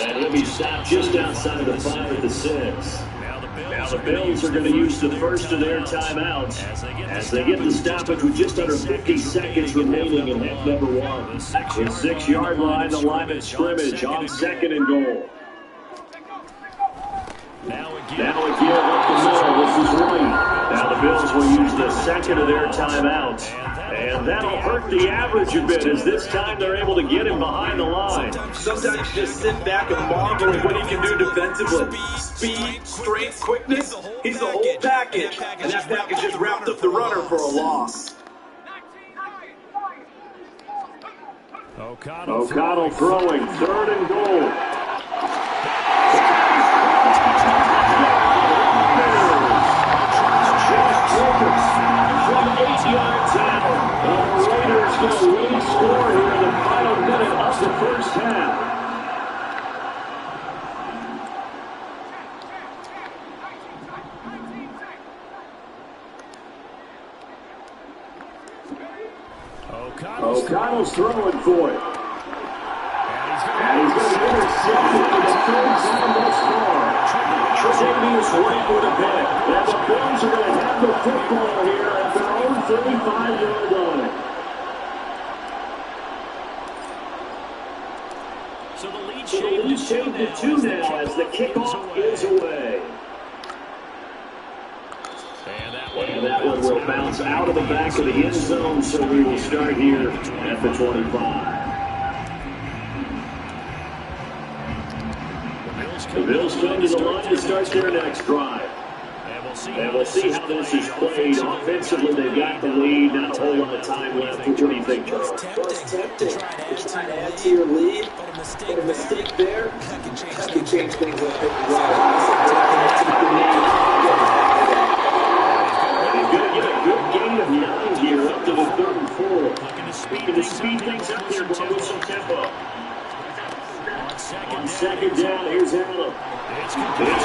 [SPEAKER 2] And he'll be stopped just outside of the 5 at the 6. Now the Bills are going to use the first of their timeouts as they get the stoppage with just under 50 seconds remaining in half number 1. The 6-yard line, the line of scrimmage on second and goal. Now again up the middle, this is White. Now the Bills will use the second of their timeouts. And that'll hurt the average a bit as this time they're able to get him behind the line.
[SPEAKER 6] Sometimes you just sit back and marvel at what he can do defensively. Speed, strength, quickness, he's the whole package. And that package just wrapped up the runner for a loss.
[SPEAKER 2] O'Connell throwing, third and goal. From 8 yards out, and the Raiders going to lead score here in the final minute of the first half. O'Connell's throwing for it. And he's going to intercept it for the third time thus far. Tredavious White with a pick. And the Bills are going to have the football here at their own 35-yard line.
[SPEAKER 3] So the lead
[SPEAKER 2] shaved to two now as the kickoff is away. And that one will bounce out of the back of the end zone, so we will start here at the 25. The Bills come to the line to start their next drive. And we'll see how this is played. Offensively, they've got the lead. Not a whole lot of time left. What do you think, Charles?
[SPEAKER 6] Well, it's tempting to try to add to your lead, but a mistake there, that can change things up.
[SPEAKER 2] They're going to get a good gain of 9 here up to the 3rd and 4. Looking to speed things up here, going with some tempo. On second down, here's Allen. It's complete to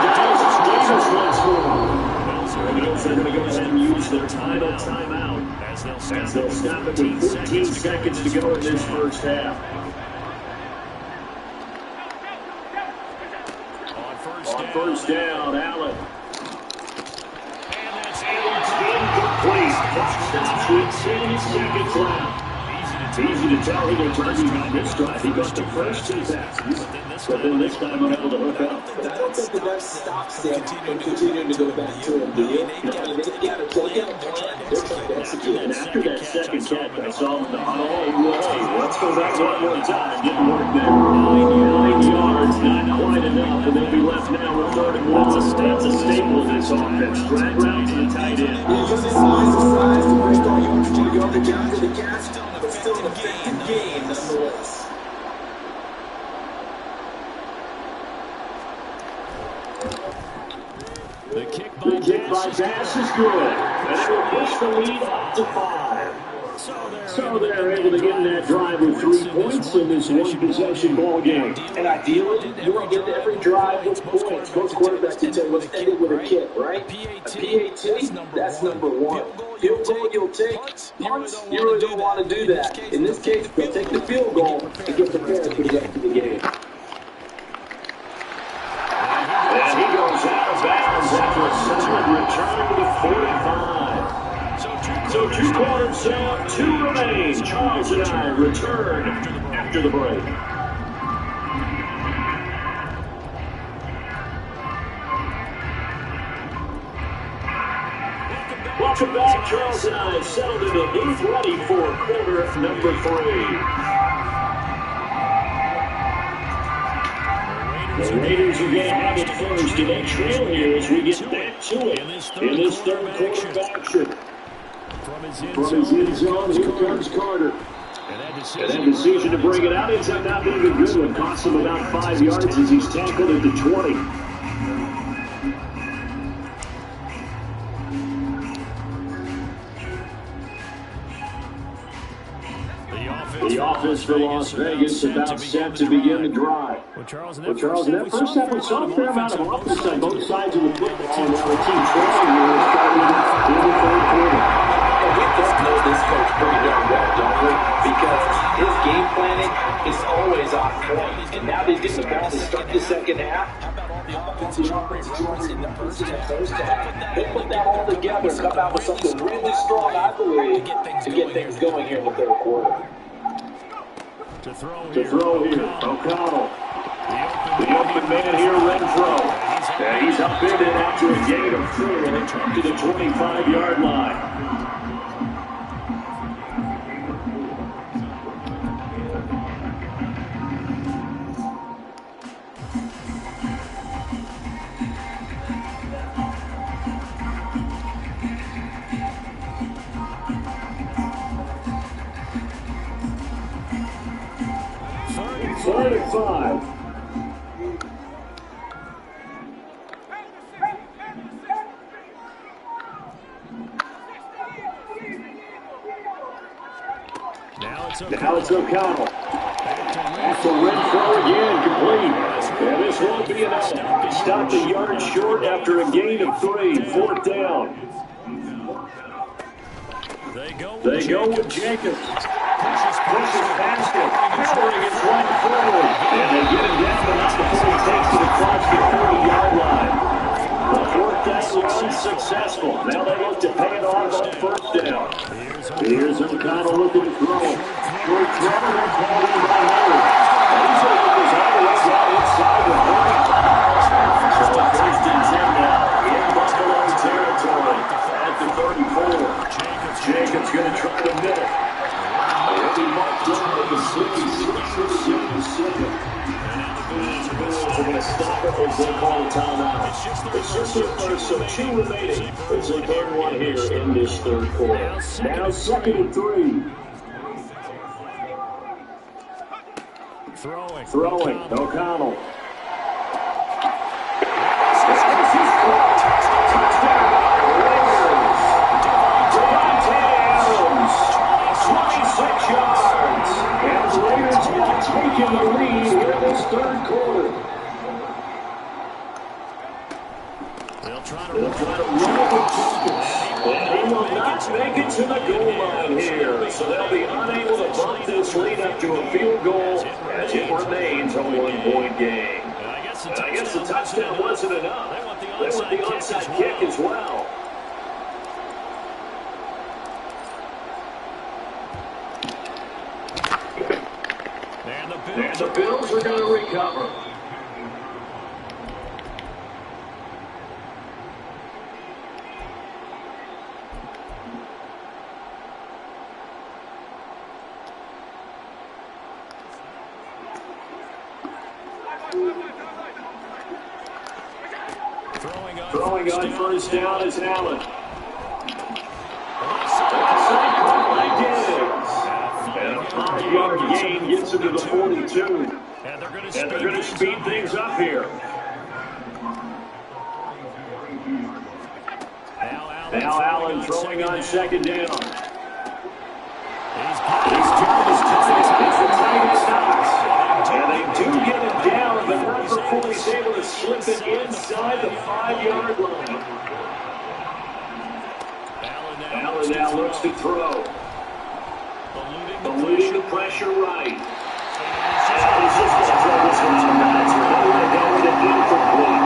[SPEAKER 2] Dallas Davis once more. The Bills are going to go ahead and use their timeout as they'll stop it with 14 seconds to go in this first half. On first down, Allen. And it's incomplete. Stops with 10 seconds left. It's easy to tell he will turn you on this drive. He got the first 2 passes, but then this time unable to hook up.
[SPEAKER 6] But I don't think the ref stops them from continuing to go back to him, do you? They've got a plan. They're trying to execute.
[SPEAKER 2] And after that second catch, I saw him in the huddle. Hey, let's go back one more time. Didn't work there. 9 yards, not quite enough, and they'll be left now with 3rd and 1. That's a staple of this offense. Drag route to the tight end.
[SPEAKER 6] Uses size to break all yardage after the catch, but still an effective game nonetheless.
[SPEAKER 3] The kick
[SPEAKER 2] by pass is good, and it will push the lead up to 5. So they're able to get in that drive with 3 points in this one-possession ball game.
[SPEAKER 6] And ideally, you want to get every drive with points. Most quarterbacks can tell you let's end it with a kick, right? A PAT, that's number 1. Field goal you'll take. Punts, you really don't want to do that. In this case, they'll take the field goal and get prepared for the rest of the game.
[SPEAKER 2] And he goes out of bounds after a solid return to the 45. So 2 quarters down, 2 remain. Charles and I return after the break. Welcome back. Charles and I settled in the booth ready for quarter number 3. The Raiders are going to have it first, and they trail here as we get back to it in this third quarter action. From his end zone, here comes Carter. And that decision to bring it out ends up not being a good one. Costs him about 5 yards as he's tackled at the 20. The offense for Las Vegas about set to begin the drive. Well, Charles, in that first half, we saw a fair amount of offense on both sides of the football. Now the team trailing here is starting in the 3rd quarter.
[SPEAKER 6] We just know this coach pretty darn well, don't we? Because his game planning is always on point. And now they get the ball to start the second half. Offensive offense in the first half. They put that all together, come out with something really strong, I believe, to get things going here in the 3rd quarter.
[SPEAKER 2] To throw here, O'Connell. The open man here, Renfro. And he's upended after a gain of 4 up to the 25-yard line. Third and 5. Now it's O'Connell. After Renfro again, complete. And this won't be enough. Stopped a yard short after a gain of 3. 4th down. They go with Jacobs. Pushes past him. Powering it right forward. And they get him down, but not before he takes it across the 40. successful. Now they look to pay it off on first down. Here's O'Connell looking to throw. Short throw, and called in by Howard. And he's going to get this all the way down inside the 40. So first and 10 now in Buffalo territory at the 34. Jacobs going to try to middle. He'll be marked down at the 66. The Bills are going to stop it as they call a timeout. It's just their first, so 2 remaining as they burn one here in this third quarter. Now 2nd and 3. Throwing. O'Connell. Taking the lead here in this third quarter. They'll try to run it and he will not make it to the goal line here. So they'll be unable to bump this lead up to a field goal as it remains a 1-point game. And I guess the touchdown wasn't enough. They want the onside kick as well. And the Bills are going to recover. Throwing on first down is Allen. And a 5-yard gain gets him to the 42. And they're going to speed things up here. Now Allen throwing on second down. He's turned his and they do get him down, but not before he's able to slip it inside the 5-yard line. Allen now looks to throw. Eluding the pressure right. And he's just going to throw this one out of bounds. Down with it incomplete.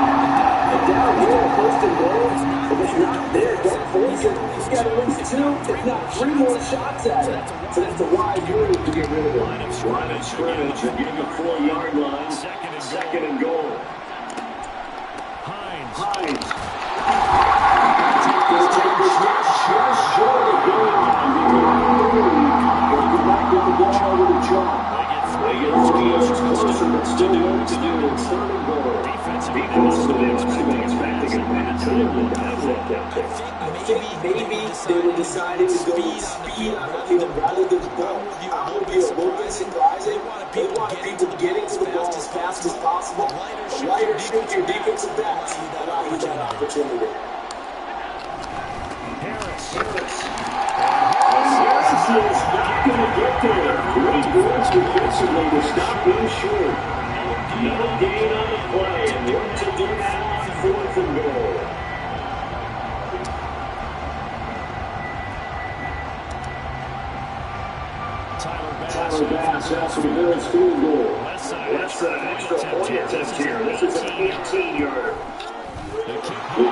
[SPEAKER 2] And down here, first and goal, if it's not there, don't force it. He's got at least 2, if not 3 more shots at it. So that's a wide move to get rid of it. Line of scrimmage and get the 4-yard line. Second and goal. Hines. He'll take this just short of the goal line. Back with the ball over to John. They get 3 yards closer, but still work to do. It's 3rd and goal. Defensively, they must have been expecting a bad time with that look out there.
[SPEAKER 6] I think maybe they were deciding to go with speed on the field rather than ball. I would be a little bit surprising. They want people getting to the ball as fast as possible. A lighter shake your defensive backs allow you that opportunity. Harris.
[SPEAKER 2] Is not going to get there. Great works defensively to stop him short. No gain on the play, and work to do that on 4th and goal. Tyler Bass after the Bills field goal. That's an extra point attempt here. This is an 18-yarder. The kick by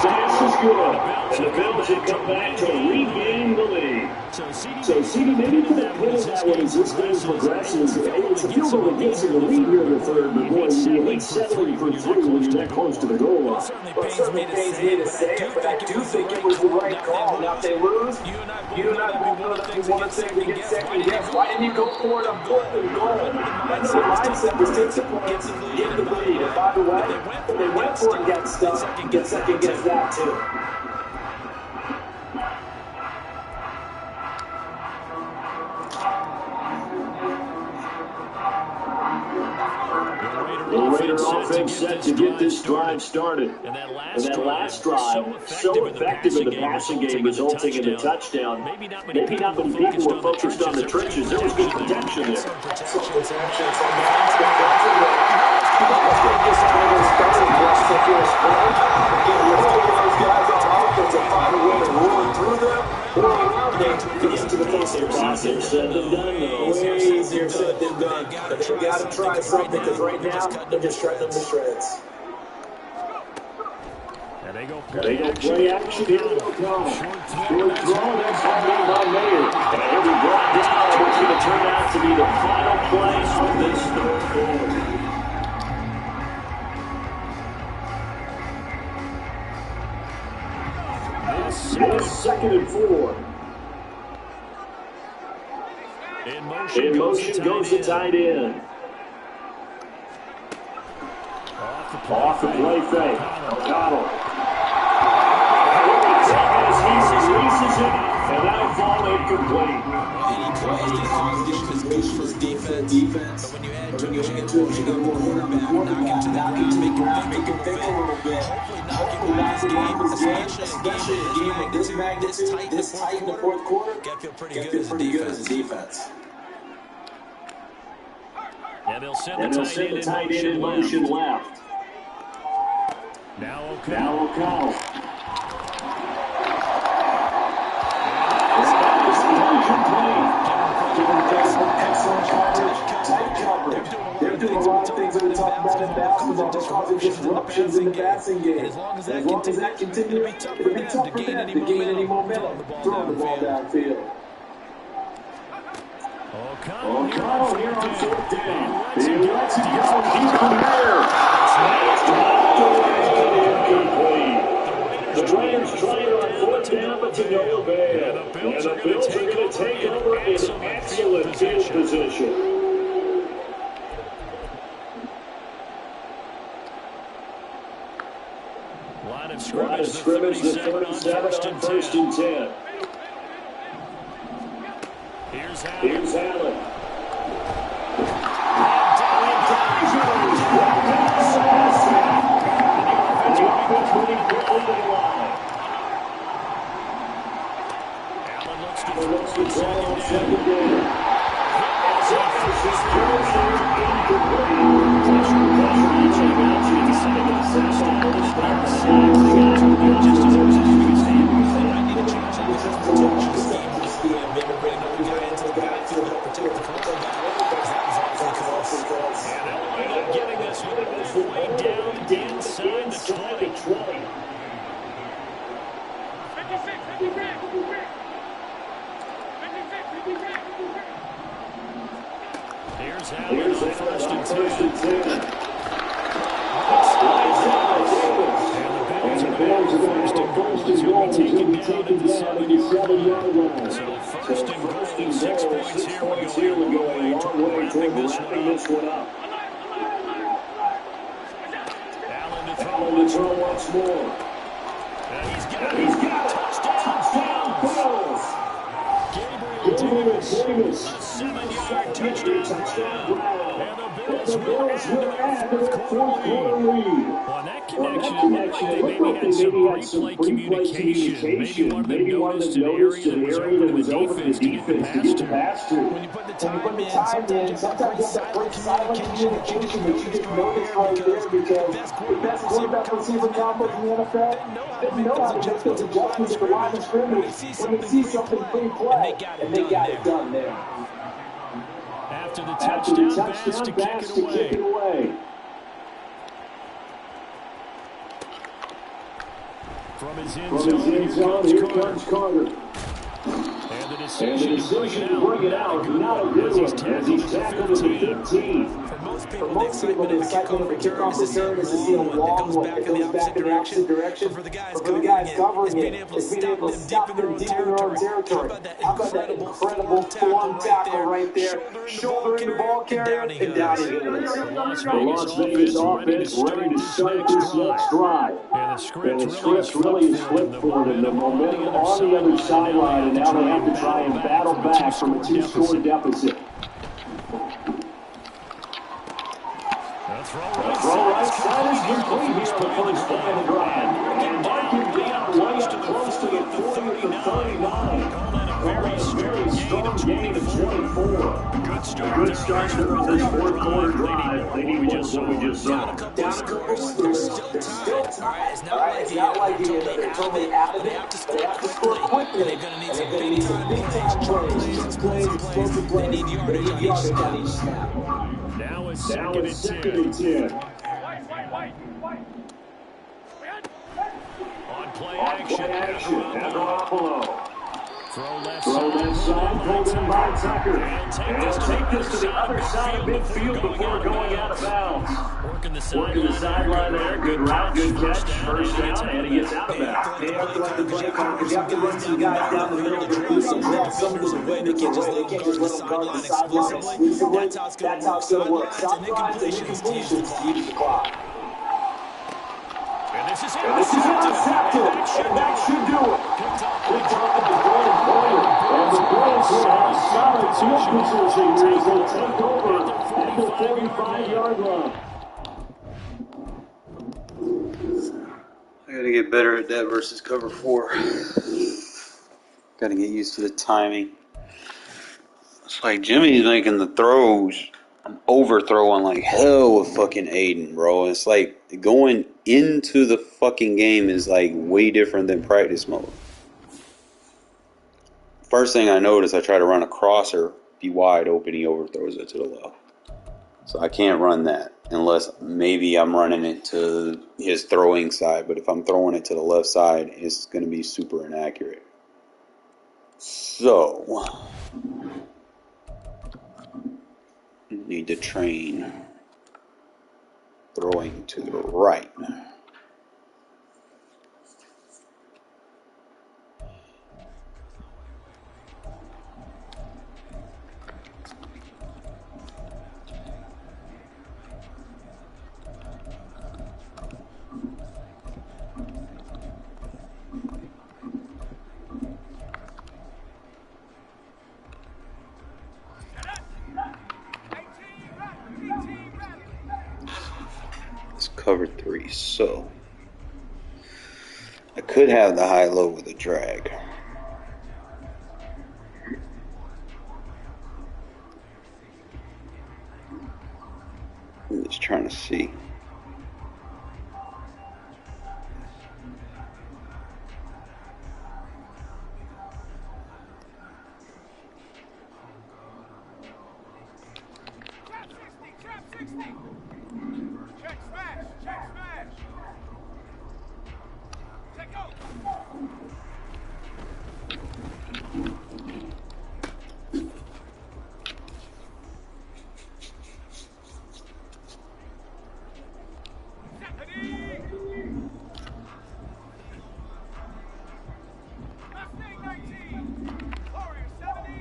[SPEAKER 2] Bass is good, and the Bills have come back to regain the lead. So, CD, maybe put a pin in that one as this game progresses. It's a field goal that gets in the lead here in the 3rd, but boy, you hate settling for 3 when you're that close to the goal line.
[SPEAKER 6] Well, it certainly pains me to say it, but I do think it was the right call. Now, if they lose, you and I both know that we want to say we get second guess. Why didn't you go for it on 4th and goal? I know the mindset was take the points, get the lead. And by the way, if they went for it and got stuck, get second guess that too.
[SPEAKER 2] The Raider offense set to get this drive started. And that last drive, so effective in the passing game, resulting in the touchdown. Maybe not many people were focused on the trenches. There was good protection there. Easier said than done, though.
[SPEAKER 6] Way easier said than done. But they got to try something because right now they're just cutting them to shreds.
[SPEAKER 3] And they go
[SPEAKER 2] Play action here with O'Connell. Short throw, that's going to be by Mayer. And he'll be brought down. What's going to turn out to be the final play of this third quarter. Second and 4. In motion goes the tight end. Off the play fake. O'Connell. He releases it, and that'll fall incomplete.
[SPEAKER 5] Is good for defense. But when you add too much, you get more quarterback. Knock him to the ground, make him think a little bit. Hopefully knock him out of this game, especially a game of this magnitude, this tight in the fourth quarter. Got to feel pretty good as a defense.
[SPEAKER 3] And they'll send the tight end in
[SPEAKER 2] motion left.
[SPEAKER 3] Now O'Connell.
[SPEAKER 6] Excellent coverage, tight coverage. They're doing a lot of things that we talk about in basketball that causing disruptions in the passing game. As long as that continues, it'll be tough for them to gain any momentum throwing the ball downfield.
[SPEAKER 2] O'Connell here on fourth down. He lets it go. He's clear. Incomplete. The Rams try it on fourth down, but to no avail. And the Bills are going to take over in excellent field position.
[SPEAKER 3] Line of
[SPEAKER 2] scrimmage, the 37 on first and 10. Here's Allen. Allen looks to throw on second down. Here's Allen on first and 10. And the Bears are going to go first and goal. He'll be taken down at the 7-yard line. So first and goal, 6 points here. We're going a long way toward wrapping this one up. Allen to throw once more. And he's got it. Touchdown, Bills. Gabriel Davis. A 7-yard touchdown. And the Bills will add to the fourth quarter lead.
[SPEAKER 3] Well, that connection maybe had some replay communication. Maybe one of them noticed an area that was open to the defense to get the pass to.
[SPEAKER 6] When you put the time in, sometimes that breaks silent communication that you didn't notice right there because the best quarterback receiver combos in the NFL didn't know how to make those adjustments for line of scrimmage when they see something pre-play, and they got it done there.
[SPEAKER 3] After the touchdown pass to kick it away. From his end zone, here comes Carter. And the decision to bring it out, not a good one, as he's tackled at the 15.
[SPEAKER 6] For most people, the excitement of a kickoff return is to see a long one that goes back in the opposite direction. But for the guys covering it, it's being able to stop them deep in their own territory. How about that incredible form tackle right there, shouldering the ball carrier, and down he goes.
[SPEAKER 2] The Las Vegas offense ready to start this next drive. And the script really is flipped for them. The momentum on the other sideline, and now they have to try and battle back from a 2-score deficit. The throw right side is complete here on the first play of the drive. And marking down right up close to the 40 at the 39. Very strong gain of 24. Good start for this fourth quarter drive. They need what we just saw.
[SPEAKER 6] Down a couple scores. They're still tied. It's not like they're totally out of it. They have to score quickly. They're going to need some big-time plays, explosive plays. They need yardage on each snap.
[SPEAKER 3] Now it's second and 10.
[SPEAKER 2] play action. Now Garoppolo.
[SPEAKER 3] Throw left
[SPEAKER 2] Throw
[SPEAKER 3] side,
[SPEAKER 2] pulled in by Tucker.
[SPEAKER 3] And
[SPEAKER 2] And take this to the other side of midfield before going out of bounds.
[SPEAKER 3] Working the
[SPEAKER 2] sideline there. Good route, good catch. First down, and he gets out of bounds.
[SPEAKER 6] They have to let the play clock because you have to run some guys down the middle to really drop some of the defenders away. They can't just let them guard the sideline exclusively. That's how it's going to work. Stop drives and incompletions to use the clock.
[SPEAKER 2] And this is intercepted. And that should do it. Good job by Jordan Boyer. And the Bills will have solid field position here as they take over at the 45-yard line.
[SPEAKER 1] I gotta get better at that versus cover 4. Gotta get used to the timing. It's like Jimmy's making the throws. I'm overthrowing like hell with fucking Aiden, bro. It's like going into the fucking game is like way different than practice mode. First thing I notice, I try to run a crosser, be wide open, he overthrows it to the left. So I can't run that unless maybe I'm running it to his throwing side. But if I'm throwing it to the left side, it's going to be super inaccurate. So, need to train throwing to the right. Cover 3, so I could have the high-low with a drag. I'm just trying to see.
[SPEAKER 4] Trap 60. Check smash. Take go. Mustang 19. Warrior 70.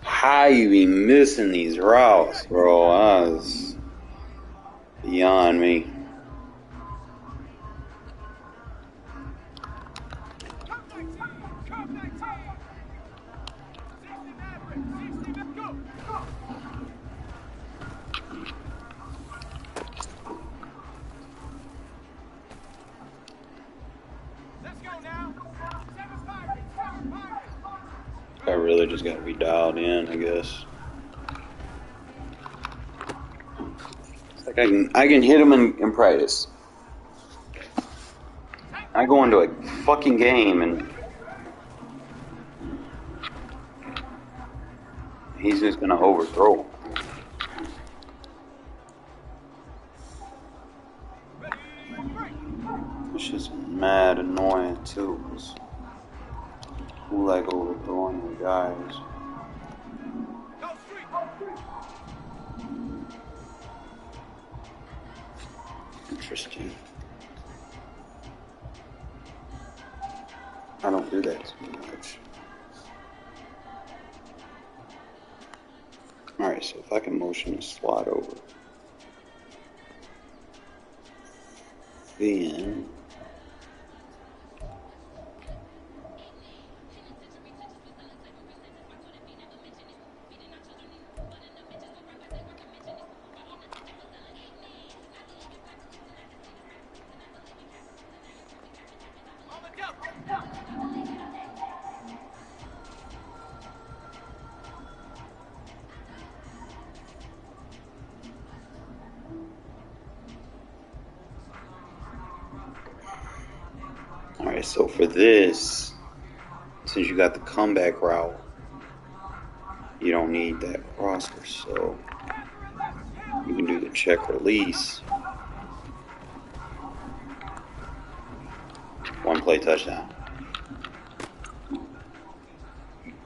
[SPEAKER 1] How you be missing these routes, bro? That's beyond me. I really just got to be dialed in, I guess. It's like I can hit him in practice. I go into a fucking game and he's just gonna overthrow. It's just mad annoying too. Who like overthrowing the guys? Interesting. I don't do that too much. Alright, so if I can motion the slot over, then
[SPEAKER 4] On the jump.
[SPEAKER 1] alright, so for this, since you got the comeback route, you don't need that crosser, so you can do the check release. One play touchdown.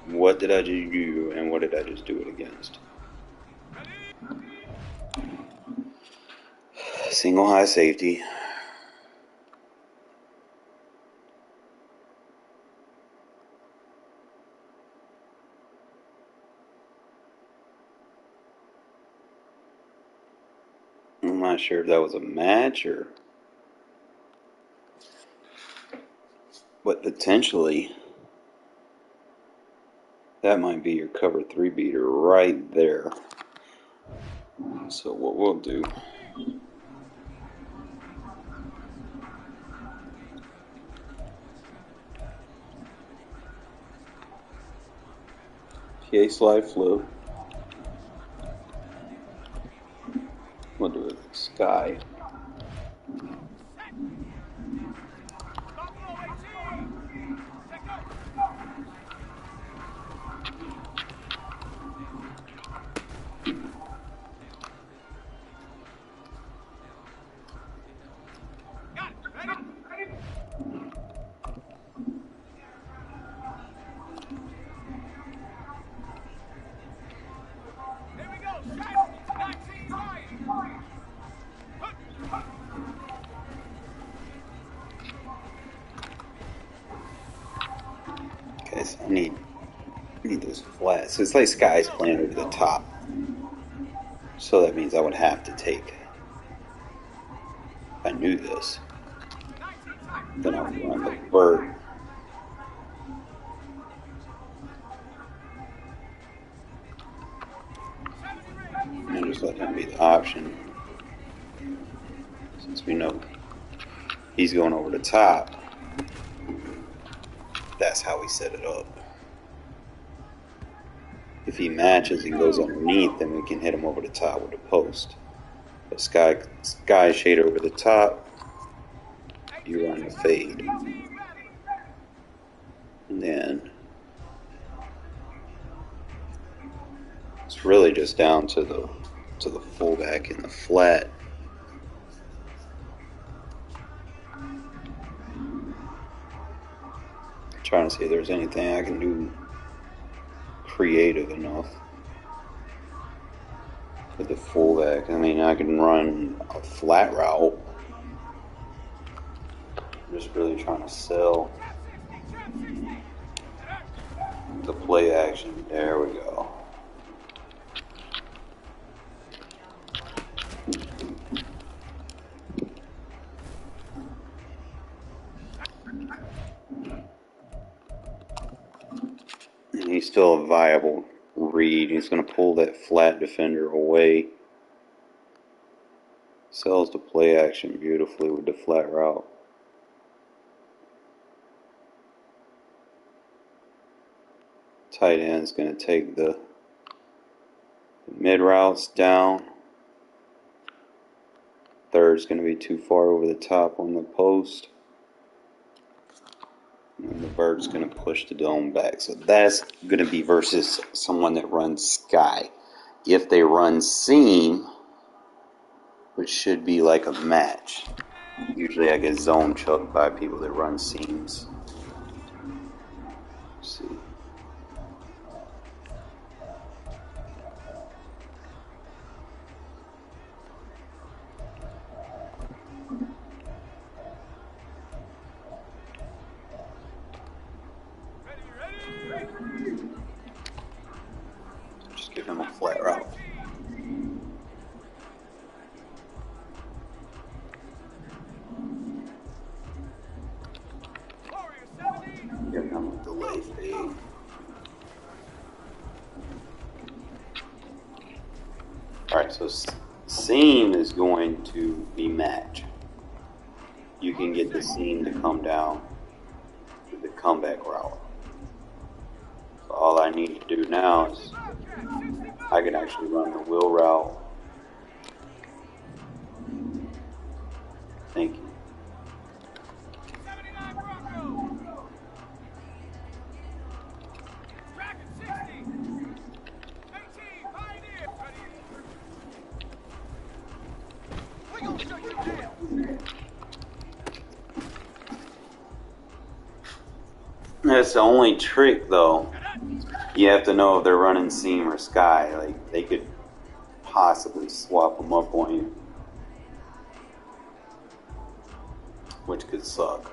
[SPEAKER 1] What did I just do and what did I just do it against? Single high safety. I'm not sure if that was a match or, but potentially that might be your cover 3 beater right there. So what we'll do, PA slide flip. We'll do it sky.
[SPEAKER 4] Buffalo 18. Check out. Got it. Ready? Here we go. Shot. 19 right.
[SPEAKER 1] Okay, so I need those flats. So it's like sky's playing over the top. So that means I would have to take, if I knew this, then I would run the vert. And just let him be the option. Since we know he's going over the top, that's how we set it up. If he matches and goes underneath, then we can hit him over the top with the post. But sky shade over the top, you run the fade. And then it's really just down to the fullback in the flat. Trying to see if there's anything I can do creative enough with the fullback. I mean, I can run a flat route. I'm just really trying to sell the play action. There we go. And he's still a viable read. He's going to pull that flat defender away. Sells the play action beautifully with the flat route. Tight end's going to take the mid routes down. Third's going to be too far over the top on the post. And the vert's going to push the dome back. So that's going to be versus someone that runs sky. If they run seam, which should be like a match. Usually I get zone chucked by people that run seams. Let's see. So seam is going to be match. You can get the seam to come down to the comeback route. So all I need to do now is I can actually run the wheel route. Thank you.
[SPEAKER 4] 79 Bronco. Track at 60. 18 Pioneer. Ready. We gonna shut you down.
[SPEAKER 1] That's the only trick, though. You have to know if they're running seam or sky. Like, they could possibly swap them up on you, which could suck.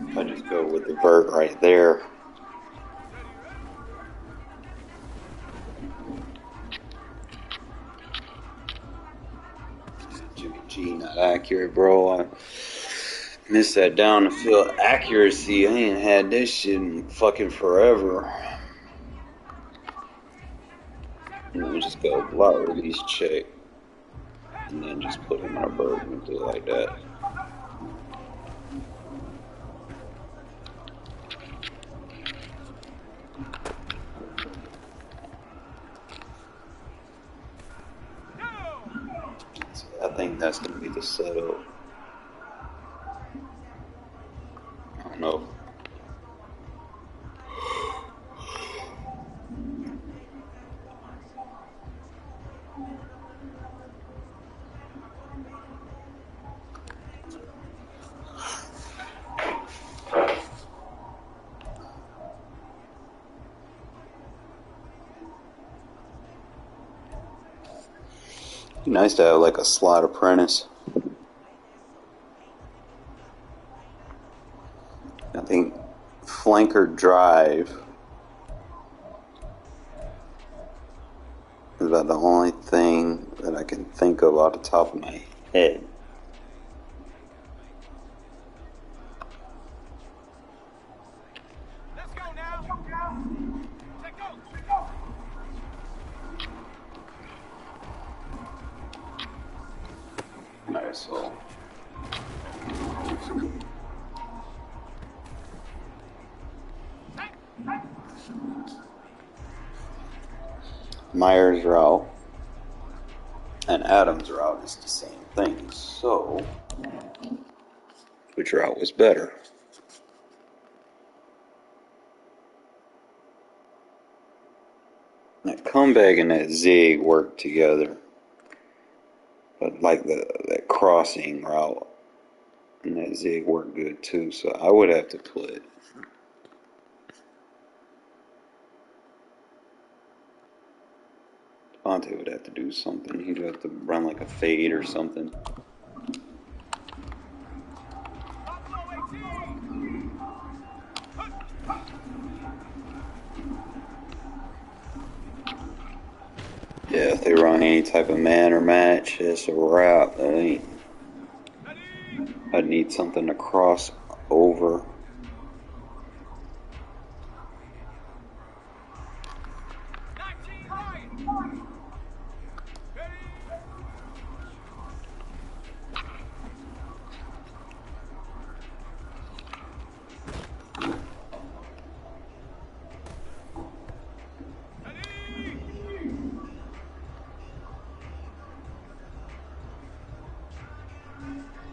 [SPEAKER 1] If I just go with the vert right there. Gee, not accurate, bro. I missed that down the field accuracy. I ain't had this shit in fucking forever. And then just go block release check. And then just put him on a bird and do it like that. So I think that's gonna be the setup. I don't know. Be nice to have like a slot apprentice. I think flanker drive is about the only thing that I can think of off the top of my head.
[SPEAKER 4] Let's go now. Take go.
[SPEAKER 1] Alright, so Myers route and Adams route is the same thing. So which route was better? That comeback and that zig work together, but like that crossing route and that zig work good too. So I would have to put Devontae would have to do something. He'd have to run like a fade or something.
[SPEAKER 4] Buffalo 18.
[SPEAKER 1] Yeah, if they run any type of man or match, it's a wrap. That ain't. I'd need something to cross over.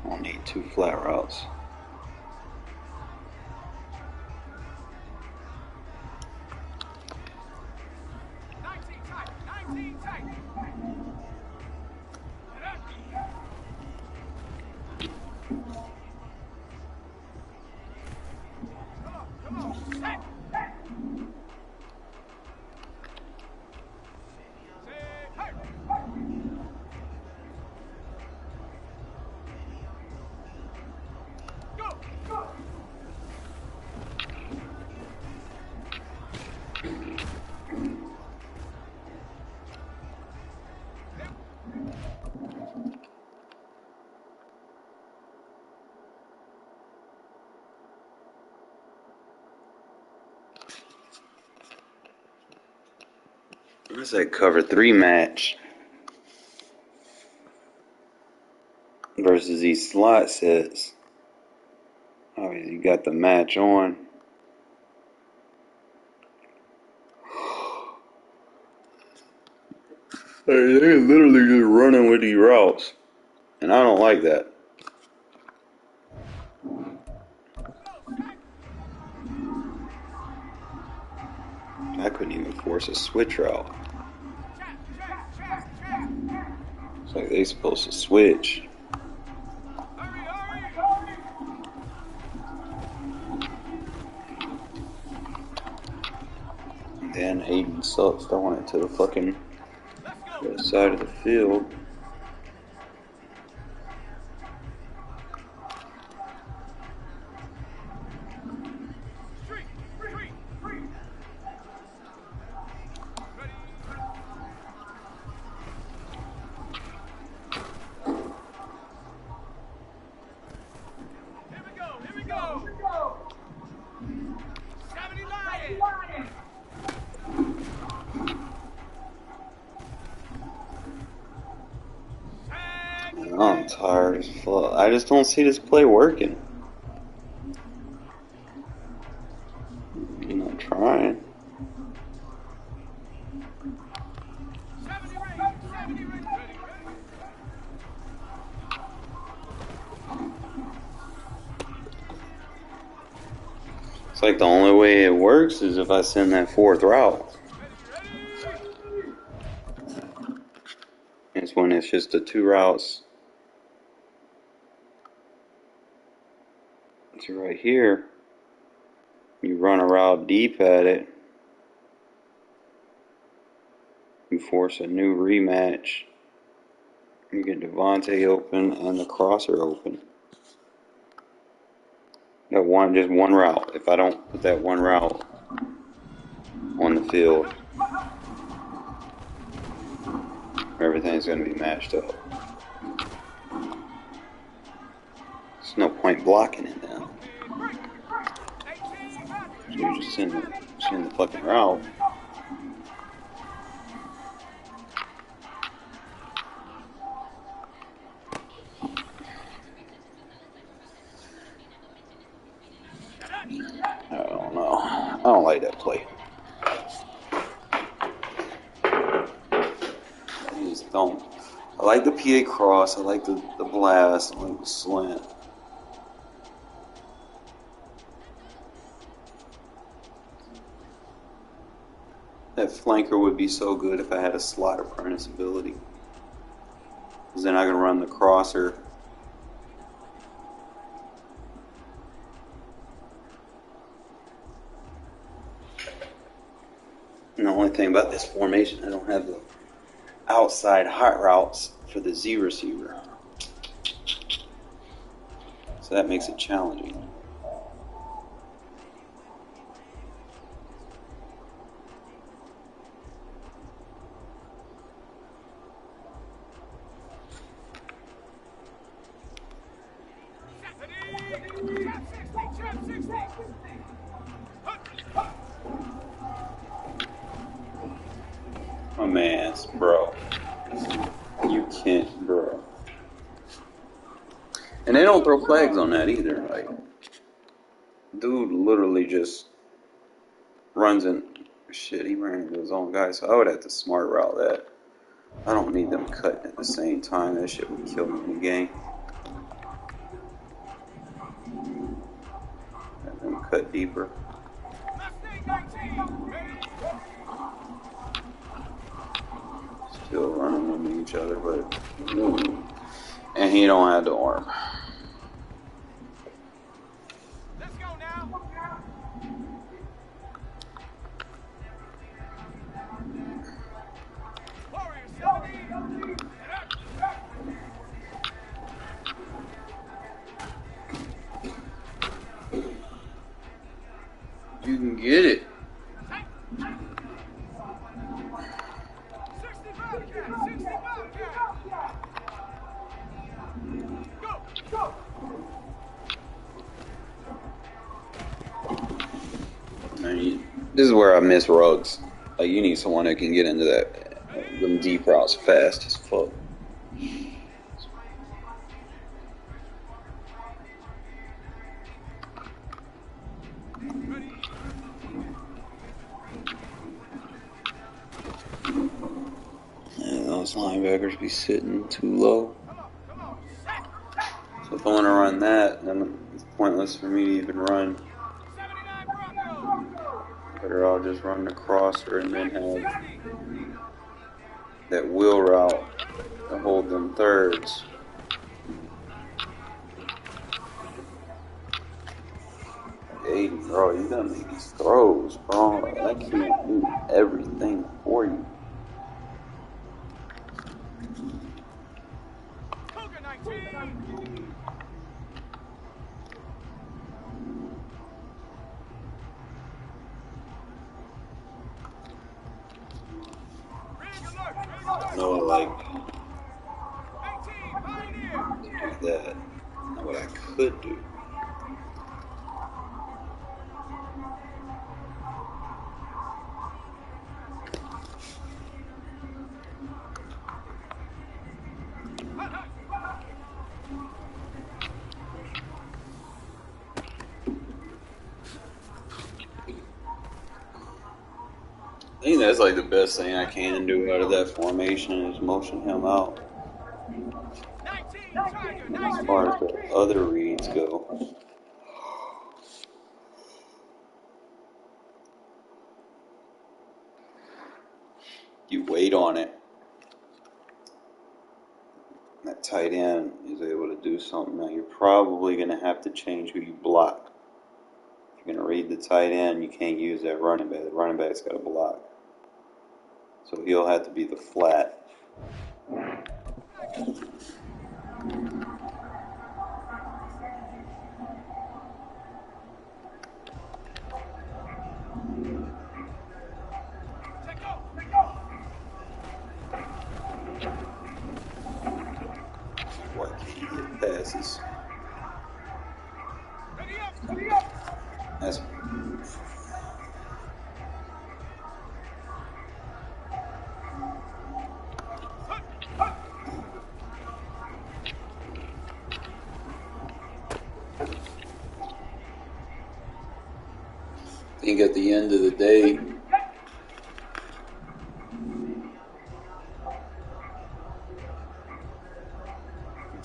[SPEAKER 1] I'll need 2 flat routes. It's like cover 3 match versus these slot sets. Obviously, you got the match on. They're literally just running with these routes, and I don't like that. I couldn't even force a switch route. It's like they supposed to switch. Dan Hayden sucks throwing it to the fucking other side of the field. I'm tired as fuck. I just don't see this play working. You're not trying. It's like the only way it works is if I send that 4th route. It's when it's just the 2 routes to right here. You run a route deep at it. You force a new rematch. You get Devontae open and the crosser open. That just one route. If I don't put that one route on the field, everything's going to be matched up. There's no point blocking it now. So you just send the fucking route. I don't know. I don't like that play. I just don't. I like the PA cross. I like the blast. I like the slant. That flanker would be so good if I had a slot apprentice ability. Because then I can run the crosser. And the only thing about this formation, I don't have the outside hot routes for the Z receiver. So that makes it challenging. My man's, bro. You can't, bro. And they don't throw flags on that either. Like, dude literally just runs in. Shit, he ran into his own guy, so I would have to smart route that. I don't need them cutting at the same time. That shit would kill me in the game. Have them cut deeper. Still running into each other, but and he don't have the arm.
[SPEAKER 4] Let's go now. Warriors, 70.
[SPEAKER 1] You can get it.
[SPEAKER 4] 65 cat, 65 cat. Go, go.
[SPEAKER 1] I mean, this is where I miss Ruggs. Like, you need someone that can get into that Them deep routes fast as fuck. Yeah, those linebackers be sitting too low. So if I want to run that, then it's pointless for me to even run.
[SPEAKER 4] 79 Broncos.
[SPEAKER 1] Better I'll just run the crosser and then have that wheel route to hold them thirds. Aiden, bro, you gotta make these throws, bro. Like, I can't do everything for you.
[SPEAKER 4] Cougar 19.
[SPEAKER 1] No, like,
[SPEAKER 4] 18 Pioneer.
[SPEAKER 1] do that. Now what I could do. I think that's like the best thing I can do out of that formation is motion him out.
[SPEAKER 4] 19 Tiger.
[SPEAKER 1] As far as the other reads go. You wait on it. That tight end is able to do something. Now you're probably going to have to change who you block. If you're going to read the tight end, you can't use that running back. The running back's got to block. So he'll have to be the flat. Why can't he hit passes? That's I think at the end of the day, you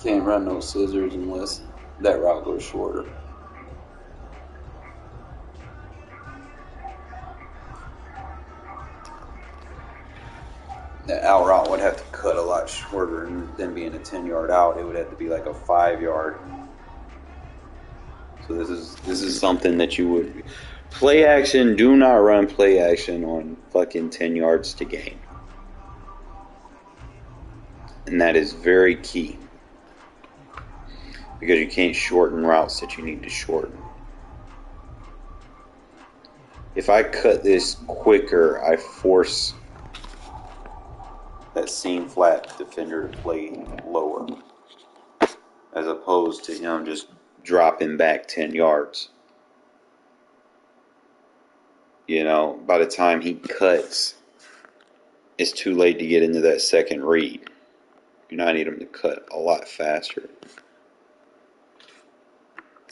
[SPEAKER 1] can't run no scissors unless that route goes shorter. That out route would have to cut a lot shorter, and then being a 10-yard out, it would have to be like a 5-yard. So this is something that you would play action. Do not run play action on fucking 10 yards to gain, and that is very key because you can't shorten routes that you need to shorten. If I cut this quicker, I force that seam flat defender to play lower, as opposed to him just dropping back 10 yards. You know, by the time he cuts, it's too late to get into that second read. You know, I need him to cut a lot faster.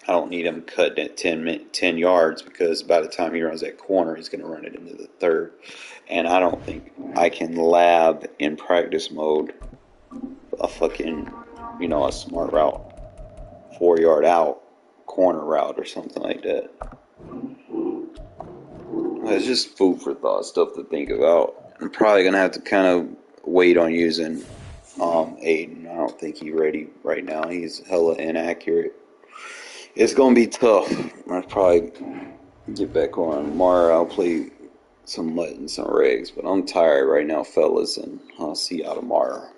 [SPEAKER 1] I don't need him cut at 10 yards because by the time he runs that corner, he's going to run it into the third. And I don't think I can lab in practice mode a fucking, you know, a smart route, 4-yard out, corner route or something like that. It's just food for thought, stuff to think about. I'm probably going to have to kind of wait on using Aiden. I don't think he's ready right now. He's hella inaccurate. It's going to be tough. I'll probably get back on tomorrow. I'll play some mutton, some regs. But I'm tired right now, fellas, and I'll see y'all tomorrow.